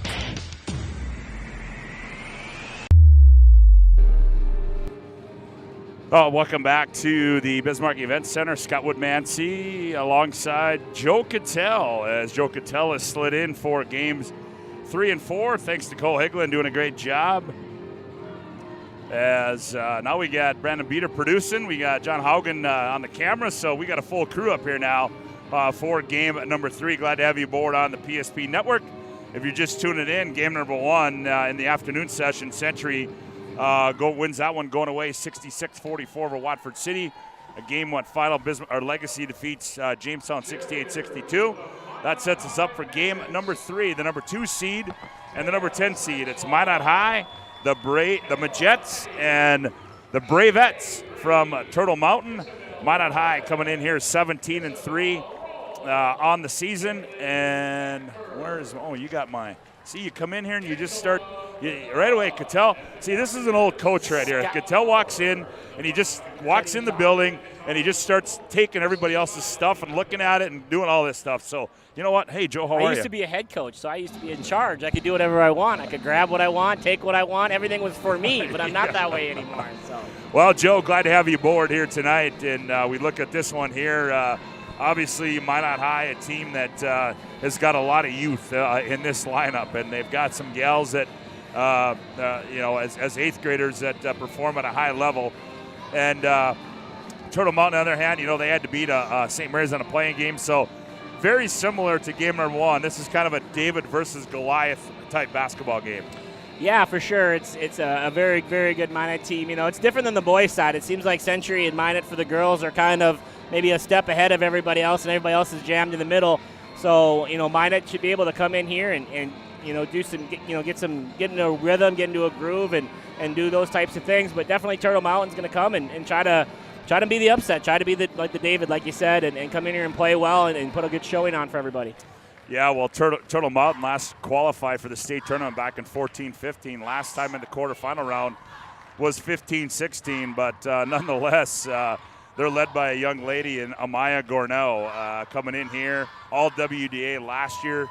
Welcome back to the Bismarck Event Center. Scott Woodmansey alongside Joe Cattell, as Joe Cattell has slid in for games 3 and 4. Thanks to Cole Higglin doing a great job. As now we got Brandon Beater producing. We got John Haugen on the camera, so we got a full crew up here now for game number 3. Glad to have you aboard on the PSP Network. If you're just tuning in, game number 1 in the afternoon session, Century wins that one, going away 66-44 over Watford City. A game went final. Legacy defeats Jamestown 68-62. That sets us up for game number 3, the number 2 seed and the number 10 seed. It's Minot High, the Majettes, and the Bravettes from Turtle Mountain. Minot High coming in here 17-3 on the season. And you got my. See, you come in here and you just start right away. Cattell, see, this is an old coach right here. Cattell walks in and he just walks in the building and he just starts taking everybody else's stuff and looking at it and doing all this stuff. So, you know what? Hey, Joe, how are you? I used to be a head coach, so I used to be in charge. I could do whatever I want. I could grab what I want, take what I want. Everything was for me, but I'm not that way anymore. So. Well, Joe, glad to have you aboard here tonight. And we look at this one here. Obviously, Minot High, a team that has got a lot of youth in this lineup, and they've got some gals that, as 8th graders that perform at a high level. And Turtle Mountain, on the other hand, they had to beat St. Mary's on a playing game. So very similar to game number 1. This is kind of a David versus Goliath type basketball game. Yeah, for sure. It's a very, very good Minot team. It's different than the boys' side. It seems like Century and Minot for the girls are kind of maybe a step ahead of everybody else, and everybody else is jammed in the middle. So, Minot should be able to come in here and do some, get into a rhythm, get into a groove, and do those types of things. But definitely Turtle Mountain's going to come and try to be the upset, try to be the David, like you said, and come in here and play well and put a good showing on for everybody. Yeah, well, Turtle Mountain last qualified for the state tournament back in 14-15. Last time in the quarterfinal round was 15-16, but nonetheless, they're led by a young lady in Amaya Gornell coming in here. All WDA last year,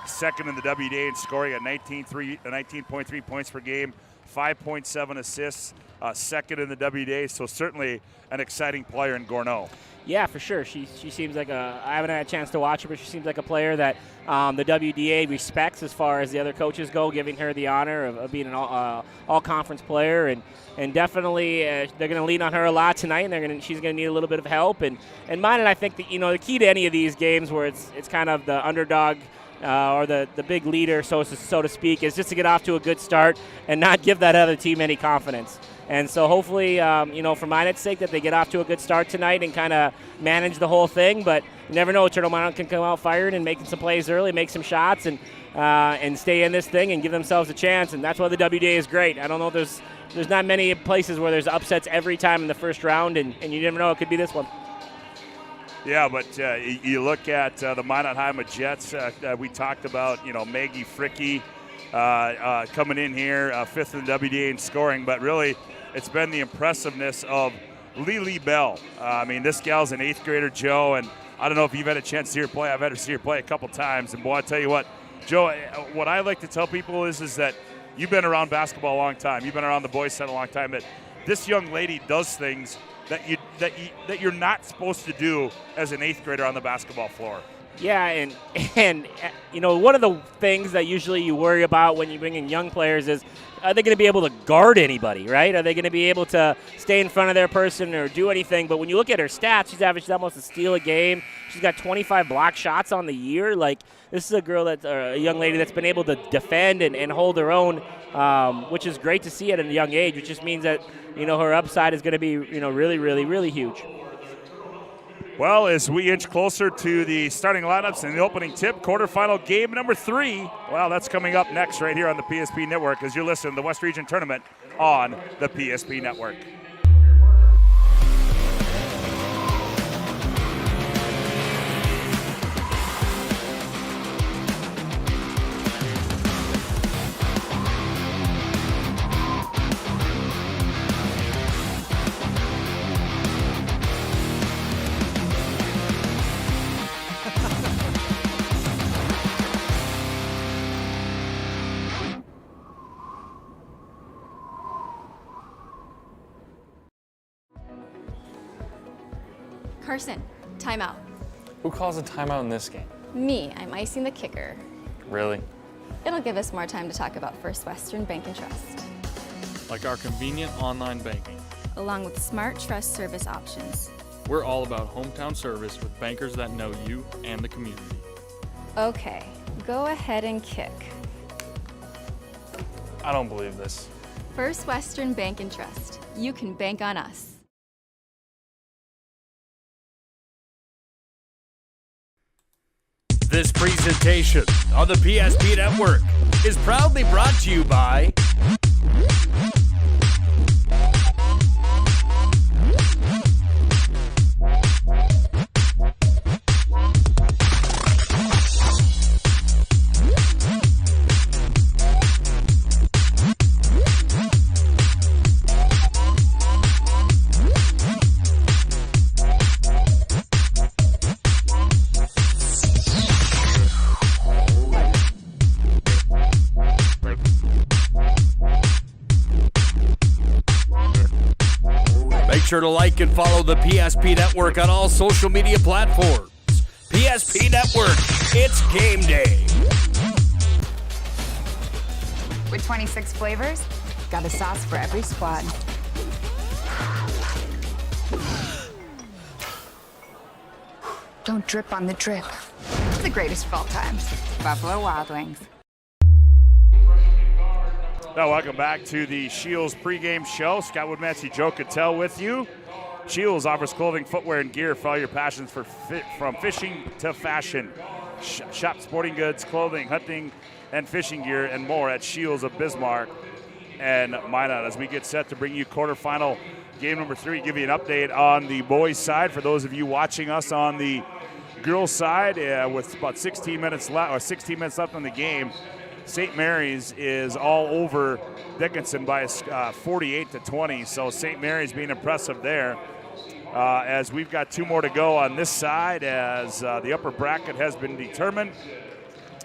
second in the WDA in scoring at 19.3 points per game, 5.7 assists, second in the WDA. So certainly an exciting player in Gornell. Yeah, for sure. She seems like I haven't had a chance to watch her, but she seems like a player that the WDA respects as far as the other coaches go, giving her the honor of being an all-conference player. And definitely they're going to lean on her a lot tonight, and she's going to need a little bit of help. And Minot, I think that, the key to any of these games where it's kind of the underdog or the big leader, so to speak, is just to get off to a good start and not give that other team any confidence. And so hopefully, for Minot's sake, that they get off to a good start tonight and kind of manage the whole thing. But you never know, Turtle Minot can come out firing and making some plays early, make some shots, and stay in this thing and give themselves a chance. And that's why the WDA is great. I don't know, there's not many places where there's upsets every time in the first round, and you never know, it could be this one. Yeah, but you look at the Minot High Jets. We talked about, Maggie Fricky coming in here, fifth in the WDA in scoring, but really it's been the impressiveness of Lily Bell. This gal's an 8th grader, Joe, and I don't know if you've had a chance to see her play. I've had to see her play a couple times, and boy, I tell you what, Joe, what I like to tell people is that you've been around basketball a long time. You've been around the boys' side a long time. That this young lady does things that you're not supposed to do as an 8th grader on the basketball floor. Yeah, and one of the things that usually you worry about when you bring in young players is, are they going to be able to guard anybody, right? Are they going to be able to stay in front of their person or do anything? But when you look at her stats, she's averaged almost a steal a game. She's got 25 block shots on the year. Like, this is a young lady that's been able to defend and hold her own, which is great to see at a young age, which just means that, her upside is going to be, really, really, really huge. Well, as we inch closer to the starting lineups and the opening tip, quarterfinal game number 3, well, that's coming up next right here on the PSP Network as you're listening to the West Region Tournament on the PSP Network. Carson, timeout. Who calls a timeout in this game? Me, I'm icing the kicker. Really? It'll give us more time to talk about First Western Bank and Trust. Like our convenient online banking. Along with smart trust service options. We're all about hometown service with bankers that know you and the community. Okay, go ahead and kick. I don't believe this. First Western Bank and Trust. You can bank on us. This presentation on the PSP Network is proudly brought to you by sure to like and follow the PSP Network on all social media platforms. PSP Network, it's game day. With 26 flavors, got a sauce for every squad. Don't drip on the drip. It's the greatest of all times. Buffalo Wild Wings. Now, welcome back to the Shields pregame show. Scott Woodmansey, Joe Cattell with you. Shields offers clothing, footwear, and gear for all your passions from fishing to fashion. Shop sporting goods, clothing, hunting, and fishing gear, and more at Shields of Bismarck and Minot. As we get set to bring you quarterfinal game number 3, give you an update on the boys' side. For those of you watching us on the girls' side, with about 16 minutes left in the game, St. Mary's is all over Dickinson by 48-20. So St. Mary's being impressive there. As we've got 2 more to go on this side, as the upper bracket has been determined.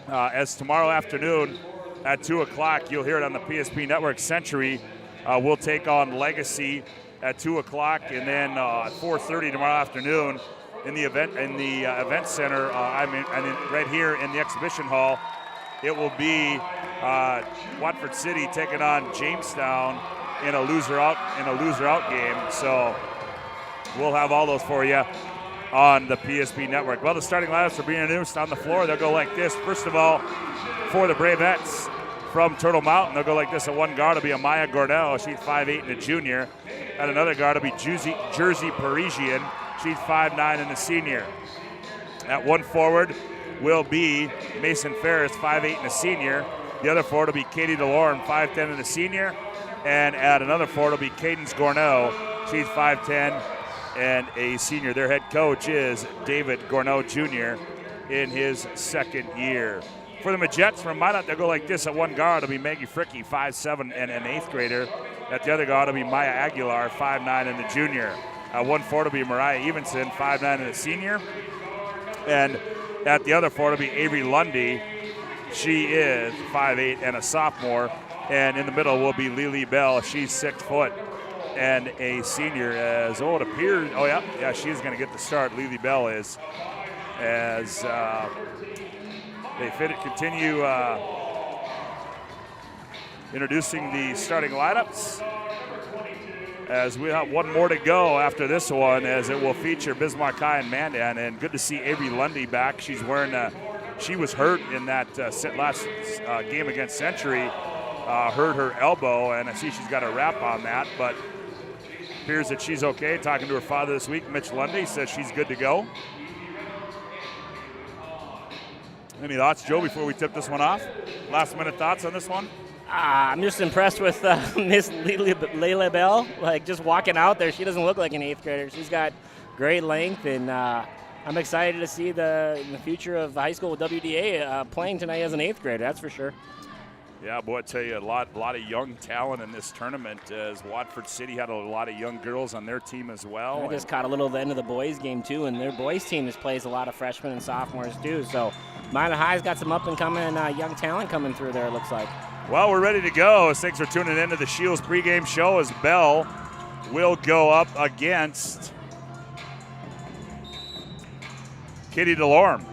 As tomorrow afternoon at 2 o'clock, you'll hear it on the PSP Network. Century will take on Legacy at 2 o'clock, and then at 4:30 tomorrow afternoon in the event center. Right here in the exhibition hall. It will be Watford City taking on Jamestown in a loser out game. So we'll have all those for you on the PSP network. Well, the starting lineups are being announced on the floor. They'll go like this. First of all, for the Bravettes from Turtle Mountain, they'll go like this. At one guard will be Amaya Gornell. She's 5'8" and a junior. At another guard will be Jersey Parisian. She's 5'9" and a senior. At one forward will be Mason Ferris, 5'8" and a senior. The other forward will be Katie DeLorme, 5'10" and a senior. And at another forward will be Cadence Gorneau. She's 5'10" and a senior. Their head coach is David Gorneau Jr. in his second year. For the Majettes from Minot, they'll go like this. At one guard will be Maggie Fricky, 5'7" and an 8th grader. At the other guard will be Maya Aguilar, 5'9" and a junior. At one forward will be Mariah Evenson, 5'9" and a senior. And at the other forward will be Avery Lundy. She is 5'8" and a sophomore. And in the middle will be Lily Bell. She's 6 foot and a senior. As it appears, yeah, she's going to get the start. Lily Bell is, as they continue introducing the starting lineups. As we have one more to go after this one, as it will feature Bismarck High and Mandan. And good to see Avery Lundy back. She's wearing she was hurt in that last game against Century. Hurt her elbow, and I see she's got a wrap on that, but appears that she's okay. Talking to her father this week, Mitch Lundy, says she's good to go. Any thoughts, Joe, before we tip this one off? Last minute thoughts on this one? I'm just impressed with Miss Layla Bell. Like, just walking out there, she doesn't look like an 8th grader. She's got great length, and I'm excited to see the future of high school with WDA playing tonight as an 8th grader, that's for sure. Yeah, boy, I tell you, a lot of young talent in this tournament, as Watford City had a lot of young girls on their team as well. I just caught a little of the end of the boys' game, too, and their boys' team just plays a lot of freshmen and sophomores, too. So Minot High's got some up-and-coming young talent coming through there, it looks like. Well, we're ready to go. Thanks for tuning in to the Shields pregame show, as Bell will go up against Katie DeLorme.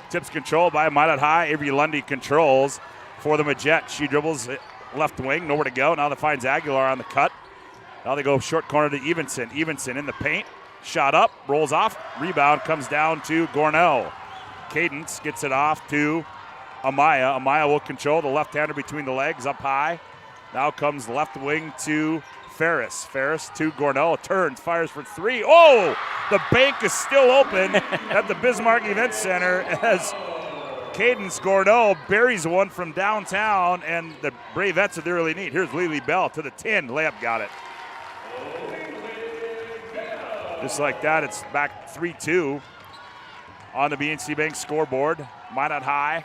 Tips controlled by Minot High. Avery Lundy controls for the Majette. She dribbles left wing, nowhere to go. Now that finds Aguilar on the cut. Now they go short corner to Evenson. Evenson in the paint. Shot up, rolls off. Rebound comes down to Gornell. Cadence gets it off to Amaya. Amaya will control the left-hander between the legs up high. Now comes left wing to Ferris. Ferris to Gornell. Turns, fires for 3. Oh! The bank is still open at the Bismarck Event Center as Cadence Gornell buries one from downtown, and the Bravettes are there really neat. Here's Lily Bell to the 10. Layup got it. Just like that, it's back 3-2 on the BNC Bank scoreboard. Minot High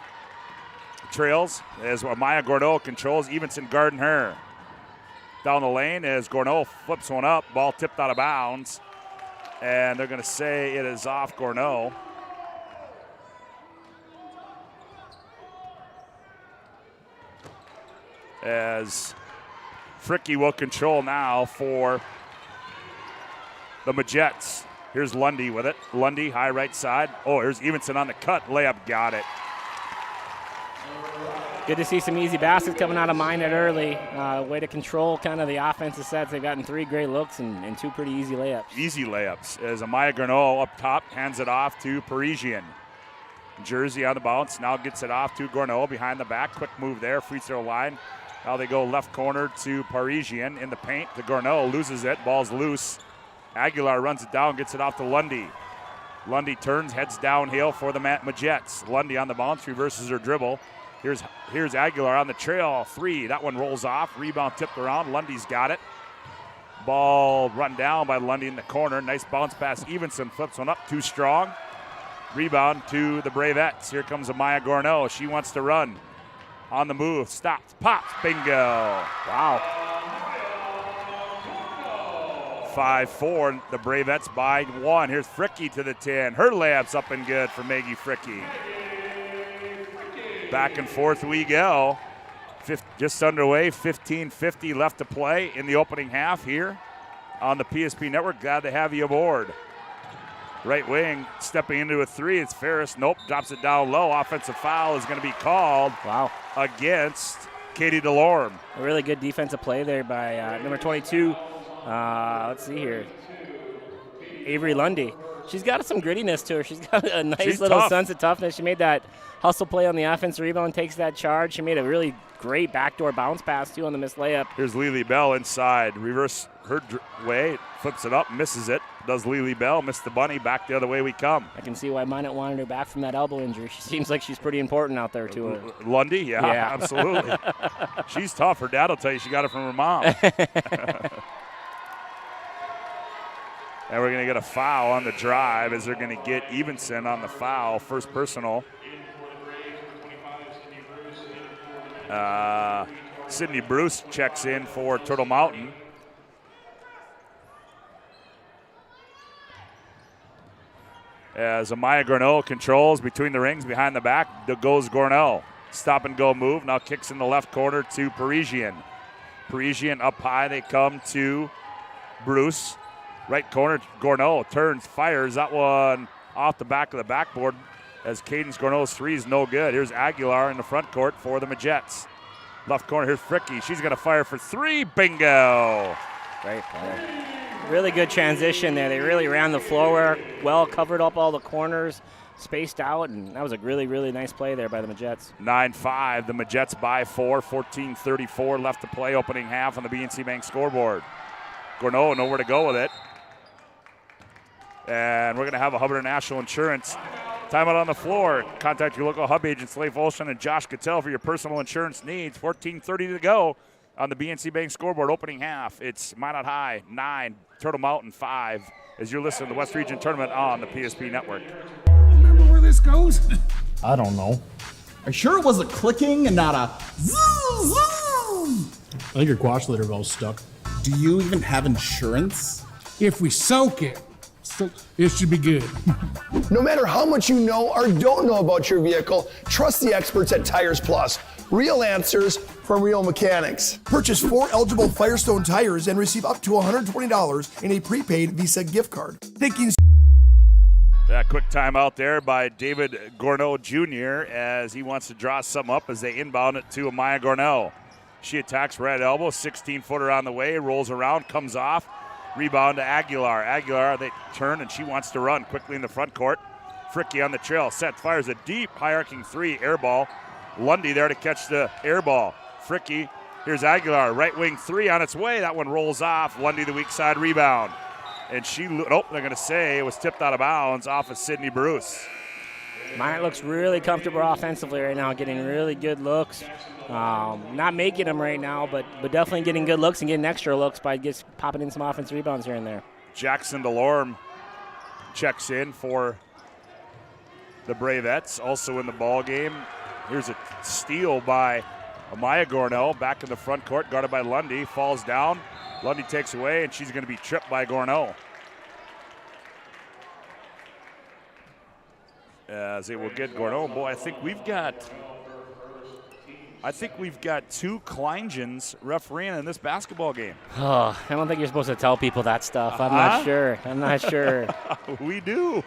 trails as Amaya Gornell controls. Evenson guarding her. Down the lane as Gornell flips one up. Ball tipped out of bounds. And they're going to say it is off Gornell. As Fricky will control now for the Majettes. Here's Lundy with it. Lundy, high right side. Oh, here's Evenson on the cut. Layup got it. Good to see some easy baskets coming out of Minot early. Way to control kind of the offensive sets. They've gotten 3 great looks and 2 pretty easy layups. Easy layups as Amaya Gornell up top hands it off to Parisian. Jersey on the bounce. Now gets it off to Gornell behind the back. Quick move there. Free throw line. Now they go left corner to Parisian in the paint. To Gornell, loses it. Ball's loose. Aguilar runs it down, gets it off to Lundy. Lundy turns, heads downhill for the Majettes. Lundy on the bounce, reverses her dribble. Here's Aguilar on the trail. 3. That one rolls off. Rebound tipped around. Lundy's got it. Ball run down by Lundy in the corner. Nice bounce pass. Evenson flips one up. Too strong. Rebound to the Bravettes. Here comes Amaya Gornell. She wants to run. On the move. Stops. Pops. Bingo. Wow. 5-4. The Bravettes by 1. Here's Fricky to the 10. Her layup's up and good for Maggie Fricky. Back and forth we go. Just underway, 15:50 left to play in the opening half here on the PSP Network. Glad to have you aboard. Right wing, stepping into a 3. It's Ferris. Nope, drops it down low. Offensive foul is going to be called against Katie DeLorme. A really good defensive play there by number 22. Let's see here. Avery Lundy. She's got some grittiness to her. She's got a nice She's little tough. sense of toughness. She made that hustle play on the offensive rebound, takes that charge. She made a really great backdoor bounce pass, too, on the missed layup. Here's Lily Bell inside. Reverse her way, flips it up, misses it. Does Lily Bell, miss the bunny, back the other way we come. I can see why Minot wanted her back from that elbow injury. She seems like she's pretty important out there to her. Lundy, yeah. Absolutely. She's tough. Her dad will tell you she got it from her mom. And we're going to get a foul on the drive as they're going to get Evenson on the foul. First personal. Sydney Bruce checks in for Turtle Mountain. As Amaya Gornell controls between the rings, behind the back, goes Gornell. Stop and go move, now kicks in the left corner to Parisian. Parisian up high, they come to Bruce. Right corner, Gornell turns, fires that one off the back of the backboard as Cadence Gornell's three is no good. Here's Aguilar in the front court for the Majettes. Left corner, here's Fricky. She's going to fire for three. Bingo. Great play. Really good transition there. They really ran the floor well, covered up all the corners, spaced out, and that was a really, really nice play there by the Majettes. 9-5, the Majettes by 4, 14:34 left to play, opening half on the BNC Bank scoreboard. Gornell nowhere to go with it. And we're going to have a Hubbard National Insurance timeout on the floor. Contact your local Hub agents, Leif Olson and Josh Cattell, for your personal insurance needs. 14:30 to go on the BNC Bank scoreboard, opening half. It's Minot High 9, Turtle Mountain 5, as you're listening to the West Region Tournament on the PSP Network. Remember where this goes? I don't know. Are you sure it was a clicking and not a zoo? I think your quash litter valve's stuck. Do you even have insurance? If we soak it, it should be good. No matter how much you know or don't know about your vehicle, trust the experts at Tires Plus. Real answers from real mechanics. Purchase 4 eligible Firestone tires and receive up to $120 in a prepaid Visa gift card. Thinking. That quick timeout there by David Gornell Jr. as he wants to draw something up as they inbound it to Amaya Gornell. She attacks right elbow, 16-footer on the way, rolls around, comes off. Rebound to Aguilar. Aguilar, they turn, and she wants to run quickly in the front court. Fricky on the trail. Set fires a deep, high-arcing three. Air ball. Lundy there to catch the air ball. Fricky. Here's Aguilar. Right wing three on its way. That one rolls off. Lundy the weak side rebound. And they're going to say it was tipped out of bounds off of Sydney Bruce. Minot looks really comfortable offensively right now, getting really good looks. Not making them right now, but definitely getting good looks and getting extra looks by just popping in some offensive rebounds here and there. Jackson DeLorme checks in for the Bravettes, also in the ball game. Here's a steal by Amaya Gornell, back in the front court, guarded by Lundy, falls down. Lundy takes away, and she's going to be tripped by Gornell. As they will get Gornell. Boy, I think we've got two Kleingens refereeing in this basketball game. Oh, I don't think you're supposed to tell people that stuff. I'm not sure. We do.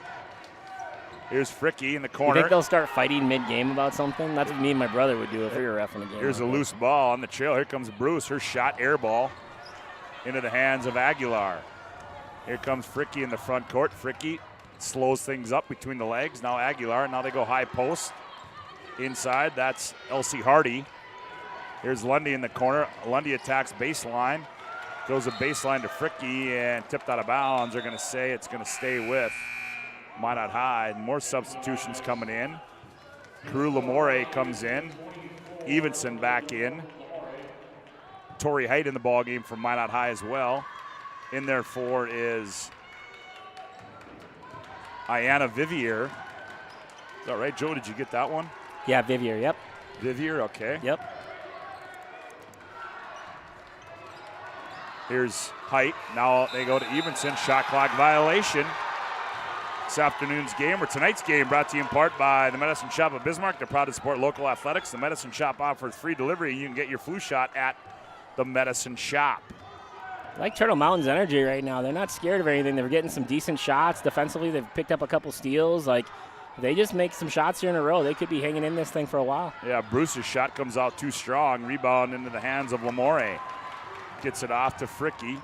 Here's Fricky in the corner. You think they'll start fighting mid-game about something? That's what me and my brother would do if we were ref in the game. Here's a loose ball on the trail. Here comes Bruce. Her shot, air ball, into the hands of Aguilar. Here comes Fricky in the front court. Fricky slows things up between the legs. Now Aguilar. Now they go high post. Inside, that's Elsie Hardy. Here's Lundy in the corner. Lundy attacks baseline. Goes a baseline to Fricky and tipped out of bounds. They're going to say it's going to stay with Minot High. More substitutions coming in. Crew Lamore comes in. Evenson back in. Tori Height in the ballgame for Minot High as well. In there for is Ayanna Vivier. Is that right, Joe? Did you get that one? Yeah, Vivier, yep. Vivier, okay. Yep. Here's Height. Now they go to Evenson. Shot clock violation. This afternoon's game, or tonight's game, brought to you in part by the Medicine Shop of Bismarck. They're proud to support local athletics. The Medicine Shop offers free delivery. You can get your flu shot at the Medicine Shop. I like Turtle Mountain's energy right now. They're not scared of anything. They're getting some decent shots. Defensively, they've picked up a couple steals. Like, they just make some shots here in a row. They could be hanging in this thing for a while. Yeah, Bruce's shot comes out too strong. Rebound into the hands of Lamore. Gets it off to Fricky.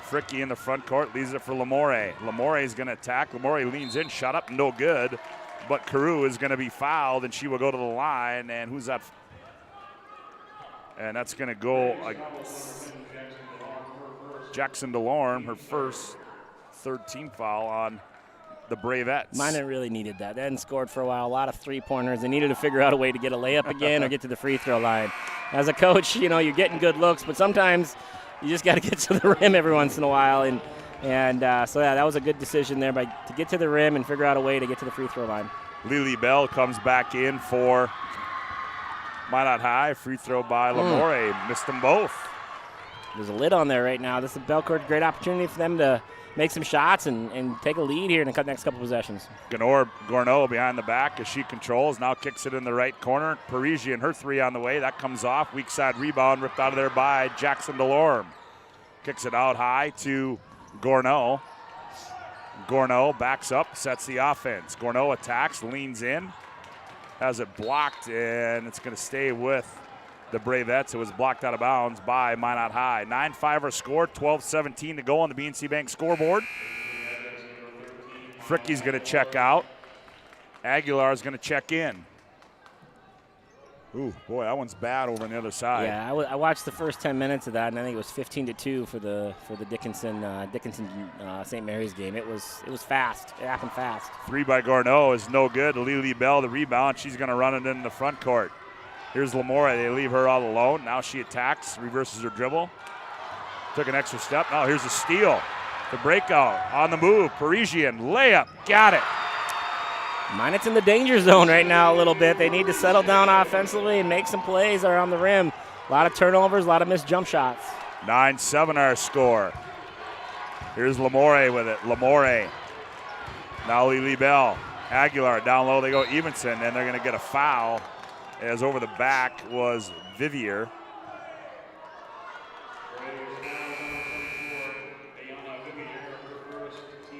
Fricky in the front court, leaves it for Lamore. Lamore is going to attack. Lamore leans in, shot up, no good. But Carew is going to be fouled, and she will go to the line. And who's that? And that's going to go Jackson DeLorme, her first, third team foul on the Bravettes. Minot really needed that. They hadn't scored for a while. A lot of three-pointers. They needed to figure out a way to get a layup again or get to the free throw line. As a coach, you know, you're getting good looks, but sometimes you just got to get to the rim every once in a while. So yeah, that was a good decision there to get to the rim and figure out a way to get to the free throw line. Lily Bell comes back in for Minot High. Free throw by Lamore. Missed them both. There's a lid on there right now. This is Belcourt, great opportunity for them to make some shots and take a lead here in the next couple possessions. Gorneau behind the back as she controls. Now kicks it in the right corner. Parisian, her three on the way. That comes off. Weak side rebound ripped out of there by Jackson DeLorme. Kicks it out high to Gorneau. Gorneau backs up, sets the offense. Gorneau attacks, leans in, has it blocked, and it's going to stay with the Bravettes. It was blocked out of bounds by Minot High. 9-5 our score, 12-17 to go on the BNC Bank scoreboard. Fricky's going to check out. Aguilar's going to check in. Ooh, boy, that one's bad over on the other side. Yeah, I watched the first 10 minutes of that, and I think it was 15-2 for the Dickinson St. Mary's game. It was fast. It happened fast. Three by Gorneau is no good. Lily Bell, the rebound. She's going to run it in the front court. Here's Lamore. They leave her all alone. Now she attacks, reverses her dribble. Took an extra step. Now here's a steal. The breakout on the move. Parisian layup. Got it. Minot's in the danger zone right now a little bit. They need to settle down offensively and make some plays around the rim. A lot of turnovers, a lot of missed jump shots. 9-7 our score. Here's Lamore with it. Lamore. Now Lily Bell. Aguilar down low. They go Evenson, and they're going to get a foul as over the back was Vivier.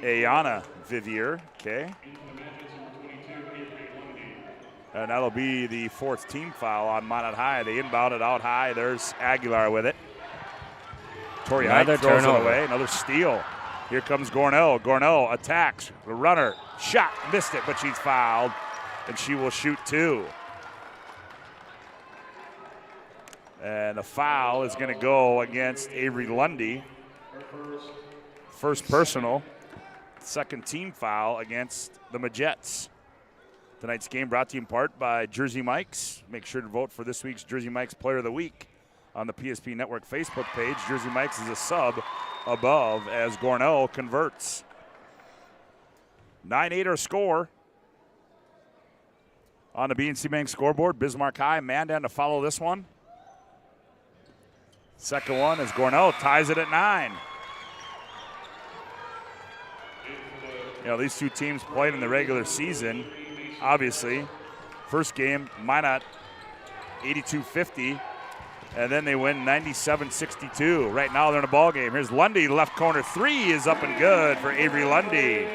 Ayana Vivier, okay. And that'll be the fourth team foul on Minot High. They inbound it out high. There's Aguilar with it. Tori Height throws it away. Another steal. Here comes Gorneau. Gorneau attacks. The runner. Shot. Missed it, but she's fouled. And she will shoot two. And the foul is going to go against Avery Lundy. First personal. Second team foul against the Majettes. Tonight's game brought to you in part by Jersey Mike's. Make sure to vote for this week's Jersey Mike's Player of the Week on the PSP Network Facebook page. Jersey Mike's is a sub above as Gorneau converts. 9-8 our score. On the BNC Bank scoreboard, Bismarck High, Mandan to follow this one. Second one is Gorneau ties it at 9. You know, these two teams played in the regular season. Obviously, first game, Minot 82-50, and then they win 97-62. Right now they're in a ball game. Here's Lundy, left corner three is up and good for Avery Lundy.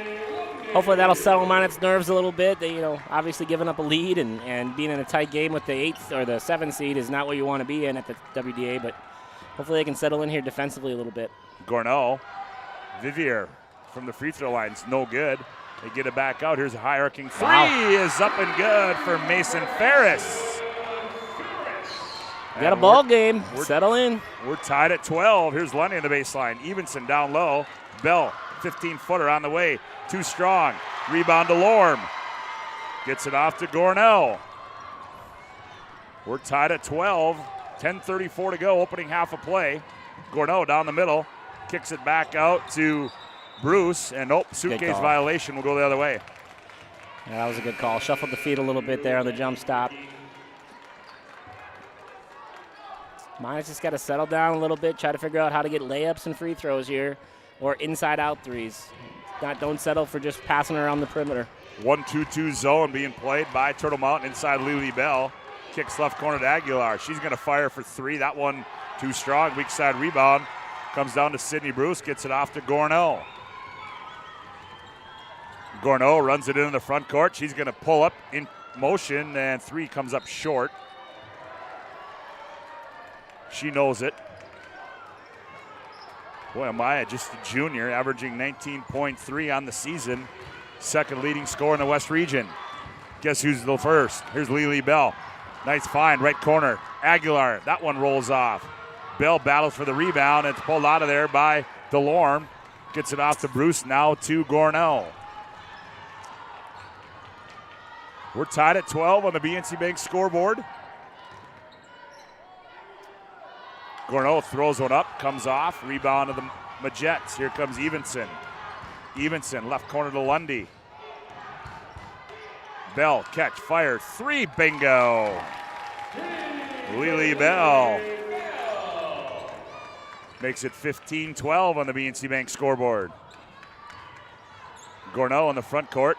Hopefully that'll settle Minot's nerves a little bit. They, obviously giving up a lead and being in a tight game with the 8th or the 7th seed is not what you want to be in at the WDA, but hopefully they can settle in here defensively a little bit. Gorneau, Vivier from the free throw line, it's no good. They get it back out. Here's a high arcing three is up and good for Mason Ferris. Got a ball game. Settle in. We're tied at 12. Here's Lundy on the baseline. Evenson down low. Bell, 15-footer on the way. Too strong. Rebound to Lorme. Gets it off to Gorneau. We're tied at 12. 10:34 to go. Opening half of play. Gorneau down the middle. Kicks it back out to Bruce, and suitcase violation will go the other way. Yeah, that was a good call. Shuffled the feet a little bit there on the jump stop. Minot's just got to settle down a little bit, try to figure out how to get layups and free throws here, or inside-out threes. Don't settle for just passing around the perimeter. 1-2-2 zone being played by Turtle Mountain inside Lily Bell. Kicks left corner to Aguilar. She's going to fire for three. That one too strong. Weak side rebound. Comes down to Sydney Bruce. Gets it off to Gorneau. Gorneau runs it into the front court. She's going to pull up in motion, and three comes up short. She knows it. Boy, Amaya, just a junior, averaging 19.3 on the season. Second leading scorer in the West region. Guess who's the first? Here's Lily Bell. Nice find, right corner. Aguilar, that one rolls off. Bell battles for the rebound. It's pulled out of there by DeLorme. Gets it off to Bruce, now to Gornell. We're tied at 12 on the BNC Bank scoreboard. Gornell throws one up, comes off, rebound to the Majets. Here comes Evenson. Evenson, left corner to Lundy. Bell, catch, fire, three, bingo. Lily Bell makes it 15-12 on the BNC Bank scoreboard. Gornell in the front court.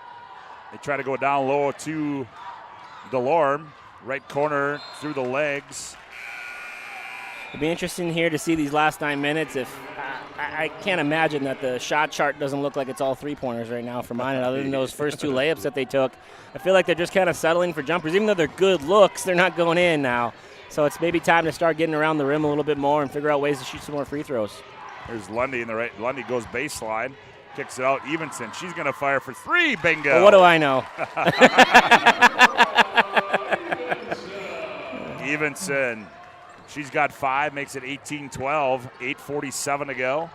They try to go down low to DeLorme. Right corner through the legs. It'll be interesting here to see these last 9 minutes. If I can't imagine that the shot chart doesn't look like it's all three-pointers right now for Minot, other than those first two layups that they took. I feel like they're just kind of settling for jumpers. Even though they're good looks, they're not going in now. So it's maybe time to start getting around the rim a little bit more and figure out ways to shoot some more free throws. There's Lundy in the right. Lundy goes baseline, kicks it out. Evenson, she's going to fire for three, bingo. Well, what do I know? Evenson. She's got 5, makes it 18-12, 8:47 to go.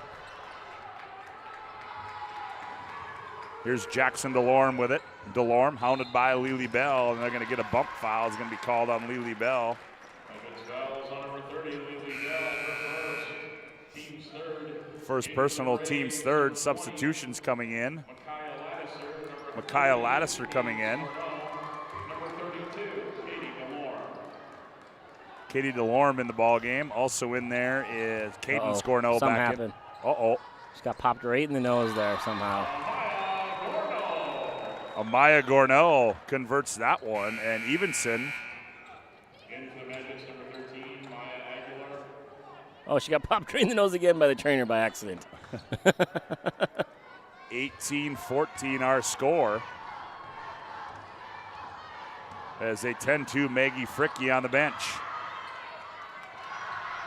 Here's Jackson DeLorme with it. DeLorme hounded by Lily Bell, and they're going to get a bump foul. It's going to be called on Lily Bell. First personal, team's third. Substitutions coming in. Micaiah Lattiser coming in. Katie DeLorme in the ball game. Also in there is Caden Scorno Something back happened. in. Uh-oh. Just got popped right in the nose there somehow. Amaya Gornell converts that one, and Evenson. Oh, she got popped right in the nose again by the trainer by accident. 18-14 our score. As a 10-2 Maggie Fricky on the bench.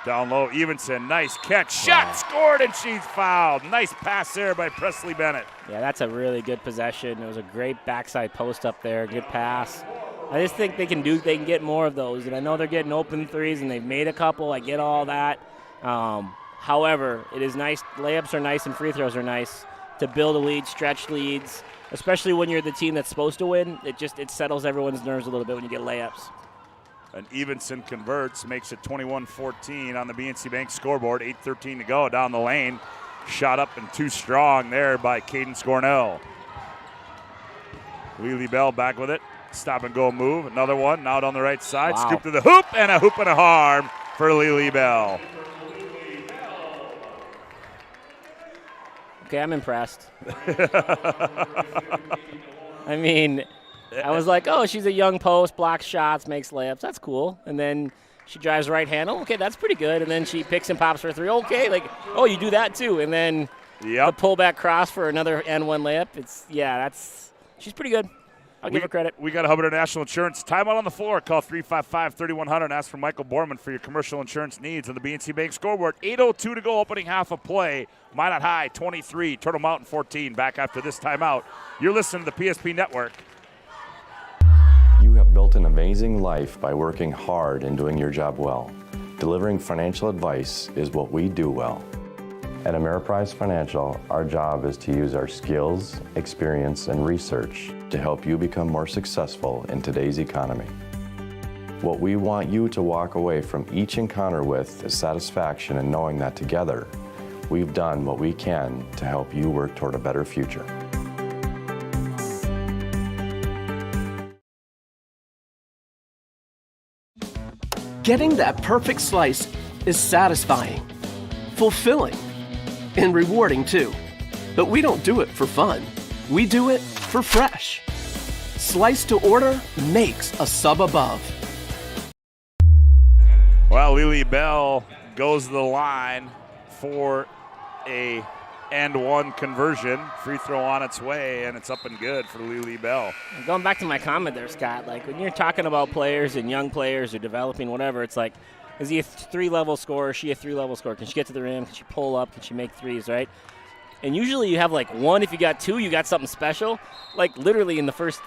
Down low, Evenson, nice catch, shot, scored, and she's fouled. Nice pass there by Presley Bennett. Yeah, that's a really good possession. It was a great backside post up there, good pass. I just think they can get more of those, and I know they're getting open threes, and they've made a couple. I get all that. However, it is nice. Layups are nice and free throws are nice to build a lead, stretch leads, especially when you're the team that's supposed to win. It settles everyone's nerves a little bit when you get layups. And Evenson converts, makes it 21-14 on the BNC Bank scoreboard. 8:13 to go down the lane. Shot up and too strong there by Cadence Gornell. Lily Bell back with it. Stop and go move. Another one out on the right side. Wow. Scoop to the hoop and a hoop and a harm for Lily Bell. Okay, I'm impressed. I mean, I was like, oh, she's a young post, blocks shots, makes layups. That's cool. And then she drives right handle. Okay, that's pretty good. And then she picks and pops for a three. Okay, like, oh, you do that too. And then the pullback cross for another N1 layup. She's pretty good. I'll give her credit. We got a Hubbard National Insurance. Timeout on the floor. Call 355-3100 and ask for Michael Borman for your commercial insurance needs on the BNC Bank scoreboard. 8:02 to go, opening half of play. Minot High 23, Turtle Mountain 14. Back after this timeout. You're listening to the PSP Network. You have built an amazing life by working hard and doing your job well. Delivering financial advice is what we do well. At Ameriprise Financial, our job is to use our skills, experience, and research to help you become more successful in today's economy. What we want you to walk away from each encounter with is satisfaction in knowing that together, we've done what we can to help you work toward a better future. Getting that perfect slice is satisfying, fulfilling, and rewarding too. But we don't do it for fun. We do it for fresh. Slice to order makes a sub above. Well, Lily Bell goes to the line for a and one conversion. Free throw on its way, and it's up and good for Lily Bell. Going back to my comment there, Scott, like when you're talking about players and young players or developing whatever, it's like Is he a 3-level scorer? Is she a 3-level scorer? Can she get to the rim? Can she pull up? Can she make threes, right? And usually you have like one. If you got two, you got something special. Like literally in the first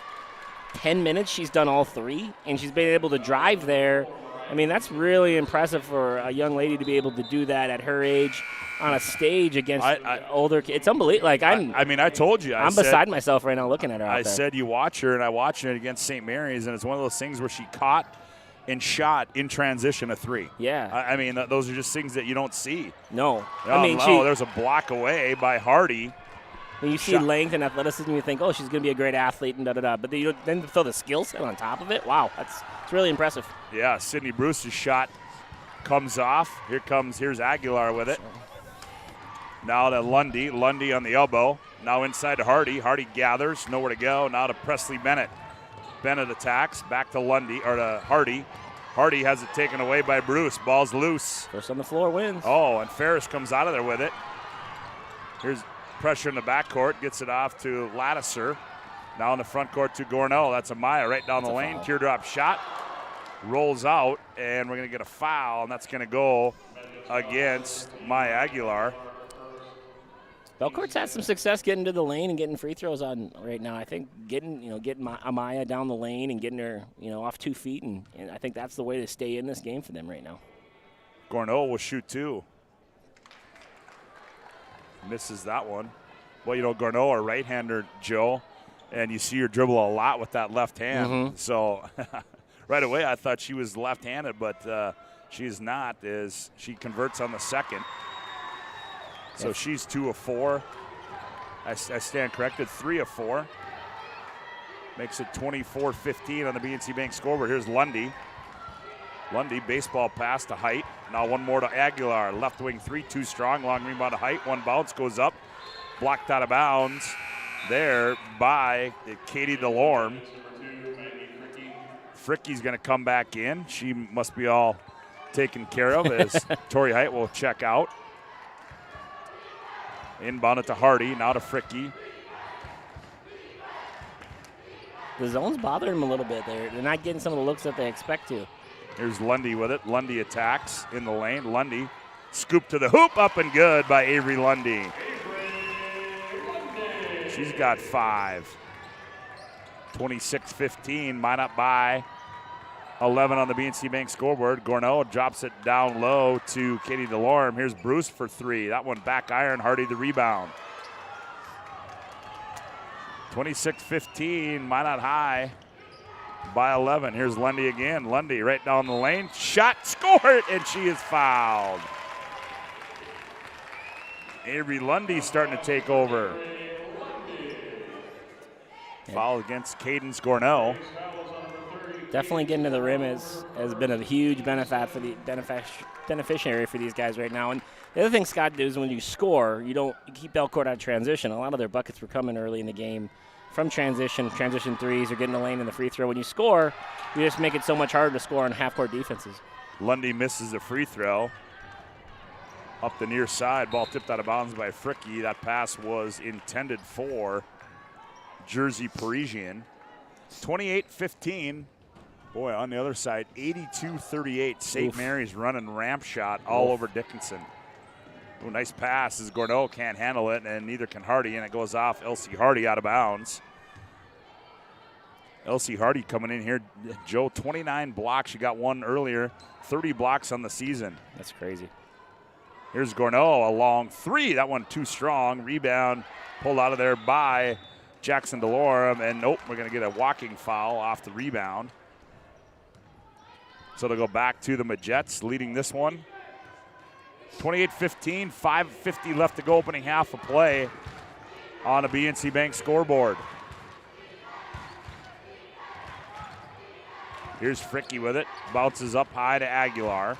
10 minutes, she's done all three, and she's been able to drive there. I mean, that's really impressive for a young lady to be able to do that at her age on a stage against older kids. It's unbelievable. Like I told you. I'm beside myself right now looking at her out there. Said you watch her, and I watched her against St. Mary's, and it's one of those things where she caught and shot in transition a three. Yeah. I mean, those are just things that you don't see. No. There's a block away by Hardy. When you see length and athleticism, you think, oh, she's going to be a great athlete and da-da-da. But then to throw the skill set on top of it, wow, it's really impressive. Yeah, Sydney Bruce's shot comes off. Here's Aguilar with it. Now to Lundy. Lundy on the elbow. Now inside to Hardy. Hardy gathers, nowhere to go. Now to Presley Bennett. Bennett attacks, back to Lundy, or to Hardy. Hardy has it taken away by Bruce. Ball's loose. First on the floor wins. Oh, and Ferris comes out of there with it. Here's pressure in the backcourt. Gets it off to Lattiser. Now in the front court to Gornell. That's Amaya right down the lane. Teardrop shot. Rolls out, and we're going to get a foul, and that's going to go against Maya Aguilar. Belcourt's had some success getting to the lane and getting free throws on right now. I think getting Amaya down the lane and getting her off 2 feet, and I think that's the way to stay in this game for them right now. Gornell will shoot two. Misses that one. Well, Gornell, a right-hander, Joe, and you see her dribble a lot with that left hand. Mm-hmm. So right away I thought she was left-handed, but she is not, as she converts on the second. So she's 2 of 4. I stand corrected, 3 of 4. Makes it 24-15 on the BNC Bank scoreboard. Here's Lundy. Lundy, baseball pass to Height. Now one more to Aguilar. Left wing three, too strong. Long rebound to Height. One bounce goes up. Blocked out of bounds there by Katie DeLorme. Fricky's going to come back in. She must be all taken care of as Tori Height will check out. Inbound it to Hardy, now to Fricky. The zone's bothering them a little bit there. They're not getting some of the looks that they expect to. Here's Lundy with it. Lundy attacks in the lane. Lundy scoop to the hoop, up and good by Avery Lundy. She's got 5. 26-15, Minot by 11 on the BNC Bank scoreboard. Gornell drops it down low to Katie DeLorme. Here's Bruce for 3. That one back iron, Hardy the rebound. 26-15, Minot high by 11. Here's Lundy again. Lundy right down the lane. Shot, scored, and she is fouled. Avery Lundy starting to take over. Foul against Cadence Gornell. Definitely getting to the rim has been a huge beneficiary for these guys right now. And the other thing Scott does when you score, you keep Belcourt out of transition. A lot of their buckets were coming early in the game from transition threes, or getting the lane in the free throw. When you score, you just make it so much harder to score on half-court defenses. Lundy misses the free throw. Up the near side, ball tipped out of bounds by Fricky. That pass was intended for Jersey Parisian. 28-15. Boy, on the other side, 82-38. St. Mary's running ramp shot all over Dickinson. Ooh, nice pass as Gornell can't handle it, and neither can Hardy, and it goes off Elsie Hardy out of bounds. Elsie Hardy coming in here. Joe, 29 blocks. She got one earlier. 30 blocks on the season. That's crazy. Here's Gornell, a long 3. That one too strong. Rebound pulled out of there by Jackson DeLorme, and nope, we're going to get a walking foul off the rebound. So they'll go back to the Majets, leading this one. 28-15, 5:50 left to go, opening half of play on a BNC Bank scoreboard. Here's Fricky with it. Bounces up high to Aguilar.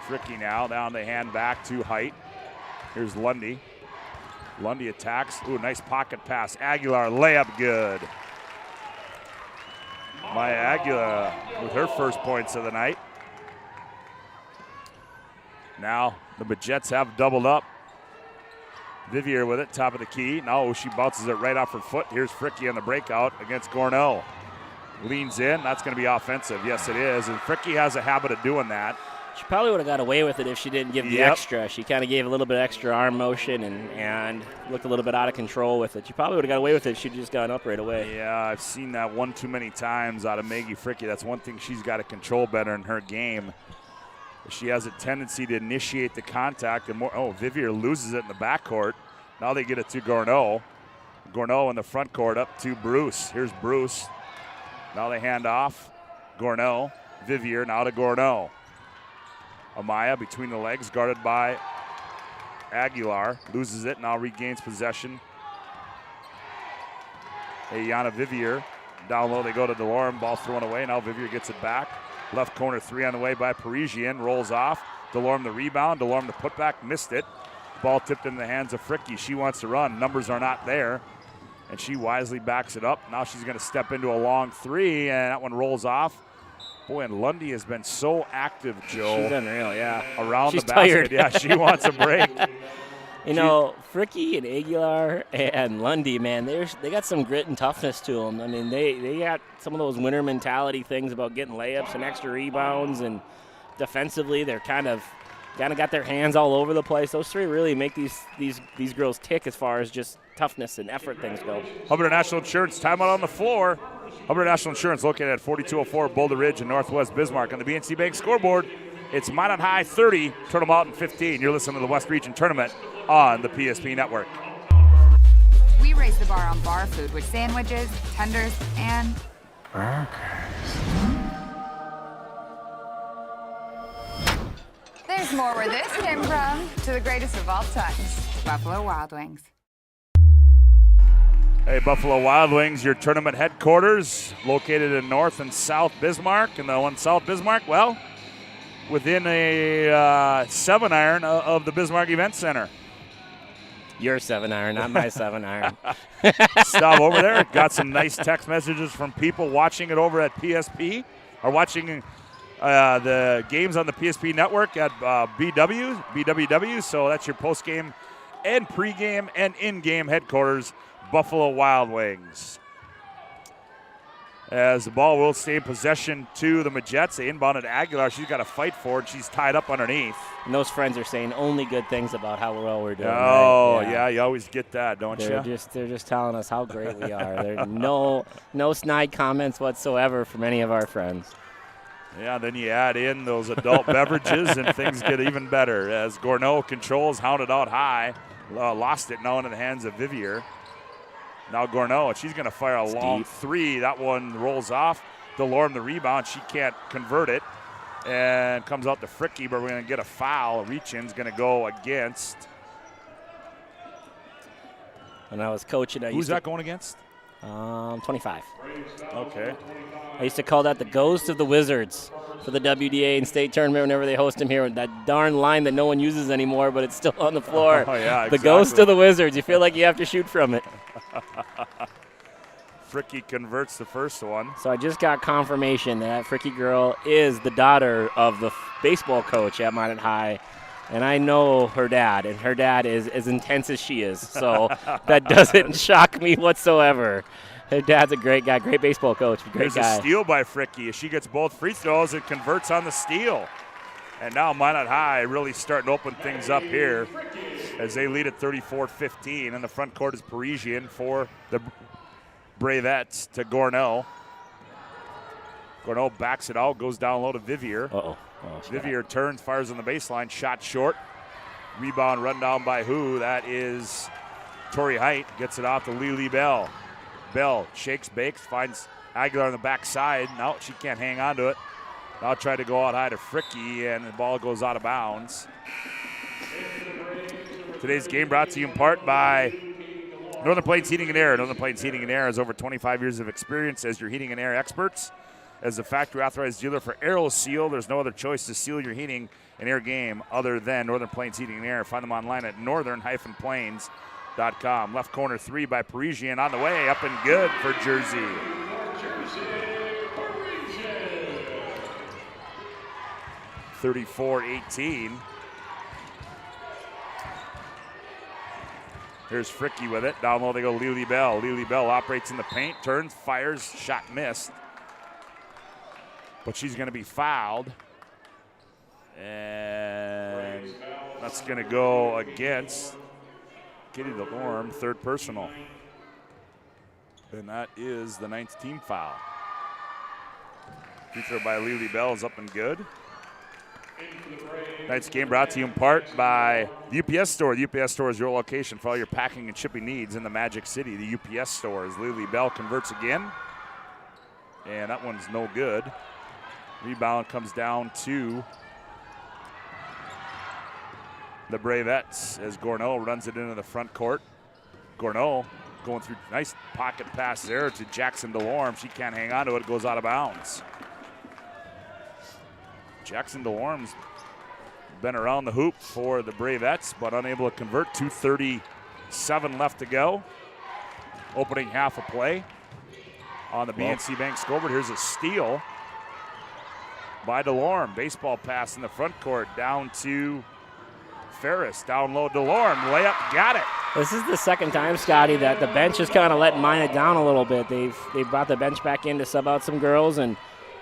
Fricky now down the hand back to Height. Here's Lundy. Lundy attacks. Ooh, nice pocket pass. Aguilar layup good. Maya Aguilar with her first points of the night. Now the Majets have doubled up. Vivier with it, top of the key. Now she bounces it right off her foot. Here's Fricky on the breakout against Gornell. leans in. That's going to be offensive. Yes, it is. And Fricke has a habit of doing that. She probably would have got away with it if she didn't give the extra. She kind of gave a little bit extra arm motion and looked a little bit out of control with it. She probably would have got away with it if she'd just gone up right away. Yeah, I've seen that one too many times out of Maggie Fricke. That's one thing she's got to control better in her game. She has a tendency to initiate the contact. And more. Oh, Vivier loses it in the backcourt. Now they get it to Gourneau. Gourneau in the front court up to Bruce. Here's Bruce. Now they hand off. Gourneau. Vivier now to Gourneau. Amaya between the legs, guarded by Aguilar. Loses it, now regains possession. Ayana Vivier. Down low, they go to Delorme. Ball thrown away. Now Vivier gets it back. Left corner three on the way by Parisian. Rolls off. Delorme the rebound. Delorme the putback. Missed it. Ball tipped in the hands of Fricke. She wants to run. Numbers are not there. And she wisely backs it up. Now she's going to step into a long three, and that one rolls off. Boy, and Lundy has been so active, Joe. She's unreal, yeah. Around She's the basket. tired. Yeah, she wants a break. You know, Fricke and Aguilar and Lundy, man, they got some grit and toughness to them. I mean, they got some of those winner mentality things about getting layups and extra rebounds, and defensively they're kind of got their hands all over the place. Those three really make these girls tick as far as just toughness and effort things go. Hubbard National Insurance, timeout on the floor. Hubbard National Insurance located at 4204 Boulder Ridge in Northwest Bismarck. On the BNC Bank scoreboard, it's Minot High 30, Turtle Mountain 15. You're listening to the West Region Tournament on the PSP Network. We raise the bar on bar food with sandwiches, tenders, and there's more where this came from. To the greatest of all times, Buffalo Wild Wings. Hey, Buffalo Wild Wings, your tournament headquarters, located in North and South Bismarck. And the one South Bismarck, well, within a 7-iron of the Bismarck Event Center. Your 7-iron, not my 7-iron. Stop over there. Got some nice text messages from people watching it over at PSP, or watching the games on the PSP network at BWW. So that's your postgame and pregame and in-game headquarters, Buffalo Wild Wings. As the ball will stay in possession to the Majettes. They inbounded Aguilar. She's got to fight for it. She's tied up underneath. And those friends are saying only good things about how well we're doing. Oh, right? yeah, you always get that, don't They're you? just telling us how great we are. There are no snide comments whatsoever from any of our friends. Yeah, then you add in those adult beverages and things get even better. As Gourneau controls, hounded out high. Lost it now into the hands of Vivier. Now Gourneau, she's going to fire a long three. That one rolls off. Delorme the rebound. She can't convert it. And comes out to Fricke, but we're going to get a foul. Reach-in's going to go against. When I was coaching, Who's that going against? 25. Okay. I used to call that the ghost of the Wizards for the WDA and state tournament whenever they host them here. That darn line that no one uses anymore, but it's still on the floor. Oh, yeah, the ghost of the Wizards. You feel like you have to shoot from it. Fricke converts the first one. So I just got confirmation that Fricke girl is the daughter of the baseball coach at Minot High. And I know her dad, and her dad is as intense as she is. So that doesn't shock me whatsoever. Her dad's a great guy, great baseball coach, great guy. There's a steal by Fricke. She gets both free throws and converts on the steal. And now Minot High really starting to open things up here as they lead at 34-15. And the front court is Parisian for the Bravettes to Gourneau. Gourneau backs it out, goes down low to Vivier. Vivier turns, fires on the baseline, shot short. Rebound run down by who? That is Tori Height. Gets it off to Lily Bell. Bell shakes, bakes, finds Aguilar on the backside. No, she can't hang on to it. Now try to go out high to Fricke, and the ball goes out of bounds. Today's game brought to you in part by Northern Plains Heating and Air. Northern Plains Heating and Air has over 25 years of experience as your heating and air experts. As the factory authorized dealer for AeroSeal, there's no other choice to seal your heating and air game other than Northern Plains Heating and Air. Find them online at northern-plains.com. Left corner three by Parisian on the way, up and good for Jersey. (34-18). Here's Fricke with it. Down low they go Lily Bell. Lily Bell operates in the paint, turns, fires, shot missed. but she's going to be fouled. And that's going to go against Kitty DeLorme, third personal. And that is the 9th team foul. Free throw by Lily Bell is up and good. Tonight's game brought to you in part by the UPS Store. The UPS Store is your location for all your packing and shipping needs in the Magic City. The UPS Store as Lily Bell converts again. And that one's no good. Rebound comes down to the Bravettes as Gourneau runs it into the front court. Gourneau going through, nice pocket pass there to Jackson DeLorme. She can't hang on to it, goes out of bounds. Jackson DeLorme's been around the hoop for the Bravettes, but unable to convert. 2:37 left to go. Opening half of play on the BNC Bank scoreboard. Here's a steal by DeLorme. Baseball pass in the front court down to Ferris. Down low, DeLorme. Layup, got it. This is the second time, Scotty, that the bench is kind of letting Minot down a little bit. They've brought the bench back in to sub out some girls, and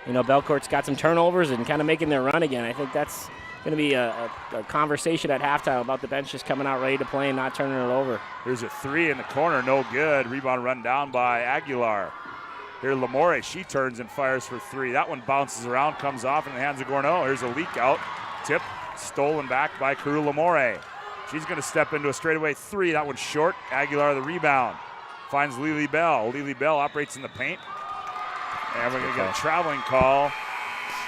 Belcourt's got some turnovers and kind of making their run again. I think that's going to be a conversation at halftime about the bench just coming out ready to play and not turning it over. Here's a three in the corner, no good. Rebound run down by Aguilar. Here Lamore, she turns and fires for three. That one bounces around, comes off in the hands of Gourneau. Here's a leak out. Tip, stolen back by Carew Lamore. She's going to step into a straightaway three. That one's short. Aguilar the rebound. Finds Lily Bell. Lily Bell operates in the paint. And we're going to get a traveling call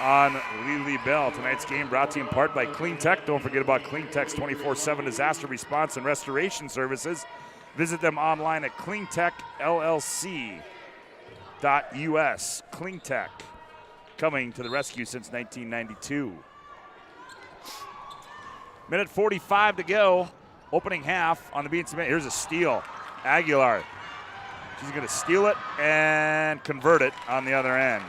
on Lily Bell. Tonight's game brought to you in part by Clean Tech. Don't forget about Clean Tech's 24/7 disaster response and restoration services. Visit them online at cleantechllc.us. Clean Tech, coming to the rescue since 1992. Minute 45 to go. Opening half on the BNC Bank. Here's a steal. Aguilar. She's going to steal it and convert it on the other end.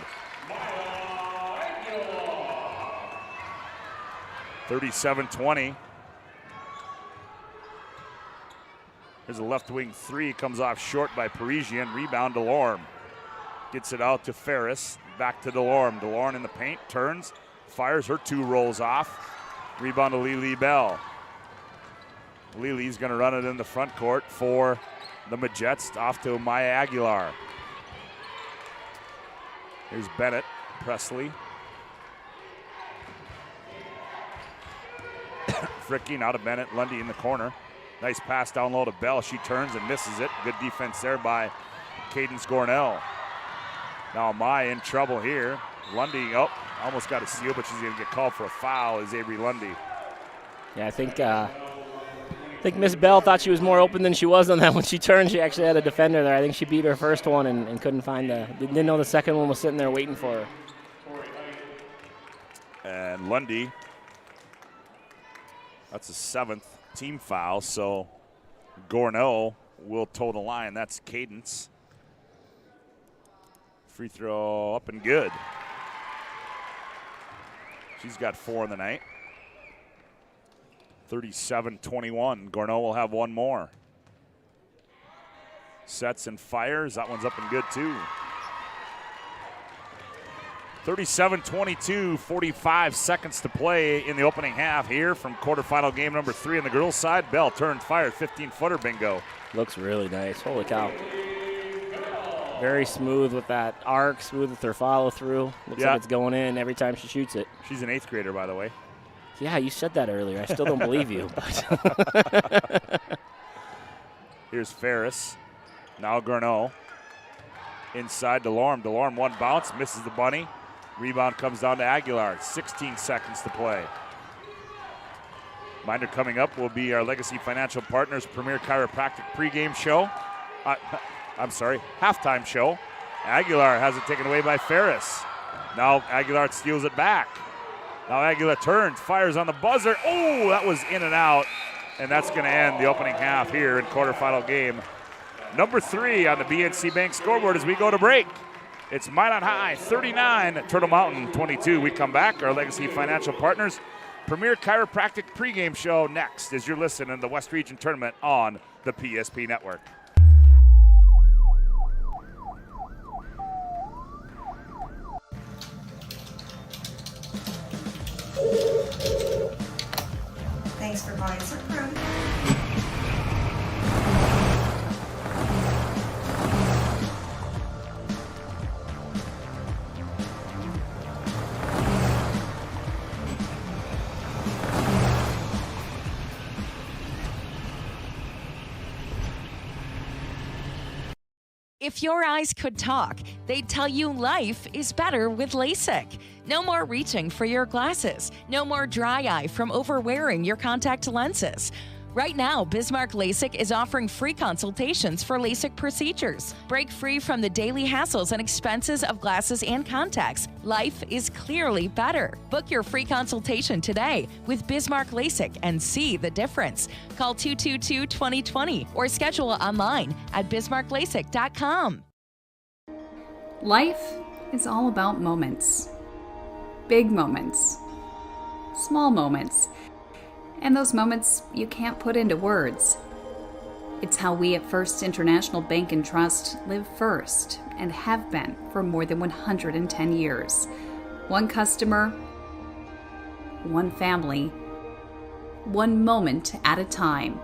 37-20. Here's a left wing three. Comes off short by Parisian. Rebound DeLorme. Gets it out to Ferris. Back to DeLorme. DeLorme in the paint. Turns. Fires. Her two rolls off. Rebound to Lily Bell. Lily's going to run it in the front court for the Majets. Off to Maya Aguilar. Here's Bennett. Presley. Fricking out of Bennett. Lundy in the corner. Nice pass down low to Bell. She turns and misses it. Good defense there by Cadence Gournell. Now Maya in trouble here. Lundy, almost got a steal, but she's going to get called for a foul is Avery Lundy. Yeah, I think Miss Bell thought she was more open than she was on that. When she turned, she actually had a defender there. I think she beat her first one and couldn't find didn't know the second one was sitting there waiting for her. And Lundy, that's a 7th team foul, so Gourneau will toe the line. That's Cadence. Free throw up and good. She's got 4 in the night. 37-21. Gourneau will have one more. Sets and fires. That one's up and good too. 37-22, 45 seconds to play in the opening half here from quarterfinal game number 3 on the girls' side. Bell turned, fired, 15-footer bingo. Looks really nice. Holy cow. Very smooth with that arc, smooth with her follow-through. Looks like it's going in every time she shoots it. She's an 8th grader, by the way. Yeah, you said that earlier. I still don't believe you. Here's Ferris. Now Gourneau. Inside DeLorme. DeLorme one bounce, misses the bunny. Rebound comes down to Aguilar. 16 seconds to play. Reminder coming up will be our Legacy Financial Partners Premier Chiropractic pregame show. Halftime show. Aguilar has it taken away by Ferris. Now Aguilar steals it back. Now Aguilar turns, fires on the buzzer. Oh, that was in and out. And that's going to end the opening half here in quarterfinal game number 3 on the BNC Bank scoreboard as we go to break. It's Minot High 39, Turtle Mountain 22. We come back. Our Legacy Financial Partners Premier Chiropractic pregame show next as you're listening to the West Region Tournament on the PSP Network. If your eyes could talk, they'd tell you life is better with LASIK. No more reaching for your glasses. No more dry eye from overwearing your contact lenses. Right now, Bismarck LASIK is offering free consultations for LASIK procedures. Break free from the daily hassles and expenses of glasses and contacts. Life is clearly better. Book your free consultation today with Bismarck LASIK and see the difference. Call 222-2020 or schedule online at bismarcklasik.com. Life is all about moments. Big moments. Small moments. And those moments you can't put into words. It's how we at First International Bank and Trust live first and have been for more than 110 years. One customer, one family, one moment at a time.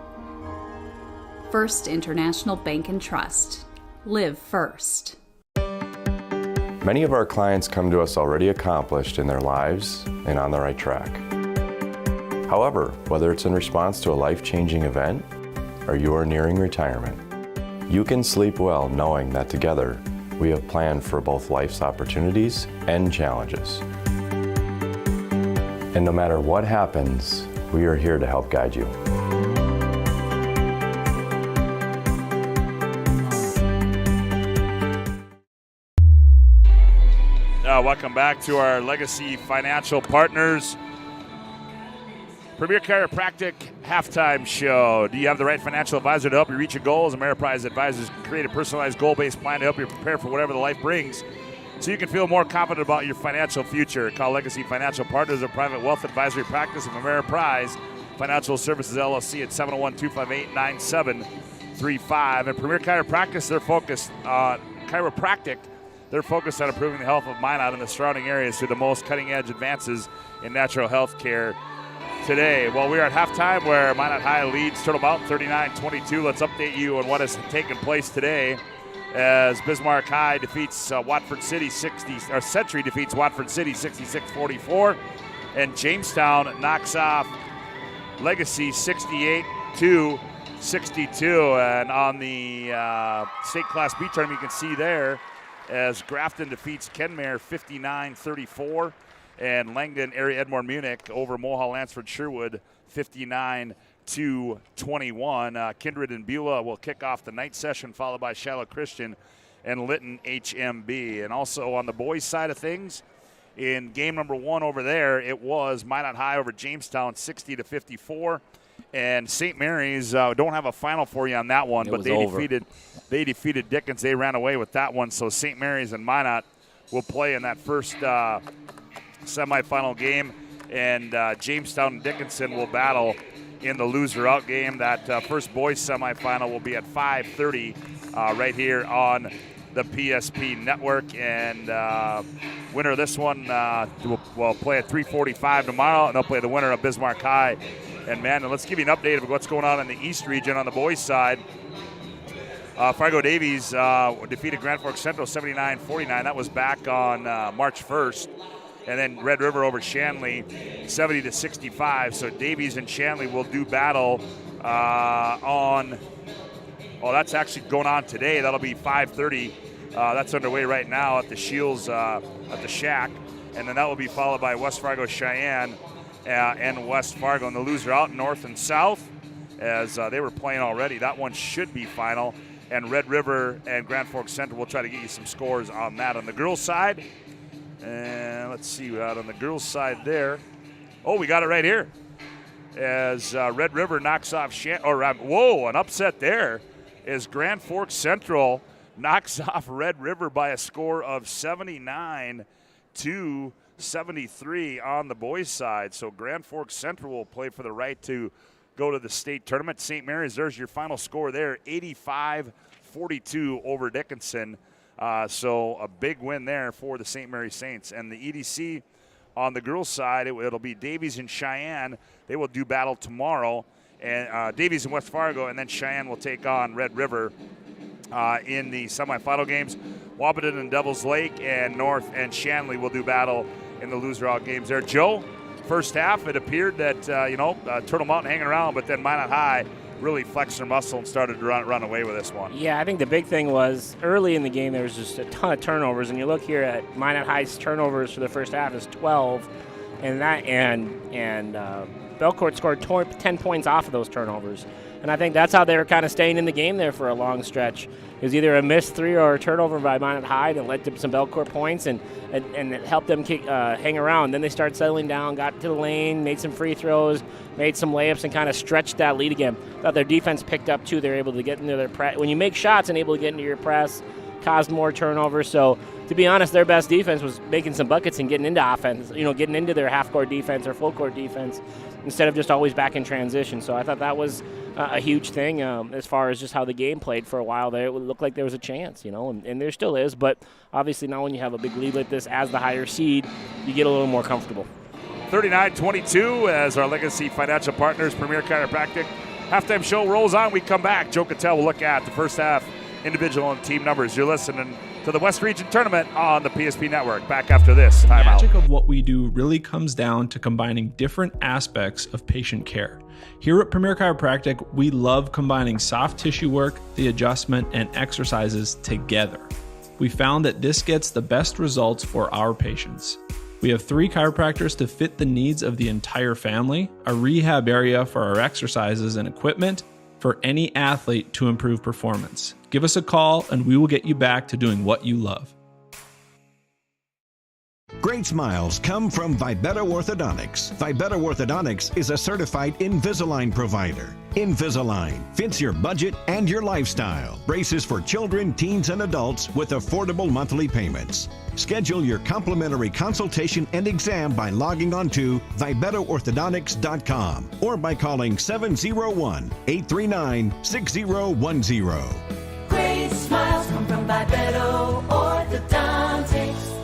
First International Bank and Trust. Live first. Many of our clients come to us already accomplished in their lives and on the right track. However, whether it's in response to a life-changing event or you are nearing retirement, you can sleep well knowing that together we have planned for both life's opportunities and challenges. And no matter what happens, we are here to help guide you. Welcome back to our Legacy Financial Partners Premier Chiropractic halftime show. Do you have the right financial advisor to help you reach your goals? Ameriprise Advisors create a personalized goal-based plan to help you prepare for whatever the life brings so you can feel more confident about your financial future. Call Legacy Financial Partners, a private wealth advisory practice of Ameriprise Financial Services, LLC at 701-258-9735. And Premier Chiropractic, they're focused on chiropractic. They're focused on improving the health of Minot and the surrounding areas through the most cutting-edge advances in natural health care today. Well, we are at halftime where Minot High leads Turtle Mountain 39-22. Let's update you on what has taken place today as Bismarck High defeats Watford City Century defeats Watford City 66-44, and Jamestown knocks off Legacy 68-62. And on the state Class B tournament, you can see there as Grafton defeats Kenmare 59-34. And Langdon, Area Edmore Munich over Mohall Lansford Sherwood 59-21. Kindred and Beulah will kick off the night session, followed by Shiloh Christian and Lytton HMB. And also on the boys' side of things, in game number one over there, it was Minot High over Jamestown 60-54. And St. Mary's don't have a final for you on that one, but they defeated Dickens. They ran away with that one. So St. Mary's and Minot will play in that first semifinal game, and Jamestown and Dickinson will battle in the loser-out game. That first boys semifinal will be at 5:30 right here on the PSP network, and winner of this one will play at 3:45 tomorrow, and they'll play the winner of Bismarck High and Mandan. Let's give you an update of what's going on in the East region on the boys' side. Fargo Davies defeated Grand Forks Central 79-49. That was back on March 1st. And then Red River over Shanley 70-65. So Davies and Shanley will do battle that's actually going on today. That'll be 5:30. That's underway right now at the Shields at the Shack. And then that will be followed by West Fargo Cheyenne and West Fargo. And the loser out North and South as they were playing already. That one should be final. And Red River and Grand Forks Central will try to get you some scores on that. On the girls' side, and let's see, out on the girls' side there. Oh, we got it right here. As Red River knocks off an upset there as Grand Forks Central knocks off Red River by a score of 79-73 on the boys' side. So Grand Forks Central will play for the right to go to the state tournament. St. Mary's, there's your final score there, 85-42 over Dickinson. So a big win there for the St. Mary Saints. And the EDC on the girls' side, it'll be Davies and Cheyenne. They will do battle tomorrow. And Davies and West Fargo, and then Cheyenne will take on Red River in the semifinal games. Wapaton and Devils Lake and North and Shanley will do battle in the loser-out games there. Joe, first half, it appeared that, Turtle Mountain hanging around, but then Minot High really flexed their muscle and started to run away with this one. Yeah, I think the big thing was early in the game there was just a ton of turnovers, and you look here at Minot High's turnovers for the first half is 12, and Belcourt scored 10 points off of those turnovers. And I think that's how they were kind of staying in the game there for a long stretch. It was either a missed 3 or a turnover by Minot High that led to some Belcourt points and it helped them hang around. Then they started settling down, got to the lane, made some free throws, made some layups, and kind of stretched that lead again. Thought their defense picked up too. They were able to get into their press. When you make shots and able to get into your press, caused more turnovers. So to be honest, their best defense was making some buckets and getting into offense, getting into their half-court defense or full-court defense instead of just always back in transition. So I thought that was a huge thing as far as just how the game played for a while there. It would look like there was a chance, and there still is. But obviously now when you have a big lead like this as the higher seed, you get a little more comfortable. 39-22 as our Legacy Financial Partners Premier Chiropractic halftime show rolls on. We come back. Joe Cattell will look at the first half individual and team numbers. You're listening to the West Region Tournament on the PSP Network. Back after this timeout. The magic of what we do really comes down to combining different aspects of patient care. Here at Premier Chiropractic, we love combining soft tissue work, the adjustment, and exercises together. We found that this gets the best results for our patients. We have 3 chiropractors to fit the needs of the entire family, a rehab area for our exercises and equipment, for any athlete to improve performance. Give us a call and we will get you back to doing what you love. Great smiles come from Vibetta Orthodontics. Vibetta Orthodontics is a certified Invisalign provider. Invisalign fits your budget and your lifestyle. Braces for children, teens, and adults with affordable monthly payments. Schedule your complimentary consultation and exam by logging on to VibettaOrthodontics.com or by calling 701-839-6010. Great smiles come from Vibetta Orthodontics.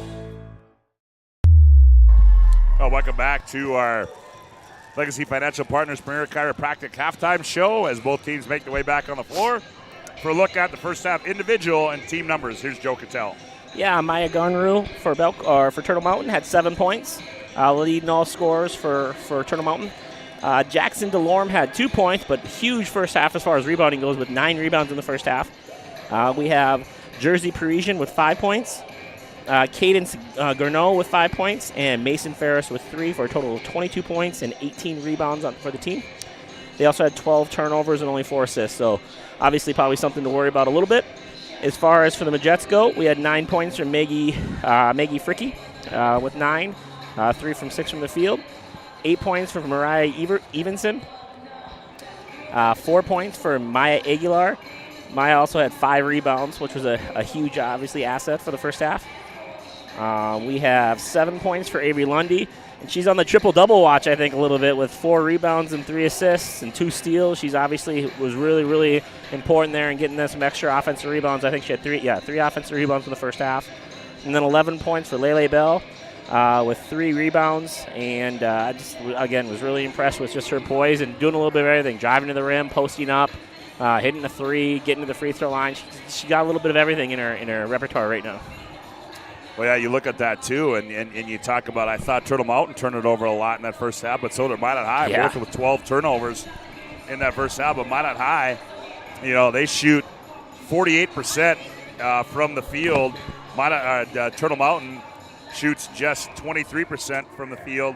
Welcome back to our Legacy Financial Partners Premier Chiropractic halftime show as both teams make their way back on the floor for a look at the first half individual and team numbers. Here's Joe Cattell. Yeah, Maya Garnrue for Turtle Mountain had 7 points, leading all scorers for Turtle Mountain. Jackson DeLorme had 2 points, but huge first half as far as rebounding goes with 9 rebounds in the first half. We have Jersey Parisian with 5 points. Cadence Gurnot with 5 points, and Mason Ferris with 3 for a total of 22 points and 18 rebounds for the team. They also had 12 turnovers and only 4 assists, so obviously probably something to worry about a little bit. As far as for the Majets go, we had 9 points from Maggie Fricky with 9, 3 from 6 from the field, 8 points from Mariah Evenson, 4 points for Maya Aguilar. Maya also had 5 rebounds, which was a huge, obviously, asset for the first half. We have 7 points for Avery Lundy, and she's on the triple-double watch, I think, a little bit with 4 rebounds and 3 assists and 2 steals. She's obviously was really, really important there in getting some extra offensive rebounds. I think she had 3 offensive rebounds in the first half. And then 11 points for Lele Bell with 3 rebounds, and just, again, was really impressed with just her poise and doing a little bit of everything, driving to the rim, posting up, hitting the 3, getting to the free throw line. She got a little bit of everything in her repertoire right now. Well, yeah, you look at that, too, and you talk about, I thought Turtle Mountain turned it over a lot in that first half, but so did Minot High, both with 12 turnovers in that first half. But Minot High, they shoot 48% from the field. Turtle Mountain shoots just 23% from the field.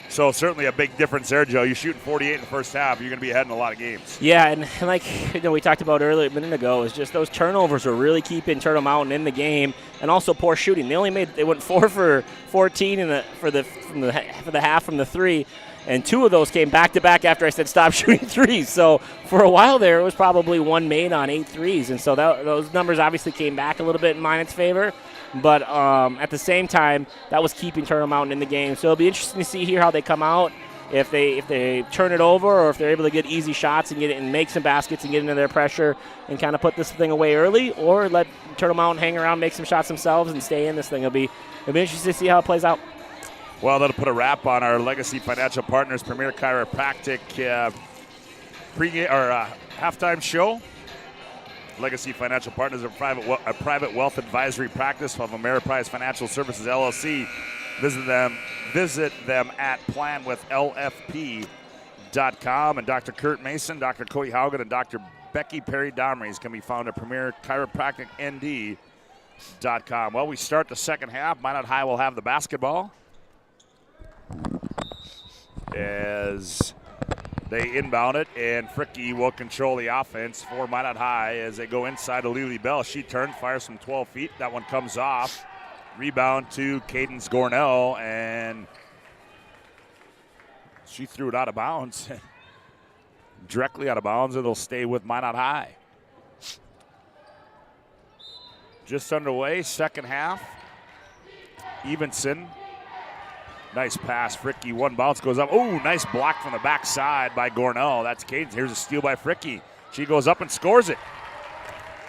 So certainly a big difference there, Joe. You're shooting 48 in the first half. You're going to be ahead in a lot of games. Yeah, and like we talked about earlier a minute ago, is just those turnovers were really keeping Turtle Mountain in the game, and also poor shooting. They went 4 for 14 for the half from the 3, and 2 of those came back to back after I said stop shooting 3s. So for a while there, it was probably 1 made on 8 threes, and so those numbers obviously came back a little bit in Minot's favor. But at the same time, that was keeping Turtle Mountain in the game. So it'll be interesting to see here how they come out, if they turn it over, or if they're able to get easy shots and make some baskets and get into their pressure and kind of put this thing away early, or let Turtle Mountain hang around, make some shots themselves, and stay in this thing. It'll be interesting to see how it plays out. Well, that'll put a wrap on our Legacy Financial Partners Premier Chiropractic pregame or halftime show. Legacy Financial Partners, a private wealth advisory practice of Ameriprise Financial Services, LLC. Visit them at planwithlfp.com. PremierChiropractic.com, and Dr. Kurt Mason, Dr. Cody Haugen, and Dr. Becky Perry Domrys can be found at PremierChiropracticND.com. Well, we start the second half. Minot High will have the basketball as they inbound it, and Fricke will control the offense for Minot High as they go inside to Lily Bell. She turns, fires from 12 feet. That one comes off. Rebound to Cadence Gornell, and she threw it out of bounds. Directly out of bounds. It'll stay with Minot High. Just underway, second half. Evenson. Nice pass. Fricke, one bounce, goes up. Oh, nice block from the backside by Gornell. That's Cadence. Here's a steal by Fricke. She goes up and scores it.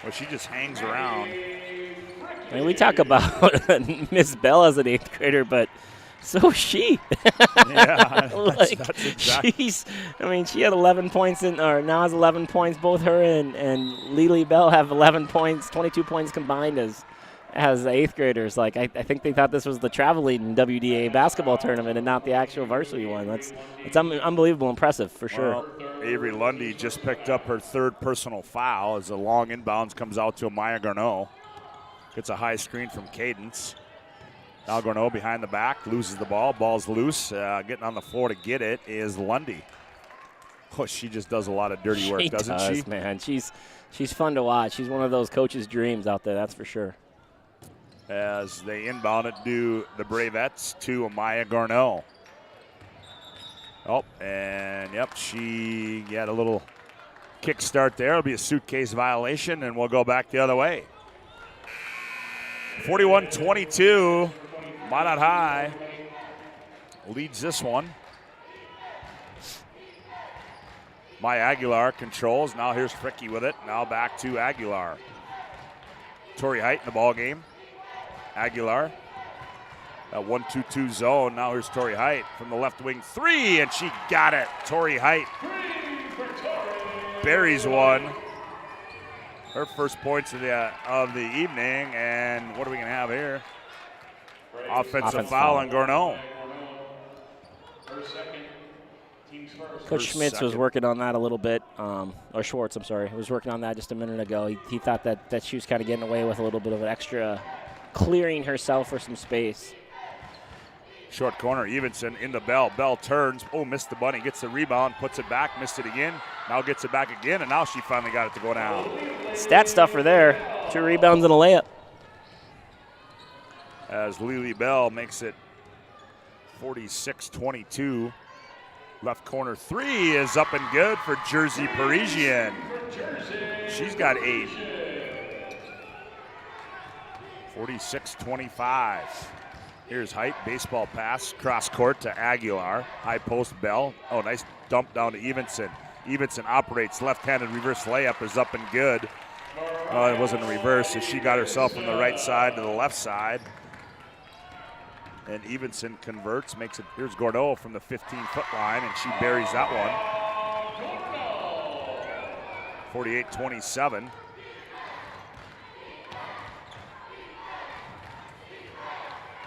Well, she just hangs around. I mean, we talk about Miss Bell as an 8th grader, but so is she. Yeah, like, that's exactly. She had 11 points now has 11 points. Both her and Lily Bell have 11 points, 22 points combined as 8th graders. Like, I think they thought this was the traveling WDA basketball tournament and not the actual varsity one. It's unbelievable, impressive for sure. Well, Avery Lundy just picked up her 3rd personal foul as a long inbounds comes out to Amaya Garneau. Gets a high screen from Cadence. Now Garneau behind the back, loses the ball. Ball's loose. Getting on the floor to get it is Lundy. Oh, she just does a lot of dirty work, doesn't she? Man, she's fun to watch. She's one of those coaches' dreams out there, that's for sure. As they inbound it to the Bravettes to Amaya Garneau. Oh, and yep, she got a little kickstart there. It'll be a suitcase violation, and we'll go back the other way. 41-22, Minot High leads this one. Maya Aguilar controls. Now here's Fricke with it. Now back to Aguilar. Tori Height in the ball game. Aguilar, a 1-2-2 zone. Now here's Tori Height from the left wing 3, and she got it. Tori Height buries one. Her first points of the evening, and what are we going to have here? Offensive foul on Garneau. Coach Schmitz was working on that a little bit, or Schwartz, I'm sorry, was working on that just a minute ago. He thought that she was kind of getting away with a little bit of an extra clearing herself for some space. Short corner, Evenson into Bell. Bell turns, missed the bunny, gets the rebound, puts it back, missed it again, now gets it back again, and now she finally got it to go down. Stat stuffer there, 2 rebounds and a layup. As Lily Bell makes it 46-22. Left corner 3 is up and good for Jersey Parisian. She's got 8. 46-25. Here's Height, baseball pass, cross court to Aguilar. High post Bell. Oh, nice dump down to Evenson. Evenson operates, left-handed reverse layup is up and good. It wasn't a reverse, so she got herself from the right side to the left side. And Evenson converts, makes it. Here's Gordeau from the 15-foot line, and she buries that one. 48-27.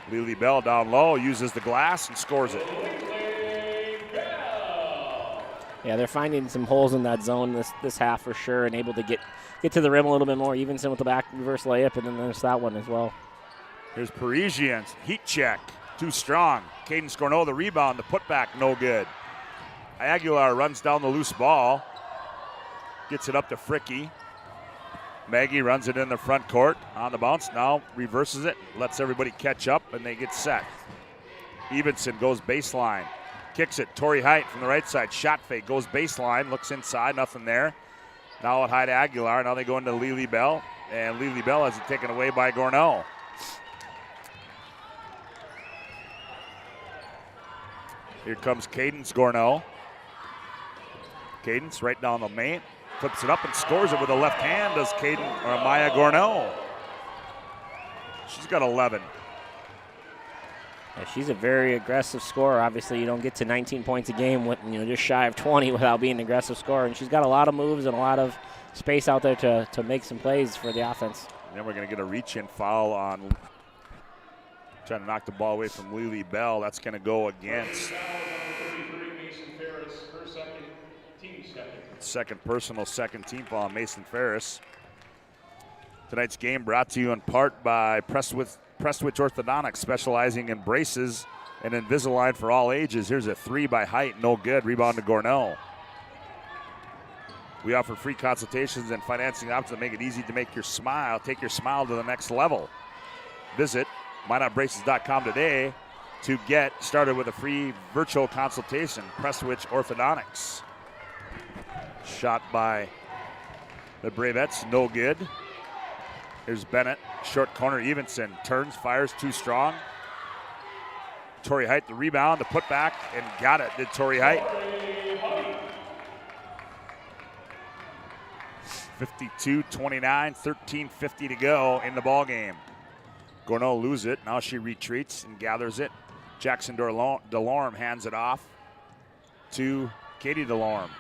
Lily Bell down low, uses the glass and scores it. Yeah, they're finding some holes in that zone this half for sure, and able to get to the rim a little bit more. Evenson with the back reverse layup, and then there's that one as well. Here's Parisians, heat check, too strong. Cadence Gorneau, the rebound, the putback, no good. Aguilar runs down the loose ball, gets it up to Fricke. Maggie runs it in the front court on the bounce, now reverses it, lets everybody catch up, and they get set. Evenson goes baseline, kicks it. Tori Height from the right side, shot fake, goes baseline, looks inside, nothing there. Now it high to Aguilar, now they go into Lily Bell, and Lily Bell has it taken away by Gorneau. Here comes Cadence Gorneau. Cadence right down the main, flips it up and scores it with the left hand, does Maya Gorneau. She's got 11. Yeah, she's a very aggressive scorer. Obviously, you don't get to 19 points a game with just shy of 20 without being an aggressive scorer. And she's got a lot of moves and a lot of space out there to make some plays for the offense. And then we're going to get a reach-in foul on trying to knock the ball away from Lily Bell. That's going to go against second personal, second team foul on Mason Ferris. Tonight's game brought to you in part by Prestwich Orthodontics, specializing in braces and Invisalign for all ages. Here's a 3 by Height, no good. Rebound to Gornell. We offer free consultations and financing options that make it easy to take your smile to the next level. Visit minotbraces.com today to get started with a free virtual consultation. Prestwich Orthodontics. Shot by the Bravettes, no good. Here's Bennett, short corner, Evenson turns, fires, too strong. Tori Height, the rebound, the putback, and got it, did Tori Height. 52-29, 13:50 to go in the ball game. Gornell loses it, now she retreats and gathers it. Jackson Delorme hands it off to Katie Delorme.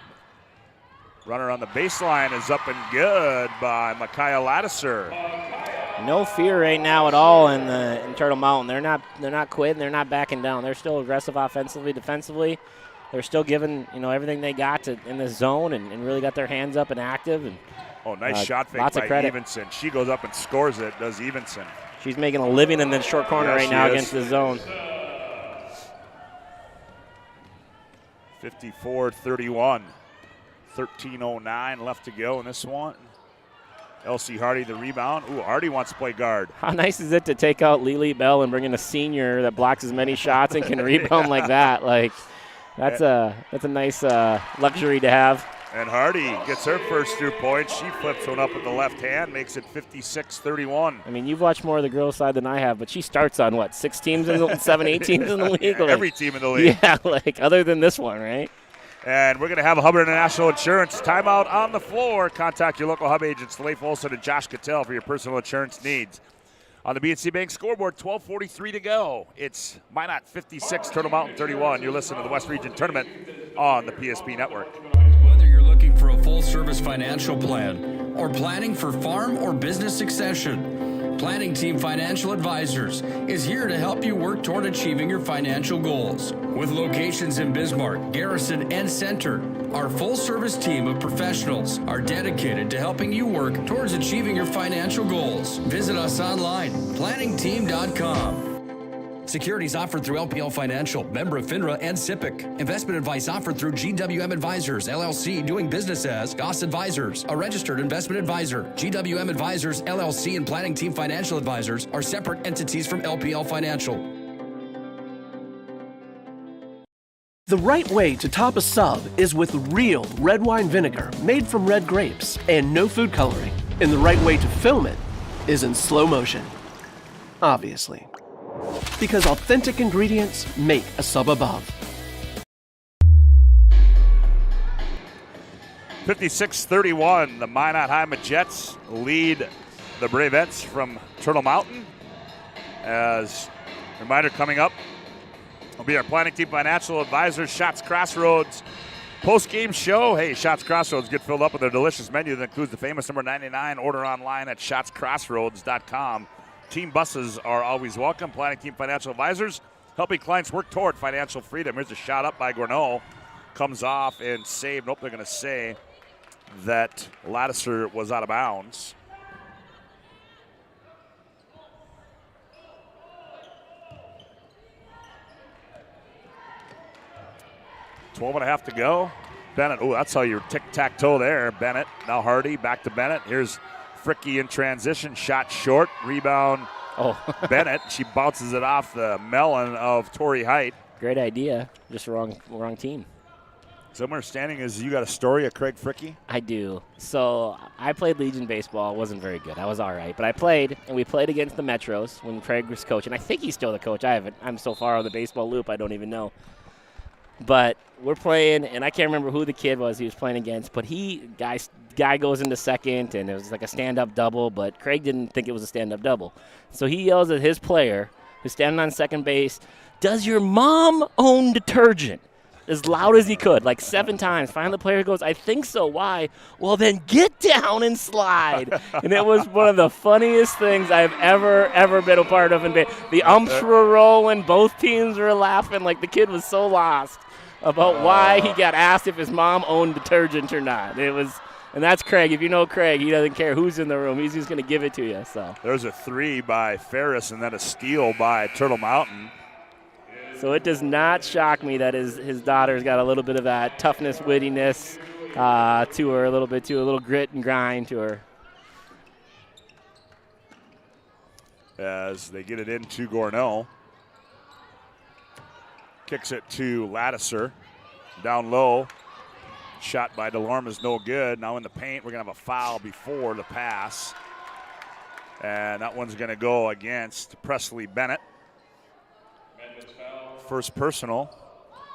Runner on the baseline is up and good by Micaiah Lattiser. No fear right now at all in Turtle Mountain. They're not quitting. They're not backing down. They're still aggressive offensively, defensively. They're still giving everything they got in this zone and really got their hands up and active. And nice shot fake by Evenson. She goes up and scores it. Does Evenson? She's making a living in the short corner right now against the zone. 54-31. 13:09 left to go in this one. Elsie Hardy the rebound. Ooh, Hardy wants to play guard. How nice is it to take out Lily Bell and bring in a senior that blocks as many shots and can rebound like that? Like, that's a nice luxury to have. And Hardy gets her first 2 points. She flips one up with the left hand, makes it 56-31. I mean, you've watched more of the girls' side than I have, but she starts on, 6 teams, 7, 8 teams in the league? Like, every team in the league. Yeah, other than this one, right? And we're going to have a Hubbard International Insurance timeout on the floor. Contact your local Hub agents, Leif Olson and Josh Cattell, for your personal insurance needs. On the BNC Bank scoreboard, 12:43 to go. It's Minot 56, Turtle Mountain 31. You're listening to the West Region Tournament on the PSP Network. Whether you're looking for a full-service financial plan or planning for farm or business succession, Planning Team Financial Advisors is here to help you work toward achieving your financial goals. With locations in Bismarck, Garrison, and Center, our full-service team of professionals are dedicated to helping you work towards achieving your financial goals. Visit us online, planningteam.com. Securities offered through LPL Financial, member of FINRA and SIPC. Investment advice offered through GWM Advisors, LLC, doing business as Goss Advisors, a registered investment advisor. GWM Advisors, LLC, and Planning Team Financial Advisors are separate entities from LPL Financial. The right way to top a sub is with real red wine vinegar made from red grapes and no food coloring. And the right way to film it is in slow motion. Obviously. Because authentic ingredients make a sub above. 56-31, the Minot High Jets lead the Bravettes from Turtle Mountain. As a reminder, coming up will be our Planning Team Financial Advisors, Shots Crossroads post-game show. Hey, Shots Crossroads get filled up with their delicious menu that includes the famous number 99. Order online at shotscrossroads.com. Team buses are always welcome. Planning Team Financial Advisors, helping clients work toward financial freedom. Here's a shot up by Gornell. Comes off and saved. Nope, they're going to say that Lattiser was out of bounds. .12.5 to go. Bennett, that's how you tic-tac-toe there. Bennett, now Hardy, back to Bennett. Here's Fricky in transition, shot short, rebound. Bennett, she bounces it off the melon of Tori Height. Great idea, just wrong team. So my understanding is you got a story of Craig Fricky? I do. So I played Legion baseball. It wasn't very good. I was all right. But I played, and we played against the Metros when Craig was coaching. I think he's still the coach. I'm so far out of the baseball loop, I don't even know. But we're playing, and I can't remember who the kid was he was playing against, but guy goes into second, and it was like a stand-up double, but Craig didn't think it was a stand-up double. So he yells at his player, who's standing on second base, "Does your mom own detergent?" As loud as he could, like 7 times. Finally, the player goes, "I think so. Why?" "Well, then get down and slide." And it was one of the funniest things I've ever been a part of. The umps were rolling. Both teams were laughing. Like, the kid was so lost. about why he got asked if his mom owned detergent or not. And that's Craig. If you know Craig, he doesn't care who's in the room. He's just going to give it to you. So there's a 3 by Ferris and then a steal by Turtle Mountain. So it does not shock me that his daughter's got a little bit of that toughness, wittiness to her, a little bit too, a little grit and grind to her. As they get it into Gornell. Kicks it to Lattiser. Down low. Shot by DeLorme is no good. Now in the paint, we're going to have a foul before the pass. And that one's going to go against Presley Bennett. First personal,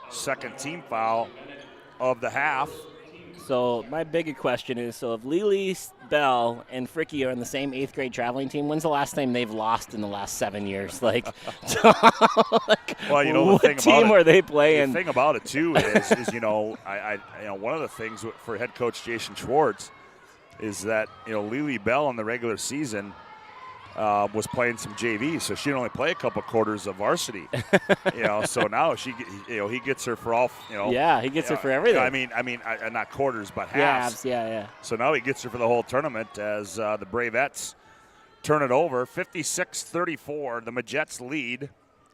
second team foul of the half. So my bigger question is, so if Lily Bell and Fricky are on the same 8th grade traveling team, when's the last time they've lost in the last 7 years? Like, well, you know, what team are they playing? The thing about it too is I one of the things for head coach Jason Schwartz is that Lily Bell in the regular season was playing some JV, so she didn't only play a couple quarters of varsity. So now he gets her for all. Yeah, he gets her for everything. I mean, not quarters, but halves. Yeah. So now he gets her for the whole tournament as the Bravettes turn it over, 56-34. The Majets lead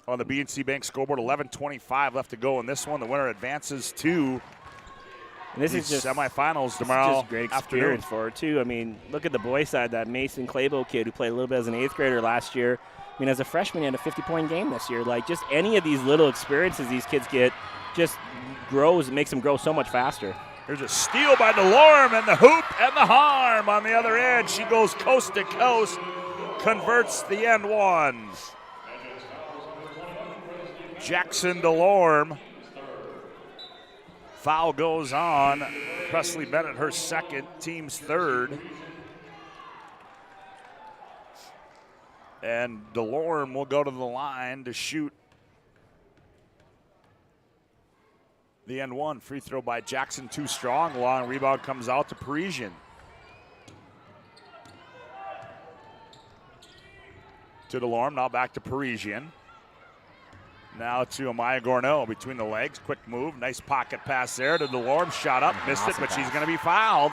on the BNC Bank scoreboard. 11:25 left to go in this one. The winner advances to. And this is just semifinals tomorrow. This is just great experience for her too. I mean, look at the boys' side. That Mason Claybo kid who played a little bit as an 8th grader last year. I mean, as a freshman, he had a 50-point game this year. Like, just any of these little experiences these kids get just grows and makes them grow so much faster. There's a steal by DeLorme and the hoop and the harm on the other edge. She goes coast to coast, converts the end one. Jackson DeLorme. Foul goes on. Presley Bennett, her second, team's third. And DeLorme will go to the line to shoot the end one. Free throw by Jackson, too strong. Long rebound comes out to Parisian. To DeLorme, now back to Parisian. Now to Amaya Gornell between the legs. Quick move. Nice pocket pass there to DeLorme. Shot up. Missed awesome it, but pass. she's going to be fouled.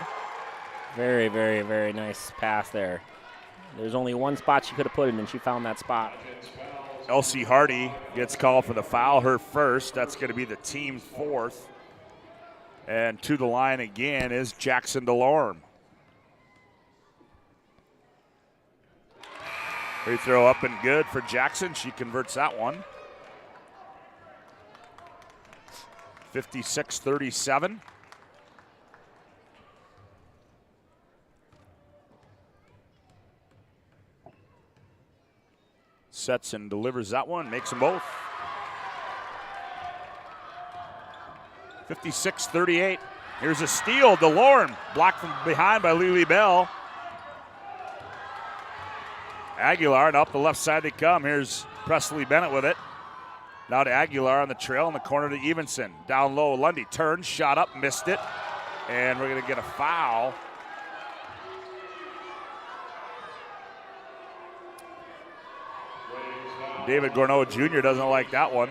Very, very, very nice pass there. There's only one spot she could have put it in, and she found that spot. Elsie Hardy gets called for the foul, her first. That's going to be the team fourth. And to the line again is Jackson DeLorme. Free throw up and good for Jackson. She converts that one. 56-37. Sets and delivers that one, makes them both. 56-38. Here's a steal. DeLorme blocked from behind by Lily Bell. Aguilar, and up the left side they come. Here's Presley Bennett with it. Now to Aguilar on the trail in the corner to Evenson. Down low, Lundy turns, shot up, missed it. And we're going to get a foul. David Gornell Jr. doesn't like that one.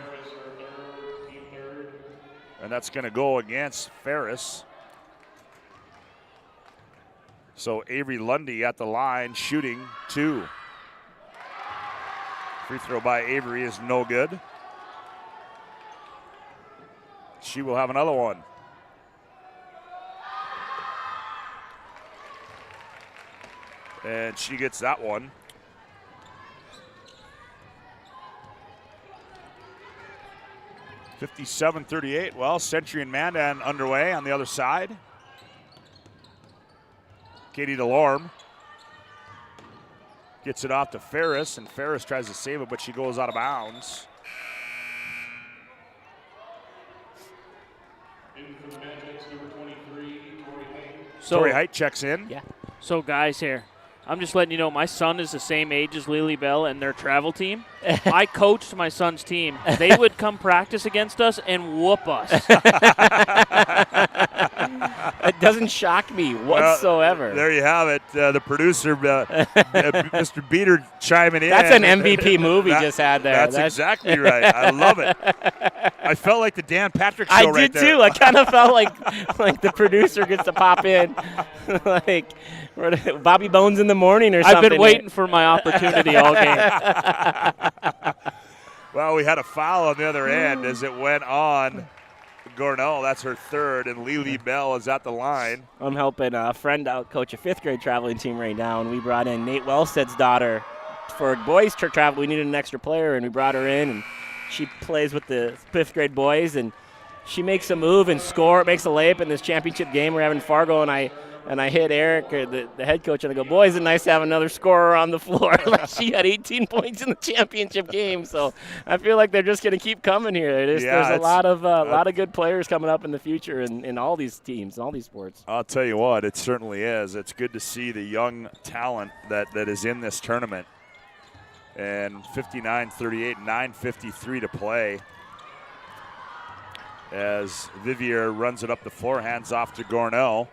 And that's going to go against Ferris. So Avery Lundy at the line, shooting 2. Free throw by Avery is no good. She will have another one. And she gets that one. (57-38). Well, Century and Mandan underway on the other side. Katie DeLorme gets it off to Ferris, and Ferris tries to save it, but she goes out of bounds. So, Tori Height checks in. Yeah. So, guys, here, I'm just letting you know my son is the same age as Lily Bell and their travel team. I coached my son's team. They would come practice against us and whoop us. It doesn't shock me whatsoever. Well, there you have it. The producer, Mr. Beater, chiming in. That's an MVP move he just had there. That's exactly right. I love it. I felt like the Dan Patrick show right there. I did too. I kind of felt like the producer gets to pop in, like Bobby Bones in the morning or something. I've been waiting for my opportunity all game. Well, we had a foul on the other end as it went on Gornell. That's her third, and Lily Bell is at the line. I'm helping a friend out coach a fifth grade traveling team right now, and we brought in Nate Wellstead's daughter for boys travel. We needed an extra player, and we brought her in, and she plays with the fifth grade boys, and she makes a move and makes a layup in this championship game we're having in Fargo, and I hit Eric, the head coach, and I go, boy, is it nice to have another scorer on the floor. Like she had 18 points in the championship game, so I feel like they're just going to keep coming here. There's a lot of good players coming up in the future in all these teams, in all these sports. I'll tell you what, it certainly is. It's good to see the young talent that is in this tournament. And 59-38, 9:53 to play as Vivier runs it up the floor, hands off to Gornell.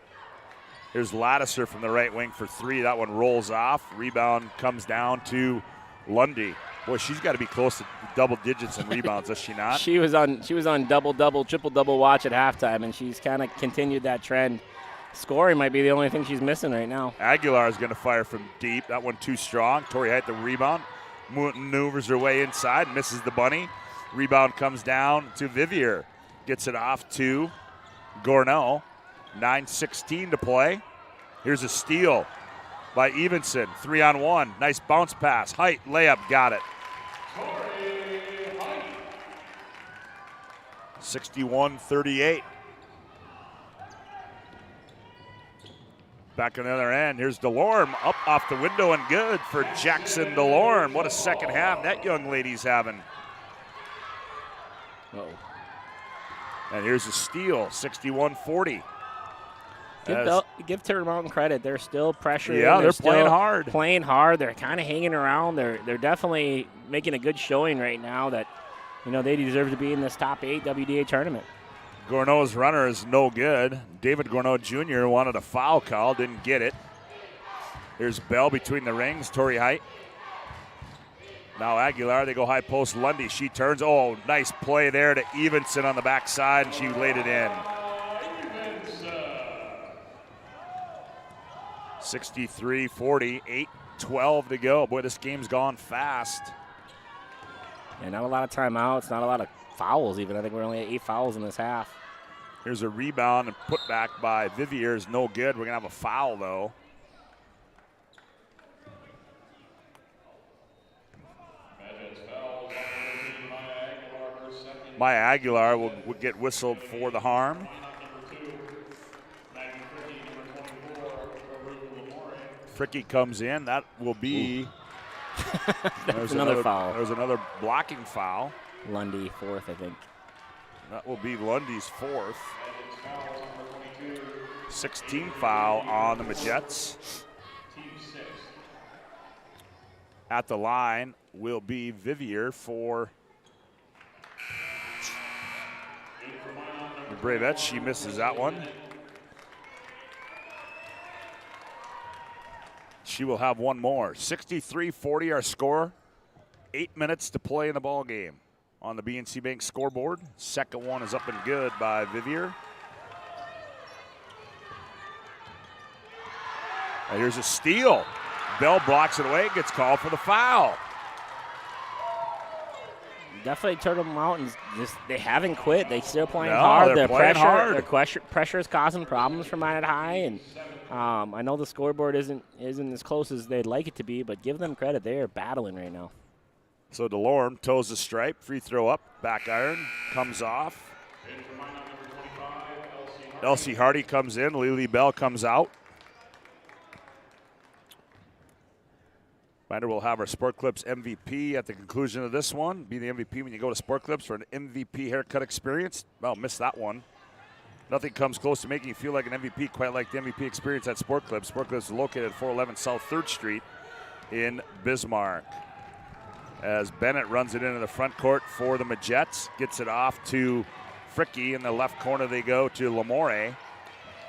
Here's Lattiser from the right wing for three. That one rolls off. Rebound comes down to Lundy. Boy, she's got to be close to double digits in rebounds, does she not? She was on double-double, triple-double watch at halftime, and she's kind of continued that trend. Scoring might be the only thing she's missing right now. Aguilar is going to fire from deep. That one too strong. Tori Height the rebound. Maneuvers her way inside, misses the bunny. Rebound comes down to Vivier. Gets it off to Gornell. 9:16 to play. Here's a steal by Evenson. 3-on-1. Nice bounce pass. Height, layup, got it. 61-38. Back on the other end. Here's DeLorme up off the window and good for Jackson DeLorme. What a second half that young lady's having. Uh-oh. And here's a steal. 61-40. Give Turtle Mountain credit. They're still pressuring. Yeah, they're playing hard. Playing hard. They're kind of hanging around. They're definitely making a good showing right now that, they deserve to be in this top 8 WDA tournament. Gornell's runner is no good. David Gornell Jr. wanted a foul call, didn't get it. Here's Bell between the rings. Tori Height. Now Aguilar, they go high post. Lundy, she turns. Oh, nice play there to Evenson on the backside, and she laid it in. 63-40, 8-12 to go. Boy, this game's gone fast. And not a lot of timeouts, not a lot of fouls even. I think we're only at 8 fouls in this half. Here's a rebound and put back by Vivier is no good. We're going to have a foul, though. Maya Aguilar will get whistled for the harm. Fricky comes in. That will be There's another foul. There's another blocking foul. Lundy, fourth, I think. That will be Lundy's fourth. 16 foul on the Majettes. At the line will be Vivier for the Bravettes. She misses that one. She will have one more. 63-40 our score. 8 minutes to play in the ball game. On the BNC Bank scoreboard. Second one is up and good by Vivier. And here's a steal. Bell blocks it away, gets called for the foul. Definitely Turtle Mountains, they haven't quit. They still playing No, hard. they're playing hard. Their pressure is causing problems for Minot High, and I know the scoreboard isn't as close as they'd like it to be, but give them credit. They are battling right now. So DeLorme toes the stripe, free throw up, back iron, comes off. Elsie Hardy comes in, Lily Bell comes out. Reminder, we'll have our Sport Clips MVP at the conclusion of this one. Be the MVP when you go to Sport Clips for an MVP haircut experience. Well, missed that one. Nothing comes close to making you feel like an MVP, quite like the MVP experience at Sport Clips. Sport Clips is located at 411 South 3rd Street in Bismarck. As Bennett runs it into the front court for the Majettes, gets it off to Fricky. In the left corner they go to Lamore.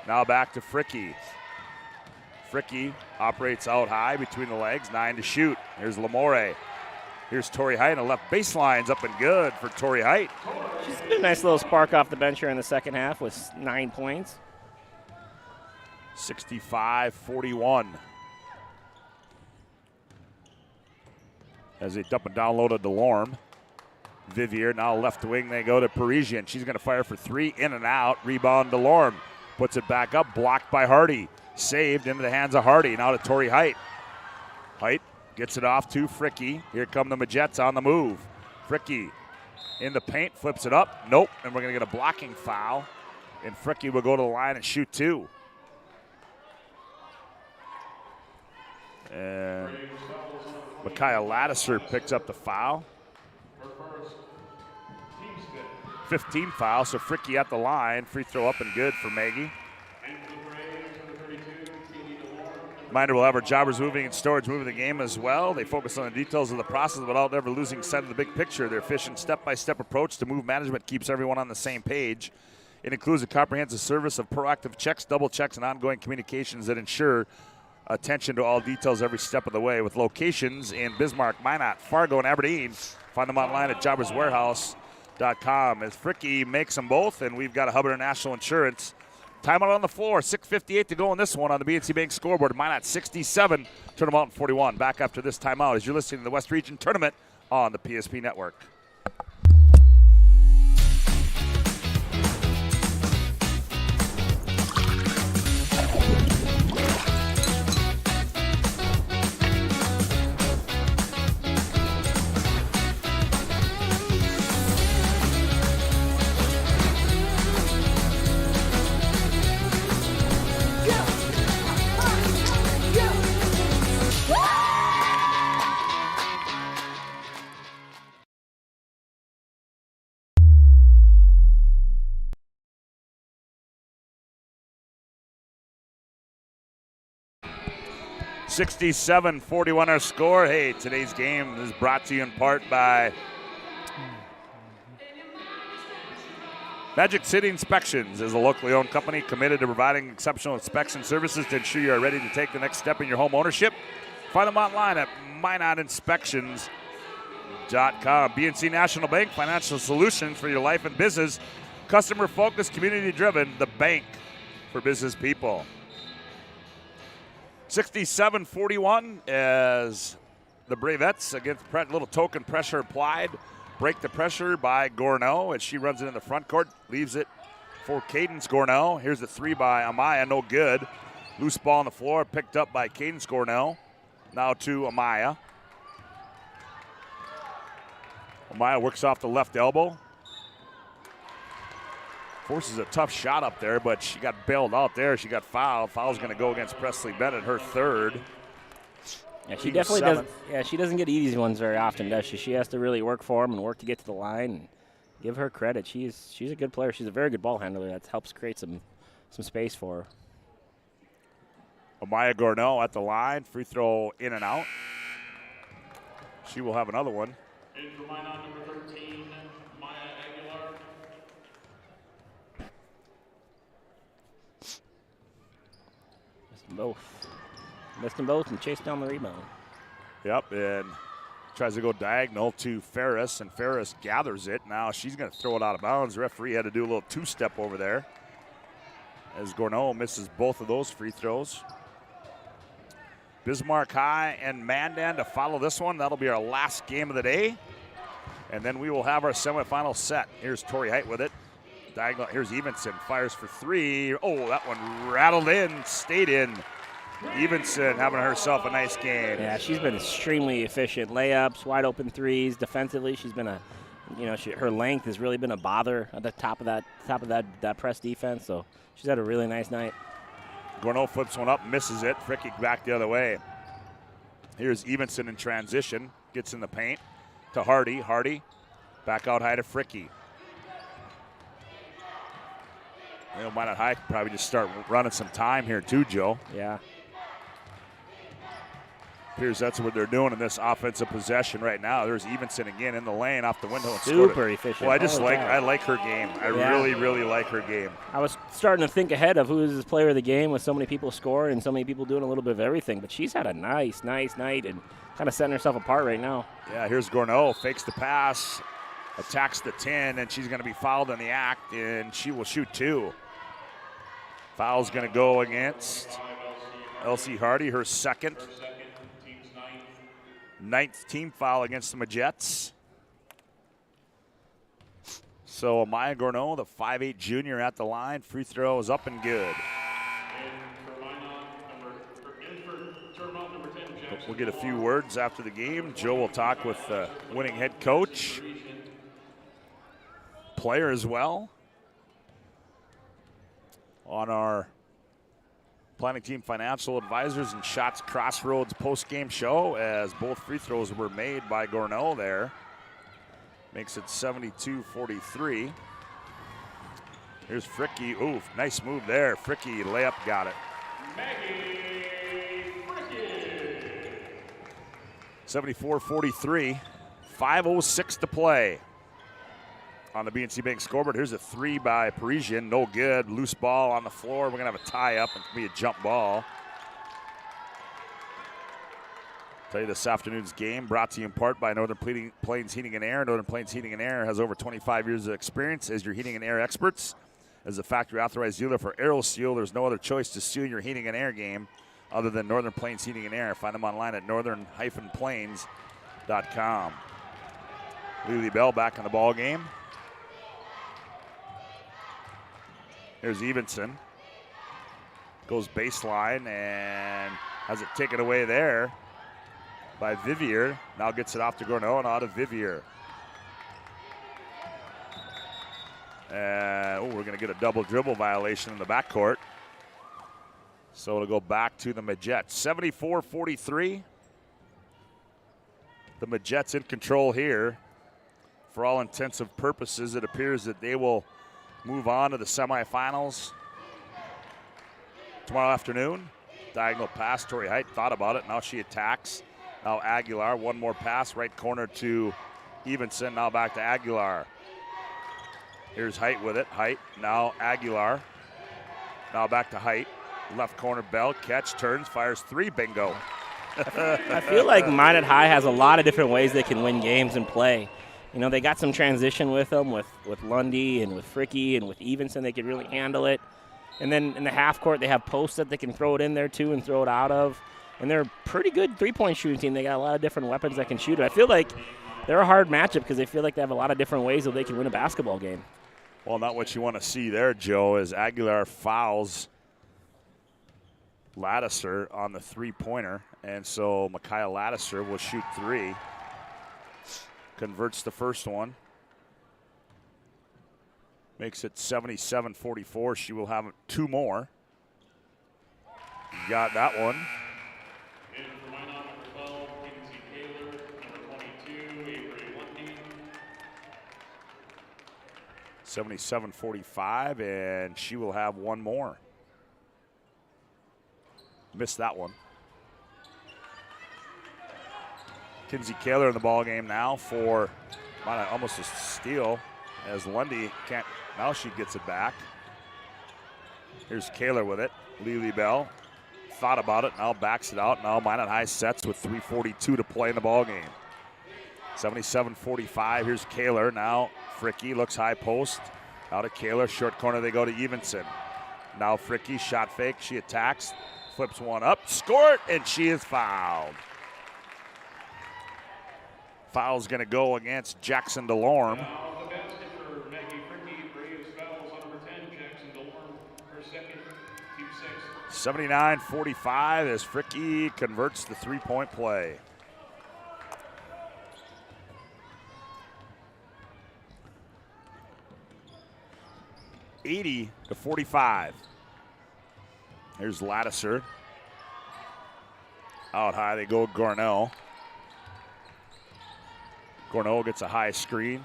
Now back to Fricky. Fricky operates out high between the legs, 9 to shoot. Here's Lamore. Here's Tori Height, and left baseline's up and good for Tori Height. She's got a nice little spark off the bench here in the second half with 9 points. 65-41. As they dump and down low to DeLorme. Vivier now left wing, they go to Parisian. She's going to fire for 3, in and out. Rebound DeLorme. Puts it back up, blocked by Hardy. Saved into the hands of Hardy. Now to Tori Height. Height gets it off to Fricky. Here come the Majets on the move. Fricky in the paint, flips it up. Nope, and we're going to get a blocking foul. And Fricky will go to the line and shoot 2. And Micaiah Lattiser picks up the foul. 15 foul, so Fricky at the line. Free throw up and good for Maggie. Reminder, we'll have our jobbers moving and storage moving the game as well. They focus on the details of the process without ever losing sight of the big picture. Their efficient step-by-step approach to move management keeps everyone on the same page. It includes a comprehensive service of proactive checks, double checks, and ongoing communications that ensure attention to all details every step of the way. With locations in Bismarck, Minot, Fargo, and Aberdeen, find them online at jobberswarehouse.com. As Fricky makes them both, and we've got a Hub International Insurance. Timeout on the floor, 6:58 to go in this one on the BNC Bank scoreboard. Minot 67, Turner Mountain 41. Back after this timeout as you're listening to the West Region Tournament on the PSP Network. (67-41) our score. Hey, today's game is brought to you in part by Magic City Inspections is a locally owned company committed to providing exceptional inspection services to ensure you are ready to take the next step in your home ownership. Find them online at minotinspections.com. BNC National Bank, financial solutions for your life and business. Customer focused, community driven, the bank for business people. 67-41 as the Bravettes against little token pressure applied. Break the pressure by Gourneau as she runs it in the front court. Leaves it for Cadence Gourneau. Here's the 3 by Amaya, no good. Loose ball on the floor, picked up by Cadence Gourneau. Now to Amaya. Amaya works off the left elbow. Forces a tough shot up there, but she got bailed out there. She got fouled. Foul's going to go against Presley Bennett, her 3rd. Yeah, she definitely doesn't. Yeah, she doesn't get easy ones very often, does she? She has to really work for them and work to get to the line. And give her credit. She's a good player. She's a very good ball handler. That helps create some space for her. Amaya Gourneau at the line. Free throw in and out. She will have another one. In for Minot, number 13, Maya Aguilar. Missed them both and chased down the rebound. Yep, and tries to go diagonal to Ferris, and Ferris gathers it. Now she's going to throw it out of bounds. The referee had to do a little 2-step over there as Gourneau misses both of those free throws. Bismarck High and Mandan to follow this one. That'll be our last game of the day. And then we will have our semifinal set. Here's Tori Height with it. Diagonal. Here's Evenson. Fires for 3. Oh, that one rattled in, stayed in. Evenson having herself a nice game. Yeah, she's been extremely efficient. Layups, wide open threes. Defensively, she's been her length has really been a bother at the top of that press defense. So she's had a really nice night. Gourneau flips one up, misses it. Fricky back the other way. Here's Evenson in transition. Gets in the paint to Hardy. Hardy back out high to Fricky. Minot High could probably just start running some time here too, Joe. Yeah. Appears that's what they're doing in this offensive possession right now. There's Evenson again in the lane off the window. And super efficient. Well, I like her game. I really like her game. I was starting to think ahead of who is this player of the game with so many people scoring and so many people doing a little bit of everything. But she's had a nice night and kind of setting herself apart right now. Yeah, here's Gourneau, fakes the pass, attacks the 10, and she's going to be fouled in the act, and she will shoot 2. Foul's going to go against Elsie Hardy, her second. 9th team foul against the Majettes. So Amaya Gourneau, the 5'8 junior at the line. Free throw is up and good. We'll get a few words after the game. Joe will talk with the winning head coach. Player as well. On our Planning Team Financial Advisors and Shots Crossroads post-game show, as both free throws were made by Gourneau there. Makes it 72-43. Here's Fricky. Ooh, nice move there. Fricky, layup, got it. 74-43. 5:06 to play on the BNC Bank scoreboard. Here's a 3 by Parisian. No good. Loose ball on the floor. We're going to have a tie-up. It's going to be a jump ball. Tell you this afternoon's game brought to you in part by Northern Plains Heating and Air. Northern Plains Heating and Air has over 25 years of experience as your heating and air experts. As a factory authorized dealer for AeroSeal, there's no other choice to seal your heating and air game other than Northern Plains Heating and Air. Find them online at northern-plains.com. Lily Bell back in the ball game. Here's Evenson. Goes baseline and has it taken away there by Vivier. Now gets it off to Gourneau and out of Vivier. And we're going to get a double dribble violation in the backcourt. So it'll go back to the Majettes. 74-43. The Majettes in control here. For all intents and purposes, it appears that they will move on to the semifinals tomorrow afternoon. Diagonal pass. Tori Height thought about it. Now she attacks. Now Aguilar. One more pass. Right corner to Evenson. Now back to Aguilar. Here's Height with it. Height. Now Aguilar. Now back to Height. Left corner, Bell. Catch. Turns. Fires 3. Bingo. I feel like Minot High has a lot of different ways they can win games and play. You know, they got some transition with them, with Lundy and with Fricky and with Evenson. They could really handle it. And then in the half court, they have posts that they can throw it in there too and throw it out of. And they're a pretty good three-point shooting team. They got a lot of different weapons that can shoot it. I feel like they're a hard matchup because they feel like they have a lot of different ways that they can win a basketball game. Well, not what you want to see there, Joe, as Aguilar fouls Lattiser on the three-pointer. And so Micaiah Lattiser will shoot 3. Converts the first one. Makes it 77-44. She will have 2 more. Got that one. 77-45, and she will have 1 more. Missed that one. Kinsey Kaler in the ball game now for almost a steal as Lundy can't. Now she gets it back. Here's Kaler with it. Lily Bell thought about it, now backs it out. Now Minot High sets with 3:42 to play in the ball game. 77-45. Here's Kaler. Now Fricky looks high post. Out of Kaler. Short corner they go to Evenson. Now Fricky shot fake. She attacks. Flips one up. Score it, and she is fouled. Foul's going to go against Jackson DeLorme. 79-45 as Fricky converts the three-point play. (80-45). Here's Lattiser. Out high they go Gourneau. Gourneau gets a high screen.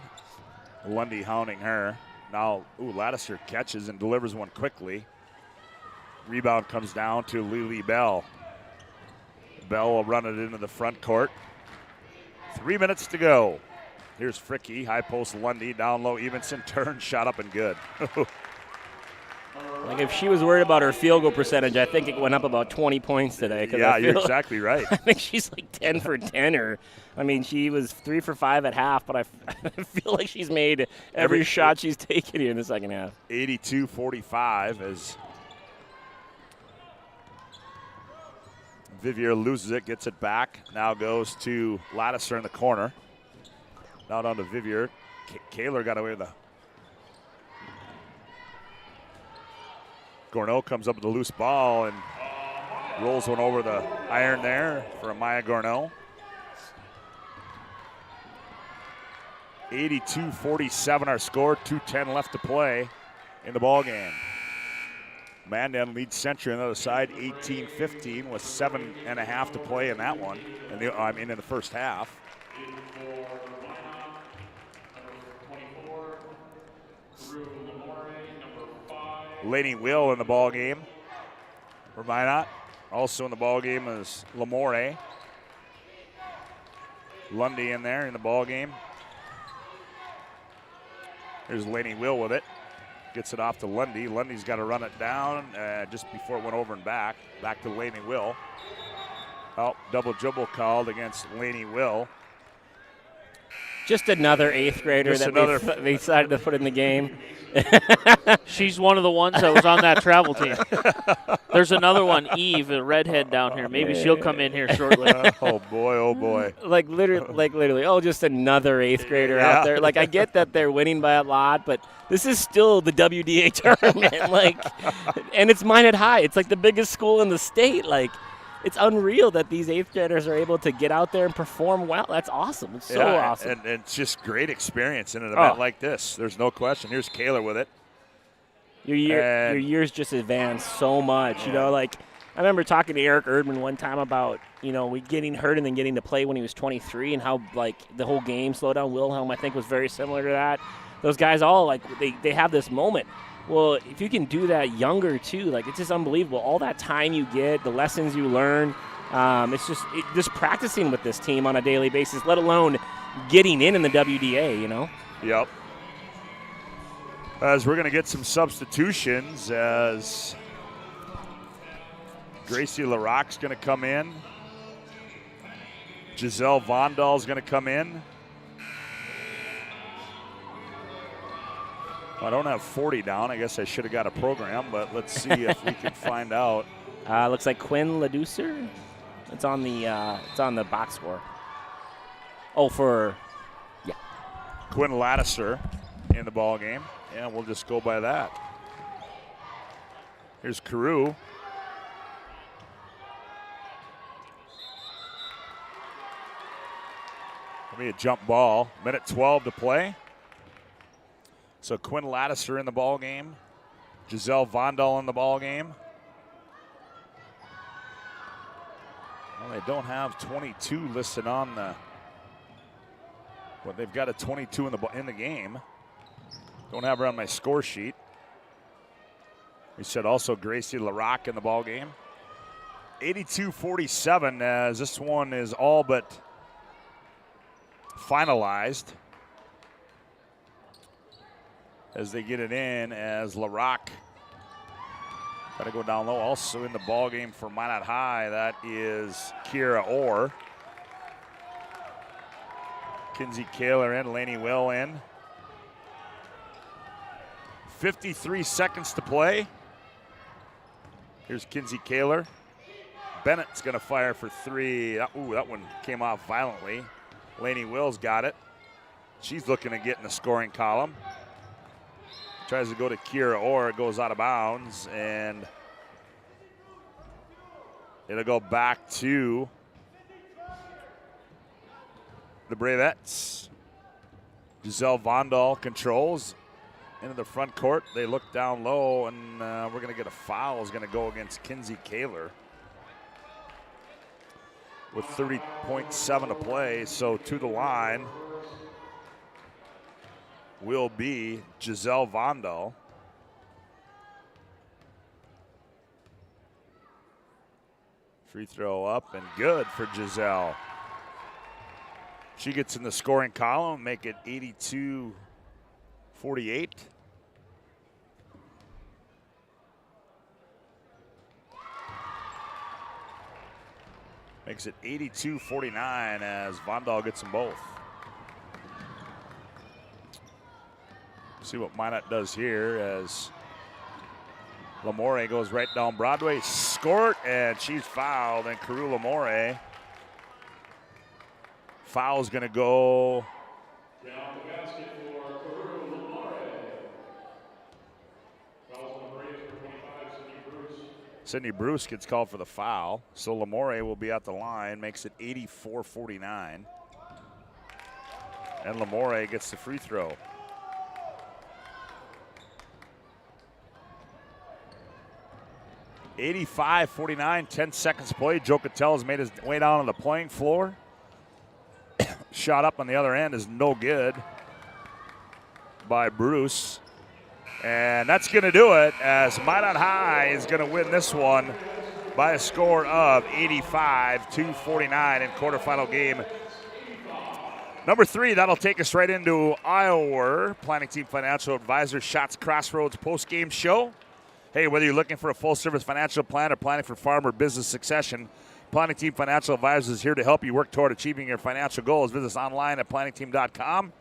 Lundy hounding her. Now, Lattiser catches and delivers one quickly. Rebound comes down to Lily Bell. Bell will run it into the front court. 3 minutes to go. Here's Fricky, high post Lundy, down low Evenson, turn, shot up and good. Like if she was worried about her field goal percentage, I think it went up about 20 points today. Yeah, you're exactly right. I think she's like 10 for 10 or, I mean, she was 3 for 5 at half, but I feel like she's made every shot she's taken here in the second half. 82-45 as Vivier loses it, gets it back. Now goes to Lattiser in the corner. Now down to Vivier. Kaler got away with the. Gorneau comes up with a loose ball and rolls one over the iron there for Amaya Gorneau. 82-47 our score, 2:10 left to play in the ball game. Mandan leads Century on the other side, 18-15 with 7.5 to play in that one. In the first half. Laney Will in the ball game for Minot. Also in the ball game is Lamore. Lundy in there in the ball game. Here's Laney Will with it. Gets it off to Lundy. Lundy's got to run it down just before it went over and back. Back to Laney Will. Oh, double dribble called against Laney Will. Just another 8th grader they decided to put in the game. She's one of the ones that was on that travel team. There's another one, Eve, a redhead down here. Maybe she'll come in here shortly. Oh boy, oh boy. Like literally, oh, just another 8th grader out there. Like I get that they're winning by a lot, but this is still the WDA tournament. Like, and it's Minot High. It's like the biggest school in the state. Like, it's unreal that these 8th graders are able to get out there and perform well. That's awesome. It's so awesome. And it's just great experience in an event like this. There's no question. Here's Kaler with it. Your years just advance so much. You know, like I remember talking to Eric Erdman one time about, getting hurt and then getting to play when he was 23 and how, like, the whole game slowed down. Wilhelm, I think, was very similar to that. Those guys all, like, they have this moment. Well, if you can do that younger, too, like, it's just unbelievable. All that time you get, the lessons you learn, it's just practicing with this team on a daily basis, let alone getting in the WDA, Yep. As we're going to get some substitutions as Gracie LaRocque's going to come in. Giselle Vondahl's going to come in. I don't have 40 down. I guess I should have got a program, but let's see if we can find out. Looks like Quinn Laducer. It's on the box score. Quinn Lattiser in the ball game. Yeah, we'll just go by that. Here's Carew. It'll be a jump ball. Minute 12 to play. So Quinn Lattiser in the ball game. Giselle Vondahl in the ball game. Well, they don't have 22 listed on the. Well, they've got a 22 in the game. Don't have her on my score sheet. We said also Gracie LaRocque in the ball game. 82-47 as this one is all but finalized. As they get it in, as LaRocque got to go down low. Also in the ball game for Minot High, that is Kira Orr. Kinsey Kaler in, Laney Will in. 53 seconds to play. Here's Kinsey Kaler. Bennett's going to fire for three. That one came off violently. Laney Will's got it. She's looking to get in the scoring column. Tries to go to Kira Orr. It goes out of bounds, and it'll go back to the Bravettes. Giselle Vondahl controls into the front court. They look down low, and we're going to get a foul. Is going to go against Kinsey Kaler with 30.7 to play. So to the line will be Giselle Vondahl. Free throw up and good for Giselle. She gets in the scoring column, make it 82-48. Makes it 82-49 as Vondal gets them both. See what Minot does here as Lamore goes right down Broadway, scored, and she's fouled, and Carew Lamore. Foul's going to go. Down the basket for Carew Lamore. Fouls number 8 for 25, Sydney Bruce. Sydney Bruce gets called for the foul, so Lamore will be at the line, makes it 84-49. And Lamore gets the free throw. $85-49, 10 seconds play. Joe Cattell has made his way down on the playing floor. Shot up on the other end is no good by Bruce. And that's going to do it as Minot High is going to win this one by a score of 85-49 in quarterfinal game number 3. That'll take us right into Iowa Planning Team Financial Advisor Shots Crossroads post-game show. Hey, whether you're looking for a full-service financial plan or planning for farm or business succession, Planning Team Financial Advisors is here to help you work toward achieving your financial goals. Visit us online at planningteam.com.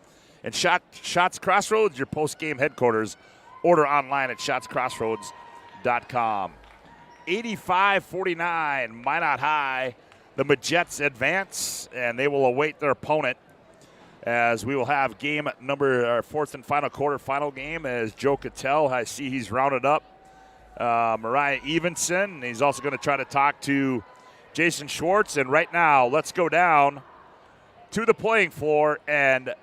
And Shots Crossroads, your post-game headquarters. Order online at shotscrossroads.com. 85-49, Minot High. The Majets advance, and they will await their opponent as we will have game number, our 4th and final quarterfinal game as Joe Cattell, I see he's rounded up Mariah Evenson. He's also going to try to talk to Jason Schwartz. And right now, let's go down to the playing floor. And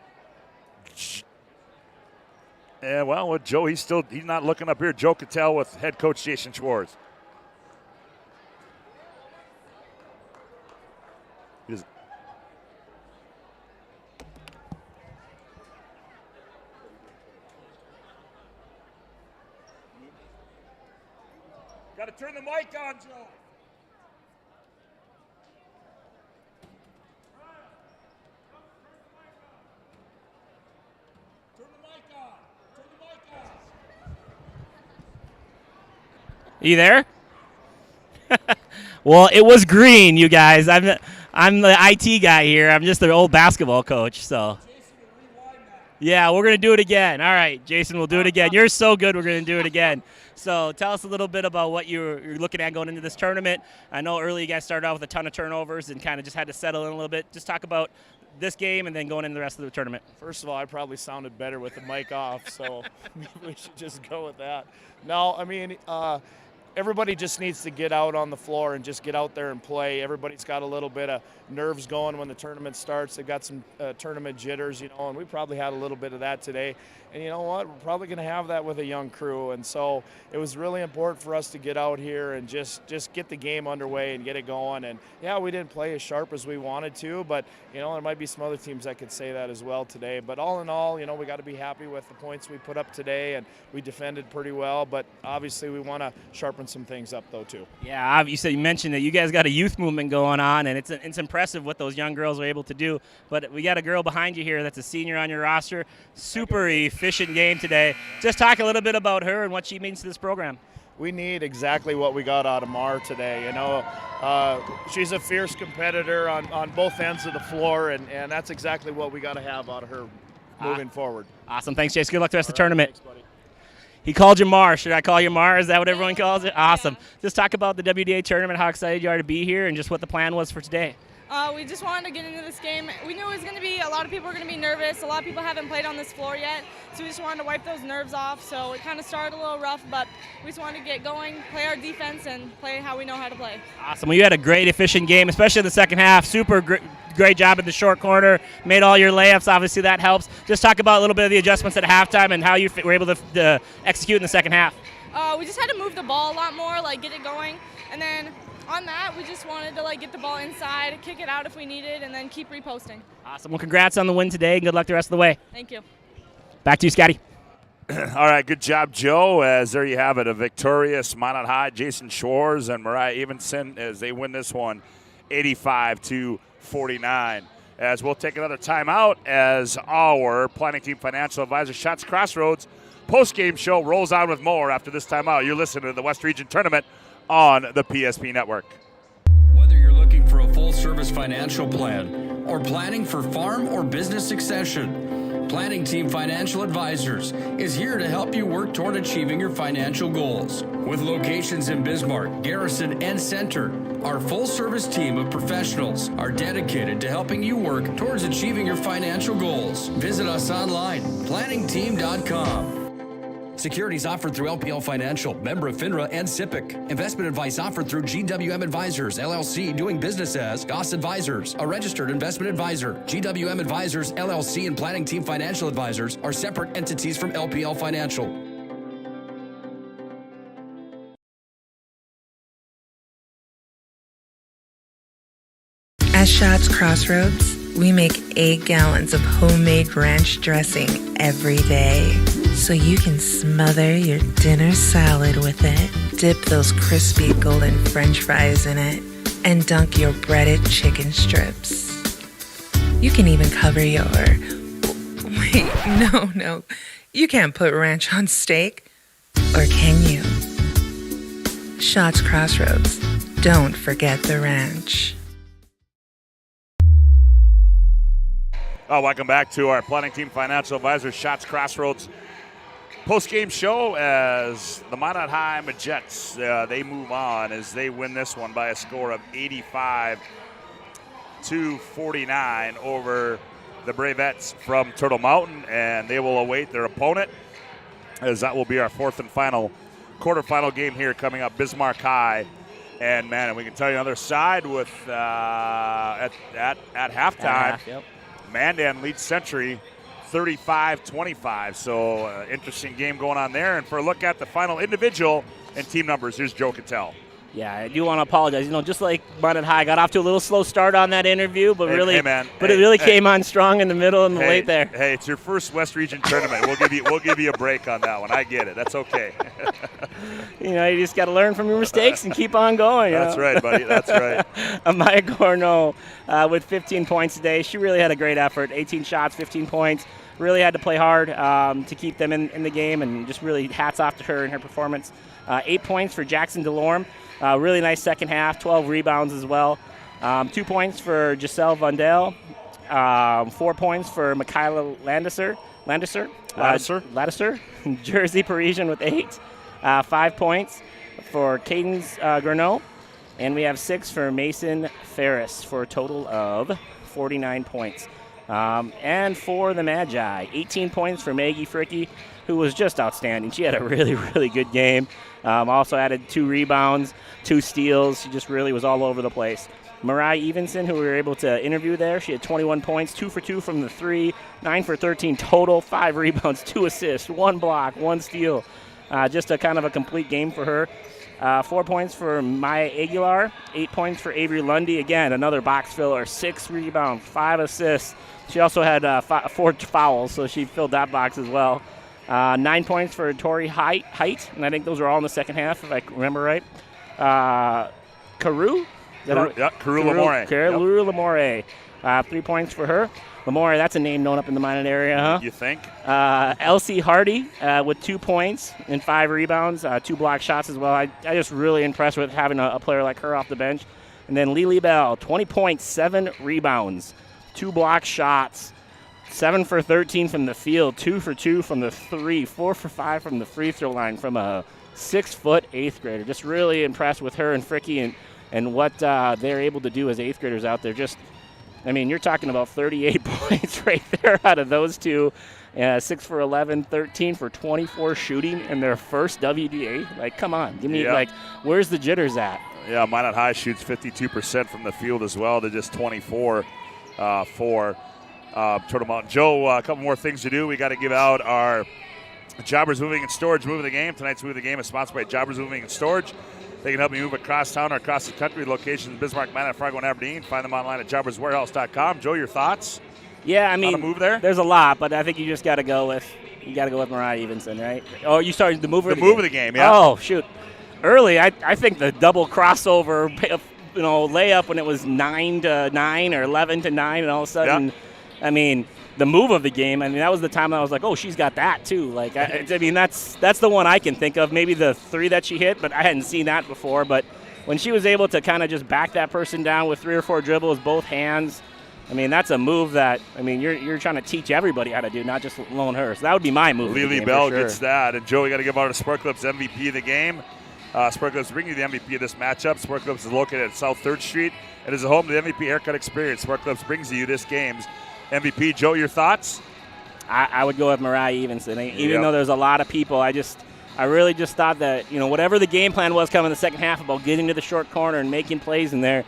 well, with Joe, he's not looking up here. Joe Cattell with head coach Jason Schwartz. Got to turn the mic on, Joe. Turn the mic on. Turn the mic on. You there? Well, it was green, you guys. I'm the IT guy here. I'm just the old basketball coach, so. Yeah, we're going to do it again. All right, Jason, we'll do it again. You're so good, we're going to do it again. So tell us a little bit about what you're looking at going into this tournament. I know early you guys started out with a ton of turnovers and kind of just had to settle in a little bit. Just talk about this game and then going into the rest of the tournament. First of all, I probably sounded better with the mic off, so we should just go with that. No, I mean, everybody just needs to get out on the floor and just get out there and play. Everybody's got a little bit of nerves going when the tournament starts. They've got some tournament jitters, and we probably had a little bit of that today. And you know what? We're probably going to have that with a young crew. And so it was really important for us to get out here and just get the game underway and get it going. And, yeah, we didn't play as sharp as we wanted to, but, there might be some other teams that could say that as well today. But all in all, we got to be happy with the points we put up today, and we defended pretty well. But obviously we want to sharpen some things up, though, too. Yeah, you mentioned that you guys got a youth movement going on, and it's impressive what those young girls are able to do. But we got a girl behind you here that's a senior on your roster. Super efficient game today. Just talk a little bit about her and what she means to this program. We need exactly what we got out of Mar today. She's a fierce competitor on both ends of the floor, and that's exactly what we got to have out of her moving forward. Awesome. Thanks, Jason. Good luck the rest of the tournament. Thanks, buddy. He called you Mar. Should I call you Mar? Is that what everyone calls it? Awesome. Just talk about the WDA tournament, how excited you are to be here, and just what the plan was for today. We just wanted to get into this game. We knew it was going to be, a lot of people were going to be nervous. A lot of people haven't played on this floor yet, so we just wanted to wipe those nerves off. So it kind of started a little rough, but we just wanted to get going, play our defense, and play how we know how to play. Awesome. Well, you had a great, efficient game, especially in the second half. Super great job in the short corner. Made all your layups. Obviously, that helps. Just talk about a little bit of the adjustments at halftime and how you were able to execute in the second half. We just had to move the ball a lot more, get it going, and then on that, we just wanted to get the ball inside, kick it out if we needed, and then keep reposting. Awesome. Well, congrats on the win today, and good luck the rest of the way. Thank you. Back to you, Scotty. All right, good job, Joe. As there you have it, a victorious Minot High, Jason Shores and Mariah Evenson as they win this one 85-49. As we'll take another timeout as our planning team financial advisor, Shots Crossroads post-game show rolls on with more after this timeout. You're listening to the West Region Tournament on the PSP Network. Whether you're looking for a full-service financial plan or planning for farm or business succession, Planning Team Financial Advisors is here to help you work toward achieving your financial goals. With locations in Bismarck, Garrison, and Center, our full-service team of professionals are dedicated to helping you work towards achieving your financial goals. Visit us online, planningteam.com. Securities offered through LPL Financial, member of FINRA and SIPC. Investment advice offered through GWM Advisors, LLC, doing business as Goss Advisors, a registered investment advisor. GWM Advisors, LLC, and Planning Team Financial Advisors are separate entities from LPL Financial. At Shots Crossroads, we make 8 gallons of homemade ranch dressing every day, so you can smother your dinner salad with it, dip those crispy golden French fries in it, and dunk your breaded chicken strips. You can even cover your... Wait, no. You can't put ranch on steak. Or can you? Shots Crossroads. Don't forget the ranch. Welcome back to our Planning Team Financial Advisor Shots Crossroads post-game show as the Minot High Majets, they move on as they win this one by a score of 85-49 over the Bravettes from Turtle Mountain, and they will await their opponent as that will be our fourth and final quarterfinal game here coming up, Bismarck High and Mandan. We can tell you on the other side with at halftime, Mandan leads Century 35-25. So interesting game going on there. And for a look at the final individual and team numbers, here's Joe Cattell. Yeah, I do want to apologize. Just like Minot High got off to a little slow start on that interview, but it came on strong in the middle and the late there. Hey, it's your first West Region tournament. We'll give you a break on that one. I get it. That's okay. You just got to learn from your mistakes and keep on going. That's right, buddy. That's right. Amaya Corno with 15 points today. She really had a great effort. 18 shots, 15 points. Really had to play hard to keep them in the game, and just really hats off to her and her performance. 8 points for Jackson DeLorme. Really nice second half, 12 rebounds as well. 2 points for Giselle Vundell. 4 points for Michaela Landiser. Jersey Parisian with 8. 5 points for Cadence Grenot. And we have 6 for Mason Ferris for a total of 49 points. And for the Magi, 18 points for Maggie Fricky, who was just outstanding. She had a really, really good game. Also added 2 rebounds, 2 steals. She just really was all over the place. Mariah Evenson, who we were able to interview there, she had 21 points, 2 for 2 from the 3, 9 for 13 total, 5 rebounds, 2 assists, 1 block, 1 steal. Just a kind of a complete game for her. 4 points for Maya Aguilar, 8 points for Avery Lundy. Again, another box filler, 6 rebounds, 5 assists. She also had 4 fouls, so she filled that box as well. 9 points for Tori Height, and I think those were all in the second half, if I remember right. Carew Lamore. Carew Lamore. 3 points for her. Lamore, that's a name known up in the Minot area, huh? You think? Elsie Hardy with 2 points and 5 rebounds, 2 block shots as well. I just really impressed with having a player like her off the bench. And then Lily Bell, 20 points, 7 rebounds, 2 block shots, 7 for 13 from the field, 2 for 2 from the 3, 4 for 5 from the free throw line from a 6-foot 8th grader. Just really impressed with her and Fricky and what they're able to do as 8th graders out there. You're talking about 38 points right there out of those two. 6 for 11, 13 for 24 shooting in their first WDA. Like, come on. Give me, where's the jitters at? Yeah, Minot High shoots 52% from the field as well to just 24 for Turtle Mountain. Joe, a couple more things to do. We got to give out our Jobbers Moving and Storage Move of the Game. Tonight's Move of the Game is sponsored by Jobbers Moving and Storage. They can help you move across town or across the country. Locations in Bismarck, Mandan, Fargo, and Aberdeen. Find them online at jobberswarehouse.com. Joe, your thoughts? Yeah, on a move there? There's a lot, but I think you just got to go with You got to go with Mariah Evenson, right? Oh, you started the move of the move game. of the game, yeah. Oh, shoot. Early, I think the double crossover, layup when it was 9-9 or 11-9, and all of a sudden, I mean, the move of the game. I mean, that was the time I was like, oh, she's got that too. Like, I mean, that's the one I can think of. Maybe the three that she hit, but I hadn't seen that before. But when she was able to kind of just back that person down with 3 or 4 dribbles, both hands, I mean, that's a move that, I mean, you're trying to teach everybody how to do, not just alone her. So that would be my move. Lily Bell gets that. And Joey, got to give our Sport Clips MVP of the game. Sport Clips bringing you the MVP of this matchup. Sport Clips is located at South 3rd Street. It is a home to the MVP haircut experience. Sport Clips brings you this game's MVP. Joe, your thoughts? I would go with Mariah Evenson. Even though there's a lot of people, I really just thought that, whatever the game plan was coming in the second half about getting to the short corner and making plays in there,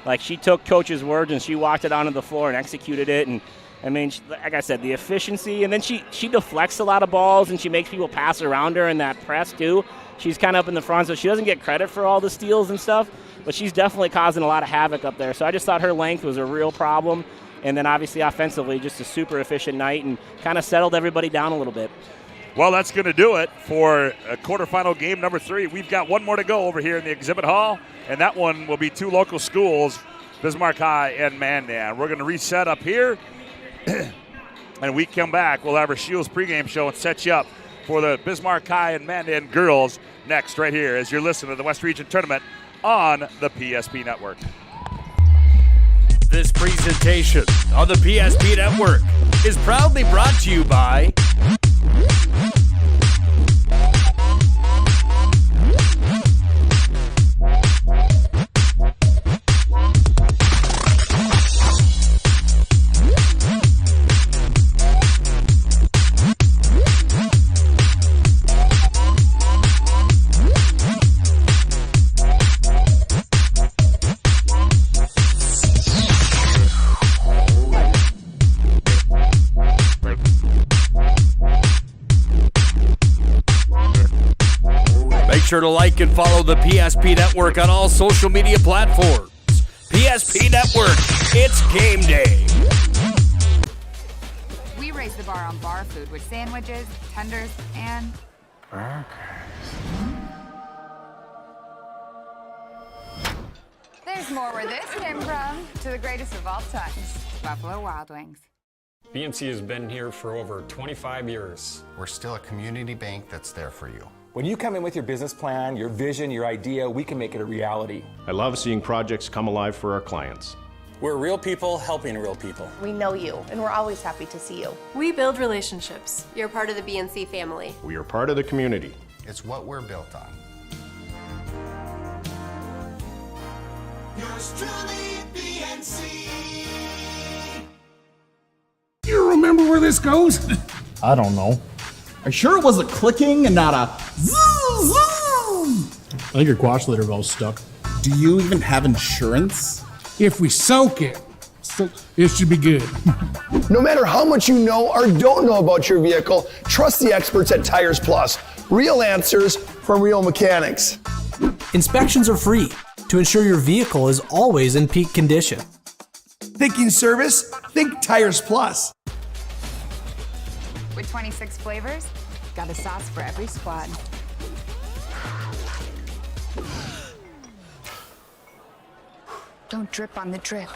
like she took coach's words and she walked it onto the floor and executed it. And I mean, like I said, the efficiency, and then she deflects a lot of balls and she makes people pass around her in that press too. She's kind of up in the front, so she doesn't get credit for all the steals and stuff, but she's definitely causing a lot of havoc up there. So I just thought her length was a real problem. And then obviously offensively, just a super efficient night and kind of settled everybody down a little bit. Well, that's going to do it for quarterfinal game number 3. We've got one more to go over here in the exhibit hall, and that one will be 2 local schools, Bismarck High and Mandan. We're going to reset up here, and we come back. We'll have our Shields pregame show and set you up for the Bismarck High and Mandan girls next right here as you're listening to the West Region Tournament on the PSP Network. This presentation on the PSP Network is proudly brought to you by sure to like and follow the PSP Network on all social media platforms. PSP Network, it's game day. We raise the bar on bar food with sandwiches, tenders, and burgers. There's more where this came from. To the greatest of all times, Buffalo Wild Wings. BNC has been here for over 25 years. We're still a community bank that's there for you. When you come in with your business plan, your vision, your idea, we can make it a reality. I love seeing projects come alive for our clients. We're real people helping real people. We know you, and we're always happy to see you. We build relationships. You're part of the BNC family. We are part of the community. It's what we're built on. Yours truly, BNC. You remember where this goes? I don't know. Are you sure it was a clicking and not a zoom, zoom? I think your quash leader valve's stuck. Do you even have insurance? If we soak it, it should be good. No matter how much you know or don't know about your vehicle, trust the experts at Tires Plus. Real answers from real mechanics. Inspections are free to ensure your vehicle is always in peak condition. Thinking service? Think Tires Plus. With 26 flavors, got a sauce for every squad. Don't drip on the drip.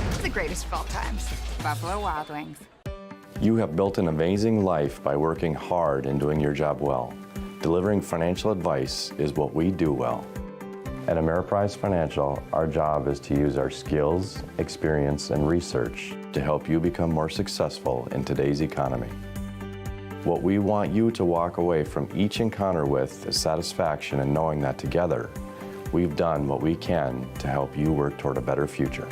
It's the greatest of all times. Buffalo Wild Wings. You have built an amazing life by working hard and doing your job well. Delivering financial advice is what we do well. At Ameriprise Financial, our job is to use our skills, experience, and research to help you become more successful in today's economy. What we want you to walk away from each encounter with is satisfaction in knowing that together, we've done what we can to help you work toward a better future.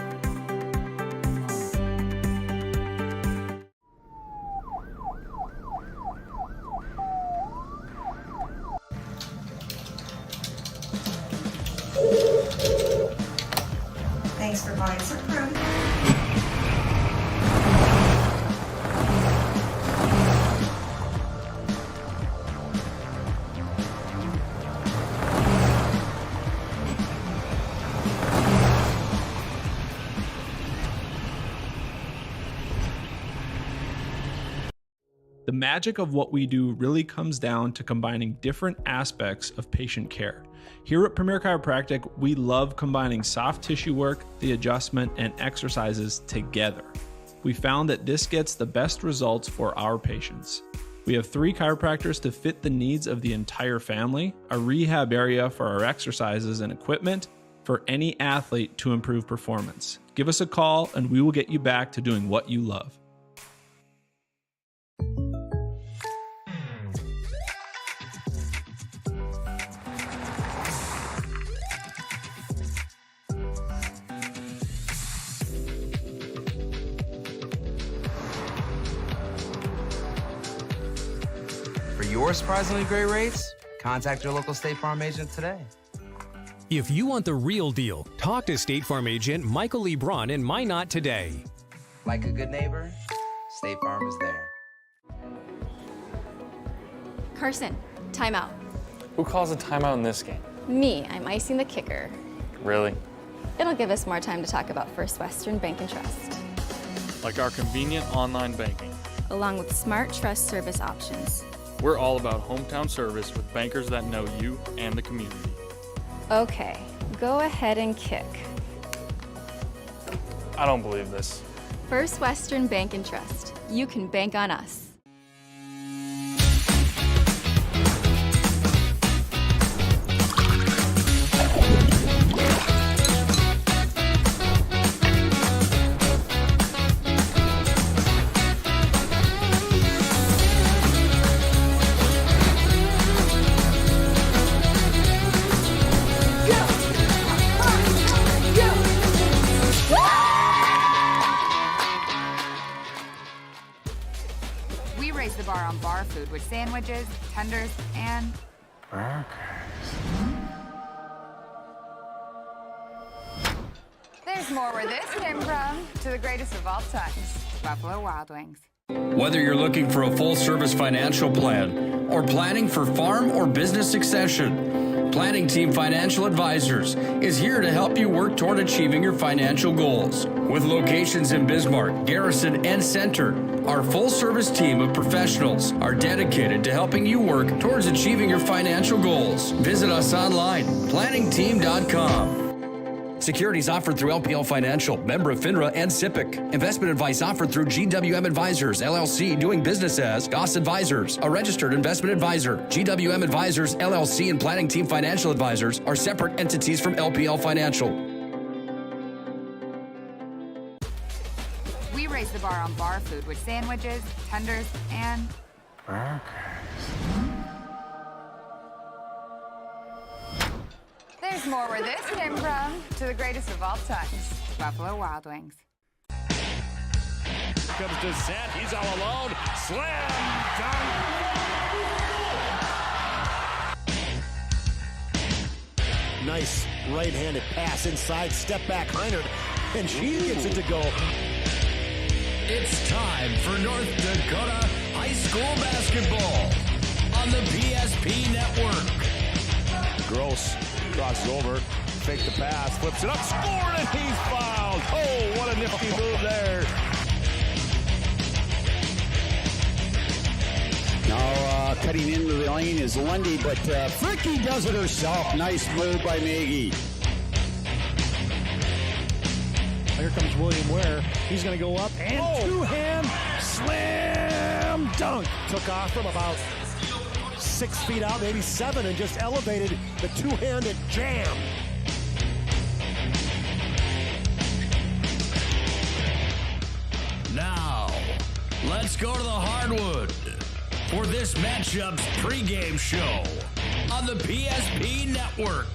Thanks for buying some room. The magic of what we do really comes down to combining different aspects of patient care. Here at Premier Chiropractic, we love combining soft tissue work, the adjustment, and exercises together. We found that this gets the best results for our patients. We have 3 chiropractors to fit the needs of the entire family, a rehab area for our exercises and equipment for any athlete to improve performance. Give us a call and we will get you back to doing what you love. For your surprisingly great rates, contact your local State Farm agent today. If you want the real deal, talk to State Farm agent Michael Lee Braun in Minot today. Like a good neighbor, State Farm is there. Carson, timeout. Who calls a timeout in this game? Me, I'm icing the kicker. Really? It'll give us more time to talk about First Western Bank and Trust. Like our convenient online banking. Along with smart trust service options. We're all about hometown service with bankers that know you and the community. Okay, go ahead and kick. I don't believe this. First Western Bank and Trust. You can bank on us. With sandwiches, tenders, and burgers. There's more where this came from. To the greatest of all times, Buffalo Wild Wings. Whether you're looking for a full-service financial plan or planning for farm or business succession, Planning Team Financial Advisors is here to help you work toward achieving your financial goals. With locations in Bismarck, Garrison, and Center, our full-service team of professionals are dedicated to helping you work towards achieving your financial goals. Visit us online, planningteam.com. Securities offered through LPL Financial, member of FINRA and SIPC. Investment advice offered through GWM Advisors, LLC, doing business as Goss Advisors, a registered investment advisor. GWM Advisors, LLC, and Planning Team Financial Advisors are separate entities from LPL Financial. We raise the bar on bar food with sandwiches, tenders, and burgers. There's more where this came from. To the greatest of all times, Buffalo Wild Wings. Comes to Zet. He's all alone. Slam dunk. Nice right-handed pass inside. Step back, Heinert, and she gets it to go. It's time for North Dakota high school basketball on the PSP Network. Gross crosses over, fake the pass, flips it up, scored, and he's fouled. Oh, what a nifty move there. Now cutting into the lane is Lundy, but Fricky does it herself. Nice move by Maggie. Here comes William Ware. He's going to go up and two-hand slam dunk. Took off from about 6 feet out, maybe 7, and just elevated the two-handed jam. Now, let's go to the hardwood for this matchup's pregame show on the PSP Network.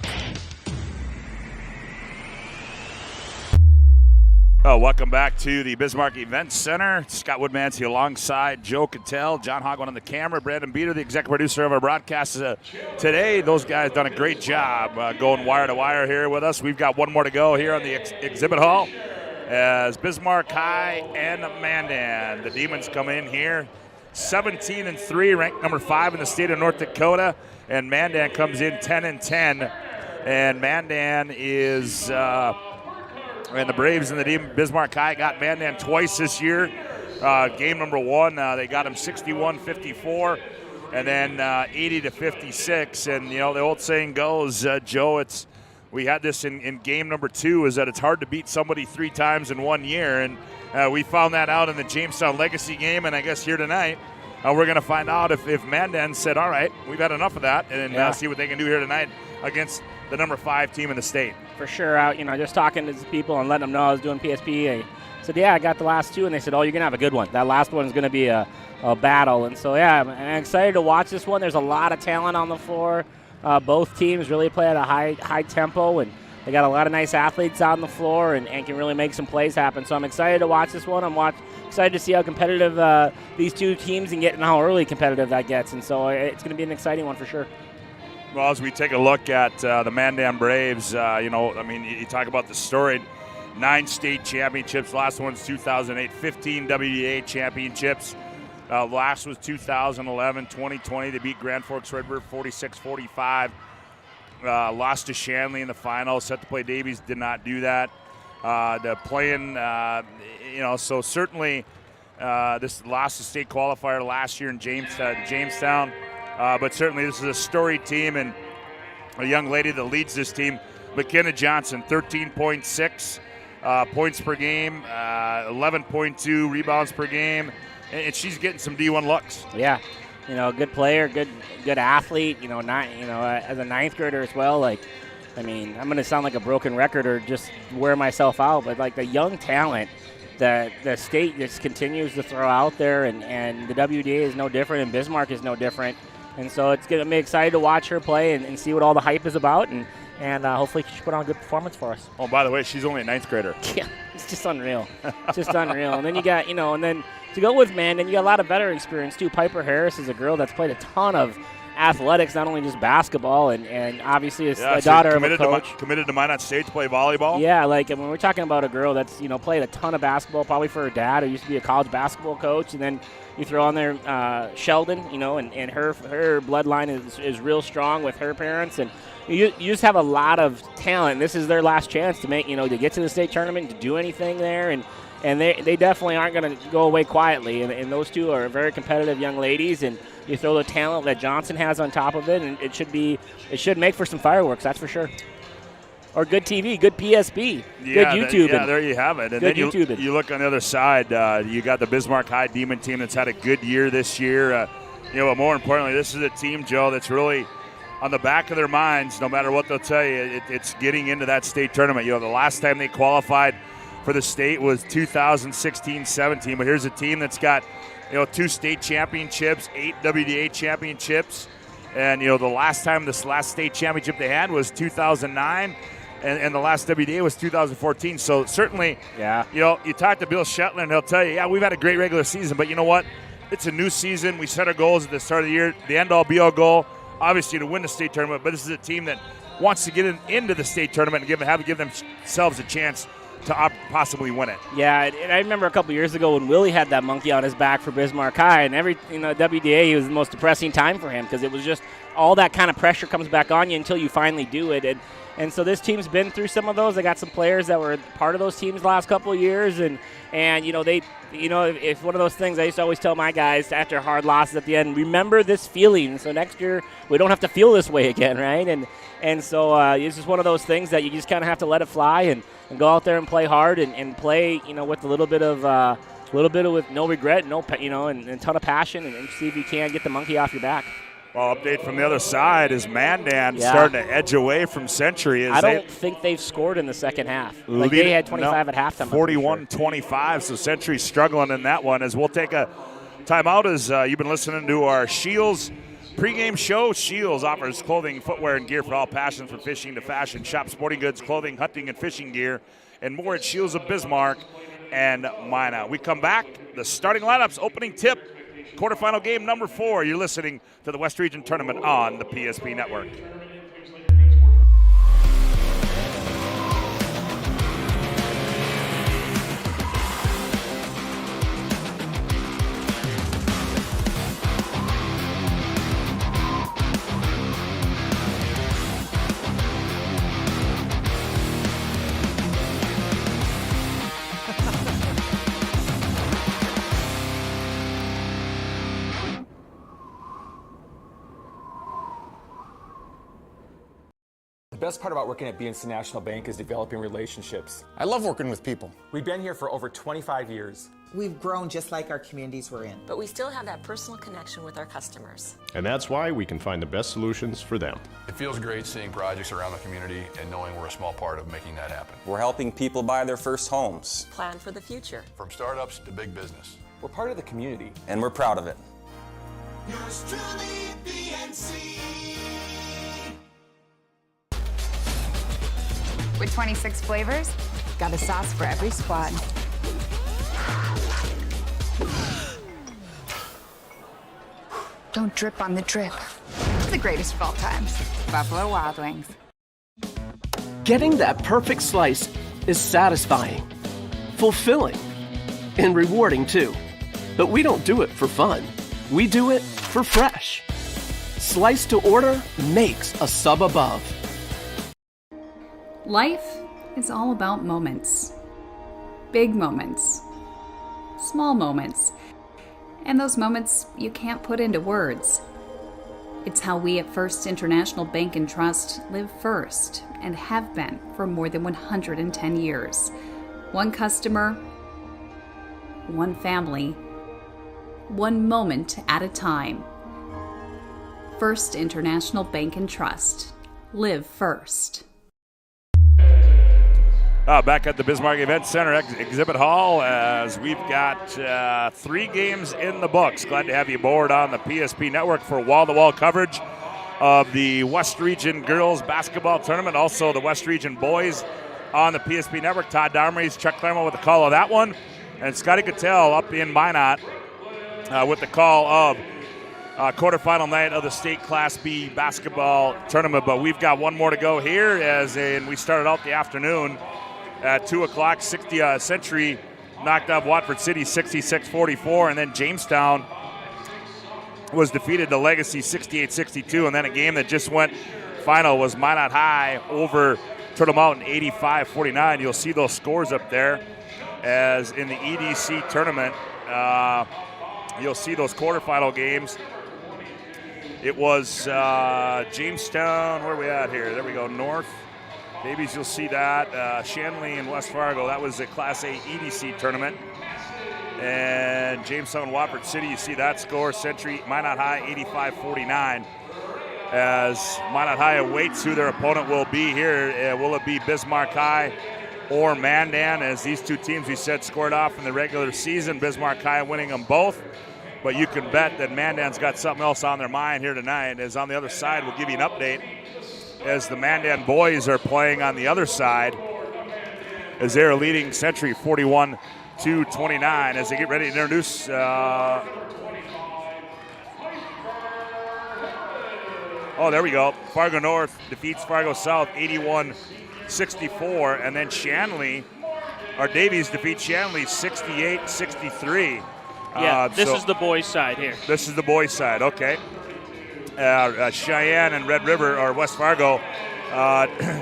Oh, welcome back to the Bismarck Event Center. Scott Woodmansey alongside Joe Cattell, John Hogman on the camera, Brandon Beater, the executive producer of our broadcast today. Those guys done a great job going wire to wire here with us. We've got one more to go here on the exhibit hall as Bismarck High and Mandan. The Demons come in here 17-3, ranked number 5 in the state of North Dakota, and Mandan comes in 10-10. And Mandan is and the Braves and the Bismarck High got Mandan twice this year. Game number 1, they got them 61-54, and then 80-56. And, the old saying goes, Joe, we had this in game number 2, is that it's hard to beat somebody 3 times in 1 year. And we found that out in the Jamestown Legacy game, and I guess here tonight we're going to find out if Mandan said, all right, we've had enough of that, and see what they can do here tonight against the number 5 team in the state. For sure. Just talking to people and letting them know I was doing PSP, I said, I got the last 2, and they said, you're going to have a good one. That last one is going to be a battle. And so, I'm excited to watch this one. There's a lot of talent on the floor. Both teams really play at a high tempo, and they got a lot of nice athletes on the floor and can really make some plays happen. So I'm excited to watch this one. I'm excited to see how competitive these 2 teams and how early competitive that gets. And so it's going to be an exciting one for sure. Well, as we take a look at the Mandan Braves, you talk about the storied 9 state championships. Last one's 2008, 15 WDA championships. Last was 2011, 2020. They beat Grand Forks Redbird 46-45. Lost to Shanley in the final. Set to play Davies did not do that. The playing, so certainly this lost the state qualifier last year in Jamestown. But certainly this is a storied team, and a young lady that leads this team, McKenna Johnson, 13.6 points per game, 11.2 rebounds per game, and she's getting some D1 looks. Yeah, good player, good athlete. As a 9th grader as well. I'm going to sound like a broken record or just wear myself out, but the young talent that the state just continues to throw out there, and the WDA is no different, and Bismarck is no different. And so it's going to be excited to watch her play and see what all the hype is about, and hopefully she put on a good performance for us. Oh, by the way, she's only a 9th grader. Yeah, it's just unreal. It's just unreal. And then you got, and then to go with Mandan, you got a lot of veteran experience too. Piper Harris is a girl that's played a ton of athletics, not only just basketball, and obviously is a daughter of a coach. Committed to Minot State to play volleyball. Yeah, when we're talking about a girl that's played a ton of basketball, probably for her dad, who used to be a college basketball coach, and then you throw on there Sheldon, and her bloodline is real strong with her parents, and you just have a lot of talent. This is their last chance to make to get to the state tournament, to do anything there, and they definitely aren't going to go away quietly. And those 2 are very competitive young ladies, and you throw the talent that Johnson has on top of it, and it should make for some fireworks, that's for sure. Or good TV, good PSP, good YouTube. Yeah, there you have it. And then you look on the other side, you got the Bismarck High Demon team that's had a good year this year. But more importantly, this is a team, Joe, that's really on the back of their minds, no matter what they'll tell you, it's getting into that state tournament. The last time they qualified for the state was 2016-17, but here's a team that's got 2 state championships, 8 WDA championships, and the last time this last state championship they had was 2009. And the last WDA was 2014. So certainly, you talk to Bill Shetler, and he'll tell you, we've had a great regular season, but you know what? It's a new season. We set our goals at the start of the year. The end-all, be-all goal, obviously, to win the state tournament, but this is a team that wants to get into the state tournament and give themselves a chance to possibly win it. Yeah, and I remember a couple years ago when Willie had that monkey on his back for Bismarck High, and WDA, it was the most depressing time for him because it was just all that kind of pressure comes back on you until you finally do it. And so this team's been through some of those. They got some players that were part of those teams the last couple of years, and if one of those things I used to always tell my guys after hard losses at the end, remember this feeling, so next year we don't have to feel this way again, right? And so it's just one of those things that you just kind of have to let it fly and go out there and play hard and play, with a little bit with no regret, and a ton of passion, and see if you can get the monkey off your back. Well, update from the other side is Mandan starting to edge away from Century. I don't think they've scored in the second half. They had 25 at halftime. 41-25, so Century's struggling in that one. As we'll take a timeout as you've been listening to our Shields pregame show. Shields offers clothing, footwear, and gear for all passions from fishing to fashion. Shop sporting goods, clothing, hunting, and fishing gear, and more at Shields of Bismarck and Minot. We come back, the starting lineups, opening tip, quarterfinal game number 4. You're listening to the West Region Tournament on the PSP Network. The best part about working at BNC National Bank is developing relationships. I love working with people. We've been here for over 25 years. We've grown just like our communities we're in. But we still have that personal connection with our customers. And that's why we can find the best solutions for them. It feels great seeing projects around the community and knowing we're a small part of making that happen. We're helping people buy their first homes. Plan for the future. From startups to big business. We're part of the community. And we're proud of it. Yours truly, BNC. With 26 flavors, got a sauce for every squad. Don't drip on the drip. The greatest of all times. Buffalo Wild Wings. Getting that perfect slice is satisfying, fulfilling, and rewarding too. But we don't do it for fun. We do it for fresh. Slice to order makes a sub above. Life is all about moments. Big moments. Small moments. And those moments you can't put into words. It's how we at First International Bank and Trust live first and have been for more than 110 years. One customer, one family, one moment at a time. First International Bank and Trust. Live first. Back at the Bismarck Event Center Exhibit Hall as we've got 3 games in the books. Glad to have you aboard on the PSP Network for wall-to-wall coverage of the West Region Girls Basketball Tournament, also the West Region Boys on the PSP Network. Todd Darmery's Chuck Claremont with the call of that one, and Scotty Cattell up in Minot with the call of quarterfinal night of the state Class B basketball tournament. But we've got one more to go here, as in we started out the afternoon at 2 o'clock. Century knocked off Watford City 66-44, and then Jamestown was defeated to Legacy 68-62, and then a game that just went final was Minot High over Turtle Mountain 85-49. You'll see those scores up there, as in the EDC tournament, you'll see those quarterfinal games. It was Jamestown, where are we at here? There we go, North. Davies, you'll see that. Shanley and West Fargo, that was a Class A EDC tournament. And Jamestown, Watford City, you see that score. Century, Minot High, 85-49. As Minot High awaits who their opponent will be here. Will it be Bismarck High or Mandan? As these two teams, we said, scored off in the regular season. Bismarck High winning them both. But you can bet that Mandan's got something else on their mind here tonight. As on the other side, we'll give you an update as the Mandan boys are playing on the other side, as they're leading Century 41-29 as they get ready to introduce there we go. Fargo North defeats Fargo South 81-64, and then Davies defeats Shanley 68-63. This is the boys' side here. This is the boys' side, okay. Cheyenne and Red River, or West Fargo,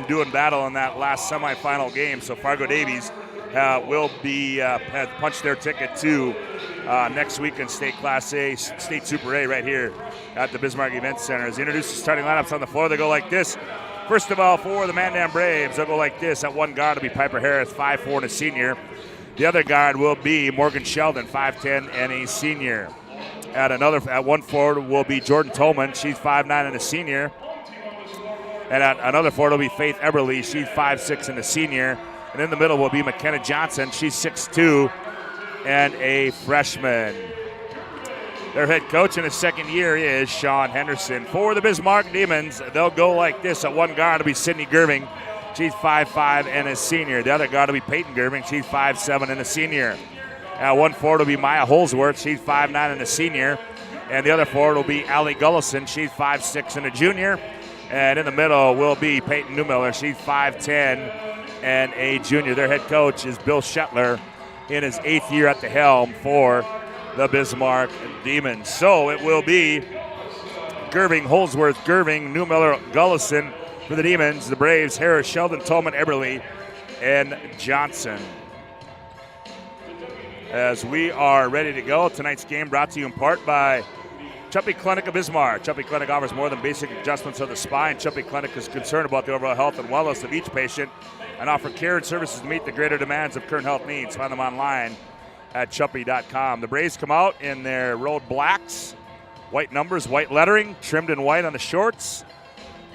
doing battle in that last semifinal game. So Fargo Davies will be have punched their ticket to next week in State Class A, State Super A, right here at the Bismarck Event Center. As they introduce the starting lineups on the floor, they go like this. First of all, for the Mandan Braves, they'll go like this. At one guard will be Piper Harris, 5'4" and a senior. The other guard will be Morgan Sheldon, 5'10" and a senior. At one forward will be Jordan Tolman. She's 5'9" and a senior. And at another forward will be Faith Eberly. She's 5'6" and a senior. And in the middle will be McKenna Johnson. She's 6'2" and a freshman. Their head coach in his second year is Sean Henderson. For the Bismarck Demons, they'll go like this. At one guard will be Sydney Gerving. She's 5'5" and a senior. The other guard will be Peyton Gerving. She's 5'7" and a senior. At one forward will be Maya Holsworth. She's 5'9" and a senior. And the other forward will be Allie Gullison. She's 5'6" and a junior. And in the middle will be Peyton Newmiller. She's 5'10" and a junior. Their head coach is Bill Shetler in his 8th year at the helm for the Bismarck Demons. So it will be Gerving, Holsworth, Gerving, Newmiller, Gullison for the Demons. The Braves, Harris, Sheldon, Tolman, Eberly, and Johnson. As we are ready to go, tonight's game brought to you in part by Chuppy Clinic of Bismarck. Chuppy Clinic offers more than basic adjustments of the spine. Chuppy Clinic is concerned about the overall health and wellness of each patient and offer care and services to meet the greater demands of current health needs. Find them online at chuppy.com. The Braves come out in their road blacks, white numbers, white lettering, trimmed in white on the shorts.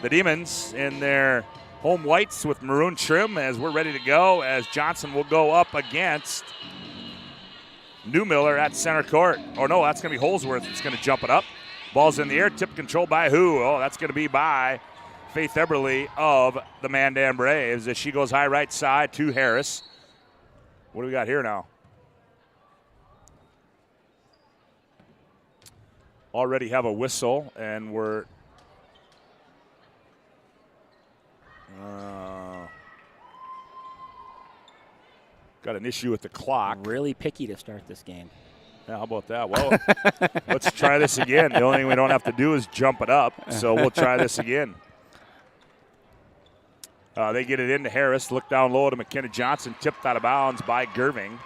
The Demons in their home whites with maroon trim as we're ready to go, as Johnson will go up against Newmiller at center court. Oh, no, that's going to be Holsworth that's going to jump it up. Ball's in the air, tip controlled by who? Oh, that's going to be by Faith Eberly of the Mandan Braves as she goes high right side to Harris. What do we got here now? Already have a whistle, and we're got an issue with the clock. Really picky to start this game. Yeah, how about that? Well, let's try this again. The only thing we don't have to do is jump it up, so we'll try this again. They get it into Harris, look down low to McKenna Johnson, tipped out of bounds by Gerving.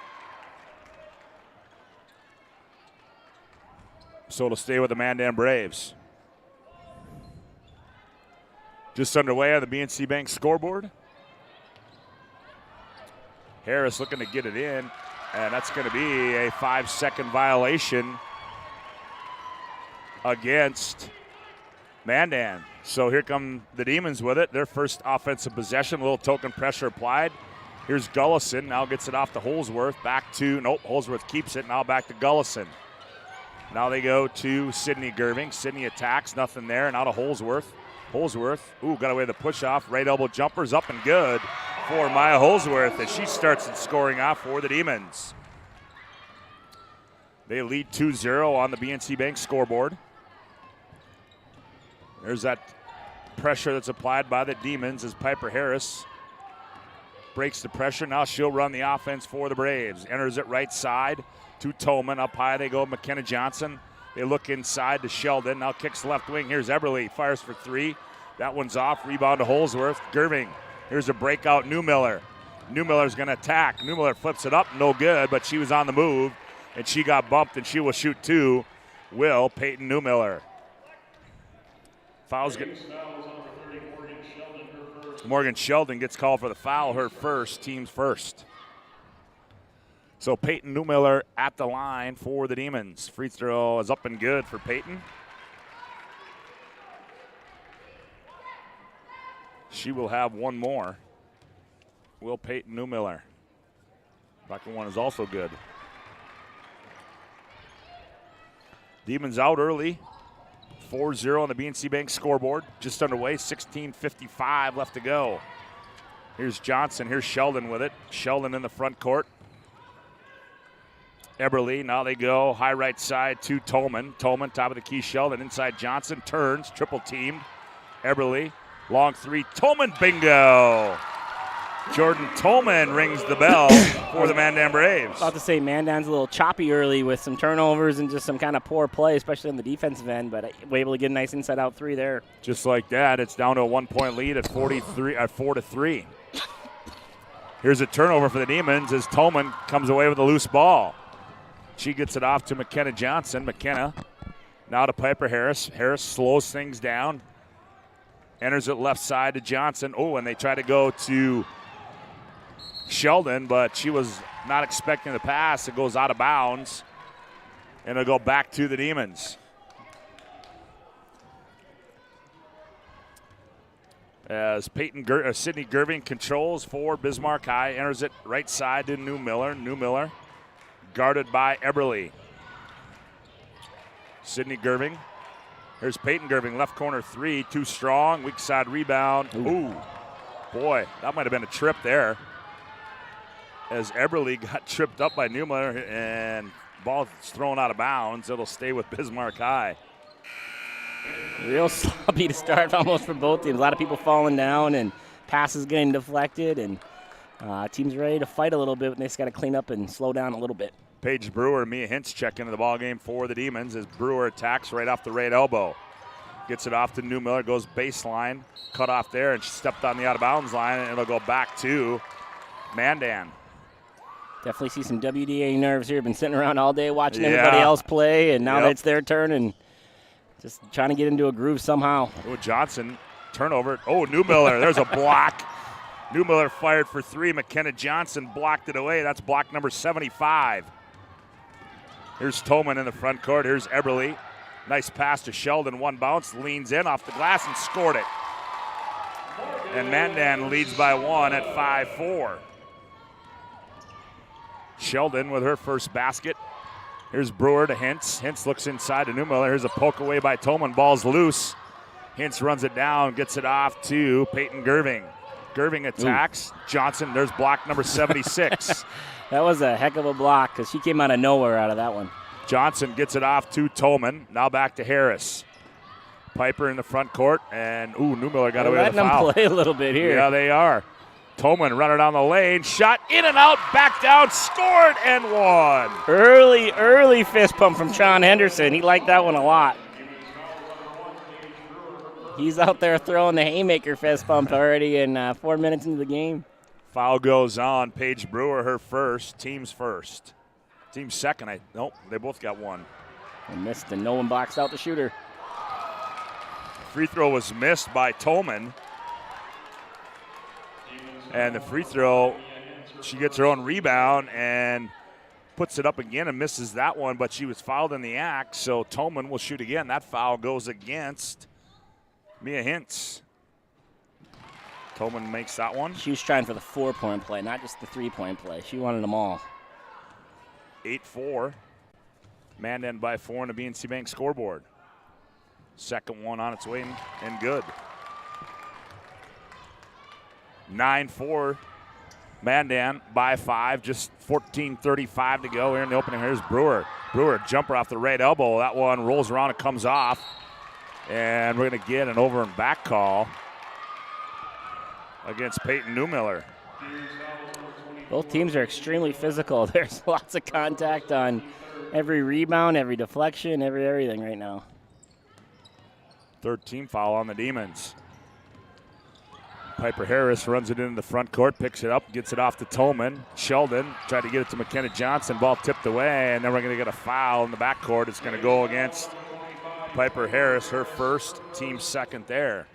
So it'll stay with the Mandan Braves. Just underway on the BNC Bank scoreboard. Harris looking to get it in, and that's going to be a 5-second violation against Mandan. So here come the Demons with it. Their first offensive possession, a little token pressure applied. Here's Gullison, now gets it off to Holsworth, back to, nope, Holsworth keeps it, now back to Gullison. Now they go to Sydney Gerving. Sydney attacks, nothing there, now to Holsworth. Holsworth, got away with the push-off, right elbow jumper's up and good for Maya Holsworth as she starts scoring off for the Demons. They lead 2-0 on the BNC Bank scoreboard. There's that pressure that's applied by the Demons as Piper Harris breaks the pressure. Now she'll run the offense for the Braves. Enters it right side to Tolman. Up high they go, McKenna Johnson. They look inside to Sheldon. Now kicks left wing. Here's Eberly. Fires for three. That one's off. Rebound to Holsworth. Gerving. Here's a breakout, Newmiller. Newmiller's going to attack. Newmiller flips it up. No good, but she was on the move, and she got bumped, and she will shoot two. Will Peyton Newmiller. Fouls get. Morgan Sheldon gets called for the foul, her first, team's first. So Peyton Newmiller at the line for the Demons. Free throw is up and good for Peyton. She will have one more. Will Peyton Newmiller. Second one is also good. Demons out early. 4-0 on the BNC Bank scoreboard. Just underway, 16:55 left to go. Here's Johnson, here's Sheldon with it. Sheldon in the front court. Eberly, now they go high right side to Tolman. Tolman, top of the key, Sheldon inside Johnson, turns, triple teamed. Eberly, long three, Tolman, bingo! Jordan Tolman rings the bell for the Mandan Braves. About to say Mandan's a little choppy early with some turnovers and just some kind of poor play, especially on the defensive end, but we're able to get a nice inside-out three there. Just like that, it's down to a 1-point lead at 4-3. Here's a turnover for the Demons as Tolman comes away with a loose ball. She gets it off to McKenna Johnson. McKenna now to Piper Harris. Harris slows things down. Enters it left side to Johnson. Oh, and they try to go to Sheldon, but she was not expecting the pass. It goes out of bounds, and it'll go back to the Demons. As Sydney Gerving controls for Bismarck High, enters it right side to Newmiller. Newmiller guarded by Eberly. Sydney Gerving. Here's Peyton Gerving, left corner three, too strong, weak side rebound. Ooh, boy, that might have been a trip there. As Eberly got tripped up by Newmiller and ball thrown out of bounds, it'll stay with Bismarck High. Real sloppy to start almost for both teams. A lot of people falling down and passes getting deflected, and teams ready to fight a little bit, and they just got to clean up and slow down a little bit. Paige Brewer and Mia Hintz check into the ballgame for the Demons as Brewer attacks right off the right elbow. Gets it off to Newmiller, goes baseline, cut off there, and she stepped on the out-of-bounds line, and it'll go back to Mandan. Definitely see some WDA nerves here. Been sitting around all day watching everybody else play, and now that it's their turn, and Just trying to get into a groove somehow. Oh, Johnson, turnover. Oh, Newmiller, there's a block. Newmiller fired for 3. McKenna Johnson blocked it away. That's block number 75. Here's Tolman in the front court. Here's Eberle. Nice pass to Sheldon. One bounce, leans in off the glass and scored it. And Mandan leads by 1 at 5-4. Sheldon with her first basket. Here's Brewer to Hintz. Hintz looks inside to Newmiller. Here's a poke away by Tolman. Ball's loose. Hintz runs it down, gets it off to Peyton Gerving. Gerving attacks. Ooh. Johnson, there's block number 76. That was a heck of a block because she came out of nowhere out of that one. Johnson gets it off to Tolman. Now back to Harris. Piper in the front court, and Newmiller got away with a foul. Letting them play a little bit here. Yeah, they are. Tolman running down the lane, shot in and out, back down, scored and won. Early fist pump from Sean Henderson. He liked that one a lot. He's out there throwing the haymaker fist pump already in 4 minutes into the game. Foul goes on. Paige Brewer, her first. Team's first. Team's second. Nope, they both got one. They missed, and no one boxed out the shooter. Free throw was missed by Tolman. And the free throw, she gets her own rebound and puts it up again and misses that one, but she was fouled in the act, so Tolman will shoot again. That foul goes against Mia Hintz. Tolman makes that one. She was trying for the 4-point play, not just the 3-point play. She wanted them all. 8-4. Mandan by 4 on the BNC Bank scoreboard. Second one on its way and good. 9-4. Mandan by 5. Just 14:35 to go here in the opening. Here's Brewer. Brewer, jumper off the right elbow. That one rolls around and comes off. And we're going to get an over and back call against Peyton Newmiller. Both teams are extremely physical. There's lots of contact on every rebound, every deflection, everything right now. Third team foul on the Demons. Piper Harris runs it into the front court, picks it up, gets it off to Tolman. Sheldon tried to get it to McKenna Johnson. Ball tipped away, and then we're going to get a foul in the backcourt. It's going to go against Piper Harris, her first, team second there.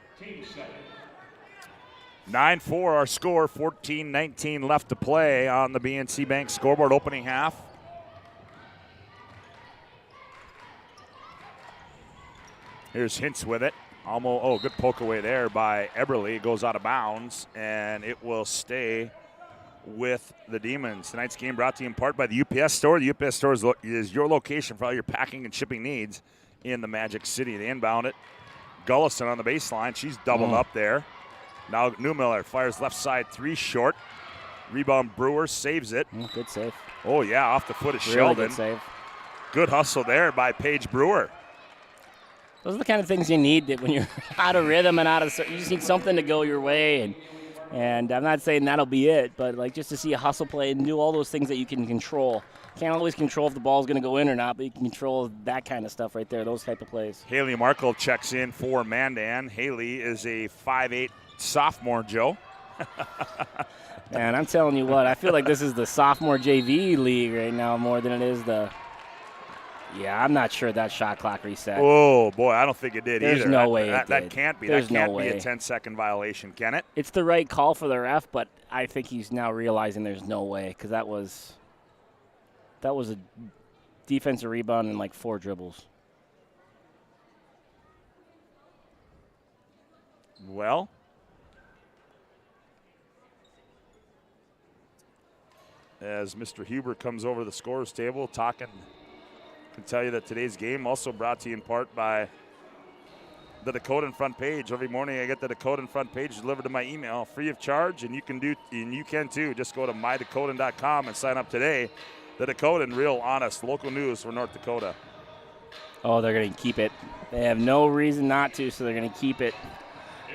9-4 our score, 14-19 left to play on the BNC Bank scoreboard opening half. Here's Hintz with it. Almost, good poke away there by Eberle. It goes out of bounds, and it will stay with the Demons. Tonight's game brought to you in part by the UPS Store. The UPS Store is your location for all your packing and shipping needs in the Magic City. They inbound it. Gullison on the baseline. She's doubled up there. Now Newmiller fires left side 3 short. Rebound Brewer saves it. Good save. Oh, yeah, off the foot of Really Sheldon. good save. Good hustle there by Paige Brewer. Those are the kind of things you need that when you're out of rhythm and you just need something to go your way. And I'm not saying that'll be it, but like just to see a hustle play and do all those things that you can control. Can't always control if the ball's going to go in or not, but you can control that kind of stuff right there, those type of plays. Haley Markle checks in for Mandan. Haley is a 5'8" sophomore, Joe. Man, I'm telling you what, I feel like this is the sophomore JV league right now more than it is the... Yeah, I'm not sure that shot clock reset. Oh, boy, I don't think it did either. There's no way it did. That can't be. There's that can't no be way. a 10-second violation, can it? It's the right call for the ref, but I think he's now realizing there's no way because that was a defensive rebound and like 4 dribbles. Well, as Mr. Huber comes over to the scorer's table talking, I can tell you that today's game also brought to you in part by the Dakota Front Page. Every morning I get the Dakota Front Page delivered to my email free of charge, and you can too. Just go to mydakotan.com and sign up today. The Dakota, real honest local news for North Dakota. Oh, they're going to keep it. They have no reason not to, so they're going to keep it.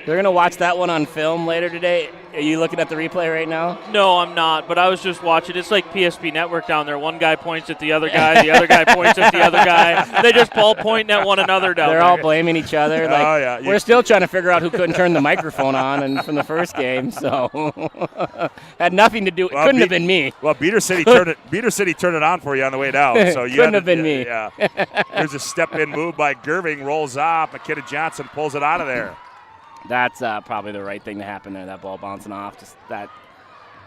They're going to watch that one on film later today. Are you looking at the replay right now? No, I'm not, but I was just watching. It's like PSP Network down there. One guy points at the other guy, the other guy points at the other guy. They just all pointing at one another down there. They're all blaming each other. Like, Oh, yeah. We're still trying to figure out who couldn't turn the microphone on and from the first game, so had nothing to do. It couldn't have been me. Well, Beater City turned it on for you on the way down. So you couldn't have been me. Yeah. Here's a step-in move by Gerving. Rolls off. McKenna Johnson pulls it out of there. That's probably the right thing to happen there, that ball bouncing off. Just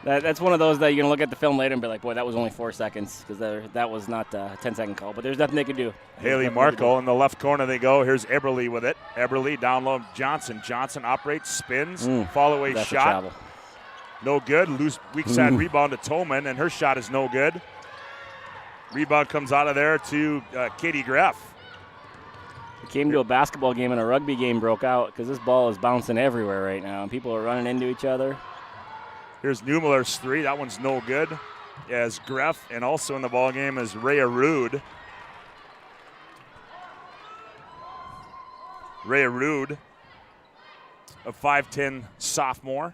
that's one of those that you're going to look at the film later and be like, boy, that was only 4 seconds because that was not a 10-second call. But there's nothing they could do. Haley Marco in the left corner they go. Here's Eberle with it. Eberle down low. Johnson. Johnson operates, spins, fall away That's shot. a travel. No good. Loose weak side rebound to Toman, and her shot is no good. Rebound comes out of there to Katie Greff. It came to a basketball game and a rugby game broke out because this ball is bouncing everywhere right now, and people are running into each other. Here's Neumiller's three. That one's no good. As Greff, and also in the ball game is Rhea Rude. Rhea Rude, a 5'10 sophomore.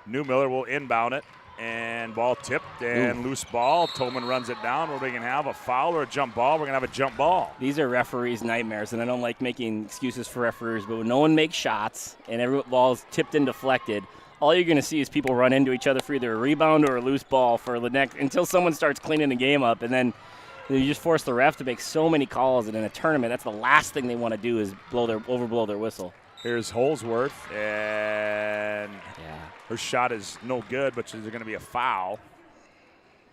Neumiller will inbound it. And ball tipped and loose ball. Toman runs it down. What are we going to have? A foul or a jump ball? We're going to have a jump ball. These are referees' nightmares, and I don't like making excuses for referees, but when no one makes shots and every ball is tipped and deflected, all you're going to see is people run into each other for either a rebound or a loose ball for the next until someone starts cleaning the game up, and then you just force the ref to make so many calls. And in a tournament, that's the last thing they want to do is overblow their whistle. Here's Holsworth, and her shot is no good, but there's going to be a foul.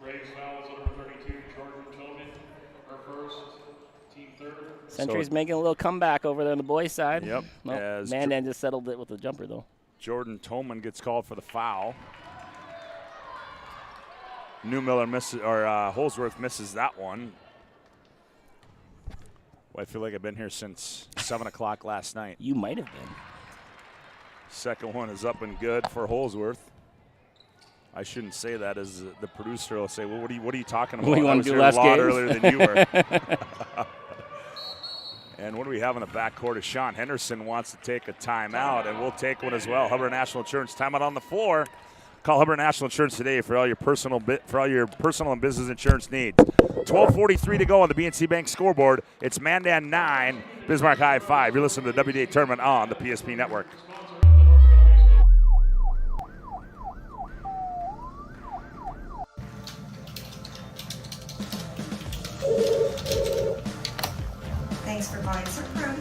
Braves foul is number 32, Jordan Tillman, our first, team third. Century's making a little comeback over there on the boys' side. Yep. Nope. Mandan just settled it with a jumper, though. Jordan Tillman gets called for the foul. Neumiller misses, or Holsworth misses that one. Well, I feel like I've been here since 7 o'clock last night. You might have been. Second one is up and good for Holsworth. I shouldn't say that, as the producer will say, well, what are you talking about? What do you want to do last game? games? Earlier than you were. And what do we have in the backcourt? Sean Henderson wants to take a timeout, and we'll take one as well. Hubbard National Insurance timeout on the floor. Call Hubbard National Insurance today for all your personal and business insurance needs. 12:43 to go on the BNC Bank scoreboard. It's Mandan 9, Bismarck High 5. You're listening to the WDA Tournament on the PSP Network. Thanks for buying some room.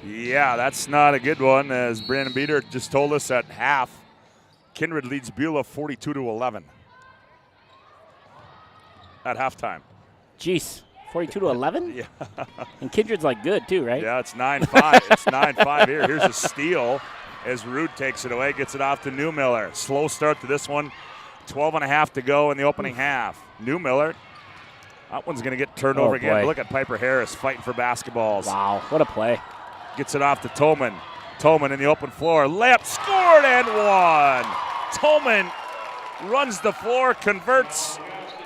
Yeah, that's not a good one, as Brandon Beater just told us at half. Kindred leads Beulah 42-11 at halftime. Jeez, 42-11? Yeah. And Kindred's like good too, right? Yeah, it's 9-5. It's 9-5 here. Here's a steal as Rude takes it away, gets it off to Neumiller. Slow start to this one. 12.5 to go in the opening half. Neumiller, that one's going to get turned over again. Boy. Look at Piper Harris fighting for basketballs. Wow, what a play. Gets it off to Toman. Toman in the open floor. Layup scored and one. Toman runs the floor, converts,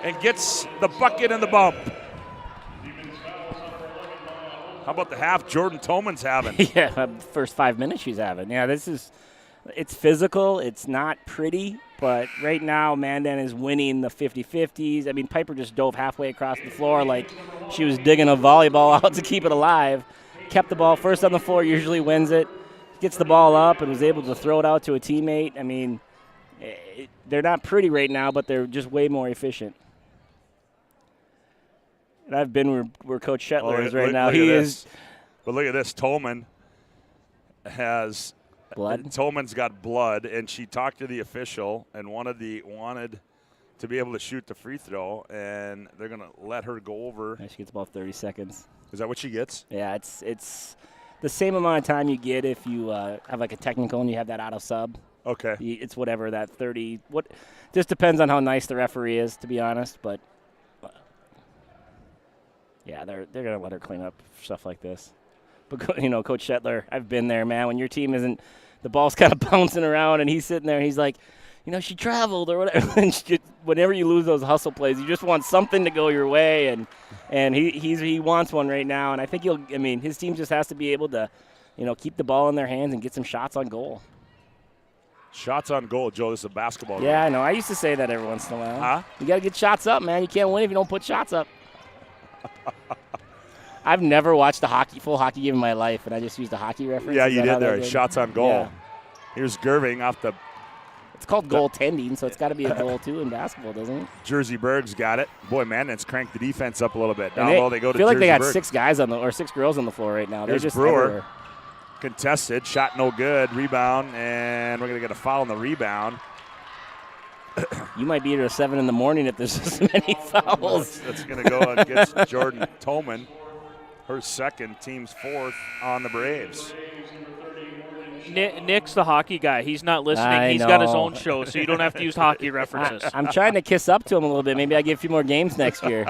and gets the bucket and the bump. How about the half Jordan Toman's having? Yeah, first 5 minutes she's having. Yeah, it's physical. It's not pretty, but right now Mandan is winning the 50-50s. I mean, Piper just dove halfway across the floor like she was digging a volleyball out to keep it alive. Kept the ball first on the floor, usually wins it. Gets the ball up and was able to throw it out to a teammate. I mean, they're not pretty right now, but they're just way more efficient. And I've been where Coach Shetler is right now. He is. But look at this. Toman has blood. Toman's got blood, and she talked to the official and wanted to be able to shoot the free throw, and they're going to let her go over. Yeah, she gets about 30 seconds. Is that what she gets? Yeah, it's the same amount of time you get if you have like a technical and you have that auto sub. Okay. It's whatever that 30. What just depends on how nice the referee is, to be honest. But yeah, they're gonna let her clean up stuff like this. But Coach Shetler, I've been there, man. When your team isn't, the ball's kind of bouncing around, and he's sitting there, and he's like, she traveled or whatever. And whenever you lose those hustle plays, you just want something to go your way, and he wants one right now. And I think his team just has to be able to, keep the ball in their hands and get some shots on goal. Shots on goal, Joe. This is a basketball game. Yeah, I know. I used to say that every once in a while. Huh? You got to get shots up, man. You can't win if you don't put shots up. I've never watched a full hockey game in my life, and I just used a hockey reference. Yeah, you did there. Shots on goal. Yeah. Here's Gerving off the. It's called goaltending, so it's got to be a goal too in basketball, doesn't it? Jersey Berg's got it. Boy, Mandan's cranked the defense up a little bit. Down low, they go to I feel like Jersey they got Berg. 6 guys or 6 girls on the floor right now. They're Here's just Brewer. everywhere. Contested, shot no good, rebound, and we're going to get a foul on the rebound. You might be here at 7 in the morning if there's this many fouls. That's going to go against Jordan Tolman. Her second, team's 4th on the Braves. Nick's the hockey guy. He's not listening. I He's got his own show, so you don't have to use hockey references. I'm trying to kiss up to him a little bit. Maybe I get a few more games next year.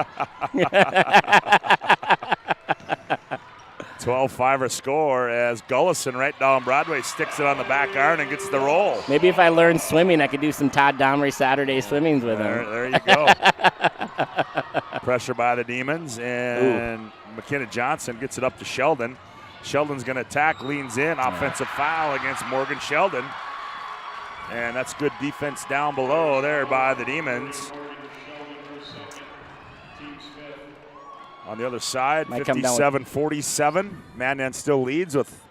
12-5 score as Gullison right down Broadway sticks it on the back iron and gets the roll. Maybe if I learn swimming, I could do some Todd Domry Saturday swimmings with him. There you go. Pressure by the Demons, and McKenna Johnson gets it up to Sheldon. Sheldon's going to attack, leans in, offensive foul against Morgan Sheldon. And that's good defense down below there by the Demons. On the other side, 57-47. Mandan still leads with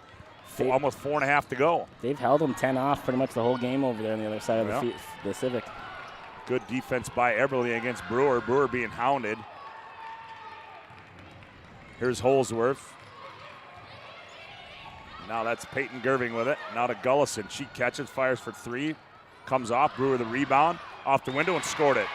almost 4.5 to go. They've held them 10 off pretty much the whole game over there on the other side of the Civic. Good defense by Eberly against Brewer. Brewer being hounded. Here's Holsworth. Now that's Peyton Gerving with it. Now to Gullison. She catches, fires for 3. Comes off. Brewer the rebound. Off the window and scored it.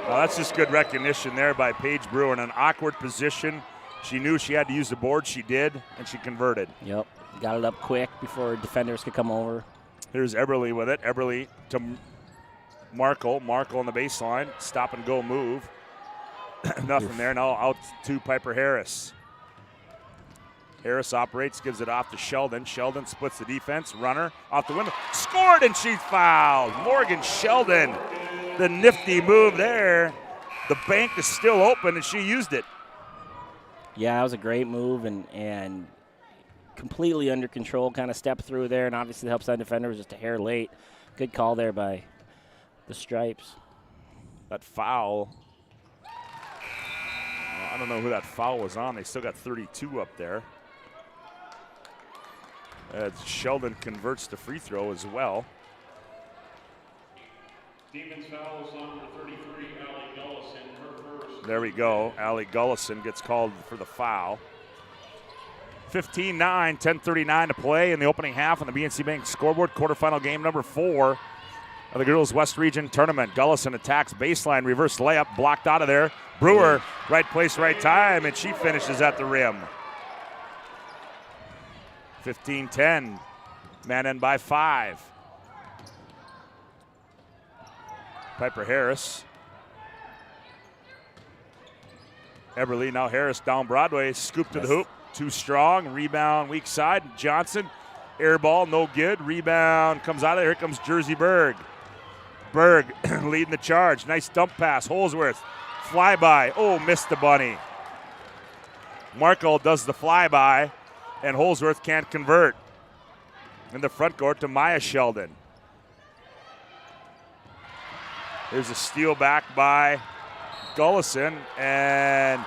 Well, that's just good recognition there by Paige Brewer in an awkward position. She knew she had to use the board. She did, and she converted. Yep. Got it up quick before defenders could come over. Here's Eberly with it. Eberly to Markle. Markle on the baseline. Stop and go move. Nothing there. Now out to Piper Harris. Harris operates, gives it off to Sheldon. Sheldon splits the defense. Runner off the window. Scored, and she's fouled. Morgan Sheldon. The nifty move there. The bank is still open, and she used it. Yeah, that was a great move and completely under control, kind of step through there, and obviously the help side defender was just a hair late. Good call there by the Stripes. That foul, I don't know who that foul was on. They still got 32 up there. As Sheldon converts the free throw as well. Demons foul is number 33, Allie Gullison, her first. There we go. Allie Gullison gets called for the foul. 15-9, 10:39 to play in the opening half on the BNC Bank scoreboard. Quarterfinal game number 4 of the Girls West Region Tournament. Gullison attacks baseline, reverse layup, blocked out of there. Brewer, right place, right time, and she finishes at the rim. 15-10, Mandan by 5. Piper Harris. Eberly, now Harris down Broadway, scoop to the hoop. Too strong, rebound weak side. Johnson, air ball, no good. Rebound comes out of there. Here comes Jersey Berg. Berg leading the charge. Nice dump pass. Holsworth, flyby. Oh, missed the bunny. Markle does the flyby, and Holsworth can't convert. In the front court to Maya Sheldon. There's a steal back by Gullison, and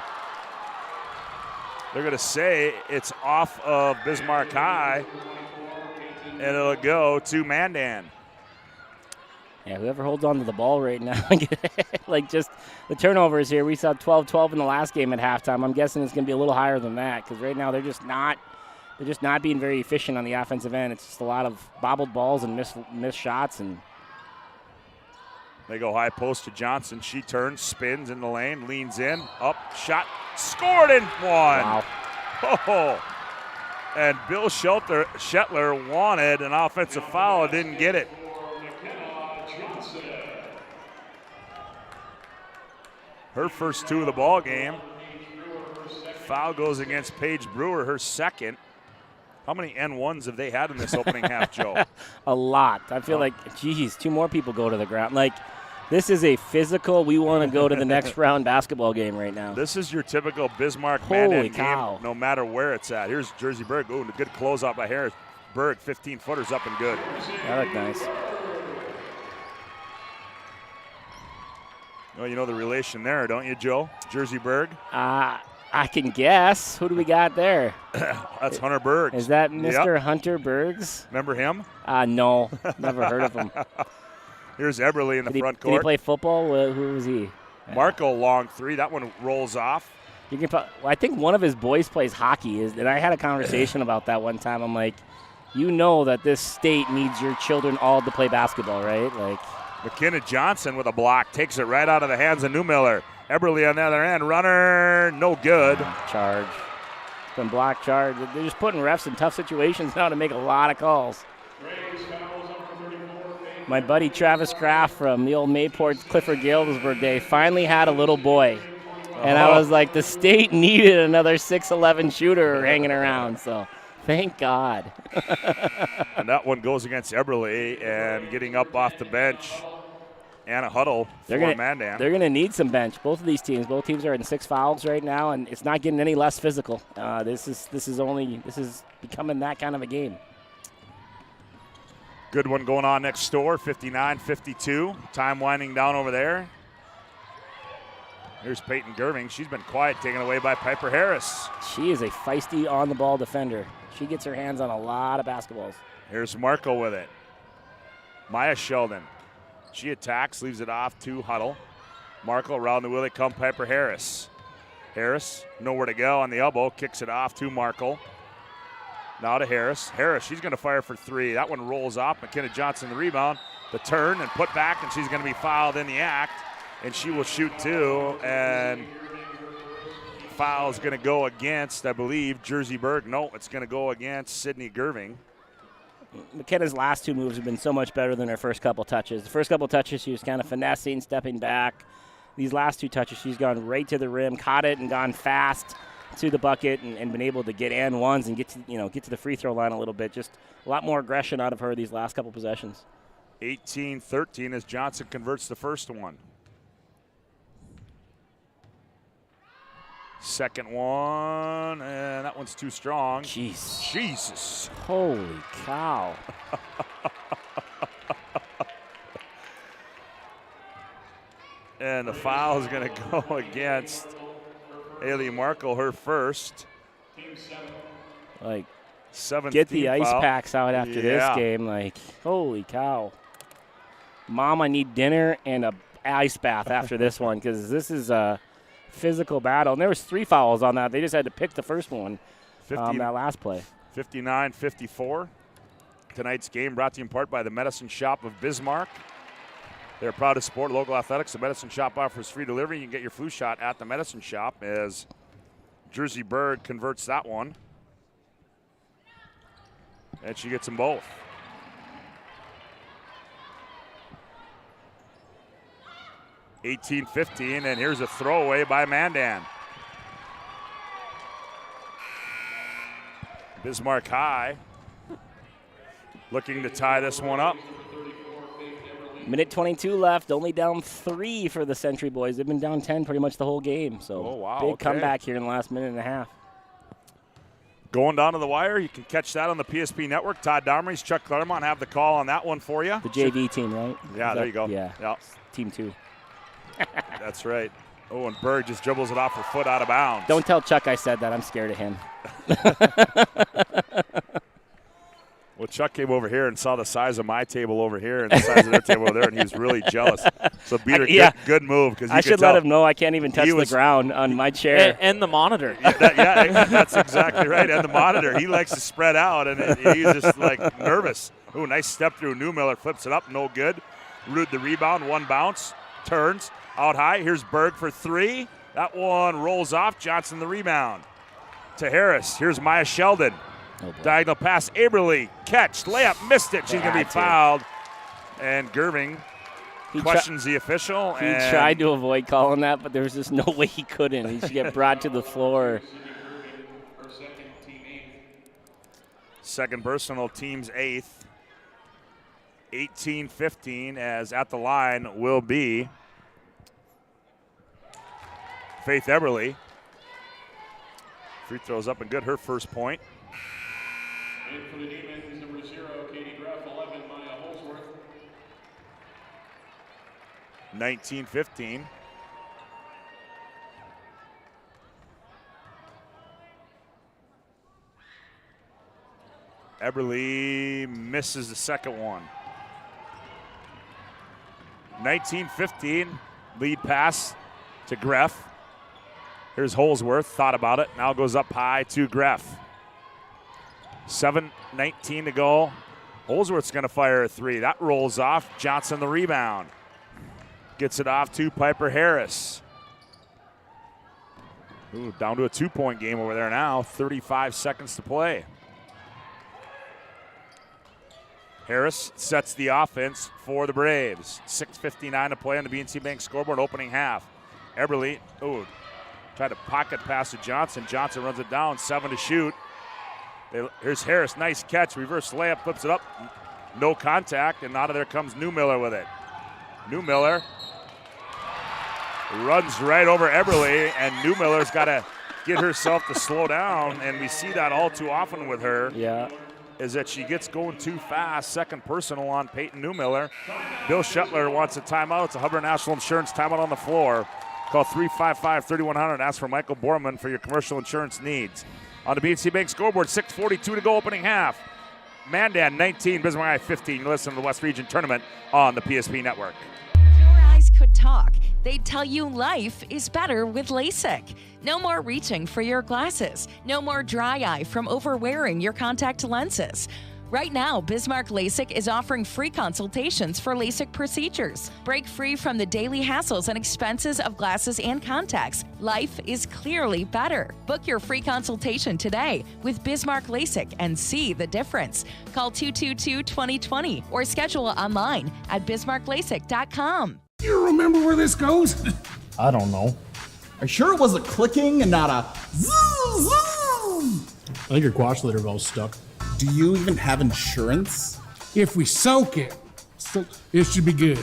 they're going to say it's off of Bismarck High, and it'll go to Mandan. Yeah, whoever holds on to the ball right now, like just the turnovers here. We saw 12-12 in the last game at halftime. I'm guessing it's going to be a little higher than that because right now they're just not being very efficient on the offensive end. It's just a lot of bobbled balls and missed shots. And they go high post to Johnson. She turns, spins in the lane, leans in, up, shot, scored, and one. Wow. Oh. And Bill Shetler wanted an offensive foul, didn't get it. Her first 2 of the ball game. Foul goes against Paige Brewer, her second. How many N1s have they had in this opening half, Joe? A lot. I feel like, geez, 2 more people go to the ground. Like, this is a physical, we want to go to the next round basketball game right now. This is your typical Bismarck Holy Mandan cow. game, no matter where it's at. Here's Jersey Berg. Ooh, a good closeout by Harris. Berg, 15-footers up and good. That looked nice. Well, you know the relation there, don't you, Joe? Jersey Berg? I can guess. Who do we got there? That's Hunter Bergs. Is that Mr. Hunter Bergs? Remember him? No. Never heard of him. Here's Eberle in the front court. Did he play football? Who was he? Marco, long 3. That one rolls off. I think one of his boys plays hockey. And I had a conversation about that one time. I'm like, you know that this state needs your children all to play basketball, right? Like, McKenna Johnson with a block. Takes it right out of the hands of Newmiller. Eberle on the other end. Runner, no good. Charge. Been block charge. They're just putting refs in tough situations now to make a lot of calls. My buddy Travis Kraft from the old Mayport Clifford Galesburg day finally had a little boy. And I was like, the state needed another 6'11 shooter hanging around. So thank God. And that one goes against Eberle, and getting up off the bench, Anna Huddle for Mandan. They're going to need some bench. Both of these teams. Both teams are in 6 fouls right now, and it's not getting any less physical. This is becoming that kind of a game. Good one going on next door, 59-52. Time winding down over there. Here's Peyton Gerving. She's been quiet, taken away by Piper Harris. She is a feisty on-the-ball defender. She gets her hands on a lot of basketballs. Here's Marco with it. Maya Sheldon. She attacks, leaves it off to Huddle. Marco around the wheel, they come Piper Harris. Harris, nowhere to go on the elbow, kicks it off to Marco. Now to Harris. Harris, she's going to fire for 3. That one rolls off. McKenna Johnson the rebound. The turn and put back, and she's going to be fouled in the act. And she will shoot 2. And foul is going to go against, I believe, Jersey Berg. No, it's going to go against Sydney Gerving. McKenna's last 2 moves have been so much better than her first couple touches. The first couple touches, she was kind of finessing, stepping back. These last 2 touches, she's gone right to the rim, caught it, and gone fast to the bucket and been able to get and ones and get to the free throw line a little bit. Just a lot more aggression out of her these last couple possessions. 18-13 as Johnson converts the first one. Second one, and that one's too strong. Jeez. Jesus. Holy cow. And the foul is going to go against Haley Markle, her first. Like, 17th get the ice foul. packs out after this game. Like, holy cow. Mom, I need dinner and a ice bath after this one, because this is a physical battle. And there was 3 fouls on that. They just had to pick the first one on that last play. 59-54. Tonight's game brought to you in part by the Medicine Shop of Bismarck. They're proud to support local athletics. The Medicine Shop offers free delivery. You can get your flu shot at the Medicine Shop as Jersey Berg converts that one. And she gets them both. (18-15), and here's a throwaway by Mandan. Bismarck High looking to tie this one up. Minute 22 left, only down 3 for the Century boys. They've been down 10 pretty much the whole game. So big comeback here in the last minute and a half. Going down to the wire, you can catch that on the PSP Network. Todd Domrey's, Chuck Claremont have the call on that one for you. The JV team, right? Yeah, there you go. Yeah, yep. Team 2. That's right. Oh, and Berg just dribbles it off her foot out of bounds. Don't tell Chuck I said that. I'm scared of him. Well, Chuck came over here and saw the size of my table over here and the size of their table over there, and he was really jealous. So, Peter, good move. I should let him know I can't even touch the ground on my chair. And the monitor. Yeah, that's exactly right. And the monitor. He likes to spread out, and he's just, like, nervous. Ooh, nice step through. Newmiller flips it up. No good. Rude the rebound. One bounce. Turns. Out high. Here's Berg for 3. That one rolls off. Johnson the rebound. To Harris. Here's Maya Sheldon. Diagonal pass, Aberly, catch, layup, missed it. She's going to be fouled. And Gerving questions the official. He tried to avoid calling that, but there was just no way he couldn't. He should get brought to the floor. Second personal, team's 8th. 18-15, as at the line will be Faith Eberly. Free throws up and good. Her first point. And for the Demons, number 0, Katie Graff, 11, Maya Holsworth. 19-15. Eberly misses the second one. 19-15, lead pass to Greff. Here's Holsworth, thought about it, now goes up high to Greff. 7:19 to go. Holsworth's going to fire a three. That rolls off. Johnson the rebound. Gets it off to Piper Harris. Ooh, down to a 2-point game over there now. 35 seconds to play. Harris sets the offense for the Braves. 6:59 to play on the BNC Bank scoreboard, opening half. Eberly, tried to pocket pass to Johnson. Johnson runs it down, 7 to shoot. Here's Harris, nice catch, reverse layup, flips it up. No contact, and out of there comes Newmiller with it. Newmiller runs right over Eberly, and Newmiller's got to get herself to slow down, and we see that all too often with her. Yeah. Is that she gets going too fast. Second personal on Peyton Newmiller. Bill Shetler wants a timeout. It's a Hubbard National Insurance timeout on the floor. Call 355-3100. Ask for Michael Borman for your commercial insurance needs. On the BNC Bank scoreboard, 6:42 to go, opening half. Mandan 19, Bismarck 15. You listen to the West Region Tournament on the PSP Network. If your eyes could talk, they'd tell you life is better with LASIK. No more reaching for your glasses. No more dry eye from overwearing your contact lenses. Right now, Bismarck LASIK is offering free consultations for LASIK procedures. Break free from the daily hassles and expenses of glasses and contacts. Life is clearly better. Book your free consultation today with Bismarck LASIK and see the difference. Call 222-2020 or schedule online at bismarcklasik.com. You remember where this goes? I don't know. Are you sure it was a clicking and not a zoom, zoom? I think your quash litter valve's stuck. Do you even have insurance? If we soak it, it should be good.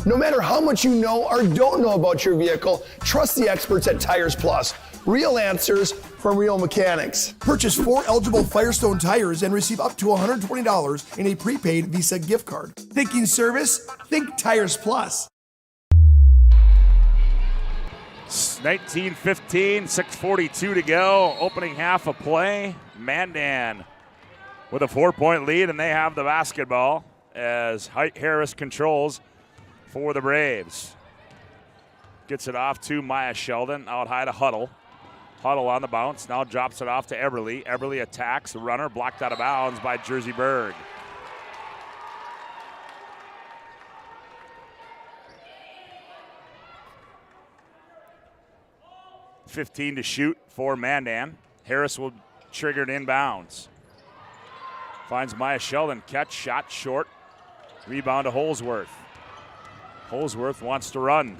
No matter how much you know or don't know about your vehicle, trust the experts at Tires Plus. Real answers from real mechanics. Purchase 4 eligible Firestone tires and receive up to $120 in a prepaid Visa gift card. Thinking service? Think Tires Plus. 19-15, 6:42 to go. Opening half of play. Mandan with a 4-point lead, and they have the basketball as Harris controls for the Braves. Gets it off to Maya Sheldon, out high to Huddle. Huddle on the bounce, now drops it off to Eberly. Eberly attacks, the runner blocked out of bounds by Jersey Berg. .15 to shoot for Mandan. Harris will trigger it inbounds. Finds Maya Sheldon, catch, shot short. Rebound to Holsworth. Holsworth wants to run.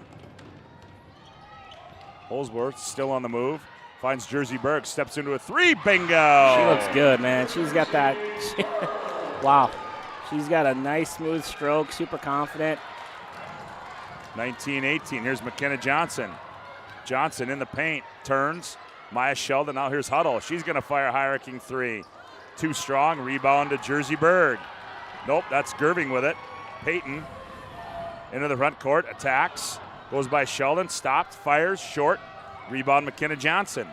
Holsworth still on the move. Finds Jersey Berg, steps into a three, bingo! She looks good, man. She's got that, wow. She's got a nice smooth stroke, super confident. 19-18, here's McKenna Johnson. Johnson in the paint, turns. Maya Sheldon, now here's Huddle. She's gonna fire a high-arcing three. Too strong, rebound to Jersey Berg. Nope, that's Gerving with it. Peyton into the front court, attacks. Goes by Sheldon, stopped, fires, short. Rebound McKenna Johnson.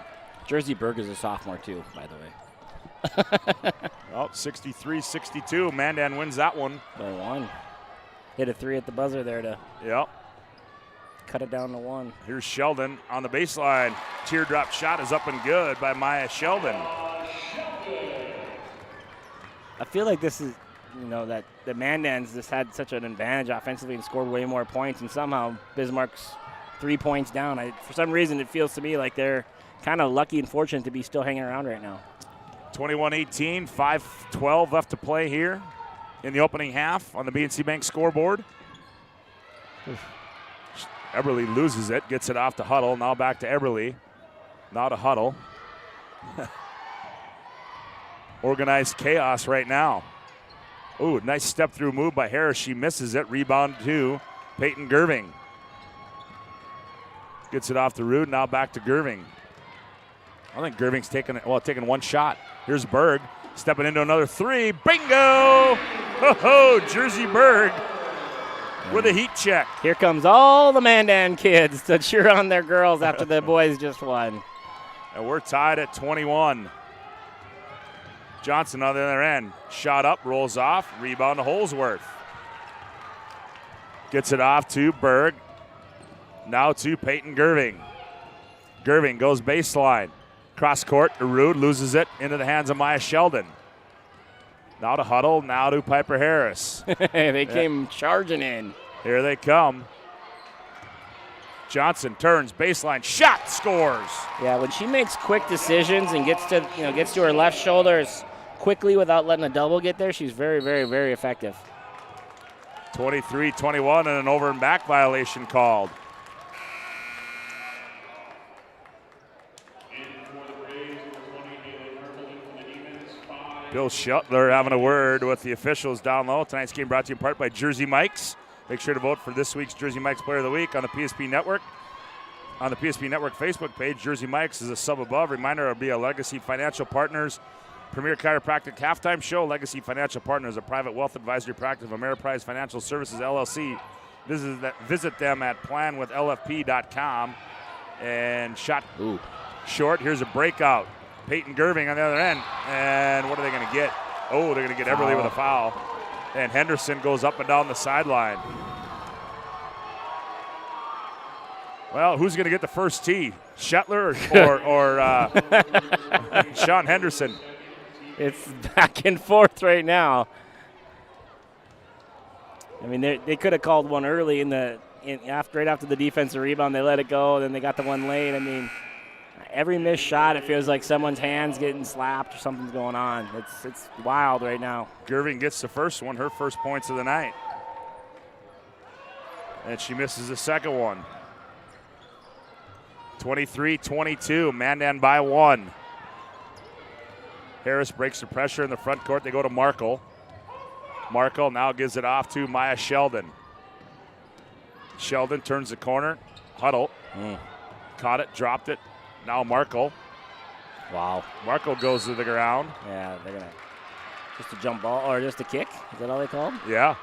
Jersey Berg is a sophomore too, by the way. Oh, 63-62. Mandan wins that one. By one. Hit a three at the buzzer there to cut it down to one. Here's Sheldon on the baseline. Teardrop shot is up and good by Maya Sheldon. I feel like this is, that the Mandans just had such an advantage offensively and scored way more points, and somehow Bismarck's 3 points down. For some reason, it feels to me like they're kind of lucky and fortunate to be still hanging around right now. 21-18, 5:12 left to play here in the opening half on the BNC Bank scoreboard. Eberle loses it, gets it off to Huddle. Now back to Eberle. Now to Huddle. Organized chaos right now. Ooh, nice step through move by Harris. She misses it. Rebound to Peyton Gerving. Gets it off to Rude. Now back to Gerving. I think Gerving's taking one shot. Here's Berg stepping into another three. Bingo! Ho-ho, Jersey Berg with a heat check. Here comes all the Mandan kids to cheer on their girls after the boys just won. And we're tied at 21. Johnson on the other end. Shot up, rolls off, rebound to Holsworth. Gets it off to Berg. Now to Peyton Gerving. Gerving goes baseline. Cross court to Rude, loses it into the hands of Maya Sheldon. Now to Huddle, now to Piper Harris. They came charging in. Here they come. Johnson turns, baseline, shot, scores. Yeah, when she makes quick decisions and gets to her left shoulders quickly without letting a double get there, she's very, very, very effective. 23-21 and an over and back violation called. Bill Shuttler having a word with the officials down low. Tonight's game brought to you in part by Jersey Mike's. Make sure to vote for this week's Jersey Mike's Player of the Week on the PSP Network. On the PSP Network Facebook page, Jersey Mike's is a sub above. Reminder, it'll be a Legacy Financial Partners Premier Chiropractic Halftime Show. Legacy Financial Partners, a private wealth advisory practice of Ameriprise Financial Services, LLC. Visit them at planwithlfp.com. And shot short. Here's a breakout. Peyton Gerving on the other end. And what are they going to get? Oh, they're going to get Eberle with a foul. And Henderson goes up and down the sideline. Well, who's going to get the first tee? Shuttler or Sean Henderson? It's back and forth right now. I mean, they could have called one early right after the defensive rebound. They let it go, then they got the one late. I mean, every missed shot, it feels like someone's hand's getting slapped or something's going on. It's wild right now. Gerving gets the first one, her first points of the night. And she misses the second one. 23-22, Mandan by one. Harris breaks the pressure in the front court. They go to Markle. Markle now gives it off to Maya Sheldon. Sheldon turns the corner. Huddle. Caught it, dropped it. Now Markle. Wow. Markle goes to the ground. Yeah, they're going to just a jump ball or just a kick. Is that all they called? Yeah.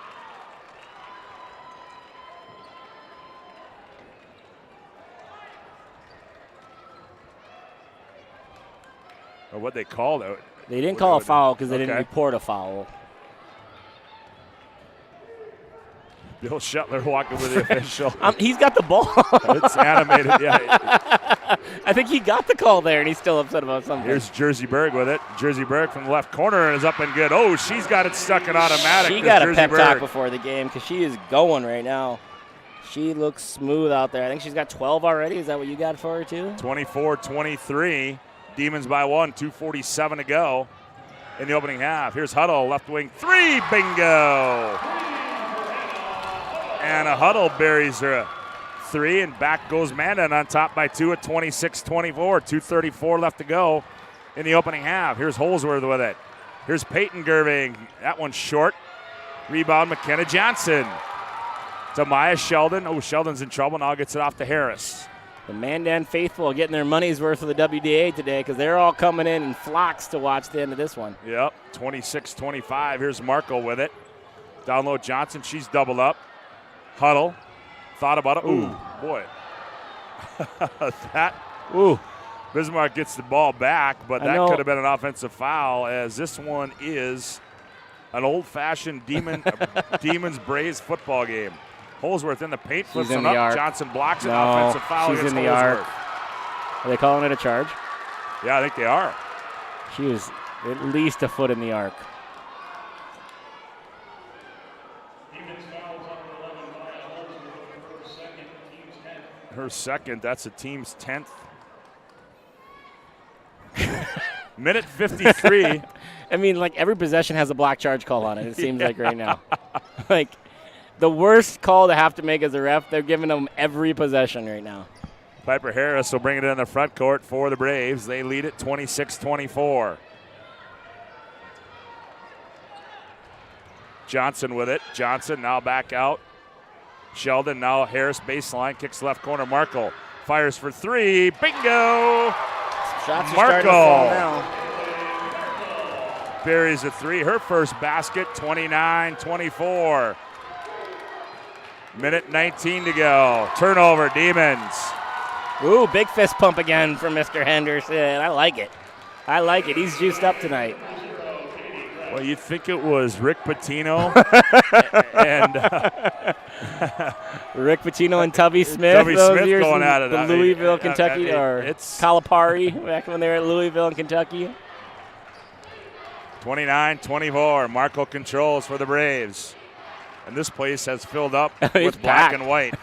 Or what they called it. They didn't call a foul because they didn't report a foul. Bill Shuttler walking with the official. He's got the ball. It's animated, yeah. I think he got the call there, and he's still upset about something. Here's Jersey Berg with it. Jersey Berg from the left corner is up and good. Oh, she's got it stuck in automatic. She got a pep talk before the game because she is going right now. She looks smooth out there. I think she's got 12 already. Is that what you got for her, too? 24-23. Demons by one, 2:47 to go in the opening half. Here's Huddle, left wing three, bingo! And a Huddle buries her three, and back goes Mandan on top by two at 26-24. 2:34 left to go in the opening half. Here's Holsworth with it. Here's Peyton Gerving. That one's short. Rebound, McKenna Johnson. To Maya Sheldon. Oh, Sheldon's in trouble. Now gets it off to Harris. The Mandan faithful are getting their money's worth of the WDA today because they're all coming in flocks to watch the end of this one. Yep, 26-25. Here's Markle with it. Down low Johnson. She's doubled up. Huddle. Thought about it. Ooh, boy. Bismarck gets the ball back, but that could have been an offensive foul as this one is an old-fashioned Demons Braves football game. Holsworth in the paint, flips one up. Arc. Johnson blocks it. Offensive foul she's against in the Holsworth. arc. Are they calling it a charge? Yeah, I think they are. She was at least a foot in the arc. Her second, that's a team's 10th. Minute 53. I mean, like every possession has a block charge call on it, it seems like right now. Like the worst call to have to make as a ref, they're giving them every possession right now. Piper Harris will bring it in the front court for the Braves. They lead it 26-24. Johnson with it. Johnson now back out. Sheldon now Harris baseline, kicks left corner. Markle fires for three. Bingo! Shots are starting to fall now. Buries a three. Her first basket, 29-24. Minute 19 to go. Turnover, Demons. Ooh, big fist pump again from Mr. Henderson. I like it. I like it. He's juiced up tonight. Well, you'd think it was Rick Pitino and Rick Pitino and Tubby Smith. Tubby Smith going at it. The Louisville, Kentucky, or it's Calipari back when they were at Louisville and Kentucky. 29-24. Marco controls for the Braves. And this place has filled up with black and white.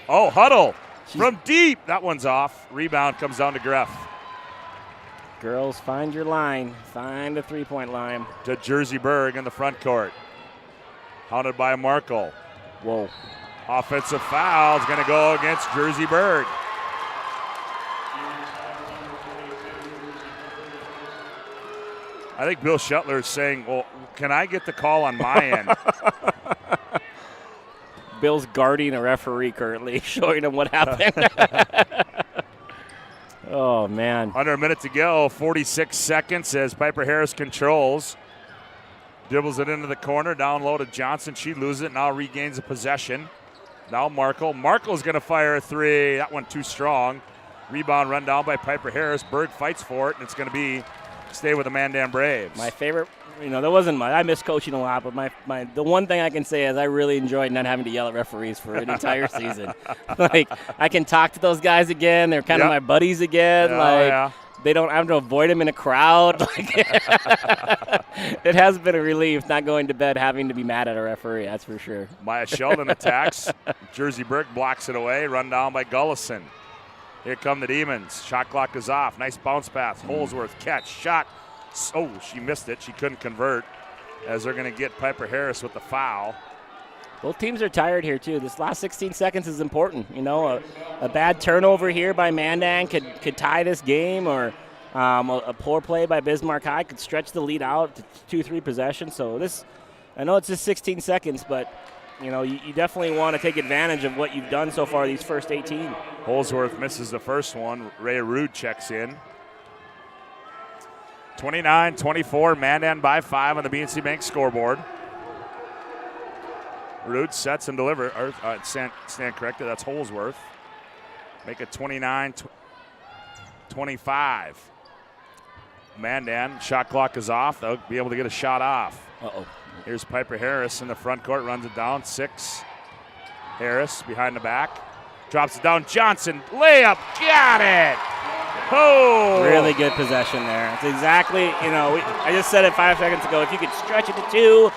Oh, Huddle from deep. That one's off. Rebound comes down to Greff. Girls, find your line. Find the three-point line. To Jersey Berg in the front court. Hounded by Markle. Whoa. Offensive foul is going to go against Jersey Berg. I think Bill Shuttler is saying, well, can I get the call on my end? Bill's guarding a referee currently, showing him what happened. Oh, man. Under a minute to go, 46 seconds as Piper Harris controls. Dribbles it into the corner, down low to Johnson. She loses it, now regains the possession. Now Markle. Markle's going to fire a three. That one too strong. Rebound run down by Piper Harris. Berg fights for it, and it's going to be stay with the Mandan Braves. My favorite, that wasn't I miss coaching a lot, but the one thing I can say is I really enjoyed not having to yell at referees for an entire season. Like, I can talk to those guys again. They're kind of my buddies again. I don't have to avoid them in a crowd. It has been a relief not going to bed having to be mad at a referee, that's for sure. Maya Sheldon attacks. Jersey Berg blocks it away. Run down by Gullison. Here come the Demons. Shot clock is off. Nice bounce pass. Holsworth catch. Shot. Oh, she missed it. She couldn't convert as they're going to get Piper Harris with the foul. Both teams are tired here, too. This last 16 seconds is important. A bad turnover here by Mandan could tie this game, or a poor play by Bismarck High could stretch the lead out to 2-3 possessions. So I know it's just 16 seconds, but you definitely want to take advantage of what you've done so far these first 18. Holsworth misses the first one. Ray Rude checks in. 29-24, Mandan by 5 on the BNC Bank scoreboard. Rude sets and delivers. Stand corrected. That's Holsworth. Make it 29-25. Mandan, shot clock is off. They'll be able to get a shot off. Uh-oh. Here's Piper Harris in the front court, runs it down. 6. Harris behind the back. Drops it down. Johnson, layup, got it. Oh! Really good possession there. It's exactly, I just said it 5 seconds ago. If you could stretch it to 2,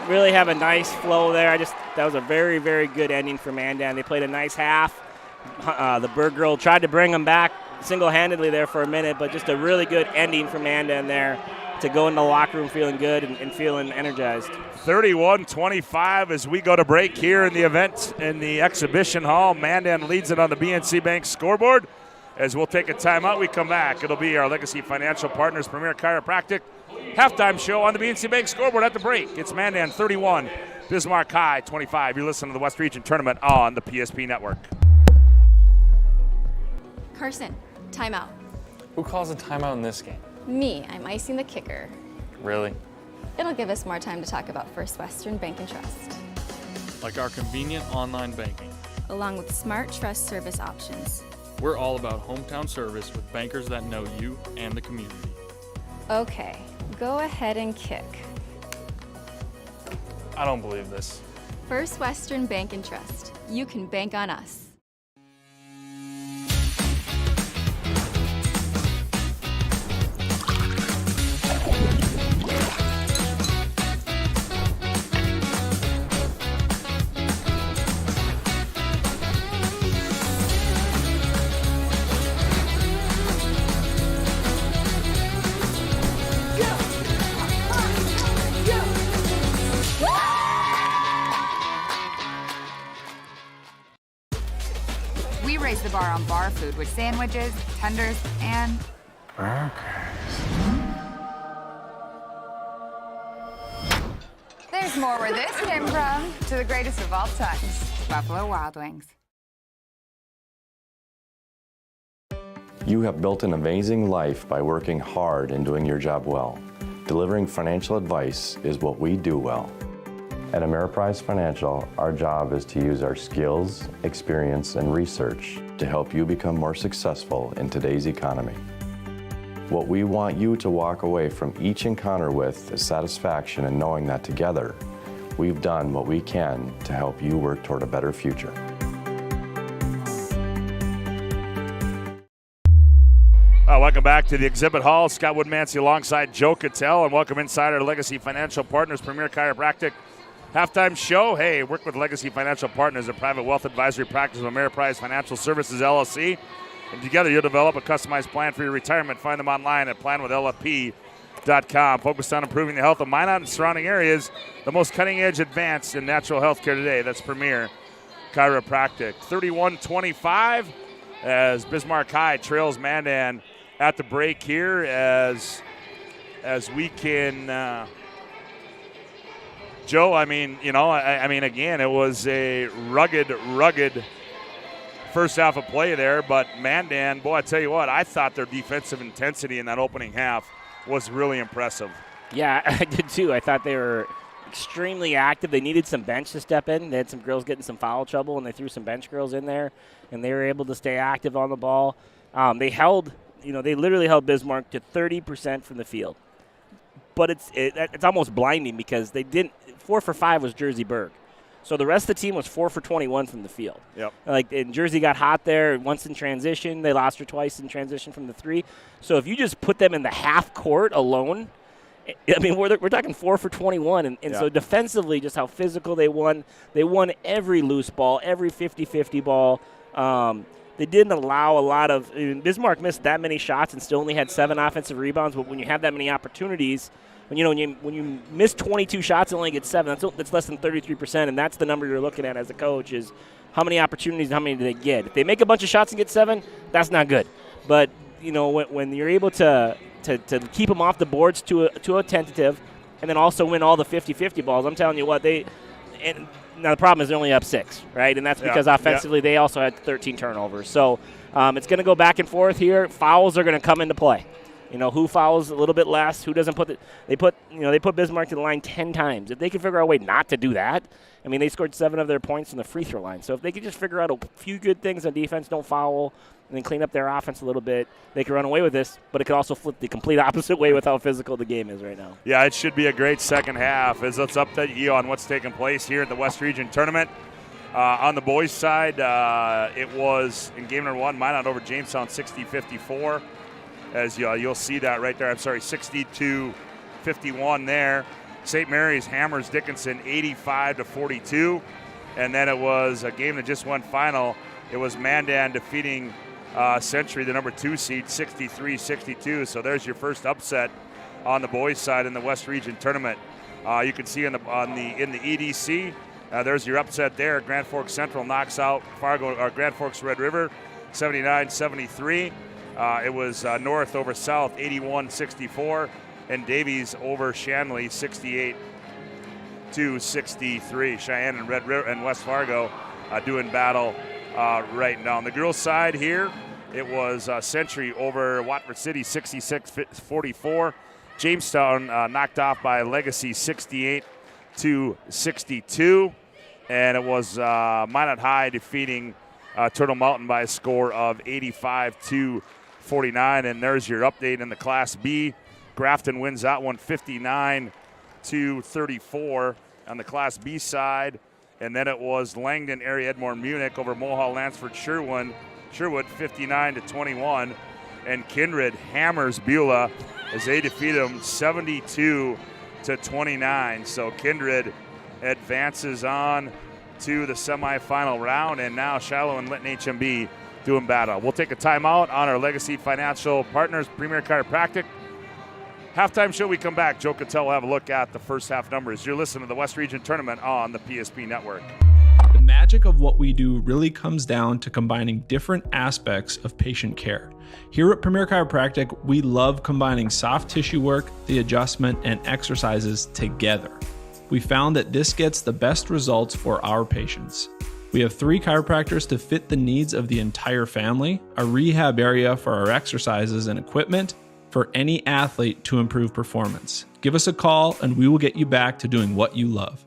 really have a nice flow there. That was a very, very good ending for Mandan. They played a nice half. The Berg girl tried to bring them back single-handedly there for a minute, but just a really good ending for Mandan there to go in the locker room feeling good and feeling energized. 31-25 as we go to break here in the event in the exhibition hall. Mandan leads it on the BNC Bank scoreboard. As we'll take a timeout, we come back. It'll be our Legacy Financial Partners Premier Chiropractic halftime show on the BNC Bank scoreboard at the break. It's Mandan 31, Bismarck High 25. You're listening to the West Region Tournament on the PSP Network. Carson, timeout. Who calls a timeout in this game? Me, I'm icing the kicker. Really? It'll give us more time to talk about First Western Bank and Trust. Like our convenient online banking. Along with smart trust service options. We're all about hometown service with bankers that know you and the community. Okay, go ahead and kick. I don't believe this. First Western Bank and Trust. You can bank on us. raise the bar on bar food with sandwiches, tenders, and there's more where this came from. To the greatest of all times, Buffalo Wild Wings. You have built an amazing life by working hard and doing your job well. Delivering financial advice is what we do well. At Ameriprise Financial, our job is to use our skills, experience, and research to help you become more successful in today's economy. What we want you to walk away from each encounter with is satisfaction in knowing that together, we've done what we can to help you work toward a better future. Welcome back to the exhibit hall. Scott Woodmansey alongside Joe Cattell, and welcome inside our Legacy Financial Partners Premier Chiropractic halftime show. Hey, work with Legacy Financial Partners, a private wealth advisory practice of Ameriprise Financial Services, LLC. And together you'll develop a customized plan for your retirement. Find them online at planwithlfp.com. Focused on improving the health of Minot and surrounding areas. The most cutting-edge advanced in natural health care today. That's Premier Chiropractic. 31-25 as Bismarck High trails Mandan at the break here as we can Joe, I mean, again, it was a rugged first half of play there, but Mandan, boy, I tell you what, I thought their defensive intensity in that opening half was really impressive. Yeah, I did too. I thought they were extremely active. They needed some bench to step in. They had some girls getting some foul trouble, and they threw some bench girls in there, and they were able to stay active on the ball. They literally held Bismarck to 30% from the field. But it's almost blinding because they didn't. 4 for 5 was Jersey Berg. So the rest of the team was 4 for 21 from the field. Yep. And Jersey got hot there once in transition. They lost her twice in transition from the 3. So if you just put them in the half court alone, I mean, we're talking 4 for 21. And so defensively, just how physical they won. They won every loose ball, every 50-50 ball. They didn't allow a lot of Bismarck missed that many shots and still only had 7 offensive rebounds. But when you have that many opportunities, when you miss 22 shots and only get 7, that's less than 33%, and that's the number you're looking at as a coach is how many opportunities and how many do they get. If they make a bunch of shots and get 7, that's not good. But when you're able to keep them off the boards to a tentative, and then also win all the 50-50 balls, I'm telling you what now the problem is they're only up 6, right? And that's because offensively they also had 13 turnovers. So it's going to go back and forth here. Fouls are going to come into play. Who fouls a little bit less, who doesn't they put Bismarck to the line 10 times. If they can figure out a way not to do that, I mean, they scored 7 of their points from the free throw line. So if they could just figure out a few good things on defense, don't foul, and then clean up their offense a little bit, they could run away with this, but it could also flip the complete opposite way with how physical the game is right now. Yeah, it should be a great second half. Let's update you on what's taking place here at the West Region Tournament. On the boys' side, it was in game number 1, Minot over Jamestown 60-54. As you'll see that right there. 60-51 there. St. Mary's hammers Dickinson 85-42. And then it was a game that just went final. It was Mandan defeating Century, the number 2 seed, 63-62. So there's your first upset on the boys' side in the West Region Tournament. You can see in the EDC, there's your upset there. Grand Forks Central knocks out Grand Forks Red River 79-73. It was North over South, 81-64, and Davies over Shanley, 68-63. Cheyenne and Red River and West Fargo doing battle right now. On the girls' side here, it was Century over Watford City, 66-44. Jamestown knocked off by Legacy, 68-62, and it was Minot High defeating Turtle Mountain by a score of 85-49, and there's your update in the Class B. Grafton wins that one 59-34 on the Class B side, and then it was Langdon, Area Edmore, Munich over Mohawk, Lansford, Sherwood 59-21, and Kindred hammers Beulah as they defeat them 72-29. So Kindred advances on to the semifinal round, and now Shiloh and Lytton HMB doing battle. We'll take a timeout on our Legacy Financial Partners Premier Chiropractic halftime show. We come back. Joe Cattell will have a look at the first half numbers. You're listening to the West Region Tournament on the PSP Network. The magic of what we do really comes down to combining different aspects of patient care. Here at Premier Chiropractic, we love combining soft tissue work, the adjustment, and exercises together. We found that this gets the best results for our patients. We have 3 chiropractors to fit the needs of the entire family, a rehab area for our exercises and equipment, for any athlete to improve performance. Give us a call and we will get you back to doing what you love.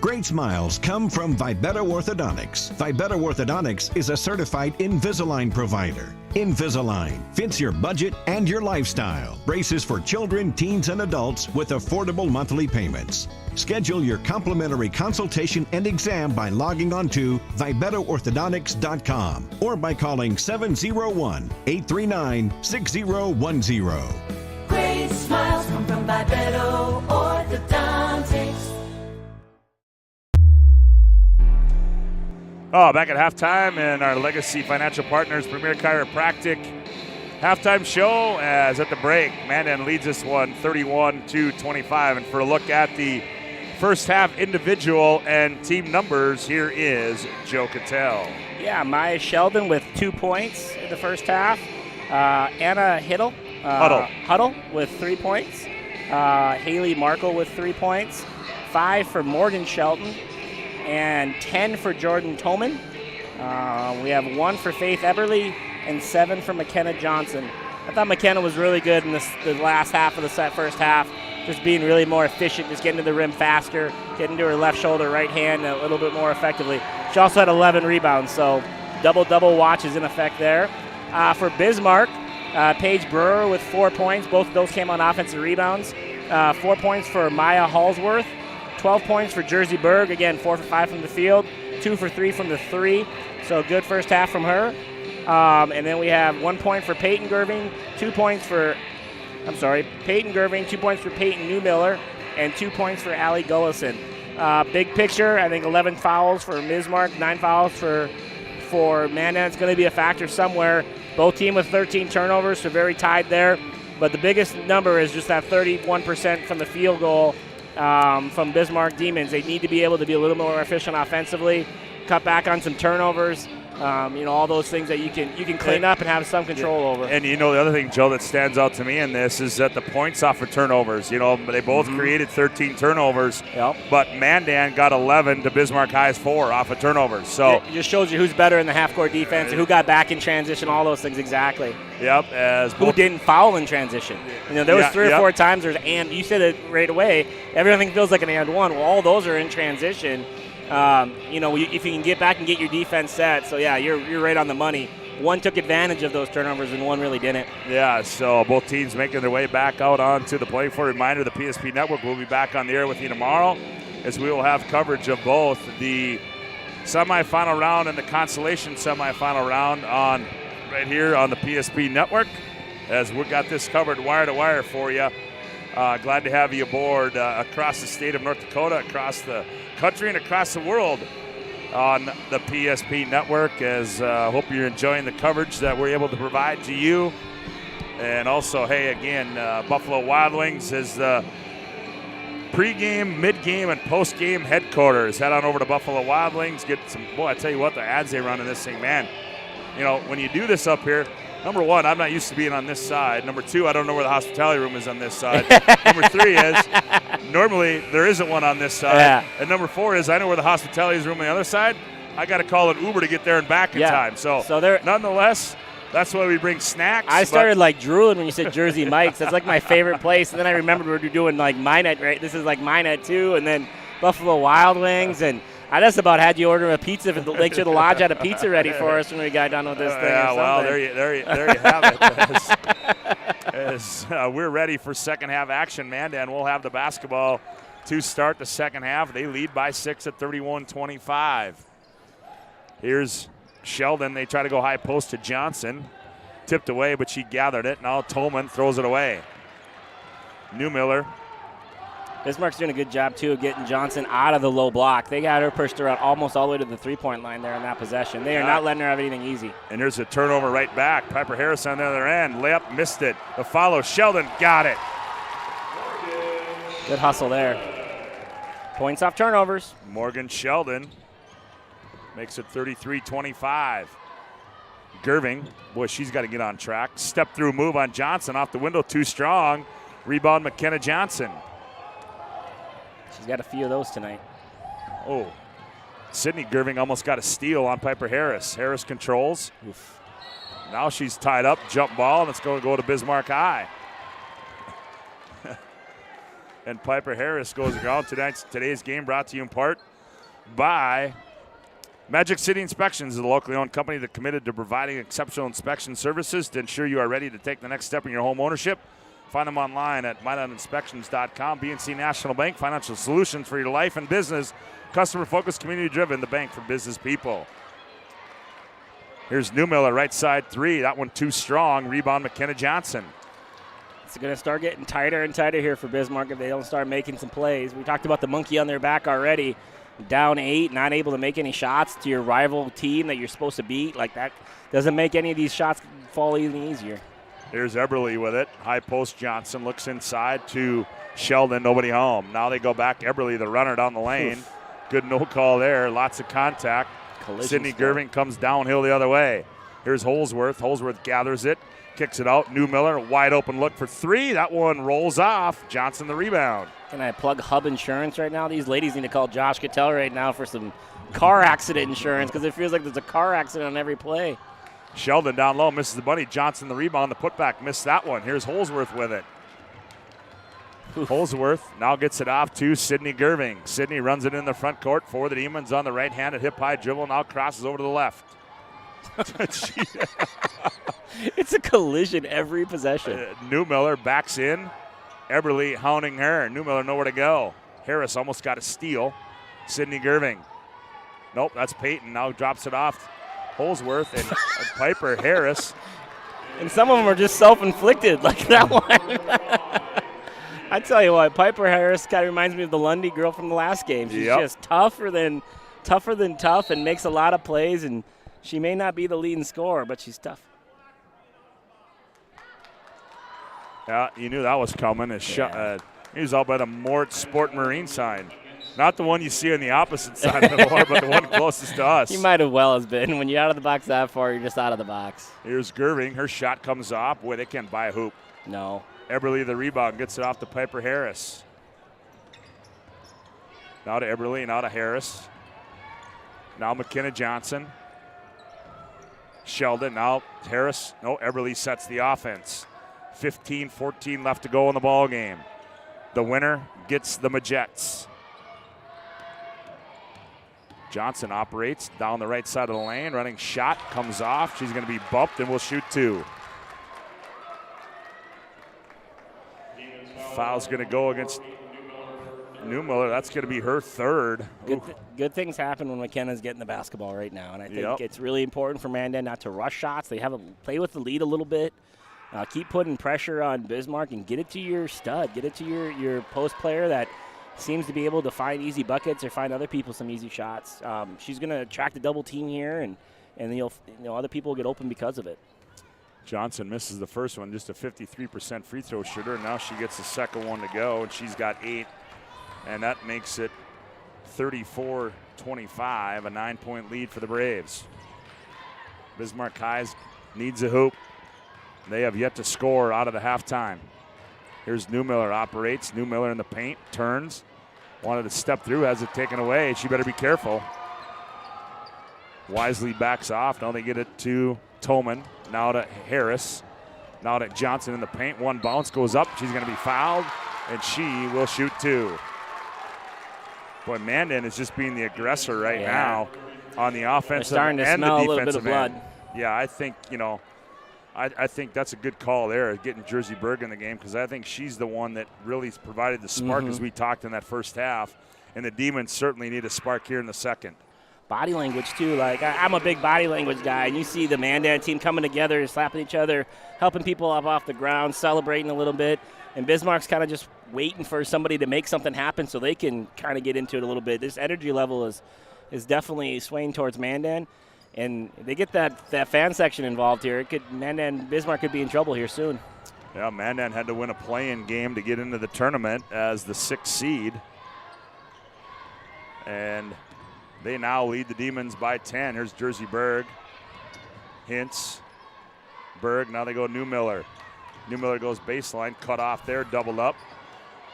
Great smiles come from Vibetta Orthodontics. Vibetta Orthodontics is a certified Invisalign provider. Invisalign fits your budget and your lifestyle. Braces for children, teens, and adults with affordable monthly payments. Schedule your complimentary consultation and exam by logging on to VibettaOrthodontics.com or by calling 701-839-6010. Great smiles come from Vibetta Orthodontics. Back at halftime in our Legacy Financial Partners Premier Chiropractic halftime show. As at the break, Mandan leads this one 31-25. And for a look at the first half individual and team numbers, here is Joe Cattell. Yeah, Maya Sheldon with 2 points in the first half. Anna Huddle with 3 points. Haley Markle with 3 points. 5 for Morgan Shelton. And 10 for Jordan Toman. We have 1 for Faith Eberly and 7 for McKenna Johnson. I thought McKenna was really good in the last half of the first half, just being really more efficient, just getting to the rim faster, getting to her left shoulder, right hand a little bit more effectively. She also had 11 rebounds, so double-double watch is in effect there. For Bismarck, Paige Brewer with 4 points. Both of those came on offensive rebounds. 4 points for Maya Hallsworth. 12 points for Jersey Berg. Again, 4 for 5 from the field, 2 for 3 from the 3. So good first half from her. And then we have 1 point for Peyton Gerving, 2 points for, Peyton Gerving, 2 points for Peyton Newmiller, and 2 points for Allie Gullison. Big picture, I think 11 fouls for Bismarck, 9 fouls for Mandan. It's going to be a factor somewhere. Both teams with 13 turnovers, so very tied there. But the biggest number is just that 31% from the field goal. From Bismarck Demons. They need to be able to be a little more efficient offensively, cut back on some turnovers, all those things that you can clean up and have some control over. And the other thing, Joe, that stands out to me in this is that the points off of turnovers, they both created 13 turnovers, but Mandan got 11 to Bismarck High's 4 off of turnovers. So it just shows you who's better in the half-court defense, and who got back in transition, all those things exactly. Yep. Who didn't foul in transition. There was 3 or 4 times there's and you said it right away, everything feels like an and one. Well, all those are in transition. If you can get back and get your defense set. So, yeah, you're right on the money. One took advantage of those turnovers and one really didn't. Yeah, so both teams making their way back out onto the playing floor. Reminder, the PSP Network will be back on the air with you tomorrow as we will have coverage of both the semifinal round and the consolation semifinal round on right here on the PSP Network as we got this covered wire to wire for you. Glad to have you aboard across the state of North Dakota, across the country, and across the world on the PSP Network. As hope you're enjoying the coverage that we're able to provide to you. And also, hey, again, Buffalo Wild Wings is the pregame, midgame, and postgame headquarters. Head on over to Buffalo Wild Wings. Get some, boy, I tell you what, the ads they run in this thing, man. When you do this up here, number 1, I'm not used to being on this side. Number 2, I don't know where the hospitality room is on this side. Number 3 is normally there isn't one on this side. Yeah. And number 4 is I know where the hospitality room on the other side. I got to call an Uber to get there and back in time. So nonetheless, that's why we bring snacks. I started drooling when you said Jersey Mike's. That's my favorite place. And then I remembered we were doing Minot, right? This is Minot too, and then Buffalo Wild Wings, and I just about had you order a pizza if the Lake Shore Lodge had a pizza ready for us when we got done with this thing. Well, there you have it. As we're ready for second half action, Mandan will have the basketball to start the second half. They lead by 6 at 31-25. Here's Sheldon. They try to go high post to Johnson. Tipped away, but she gathered it. Now Tolman throws it away. Newmiller. Bismarck's doing a good job, too, of getting Johnson out of the low block. They got her pushed around almost all the way to the three-point line there in that possession. They are not letting her have anything easy. And there's a turnover right back. Piper Harris on the other end. Layup, missed it. The follow, Sheldon got it. Good hustle there. Points off turnovers. Morgan Sheldon makes it 33-25. Gerving, boy, she's got to get on track. Step through move on Johnson off the window, too strong. Rebound McKenna Johnson. She's got a few of those tonight. Oh, Sydney Gerving almost got a steal on Piper Harris. Harris controls. Oof. Now she's tied up, jump ball, and it's going to go to Bismarck High. And Piper Harris goes around. Today's game brought to you in part by Magic City Inspections, is a locally owned company that committed to providing exceptional inspection services to ensure you are ready to take the next step in your home ownership. Find them online at MinotInspections.com. BNC National Bank, financial solutions for your life and business. Customer-focused, community-driven, the bank for business people. Here's Newmiller, right side three. That one too strong. Rebound McKenna Johnson. It's going to start getting tighter and tighter here for Bismarck if they don't start making some plays. We talked about the monkey on their back already. Down 8, not able to make any shots to your rival team that you're supposed to beat. Like, that doesn't make any of these shots fall any easier. Here's Eberly with it. High post Johnson looks inside to Sheldon. Nobody home. Now they go back. Eberly, the runner down the lane. Oof. Good no call there. Lots of contact. Collision Sydney start. Gerving comes downhill the other way. Here's Holsworth. Holsworth gathers it. Kicks it out. Newmiller, wide open look for three. That one rolls off. Johnson the rebound. Can I plug Hub Insurance right now? These ladies need to call Josh Cattell right now for some car accident insurance because it feels like there's a car accident on every play. Sheldon down low, misses the bunny. Johnson the rebound. The putback missed that one. Here's Holsworth with it. Holsworth now gets it off to Sydney Gerving. Sydney runs it in the front court for the Demons on the right-handed hip-high dribble. Now crosses over to the left. It's a collision every possession. Newmiller backs in. Eberly hounding her. Newmiller nowhere to go. Harris almost got a steal. Sydney Gerving. Nope, that's Peyton. Now drops it off. Holsworth and Piper Harris. And some of them are just self-inflicted, like that one. I tell you what, Piper Harris kind of reminds me of the Lundy girl from the last game. She's just tougher than tough and makes a lot of plays, and she may not be the leading scorer, but she's tough. Yeah, you knew that was coming. He was out by the Mort Sport Marine sign. Not the one you see on the opposite side of the floor, but the one closest to us. He might have well has been. When you're out of the box that far, you're just out of the box. Here's Gerving. Her shot comes off. Boy, they can't buy a hoop. No. Eberly the rebound, gets it off to Piper Harris. Now to Eberly, now to Harris. Now McKenna Johnson. Sheldon, now Harris. No, Eberly sets the offense. 15-14 left to go in the ball game. The winner gets the Majets. Johnson operates down the right side of the lane. Running shot comes off. She's going to be bumped and will shoot two. Foul's going to go against Newmiller. That's going to be her third. Good things happen when McKenna's getting the basketball right now, and I think it's really important for Mandan not to rush shots. They play with the lead a little bit. Keep putting pressure on Bismarck and get it to your stud. Get it to your post player that seems to be able to find easy buckets or find other people some easy shots. She's going to attract a double team here, and other people will get open because of it. Johnson misses the first one, just a 53% free throw shooter. Now she gets the second one to go, and she's got 8. And that makes it 34-25, a 9-point lead for the Braves. Bismarck High needs a hoop. They have yet to score out of the halftime. Here's Newmiller, operates. Newmiller in the paint, turns. Wanted to step through, has it taken away. She better be careful. Wisely backs off. Now they get it to Toman. Now to Harris. Now to Johnson in the paint. One bounce goes up. She's going to be fouled, and she will shoot two. Boy, Mandan is just being the aggressor right now on the offensive and the defensive end. Starting to smell a little bit of blood. Yeah, I think, I think that's a good call there, getting Jersey Berg in the game, because I think she's the one that really provided the spark as we talked in that first half. And the Demons certainly need a spark here in the second. Body language, too. Like, I'm a big body language guy, and you see the Mandan team coming together, slapping each other, helping people up off the ground, celebrating a little bit. And Bismarck's kind of just waiting for somebody to make something happen so they can kind of get into it a little bit. This energy level is definitely swaying towards Mandan. And they get that fan section involved here. Bismarck could be in trouble here soon. Yeah, Mandan had to win a play-in game to get into the tournament as the 6th seed. And they now lead the Demons by 10. Here's Jersey Berg. Hintz. Berg, now they go Newmiller. Newmiller goes baseline, cut off there, doubled up.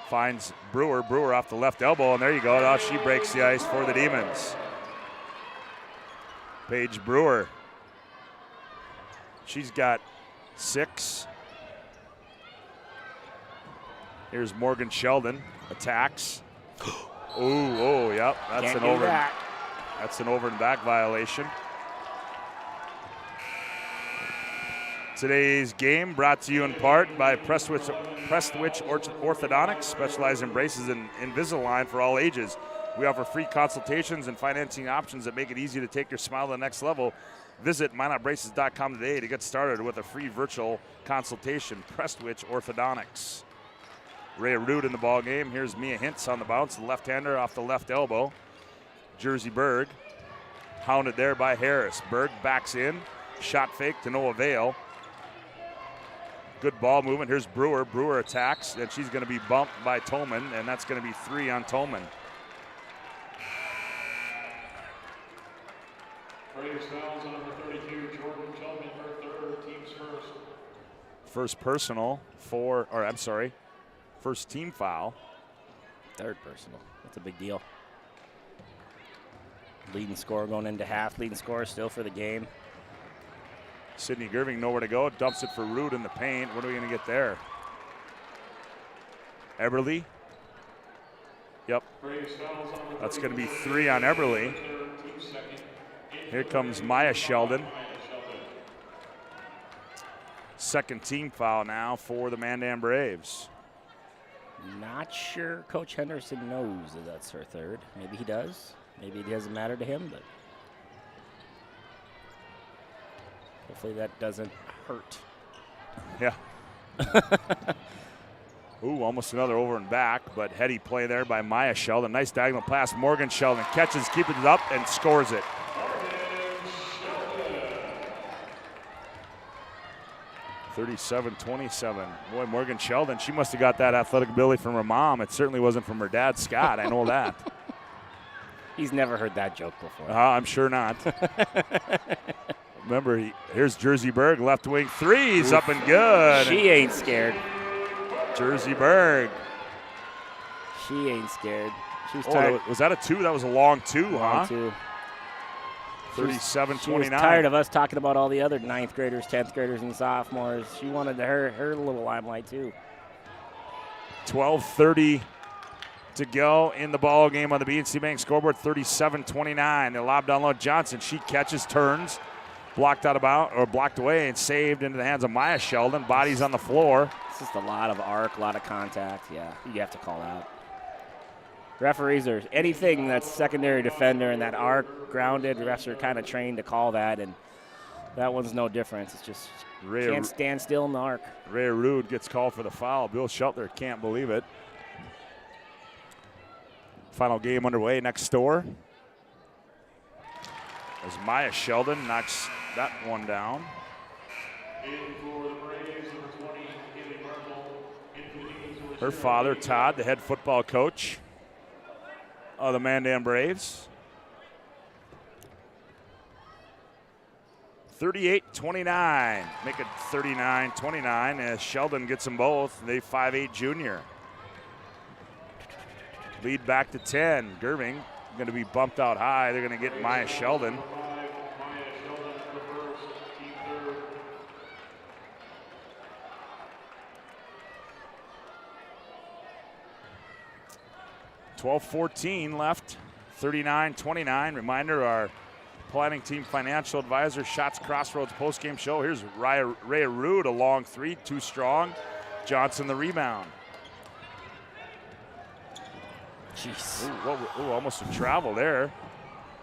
Finds Brewer. Brewer off the left elbow, and there you go. Now she breaks the ice for the Demons. Paige Brewer. She's got 6. Here's Morgan Sheldon. Attacks. Oh, yep. That's an over and back violation. Today's game brought to you in part by Prestwich Orthodontics, specialized in braces and Invisalign for all ages. We offer free consultations and financing options that make it easy to take your smile to the next level. Visit minotbraces.com today to get started with a free virtual consultation. Prestwich Orthodontics. Ray Root in the ball game. Here's Mia Hintz on the bounce, the left-hander off the left elbow. Jersey Berg, hounded there by Harris. Berg backs in, shot fake to no avail. Good ball movement. Here's Brewer. Brewer attacks, and she's going to be bumped by Tolman, and that's going to be 3 on Tolman. Prairie fouls on number 32, Jordan Tolman, her third, team's first. First personal first team foul. Third personal. That's a big deal. Leading scorer going into half. Leading scorer still for the game. Sydney Gerving nowhere to go. Dumps it for Root in the paint. What are we going to get there? Eberly. Yep. That's going to be 3 on Eberly. Here comes Maya Sheldon. Second team foul now for the Mandan Braves. Not sure Coach Henderson knows that that's her third. Maybe he does. Maybe it doesn't matter to him, but hopefully that doesn't hurt. Yeah. Ooh, almost another over and back, but heady play there by Maya Sheldon. Nice diagonal pass. Morgan Sheldon catches, keeps it up, and scores it. 37-27. Boy, Morgan Sheldon, she must have got that athletic ability from her mom. It certainly wasn't from her dad, Scott. I know that. He's never heard that joke before. I'm sure not. Remember, here's Jersey Berg, left wing threes. Oof. Up and good. She ain't scared. Jersey Berg. She ain't scared. She was tired. Was that a 2? That was a long 2, long huh? 2. 37-29. She was tired of us talking about all the other 9th graders, 10th graders, and sophomores. She wanted her little limelight, too. 12:30 to go in the ball game on the BNC Bank scoreboard. 37-29. They lob down low. Johnson, she catches, turns, blocked away and saved into the hands of Maya Sheldon. Bodies on the floor. It's just a lot of arc, a lot of contact. Yeah, you have to call that. Referees are anything that's secondary defender and that arc grounded. Refs are kind of trained to call that, and that one's no difference. It's just can't stand still in the arc. Ray Rude gets called for the foul. Bill Shelter can't believe it. Final game underway next door. As Maya Sheldon knocks that one down. Her father, Todd, the head football coach of the Mandan Braves. 38-29. Make it 39-29 as Sheldon gets them both. They 5'8" junior. Lead back to 10. Gerving going to be bumped out high. They're going to get Maya Sheldon. $12:14 left, 39-29. Reminder, our planning team financial advisor, Shots Crossroads postgame show. Here's Ray Rude, a long 3, too strong. Johnson the rebound. Jeez. Ooh, almost a travel there.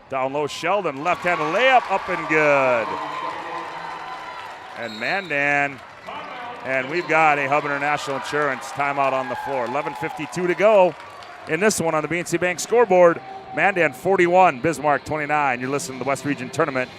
Down low, Sheldon, left-handed layup, up and good. And Mandan, and we've got a Hub International Insurance timeout on the floor. 11:52 to go. In this one on the BNC Bank scoreboard, Mandan 41, Bismarck 29. You're listening to the West Region Tournament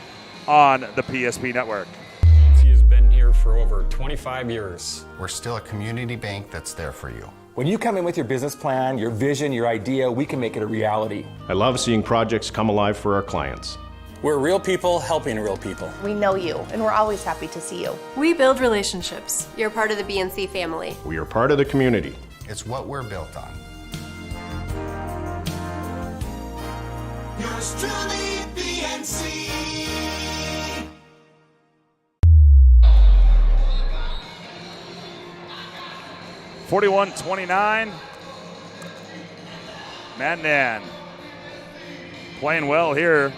on the PSP Network. BNC has been here for over 25 years. We're still a community bank that's there for you. When you come in with your business plan, your vision, your idea, we can make it a reality. I love seeing projects come alive for our clients. We're real people helping real people. We know you, and we're always happy to see you. We build relationships. You're part of the BNC family. We are part of the community. It's what we're built on. Yours truly, BNC. (41-29). Mandan playing well here.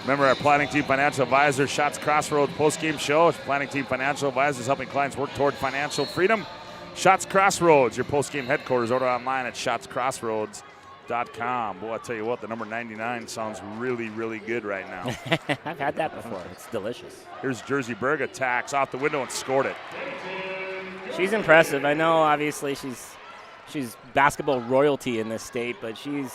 Remember our Planning Team Financial Advisors Shots Crossroads post-game show. Planning Team Financial Advisors helping clients work toward financial freedom. Shots Crossroads, your post-game headquarters. Order online at shotscrossroads.com. Boy, I tell you what, the number 99 sounds really, really good right now. I've had that before. It's delicious. Here's Jersey Berg attacks off the window and scored it. She's impressive. I know, obviously, she's basketball royalty in this state, but she's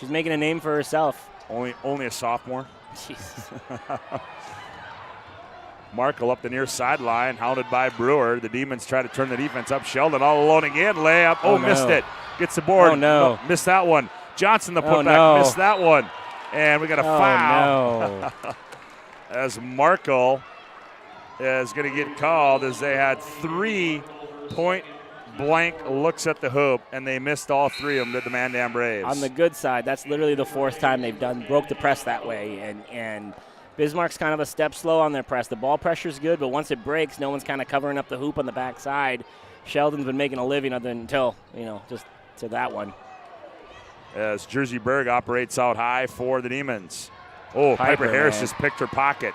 making a name for herself. Only a sophomore. Jesus. Markle up the near sideline, hounded by Brewer. The Demons try to turn the defense up. Sheldon all alone again. Layup. Oh, no. Missed it. Gets the board. Oh, no. Missed that one. Johnson, the putback. Missed that one. And we got a foul. No. As Markle is going to get called as they had 3 point-blank looks at the hoop, and they missed all 3 of them, the Mandan Braves. On the good side, that's literally the 4th time they've broke the press that way, and Bismarck's kind of a step slow on their press. The ball pressure's good, but once it breaks, no one's kind of covering up the hoop on the backside. Sheldon's been making a living until, just to that one. As Jersey Berg operates out high for the Demons. Oh, Piper Harris just picked her pocket.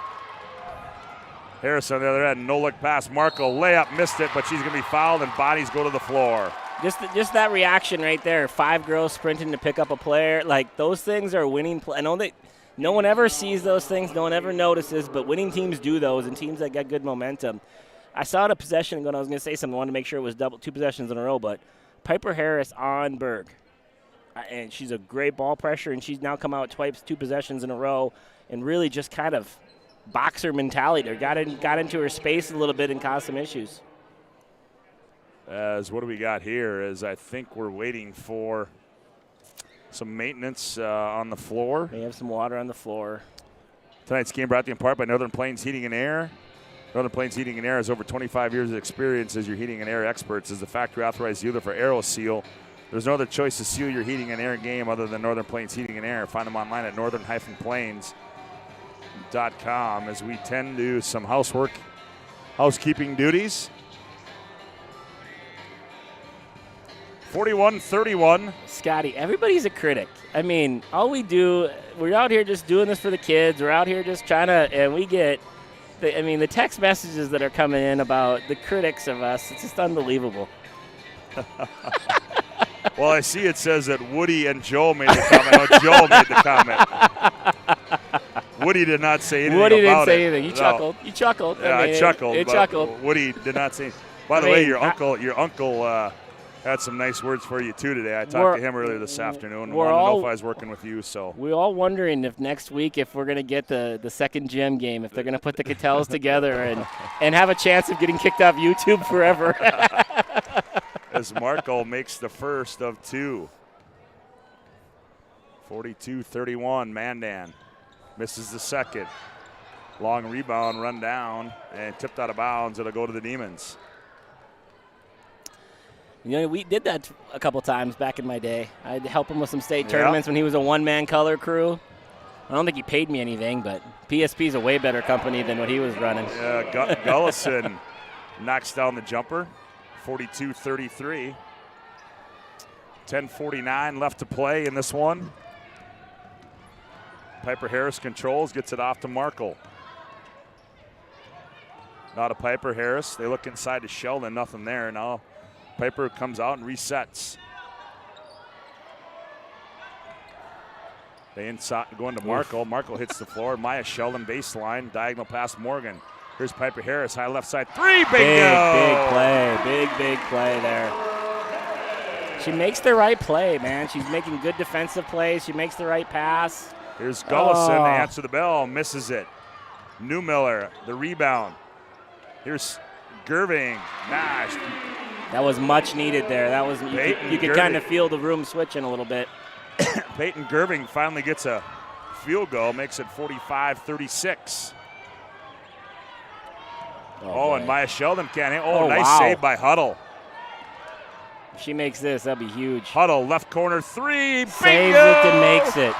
Harris on the other end, no-look pass. Markle, layup, missed it, but she's going to be fouled, and bodies go to the floor. Just that reaction right there. 5 girls sprinting to pick up a player. Like, those things are winning. I know that no one ever sees those things. No one ever notices, but winning teams do those, and teams that got good momentum. I saw it a possession ago, and I was going to say something. I wanted to make sure it was 2 possessions in a row, but Piper Harris on Berg. And she's a great ball pressure, and she's now come out twice, 2 possessions in a row, and really just kind of boxer mentality there. Got into her space a little bit and caused some issues. As what do we got here? As I think we're waiting for some maintenance on the floor. They have some water on the floor. Tonight's game brought to you in part by Northern Plains Heating and Air. Northern Plains Heating and Air has over 25 years of experience as your heating and air experts. As the factory authorized dealer for AeroSeal, there's no other choice to seal your heating and air game other than Northern Plains Heating and Air. Find them online at northern-plains.com as we tend to do some housekeeping duties. 41-31. Scotty, everybody's a critic. I mean, we're out here just doing this for the kids. We're out here just trying to, and we get, the text messages that are coming in about the critics of us. It's just unbelievable. Well, I see it says that Woody and Joe made the comment. No, Joe made the comment. Woody did not say anything about it. Woody didn't say anything. He chuckled. He chuckled. Yeah, I chuckled. It chuckled. Woody did not say anything. By the way, your uncle had some nice words for you, too, today. I talked to him earlier this afternoon. Wanted to know if I was working with you. So we're all wondering if next week, if we're going to get the second gym game, if they're going to put the Cattels together and have a chance of getting kicked off YouTube forever. As Markle makes the first of 2. 42-31, Mandan misses the second. Long rebound, run down, and tipped out of bounds. It'll go to the Demons. We did that a couple times back in my day. I'd help him with some state tournaments when he was a one-man color crew. I don't think he paid me anything, but PSP is a way better company than what he was running. Yeah, Gullison knocks down the jumper. 42-33. 10:49 left to play in this one. Piper Harris controls, gets it off to Markle. Now to Piper Harris. They look inside to Sheldon, nothing there. Now Piper comes out and resets. They inside going to Markle. Markle hits the floor. Maya Sheldon baseline, diagonal pass Morgan. Here's Piper Harris, high left side, 3, bingo! Big play there. She makes the right play, man. She's making good defensive plays. She makes the right pass. Here's Gullison to answer the bell, misses it. Newmiller, the rebound. Here's Gerving. That was much needed there. That was you could kind of feel the room switching a little bit. Peyton Gerving finally gets a field goal, makes it 45-36. Oh, and Maya Sheldon can't hit. Oh, nice save by Huddle. If she makes this, that'd be huge. Huddle, left corner three. Saves it and makes it.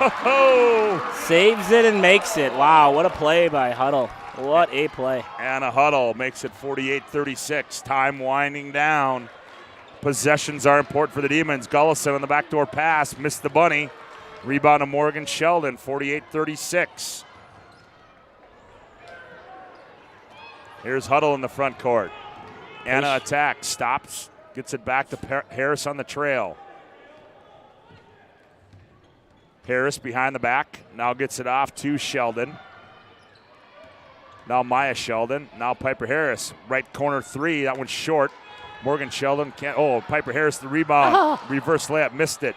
Saves it and makes it. Wow, what a play by Huddle. What a play. Anna Huddle makes it 48-36. Time winding down. Possessions are important for the Demons. Gullison on the backdoor pass. Missed the bunny. Rebound to Morgan Sheldon, 48-36. Here's Huddle in the front court. Anna attacks, stops, gets it back to Harris on the trail. Harris behind the back, now gets it off to Sheldon. Now Maya Sheldon, now Piper Harris. Right corner three, that one's short. Morgan Sheldon can't, Piper Harris the rebound. Reverse layup, missed it.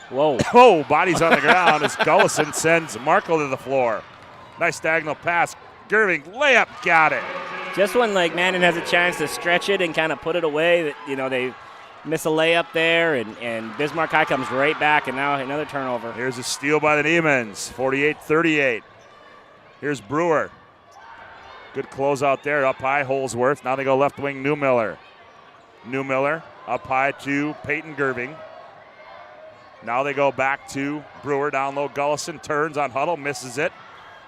Whoa. Oh, body's on the ground as Gullison sends Markle to the floor. Nice diagonal pass. Gerving, layup, got it. Just when Mandan has a chance to stretch it and kind of put it away, they miss a layup there, and Bismarck High comes right back, and now another turnover. Here's a steal by the Demons, 48-38. Here's Brewer. Good close out there, up high, Holsworth. Now they go left wing, Newmiller. Newmiller up high to Peyton Gerving. Now they go back to Brewer, down low, Gullison turns on Huddle, misses it.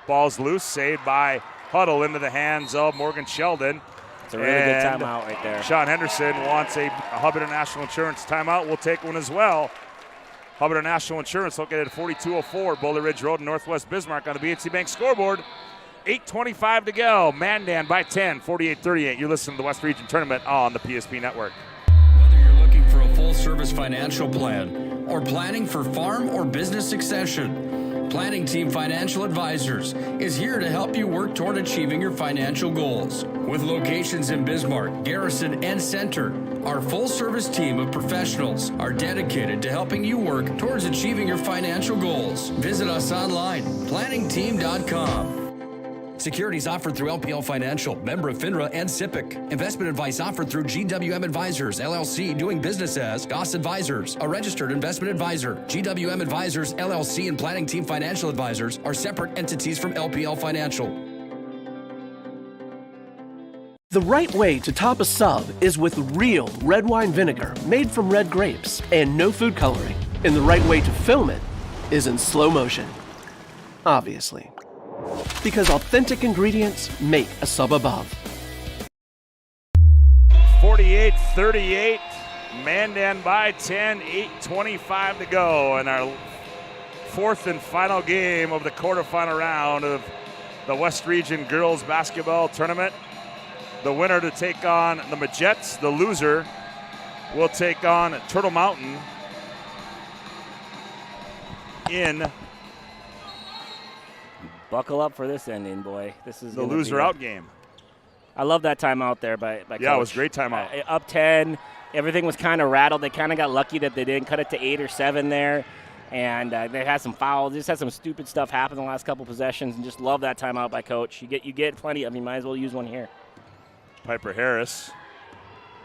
Ball's loose, saved by Huddle into the hands of Morgan Sheldon. It's a really good timeout right there. Sean Henderson wants a Hub International Insurance timeout. We'll take one as well. Hub International Insurance located at 4204 Boulder Ridge Road in Northwest Bismarck on the BNC Bank scoreboard. 8:25 to go. Mandan by 10, 48-38. You're listening to the West Region Tournament on the PSP Network. Whether you're looking for a full-service financial plan or planning for farm or business succession, Planning Team Financial Advisors is here to help you work toward achieving your financial goals. With locations in Bismarck, Garrison, and Center, our full-service team of professionals are dedicated to helping you work towards achieving your financial goals. Visit us online, planningteam.com. Securities offered through LPL Financial, member of FINRA and SIPC. Investment advice offered through GWM Advisors, LLC, doing business as Goss Advisors, a registered investment advisor. GWM Advisors, LLC, and Planning Team Financial Advisors are separate entities from LPL Financial. The right way to top a sub is with real red wine vinegar made from red grapes and no food coloring. And the right way to film it is in slow motion. Obviously. Because authentic ingredients make a sub above. 48-38, Mandan by 10, 8:25 to go in our fourth and final game of the quarterfinal round of the West Region Girls Basketball Tournament. The winner to take on the Majettes, the loser will take on Turtle Mountain in. Buckle up for this ending, boy. This is the loser out game. I love that timeout there by Coach. Yeah, it was a great timeout. Up 10, everything was kind of rattled. They kind of got lucky that they didn't cut it to 8 or 7 there, and they had some fouls. They just had some stupid stuff happen the last couple possessions, and just love that timeout by Coach. You get plenty of them. You might as well use one here. Piper Harris.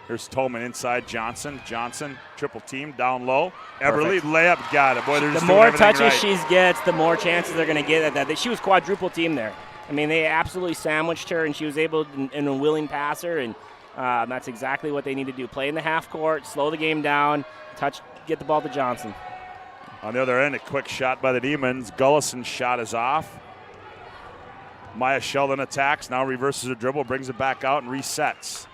Here's Tolman inside Johnson. Johnson, triple team, down low. Eberly, layup, got it. Boy, the more touches she gets, the more chances they're going to get at that. She was quadruple team there. I mean, they absolutely sandwiched her, and she was able to, and a willing passer, and that's exactly what they need to do. Play in the half court, slow the game down, get the ball to Johnson. On the other end, a quick shot by the Demons. Gullison's shot is off. Maya Sheldon attacks, now reverses her dribble, brings it back out and resets.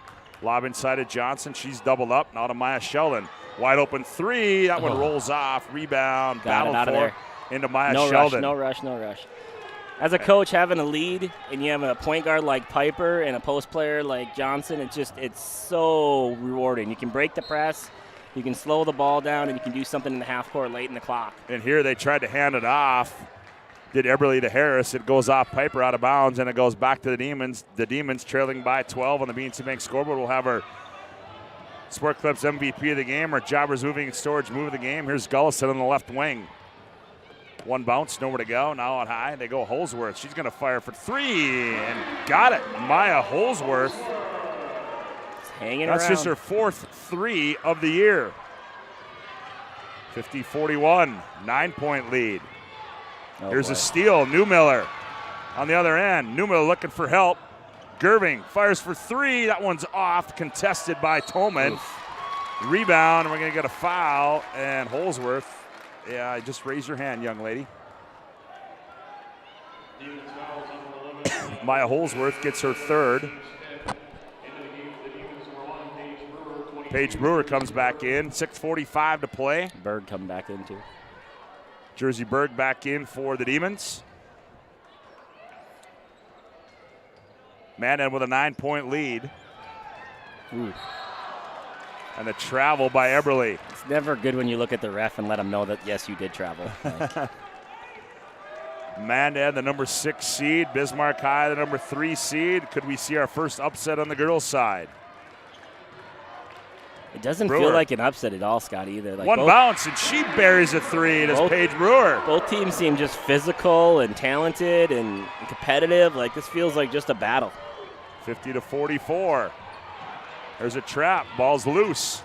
Lob inside of Johnson. She's doubled up. Now to Maya Sheldon. Wide open three. That one rolls off. Rebound. Battle for into Maya Sheldon. No rush. As a coach, having a lead and you have a point guard like Piper and a post player like Johnson, it's so rewarding. You can break the press, you can slow the ball down, and you can do something in the half court late in the clock. And here they tried to hand it off. Did Eberly to Harris. It goes off Piper out of bounds, and it goes back to the Demons. The Demons trailing by 12 on the BNC Bank scoreboard. We'll have our Sport Clips MVP of the game, our Jobbers Moving and Storage move of the game. Here's Gullison on the left wing. One bounce, nowhere to go. Now out high, they go Holsworth. She's going to fire for three, and got it. Maya Holsworth. hanging That's around. just her 4th 3 of the year. 50-41, 9-point lead. Here's a steal, Newmiller on the other end. Newmiller looking for help. Gerving fires for 3. That one's off, contested by Tolman. Rebound, and we're going to get a foul. And Holsworth, yeah, just raise your hand, young lady. Maya Holsworth gets her 3rd. Paige Brewer comes back in. 6:45 to play. Berg coming back in too. Jersey Berg back in for the Demons. Mandan with a 9-point lead. Ooh. And the travel by Eberle. It's never good when you look at the ref and let him know that, yes, you did travel. Mandan, the number 6 seed. Bismarck High, the number 3 seed. Could we see our first upset on the girls' side? It doesn't Brewer. feel like an upset at all, Scott, either. Like One bounce, and she buries a 3. Does Paige Brewer. Both teams seem just physical and talented and competitive. Like, this feels like just a battle. 50-44. There's a trap. Ball's loose.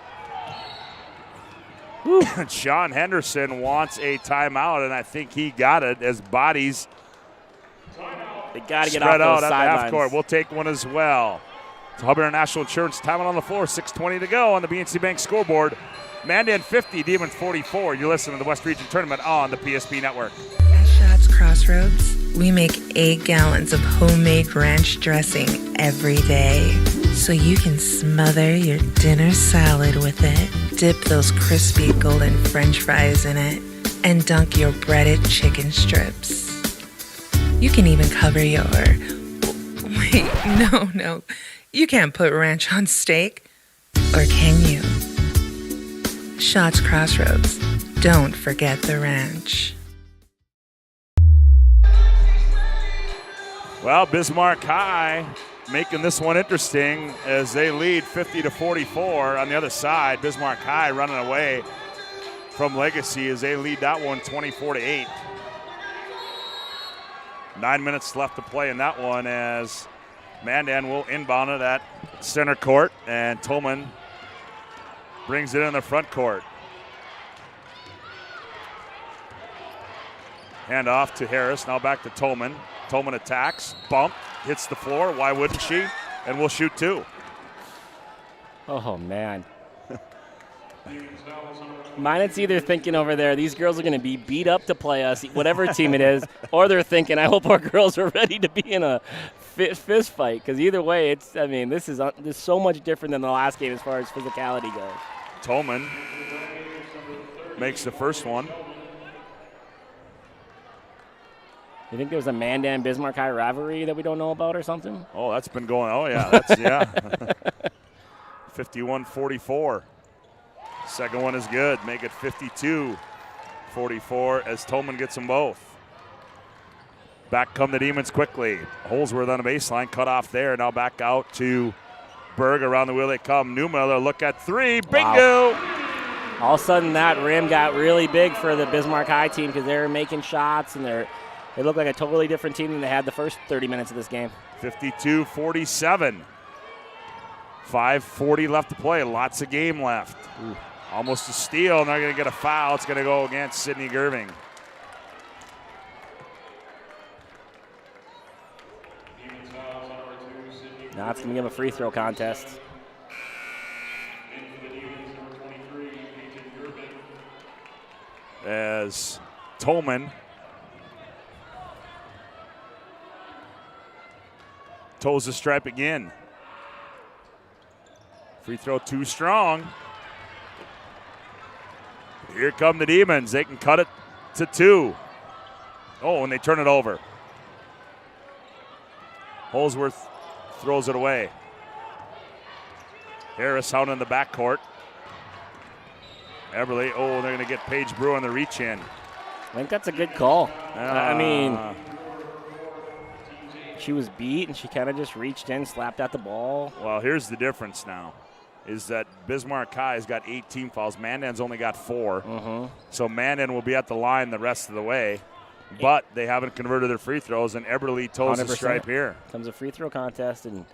Sean Henderson wants a timeout, and I think he got it as bodies they got to get spread off out those at the half sidelines. court. We'll take one as well. It's Hubbard International Insurance timeout on the floor. 6:20 to go on the BNC Bank scoreboard. Mandan 50, Demons 44. You're listening to the West Region Tournament on the PSP Network. At Shots Crossroads, we make 8 gallons of homemade ranch dressing every day. So you can smother your dinner salad with it, dip those crispy golden french fries in it, and dunk your breaded chicken strips. You can even cover your... Wait, no. You can't put ranch on steak. Or can you? Shots Crossroads. Don't forget the ranch. Well, Bismarck High making this one interesting as they lead 50-44 on the other side. Bismarck High running away from Legacy as they lead that one 24-8. 9 minutes left to play in that one as Mandan will inbound it at center court, and Tolman brings it in the front court. Hand off to Harris, now back to Tolman. Tolman attacks, bump, hits the floor. Why wouldn't she? And we'll shoot 2. Oh, man. Minot's either thinking over there, these girls are going to be beat up to play us, whatever team it is, or they're thinking, I hope our girls are ready to be in a fist fight. Because either way, this is so much different than the last game as far as physicality goes. Tolman makes the first one. You think there's a Mandan Bismarck High rivalry that we don't know about or something? Oh, that's been going. Oh, yeah. That's, yeah. 51-44. Second one is good. Make it 52-44 as Tolman gets them both. Back come the Demons quickly. Holsworth on a baseline, cut off there. Now back out to Berg. Around the wheel they come. Newmiller, look at 3. Bingo! Wow. All of a sudden, that rim got really big for the Bismarck High team because they were making shots, and they look like a totally different team than they had the first 30 minutes of this game. 52-47. 5:40 left to play. Lots of game left. Ooh. Almost a steal, and they're going to get a foul. It's going to go against Sydney Gerving. Now it's going to give a free throw contest. As Tolman toes the stripe again. Free throw too strong. Here come the Demons. They can cut it to 2. Oh, and they turn it over. Holsworth throws it away. Harris out in the backcourt. Eberle, they're going to get Paige Brewer on the reach in. I think that's a good call. I mean, she was beat, and she kind of just reached in, slapped at the ball. Well, here's the difference now, is that Bismarck High has got 8 team fouls. Mandan's only got 4. So Mandan will be at the line the rest of the way. But they haven't converted their free throws, and Eberle toes the stripe here. Comes a free throw contest, and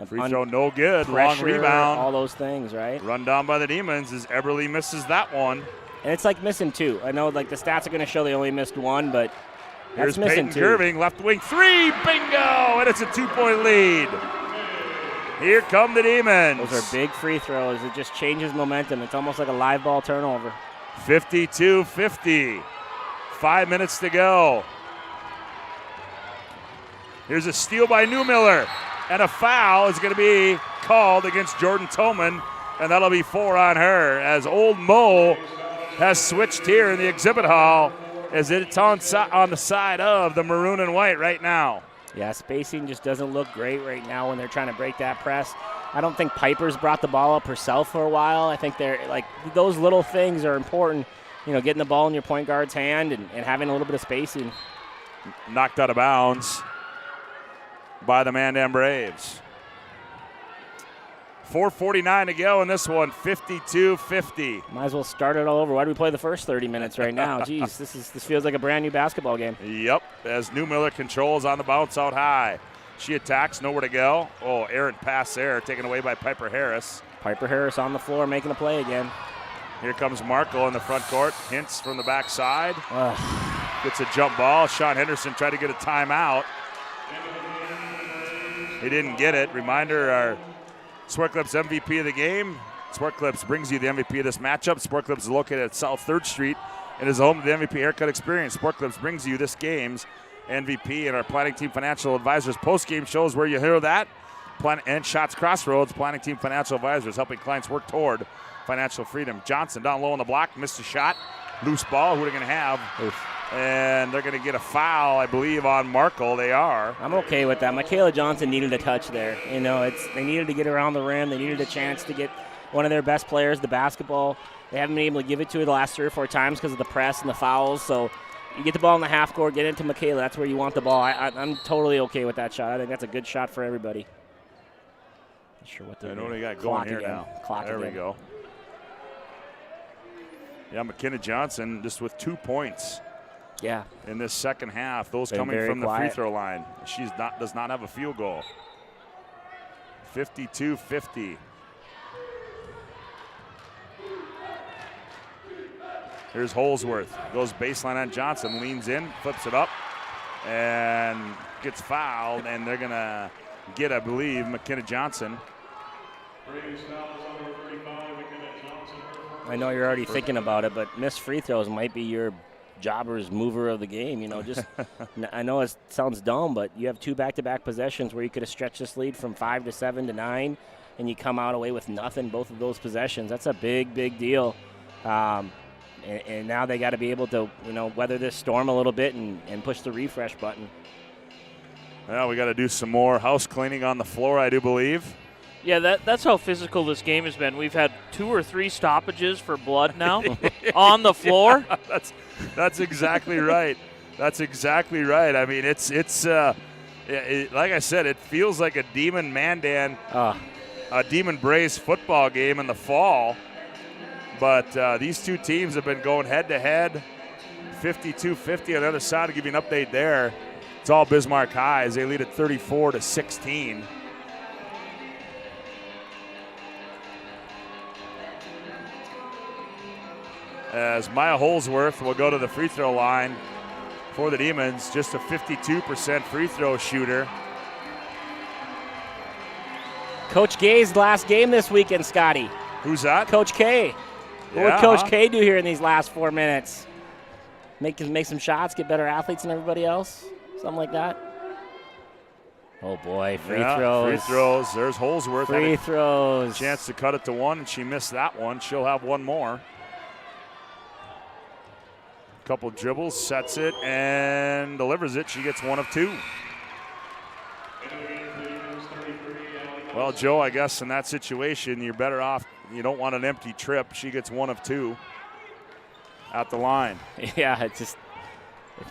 Free throw no good. Pressure, Long rebound. all those things, right? Run down by the Demons as Eberly misses that one. And it's like missing two. I know like the stats are going to show they only missed one, but here's that's missing Peyton two. Curving, left wing three, bingo, and it's a 2-point lead. Here come the Demons. Those are big free throws. It just changes momentum. It's almost like a live ball turnover. 52-50. 5 minutes to go. Here's a steal by Newmiller, and a foul is going to be called against Jordan Tillman, and that'll be 4 on her as Old Mo has switched here in the exhibit hall as it's on the side of the maroon and white right now. Yeah, spacing just doesn't look great right now when they're trying to break that press. I don't think Piper's brought the ball up herself for a while. I think they're like those little things are important, you know, getting the ball in your point guard's hand and having a little bit of spacing. Knocked out of bounds by the Mandan Braves. 4:49 to go in this one, 52-50. Might as well start it all over. Why do we play the first 30 minutes right now? Jeez, this feels like a brand new basketball game. Yep, as Newmiller controls on the bounce out high. She attacks, nowhere to go. Oh, errant pass there, taken away by Piper Harris. Piper Harris on the floor making a play again. Here comes Markle in the front court. Hintz from the backside. Gets a jump ball. Sean Henderson tried to get a timeout. He didn't get it. Reminder, our Sport Clips MVP of the game. Sport Clips brings you the MVP of this matchup. Sport Clips is located at South 3rd Street and is home to the MVP haircut experience. Sport Clips brings you this game's MVP, and our Planning Team Financial Advisors post-game shows where you hear that. And Shots Crossroads, Planning Team Financial Advisors, helping clients work toward financial freedom. Johnson down low on the block, missed a shot. Loose ball, who are they going to have? Oof. And they're going to get a foul, I believe, on Markle. They are. I'm okay with that. Michaela Johnson needed a touch there. You know, they needed to get around the rim. They needed a chance to get one of their best players the basketball. They haven't been able to give it to her the last 3 or 4 times because of the press and the fouls. So you get the ball in the half court, get into Michaela. That's where you want the ball. I'm totally okay with that shot. I think that's a good shot for everybody. Not sure what they're doing. I know they got Clock going here again. now. Clock there again. we go. Yeah, McKenna Johnson just with 2 points. Yeah. In this second half, those Been coming from quiet. the free throw line. She does not have a field goal. 52-50. Here's Holsworth. Goes baseline on Johnson, leans in, flips it up, and gets fouled, and they're going to get, I believe, McKenna Johnson. I know you're already thinking about it, but missed free throws might be your jobber's mover of the game. You know, just I know it sounds dumb, but you have 2 back-to-back possessions where you could have stretched this lead from 5 to 7 to 9, and you come out away with nothing both of those possessions. That's a big, big deal. And now they got to be able to, you know, weather this storm a little bit and push the refresh button. Well, we got to do some more house cleaning on the floor, I do believe. Yeah, that's how physical this game has been. We've had 2 or 3 stoppages for blood now on the floor. That's exactly right. That's exactly right. I mean, it's like I said, it feels like a Demon Mandan, a Demon Braves football game in the fall. But these 2 teams have been going head-to-head, 52-50 on the other side. To give you an update there, it's all Bismarck High as they lead at 34-16. As Maya Holsworth will go to the free throw line for the Demons, just a 52% free throw shooter. Coach Gay's last game this weekend, Scotty. Who's that? Coach K. What would Coach K do here in these last 4 minutes? Make some shots, get better athletes than everybody else? Something like that? Oh, boy, free throws. Free throws. There's Holsworth. Free throws. Chance to cut it to 1, and she missed that one. She'll have 1 more. Couple dribbles, sets it, and delivers it. She gets 1 of 2. Well, Joe, I guess in that situation, you're better off. You don't want an empty trip. She gets 1 of 2 at the line. Yeah, it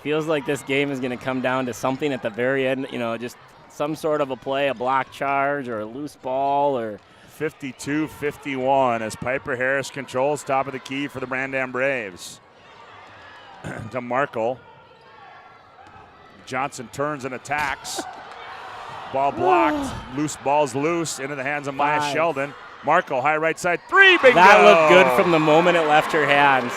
feels like this game is going to come down to something at the very end, you know, just some sort of a play, a block charge or a loose ball or 52-51 as Piper Harris controls top of the key for the Mandan Braves. To Markle. Johnson turns and attacks. Ball blocked. Loose ball's loose into the hands of Maya Sheldon. Marco, high right side, 3, bingo! That looked good from the moment it left her hands.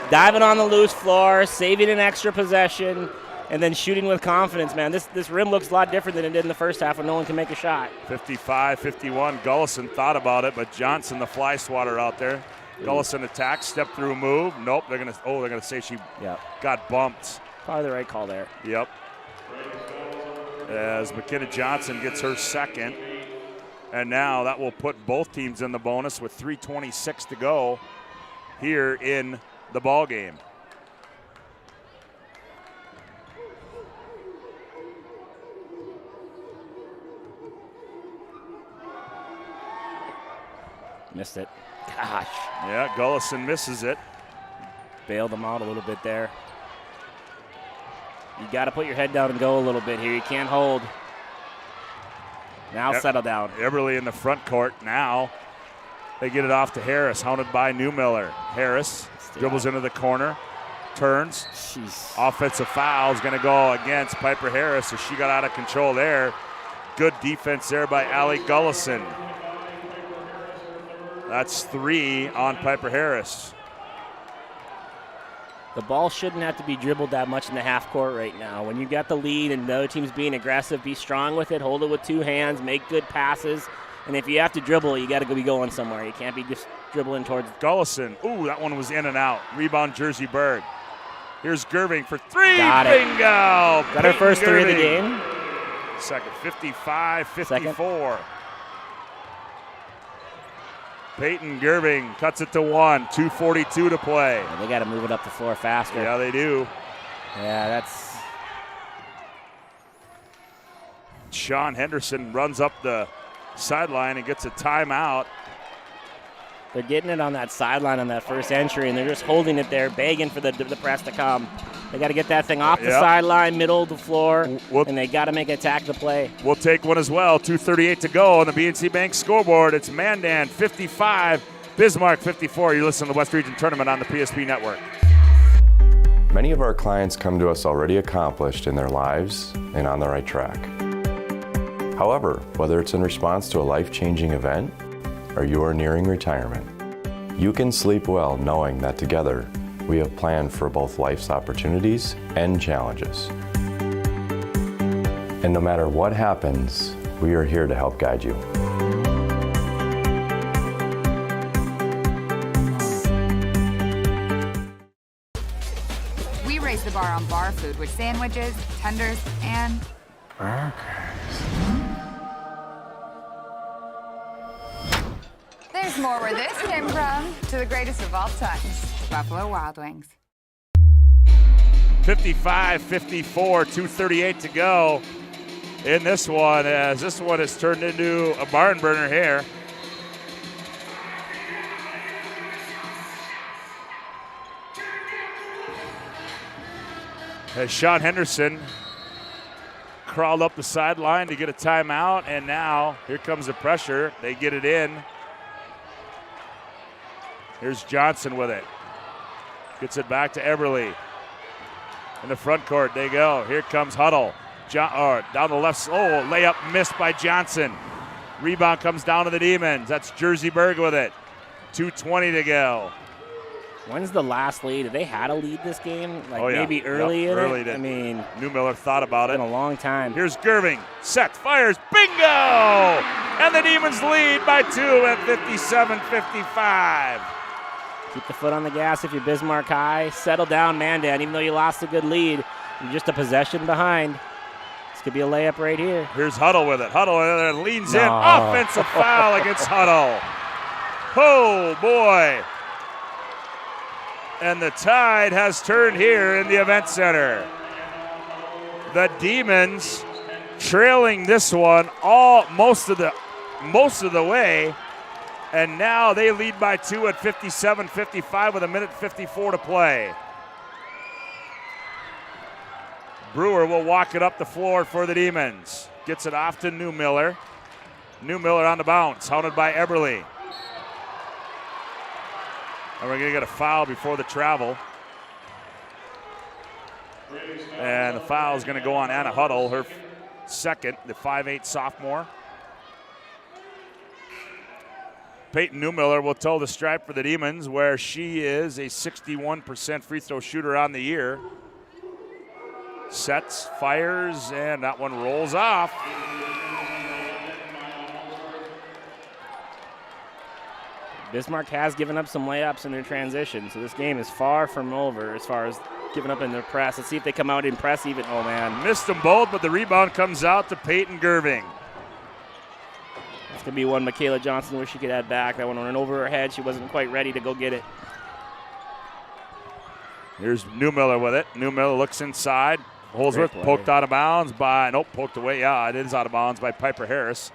Diving on the loose floor, saving an extra possession, and then shooting with confidence, man. This rim looks a lot different than it did in the first half when no one can make a shot. 55-51. Gullison thought about it, but Johnson, the fly swatter out there. Gullison attacks, step through move. Nope, they're gonna say she got bumped. Probably the right call there. Yep. As McKenna Johnson gets her second. And now that will put both teams in the bonus with 3:26 to go here in the ball game. Missed it. Gosh. Yeah, Gullison misses it. Bailed them out a little bit there. You got to put your head down and go a little bit here. You can't hold. Now settle down. Everly in the front court now. They get it off to Harris, hounded by Newmiller. Harris dribbles into the corner, turns. Jeez. Offensive foul is going to go against Piper Harris, so she got out of control there. Good defense there by Allie Gullison. That's 3 on Piper Harris. The ball shouldn't have to be dribbled that much in the half court right now. When you got the lead and the other team's being aggressive, be strong with it, hold it with 2 hands, make good passes. And if you have to dribble, you got to be going somewhere. You can't be just dribbling towards. Gullison. Ooh, that one was in and out. Rebound, Jersey Berg. Here's Gerving for 3. Got it. Bingo. Got her first 3 of the game. Second, 55-54. Peyton Gerving cuts it to 1, 2:42 to play. Yeah, they got to move it up the floor faster. Yeah, they do. Yeah, that's. Sean Henderson runs up the sideline and gets a timeout. They're getting it on that sideline on that first entry, and they're just holding it there, begging for the press to come. They got to get that thing off the sideline, middle of the floor, and they got to make an attack the play. We'll take one as well. 2:38 to go on the BNC Bank scoreboard. It's Mandan 55, Bismarck 54. You listen to the West Region Tournament on the PSP Network. Many of our clients come to us already accomplished in their lives and on the right track. However, whether it's in response to a life-changing event or you are nearing retirement, you can sleep well knowing that together we have planned for both life's opportunities and challenges. And no matter what happens, we are here to help guide you. We raise the bar on bar food with sandwiches, tenders, and there's more where this came from. To the greatest of all times, Buffalo Wild Wings. 55-54, 2:38 to go in this one, as this one has turned into a barn burner here. As Sean Henderson crawled up the sideline to get a timeout, and now here comes the pressure. They get it in. Here's Johnson with it. Gets it back to Everly. In the front court, they go. Here comes Huddle. Down the left. Oh, layup missed by Johnson. Rebound comes down to the Demons. That's Jersey Berg with it. 2:20 to go. When's the last lead? Have they had a lead this game? Maybe early in early it? I mean, Newmiller thought about it. It's been a long time. Here's Gerving. Set, fires, bingo! And the Demons lead by 2 at 57-55. Keep the foot on the gas if you're Bismarck High. Settle down, Mandan. Even though you lost a good lead, you're just a possession behind. This could be a layup right here. Here's Huddle with it. Huddle leans in. Offensive foul against Huddle. Oh, boy. And the tide has turned here in the event center. The Demons trailing this one most of the way. And now they lead by 2 at 57-55 with 1:54 to play. Brewer will walk it up the floor for the Demons. Gets it off to Newmiller. Newmiller on the bounce, hounded by Eberly. And we're going to get a foul before the travel. And the foul is going to go on Anna Huddle, her second, the 5'8 sophomore. Peyton Newmiller will toe the stripe for the Demons, where she is a 61% free throw shooter on the year. Sets, fires, and that one rolls off. Bismarck has given up some layups in their transition, so this game is far from over as far as giving up in their press. Let's see if they come out and press even. Oh, man. Missed them both, but the rebound comes out to Peyton Gerving. It's going to be one Michaela Johnson wish she could add back. That one went over her head. She wasn't quite ready to go get it. Here's Newmiller with it. Newmiller looks inside. Holsworth poked out of bounds by, poked away. Yeah, it is out of bounds by Piper Harris.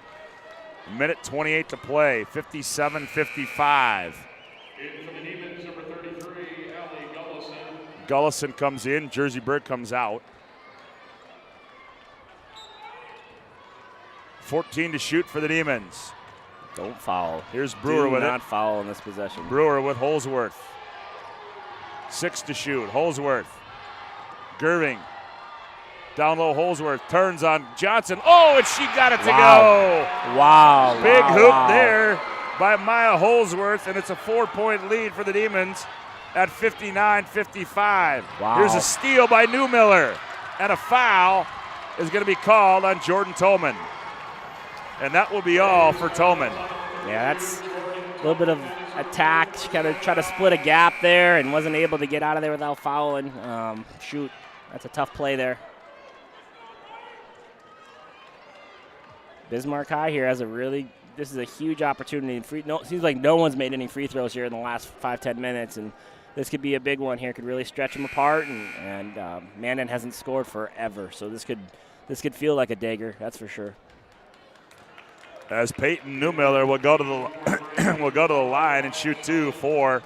Minute 28 to play, 57-55. In for the Demons, number 33, Allie Gullison. Gullison comes in, Jersey Bird comes out. 14 to shoot for the Demons. Don't foul. Here's Brewer with it. Do not foul in this possession. Brewer with Holsworth. 6 to shoot, Holsworth. Gerving. Down low, Holsworth turns on Johnson. Oh, and she got it to go. Wow. Big hoop there by Maya Holsworth, and it's a 4-point lead for the Demons at 59-55. Wow. Here's a steal by Newmiller, and a foul is going to be called on Jordan Tolman. And that will be all for Tolman. Yeah, that's a little bit of attack. She kind of tried to split a gap there and wasn't able to get out of there without fouling. Shoot, that's a tough play there. Bismarck High here has this is a huge opportunity. Seems like no one's made any free throws here in the last 5-10 minutes, and this could be a big one here. Could really stretch them apart, and Mandan hasn't scored forever, so this could feel like a dagger, that's for sure. As Peyton Newmiller will go to the line and shoot 2 for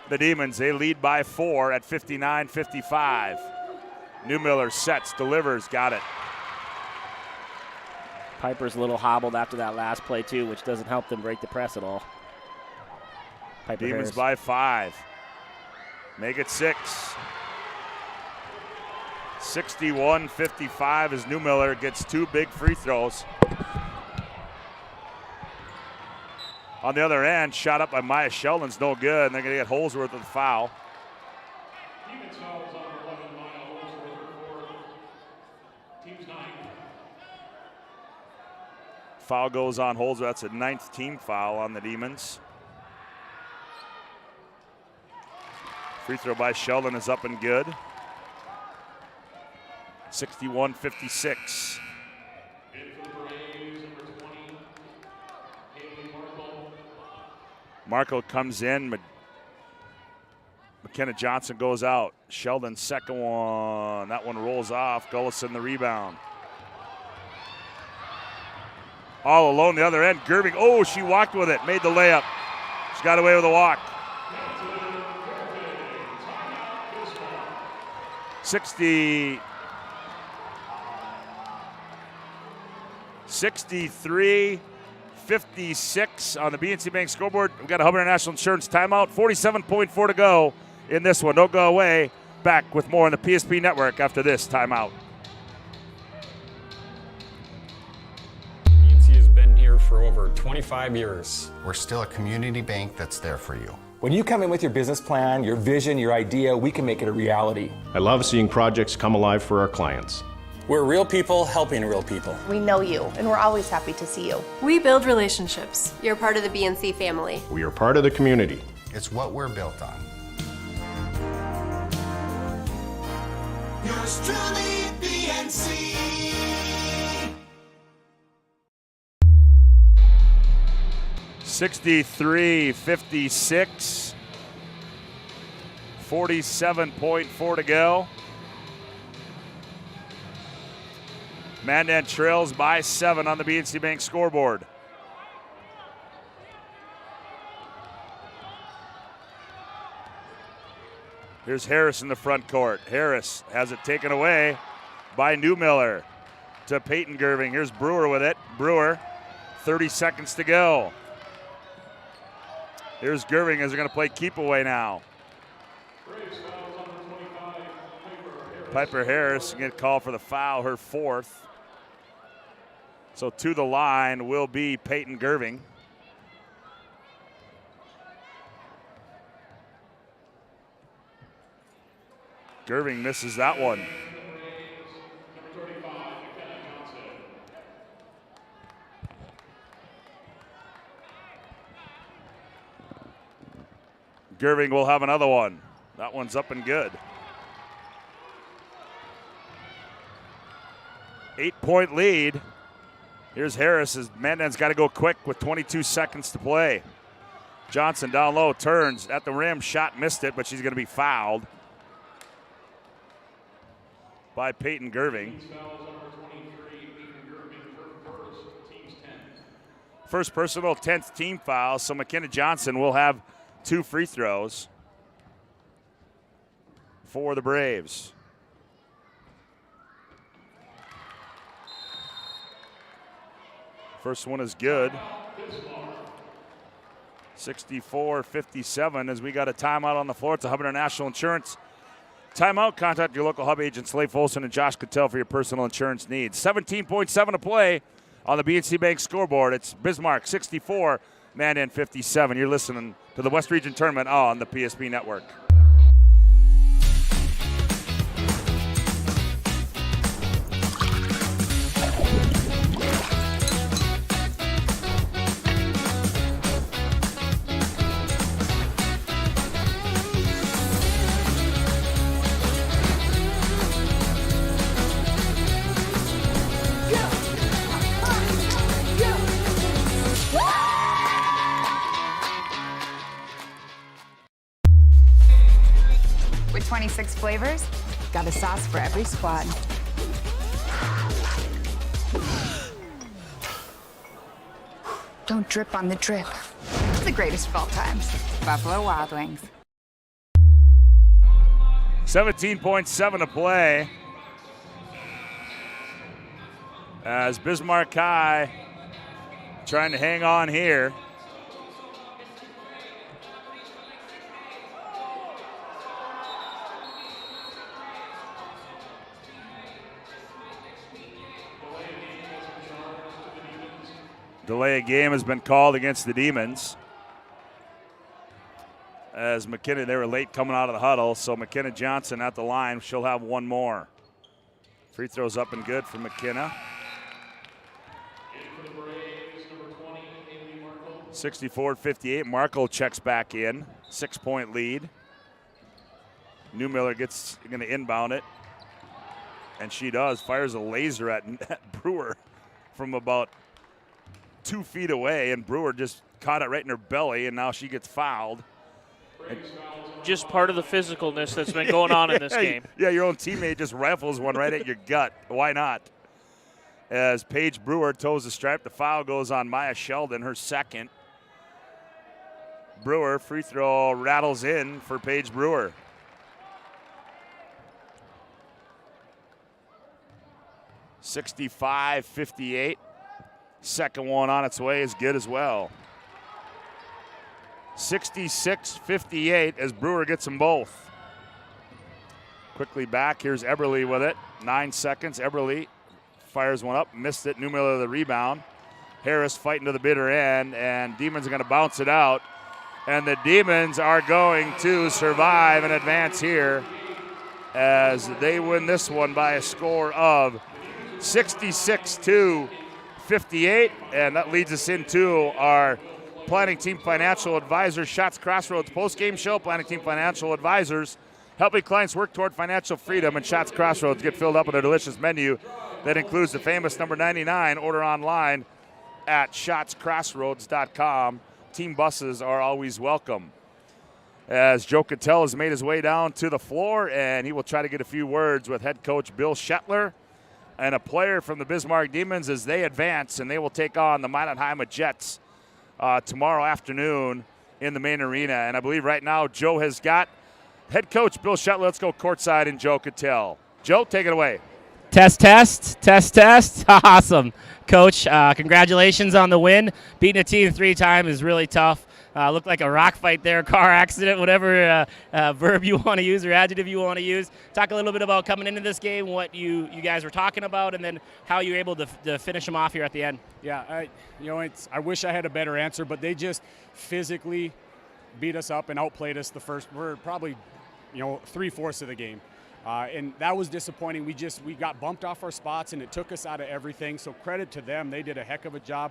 the Demons. They lead by 4 at 59-55. Newmiller sets, delivers, got it. Piper's a little hobbled after that last play, too, which doesn't help them break the press at all. Piper Demons Harris. by 5. Make it 6. 61-55 as Newmiller gets 2 big free throws. On the other end, shot up by Maya Sheldon's no good, and they're going to get Holsworth with a foul. Demons foul is on 11, Maya Holsworth, for team's 9. Foul goes on Holsworth. That's a 9th team foul on the Demons. Free throw by Sheldon is up and good. 61-56. Markle comes in. McKenna Johnson goes out. Sheldon second one. That one rolls off. Gullison the rebound. All alone the other end. Gerving. Oh, she walked with it. Made the layup. She got away with a walk. 63-56 on the BNC Bank scoreboard. We've got a Hub International Insurance timeout. 47.4 to go in this one. Don't go away. Back with more on the PSP Network after this timeout. BNC has been here for over 25 years. We're still a community bank that's there for you. When you come in with your business plan, your vision, your idea, we can make it a reality. I love seeing projects come alive for our clients. We're real people helping real people. We know you, and we're always happy to see you. We build relationships. You're part of the BNC family. We are part of the community. It's what we're built on. Yours truly, BNC. $63-56. 47.4 to go. Mandan trails by 7 on the BNC Bank scoreboard. Here's Harris in the front court. Harris has it taken away by Newmiller to Peyton Gerving. Here's Brewer with it. Brewer, 30 seconds to go. Here's Gerving as they're going to play keep away now. Piper Harris get called for the foul, her 4th. So to the line will be Peyton Gerving. Gerving misses that one. Gerving will have another one. That one's up and good. 8-point lead. Here's Harris as Mandan's got to go quick with 22 seconds to play. Johnson down low, turns at the rim, shot missed it, but she's going to be fouled by Peyton Gerving. First personal, 10th team foul, so McKenna Johnson will have 2 free throws for the Braves. First one is good. 64-57 as we got a timeout on the floor. It's a Hub International Insurance timeout. Contact your local Hub agents, Leif Olson and Josh Cattell, for your personal insurance needs. 17.7 to play on the BNC Bank scoreboard. It's Bismarck 64, Mandan 57. You're listening to the West Region Tournament on the PSP Network. With 26 flavors, got a sauce for every squad. Don't drip on the drip. It's the greatest of all times. Buffalo Wild Wings. 17.7 to play as Bismarck High trying to hang on here. Delay of game has been called against the Demons. As McKenna, they were late coming out of the huddle, so McKenna Johnson at the line. She'll have one more. Free throws up and good for McKenna. 64-58. Markle checks back in. 6-point lead. Newmiller gets going to inbound it. And she does. Fires a laser at Brewer from about 2 feet away, and Brewer just caught it right in her belly, and now she gets fouled. Just part of the physicalness that's been going on in this game. Yeah, your own teammate just rifles one right at your gut. Why not? As Paige Brewer toes the stripe, the foul goes on Maya Sheldon, her second. Brewer, free throw rattles in for Paige Brewer. (65-58). Second one on its way is good as well. 66-58 as Brewer gets them both. Quickly back, here's Eberly with it. 9 seconds, Eberly fires one up, missed it, Newmiller the rebound. Harris fighting to the bitter end, and Demons are gonna bounce it out. And the Demons are going to survive and advance here as they win this one by a score of 66-58, and that leads us into our Planning Team Financial Advisors Shots Crossroads post-game show. Planning Team Financial Advisors helping clients work toward financial freedom, and Shots Crossroads get filled up with a delicious menu that includes the famous number 99. Order online at shotscrossroads.com. Team buses are always welcome. As Joe Cattell has made his way down to the floor, and he will try to get a few words with head coach Bill Shetler and a player from the Bismarck Demons as they advance, and they will take on the Minot Jets tomorrow afternoon in the main arena. And I believe right now Joe has got head coach Bill Shetler. Let's go courtside and Joe Cattell. Joe, take it away. Test. Awesome. Coach, congratulations on the win. Beating a team 3 times is really tough. Looked like a rock fight there, car accident, whatever verb you want to use or adjective you want to use. Talk a little bit about coming into this game, what you guys were talking about, and then how you were able to finish them off here at the end. Yeah, I wish I had a better answer, but they just physically beat us up and outplayed us we're probably, 3/4 of the game. And that was disappointing. We got bumped off our spots, and it took us out of everything. So credit to them. They did a heck of a job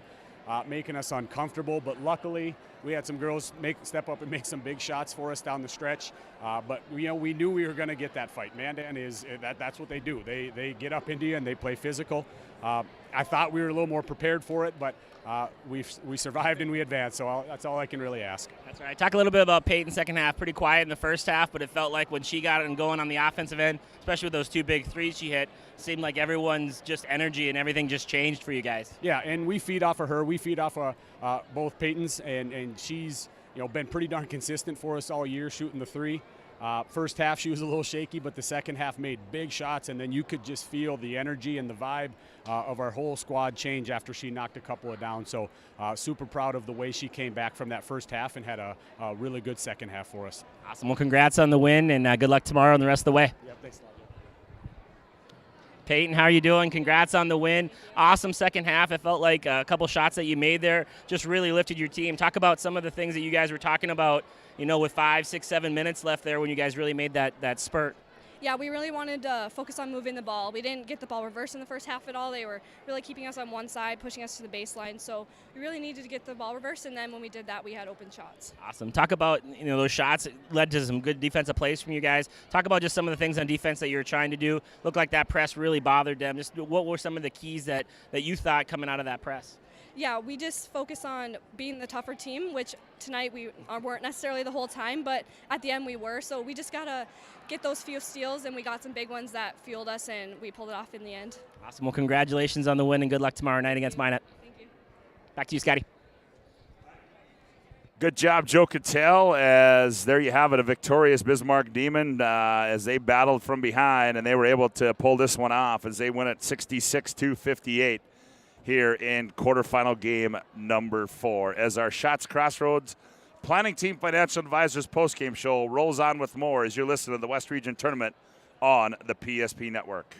making us uncomfortable. But luckily, we had some girls step up and make some big shots for us down the stretch. But we knew we were going to get that fight. Mandan that's what they do. They get up into you and they play physical. I thought we were a little more prepared for it, but we survived and we advanced, so that's all I can really ask. That's right. Talk a little bit about Peyton second half. Pretty quiet in the first half, but it felt like when she got it going on the offensive end, especially with those 2 big threes she hit, seemed like everyone's just energy and everything just changed for you guys. Yeah, and we feed off of her. We feed off of both Peyton's, and she's been pretty darn consistent for us all year shooting the 3. First half she was a little shaky, but the second half made big shots, and then you could just feel the energy and the vibe of our whole squad change after she knocked a couple of down. So super proud of the way she came back from that first half and had a really good second half for us. Awesome. Well, congrats on the win, and good luck tomorrow and the rest of the way. Yep, thanks a lot. Peyton, how are you doing? Congrats on the win. Awesome second half. It felt like a couple shots that you made there just really lifted your team. Talk about some of the things that you guys were talking about, with 5, 6, 7 minutes left there when you guys really made that spurt. Yeah, we really wanted to focus on moving the ball. We didn't get the ball reversed in the first half at all. They were really keeping us on one side, pushing us to the baseline. So we really needed to get the ball reversed, and then when we did that, we had open shots. Awesome. Talk about, those shots led to some good defensive plays from you guys. Talk about just some of the things on defense that you were trying to do. Looked like that press really bothered them. Just what were some of the keys that you thought coming out of that press? Yeah, we just focus on being the tougher team, which tonight we weren't necessarily the whole time, but at the end we were. So we just got to get those few steals, and we got some big ones that fueled us, and we pulled it off in the end. Awesome. Well, congratulations on the win, and good luck tomorrow night against Minot. Thank you. Back to you, Scotty. Good job, Joe Cattell, as there you have it, a victorious Bismarck Demon as they battled from behind, and they were able to pull this one off as they win at 66-58. Here in quarterfinal game number 4. As our Shots Crossroads Planning Team Financial Advisors postgame show rolls on with more as you're listening to the West Region Tournament on the PSP Network.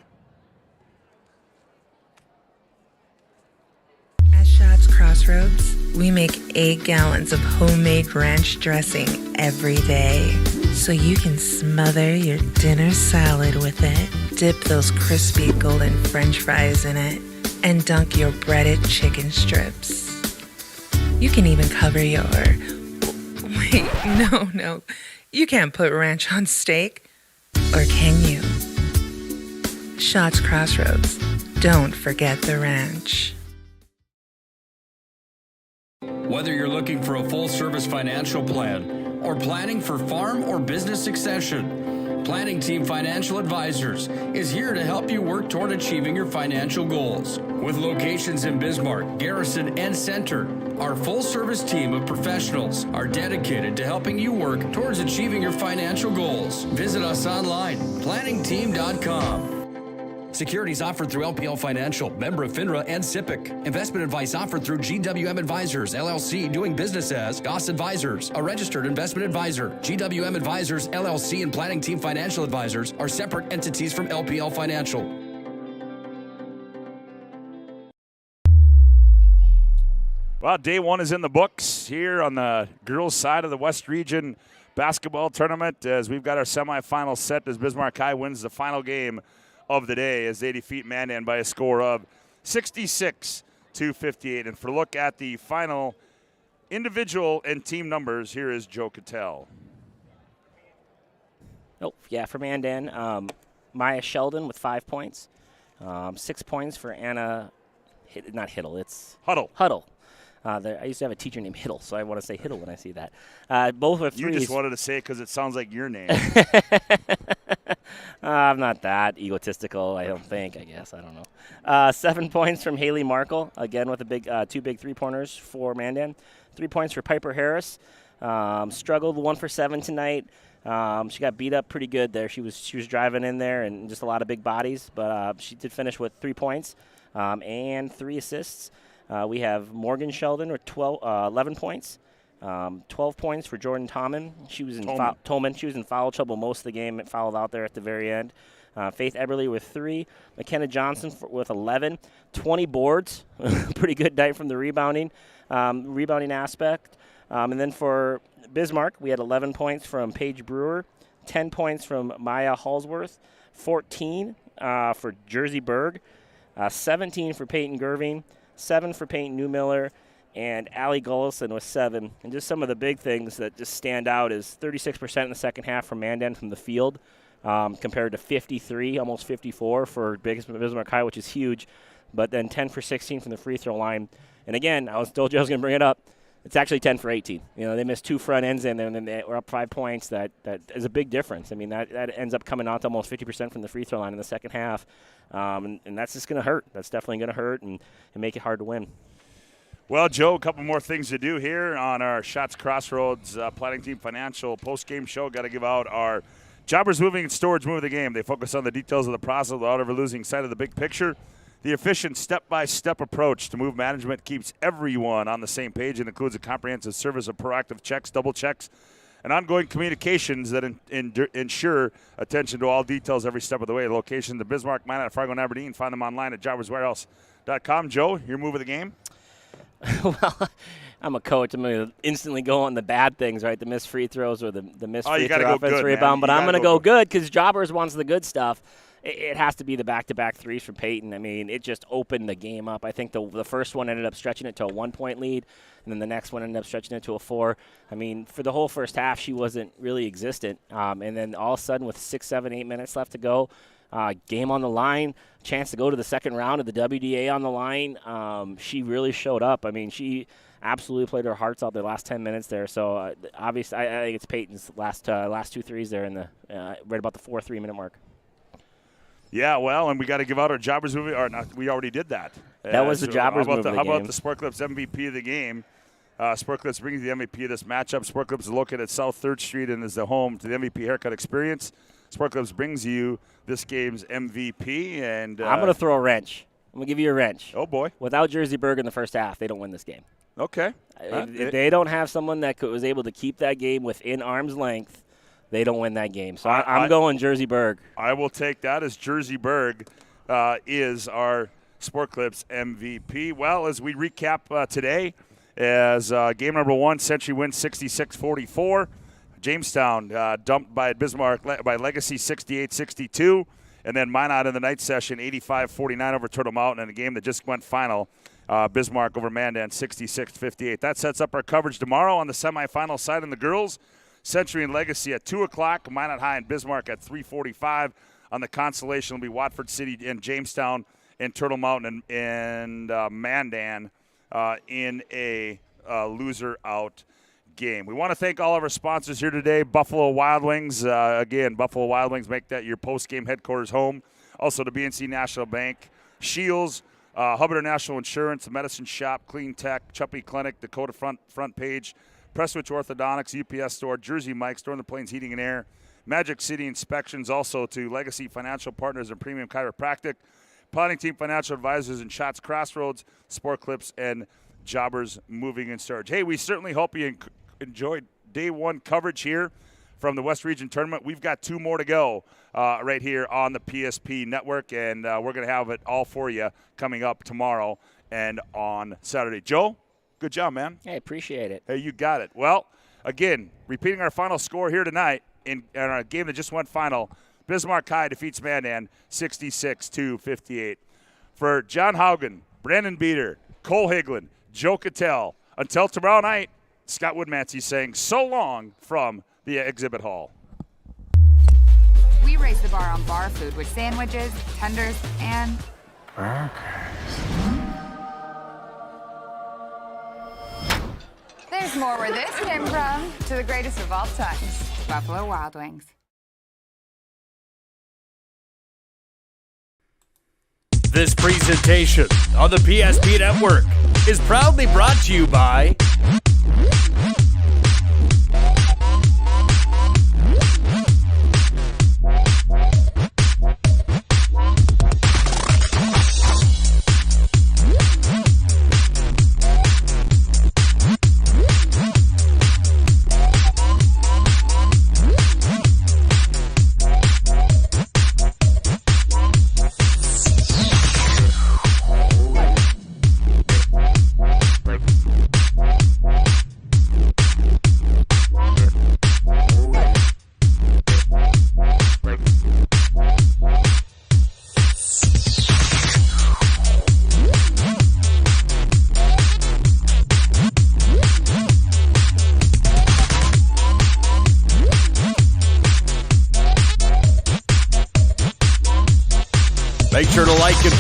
At Shots Crossroads, we make 8 gallons of homemade ranch dressing every day, so you can smother your dinner salad with it, dip those crispy golden French fries in it, and dunk your breaded chicken strips. You can even cover your... Wait, no. You can't put ranch on steak. Or can you? Shots Crossroads. Don't forget the ranch. Whether you're looking for a full-service financial plan or planning for farm or business succession, Planning Team Financial Advisors is here to help you work toward achieving your financial goals. With locations in Bismarck, Garrison, and Center, our full-service team of professionals are dedicated to helping you work towards achieving your financial goals. Visit us online, planningteam.com. Securities offered through LPL Financial, member of FINRA and SIPC. Investment advice offered through GWM Advisors, LLC, doing business as Goss Advisors, a registered investment advisor. GWM Advisors, LLC, and Planning Team Financial Advisors are separate entities from LPL Financial. Well, day 1 is in the books here on the girls' side of the West Region basketball tournament as we've got our semifinals set as Bismarck High wins the final game of the day as they defeat Mandan by a score of 66-58. And for a look at the final individual and team numbers, here is Joe Cattell. Oh, yeah, for Mandan, Maya Sheldon with 5 points. 6 points for Anna, not Hiddle, it's Huddle. I used to have a teacher named Hiddle, so I want to say Hiddle when I see that. Both with 3s. You just wanted to say it because it sounds like your name. I'm not that egotistical, I don't think, I guess. I don't know. 7 points from Haley Markle, again with a 2 big 3-pointers for Mandan. 3 points for Piper Harris. Struggled 1 for 7 tonight. She got beat up pretty good there. She was driving in there and just a lot of big bodies, but she did finish with 3 points and 3 assists. We have Morgan Sheldon with 11 points. 12 points for Jordan Toman. She was in Toman. She was in foul trouble most of the game. It fouled out there at the very end. Faith Eberly with 3. McKenna Johnson with 11. 20 boards. Pretty good night from the rebounding aspect. And then for Bismarck, we had 11 points from Paige Brewer, 10 points from Maya Halsworth, 14 for Jersey Berg, 17 for Peyton Gerving, 7 for Peyton Newmiller, and Allie Gullison with 7. And just some of the big things that just stand out is 36% in the second half from Mandan from the field, compared to 53, almost 54 for Bismarck High, which is huge. But then 10 for 16 from the free throw line. And again, I told you I was going to bring it up. It's actually 10 for 18. You know, they missed 2 front ends, and then they were up 5 points. That is a big difference. I mean, that ends up coming out to almost 50% from the free throw line in the second half. And that's just going to hurt. That's definitely going to hurt and make it hard to win. Well, Joe, a couple more things to do here on our Shots Crossroads Planning Team Financial post-game show. Got to give out our Jobbers Moving and Storage Move of the Game. They focus on the details of the process without ever losing sight of the big picture. The efficient step-by-step approach to move management keeps everyone on the same page and includes a comprehensive service of proactive checks, double checks, and ongoing communications that ensure attention to all details every step of the way. The location, the Bismarck, Minot, Fargo, and Aberdeen. Find them online at jobberswarehouse.com. Joe, your move of the game? Well, I'm a coach. I'm going to instantly go on the bad things, right? The missed free throws or the missed free throw offense rebound. But I'm going to go good because Jobbers wants the good stuff. It has to be the back-to-back threes from Peyton. I mean, it just opened the game up. I think the first one ended up stretching it to a 1-point lead, and then the next one ended up stretching it to a 4. I mean, for the whole first half, she wasn't really existent. And then all of a sudden, with 6, 7, 8 minutes left to go, game on the line, chance to go to the second round of the WDA on the line, she really showed up. I mean, she absolutely played her hearts out the last 10 minutes there. So, obviously, I think it's Peyton's last 2 threes there in the right about the 4 3-minute mark. Yeah, well, and we got to give out our Jobbers movie. Or not, we already did that. That was the Jobbers movie of the game. How about the Sport Clips MVP of the game? Sport Clips brings the MVP of this matchup. Sport Clips is located at South 3rd Street and is the home to the MVP haircut experience. Sport Clips brings you this game's MVP. And I'm going to throw a wrench. I'm going to give you a wrench. Oh, boy. Without Jersey Berg in the first half, they don't win this game. Okay. If they don't have someone that was able to keep that game within arm's length, they don't win that game. So I'm going Jersey Berg. I will take that as Jersey Berg is our Sport Clips MVP. Well, as we recap today, as game number 1, Century wins 66-44. Jamestown dumped by Bismarck by Legacy 68-62. And then Minot in the night session 85-49 over Turtle Mountain in a game that just went final. Bismarck over Mandan 66-58. That sets up our coverage tomorrow on the semifinal side in the girls. Century and Legacy at 2 o'clock. Minot High and Bismarck at 3:45. On the consolation will be Watford City and Jamestown and Turtle Mountain and Mandan in a loser-out game. We want to thank all of our sponsors here today. Buffalo Wild Wings. Again, Buffalo Wild Wings, make that your post-game headquarters home. Also the BNC National Bank. Shields, Hubbard International Insurance, The Medicine Shop, Clean Tech, Chuppy Clinic, Dakota Front Page, Prestwich Orthodontics, UPS Store, Jersey Mike, Storm the Plains Heating and Air, Magic City Inspections, also to Legacy Financial Partners and Premium Chiropractic, Planning Team Financial Advisors and Shots Crossroads, Sport Clips, and Jobbers Moving and Storage. Hey, we certainly hope you enjoyed day 1 coverage here from the West Region Tournament. We've got 2 more to go right here on the PSP Network, and we're going to have it all for you coming up tomorrow and on Saturday. Joe? Good job, man. Hey, appreciate it. Hey, you got it. Well, again, repeating our final score here tonight in our game that just went final, Bismarck High defeats Mandan 66-58. For John Haugen, Brandon Beater, Cole Higlin, Joe Cattell, until tomorrow night, Scott Woodmansey saying so long from the exhibit hall. We raise the bar on bar food with sandwiches, tenders, and burgers. There's more where this came from. To the greatest of all times, Buffalo Wild Wings. This presentation on the PSP Network is proudly brought to you by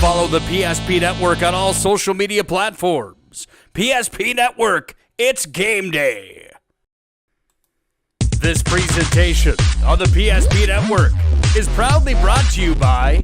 Follow the PSP Network on all social media platforms. PSP Network, it's game day. This presentation on the PSP Network is proudly brought to you by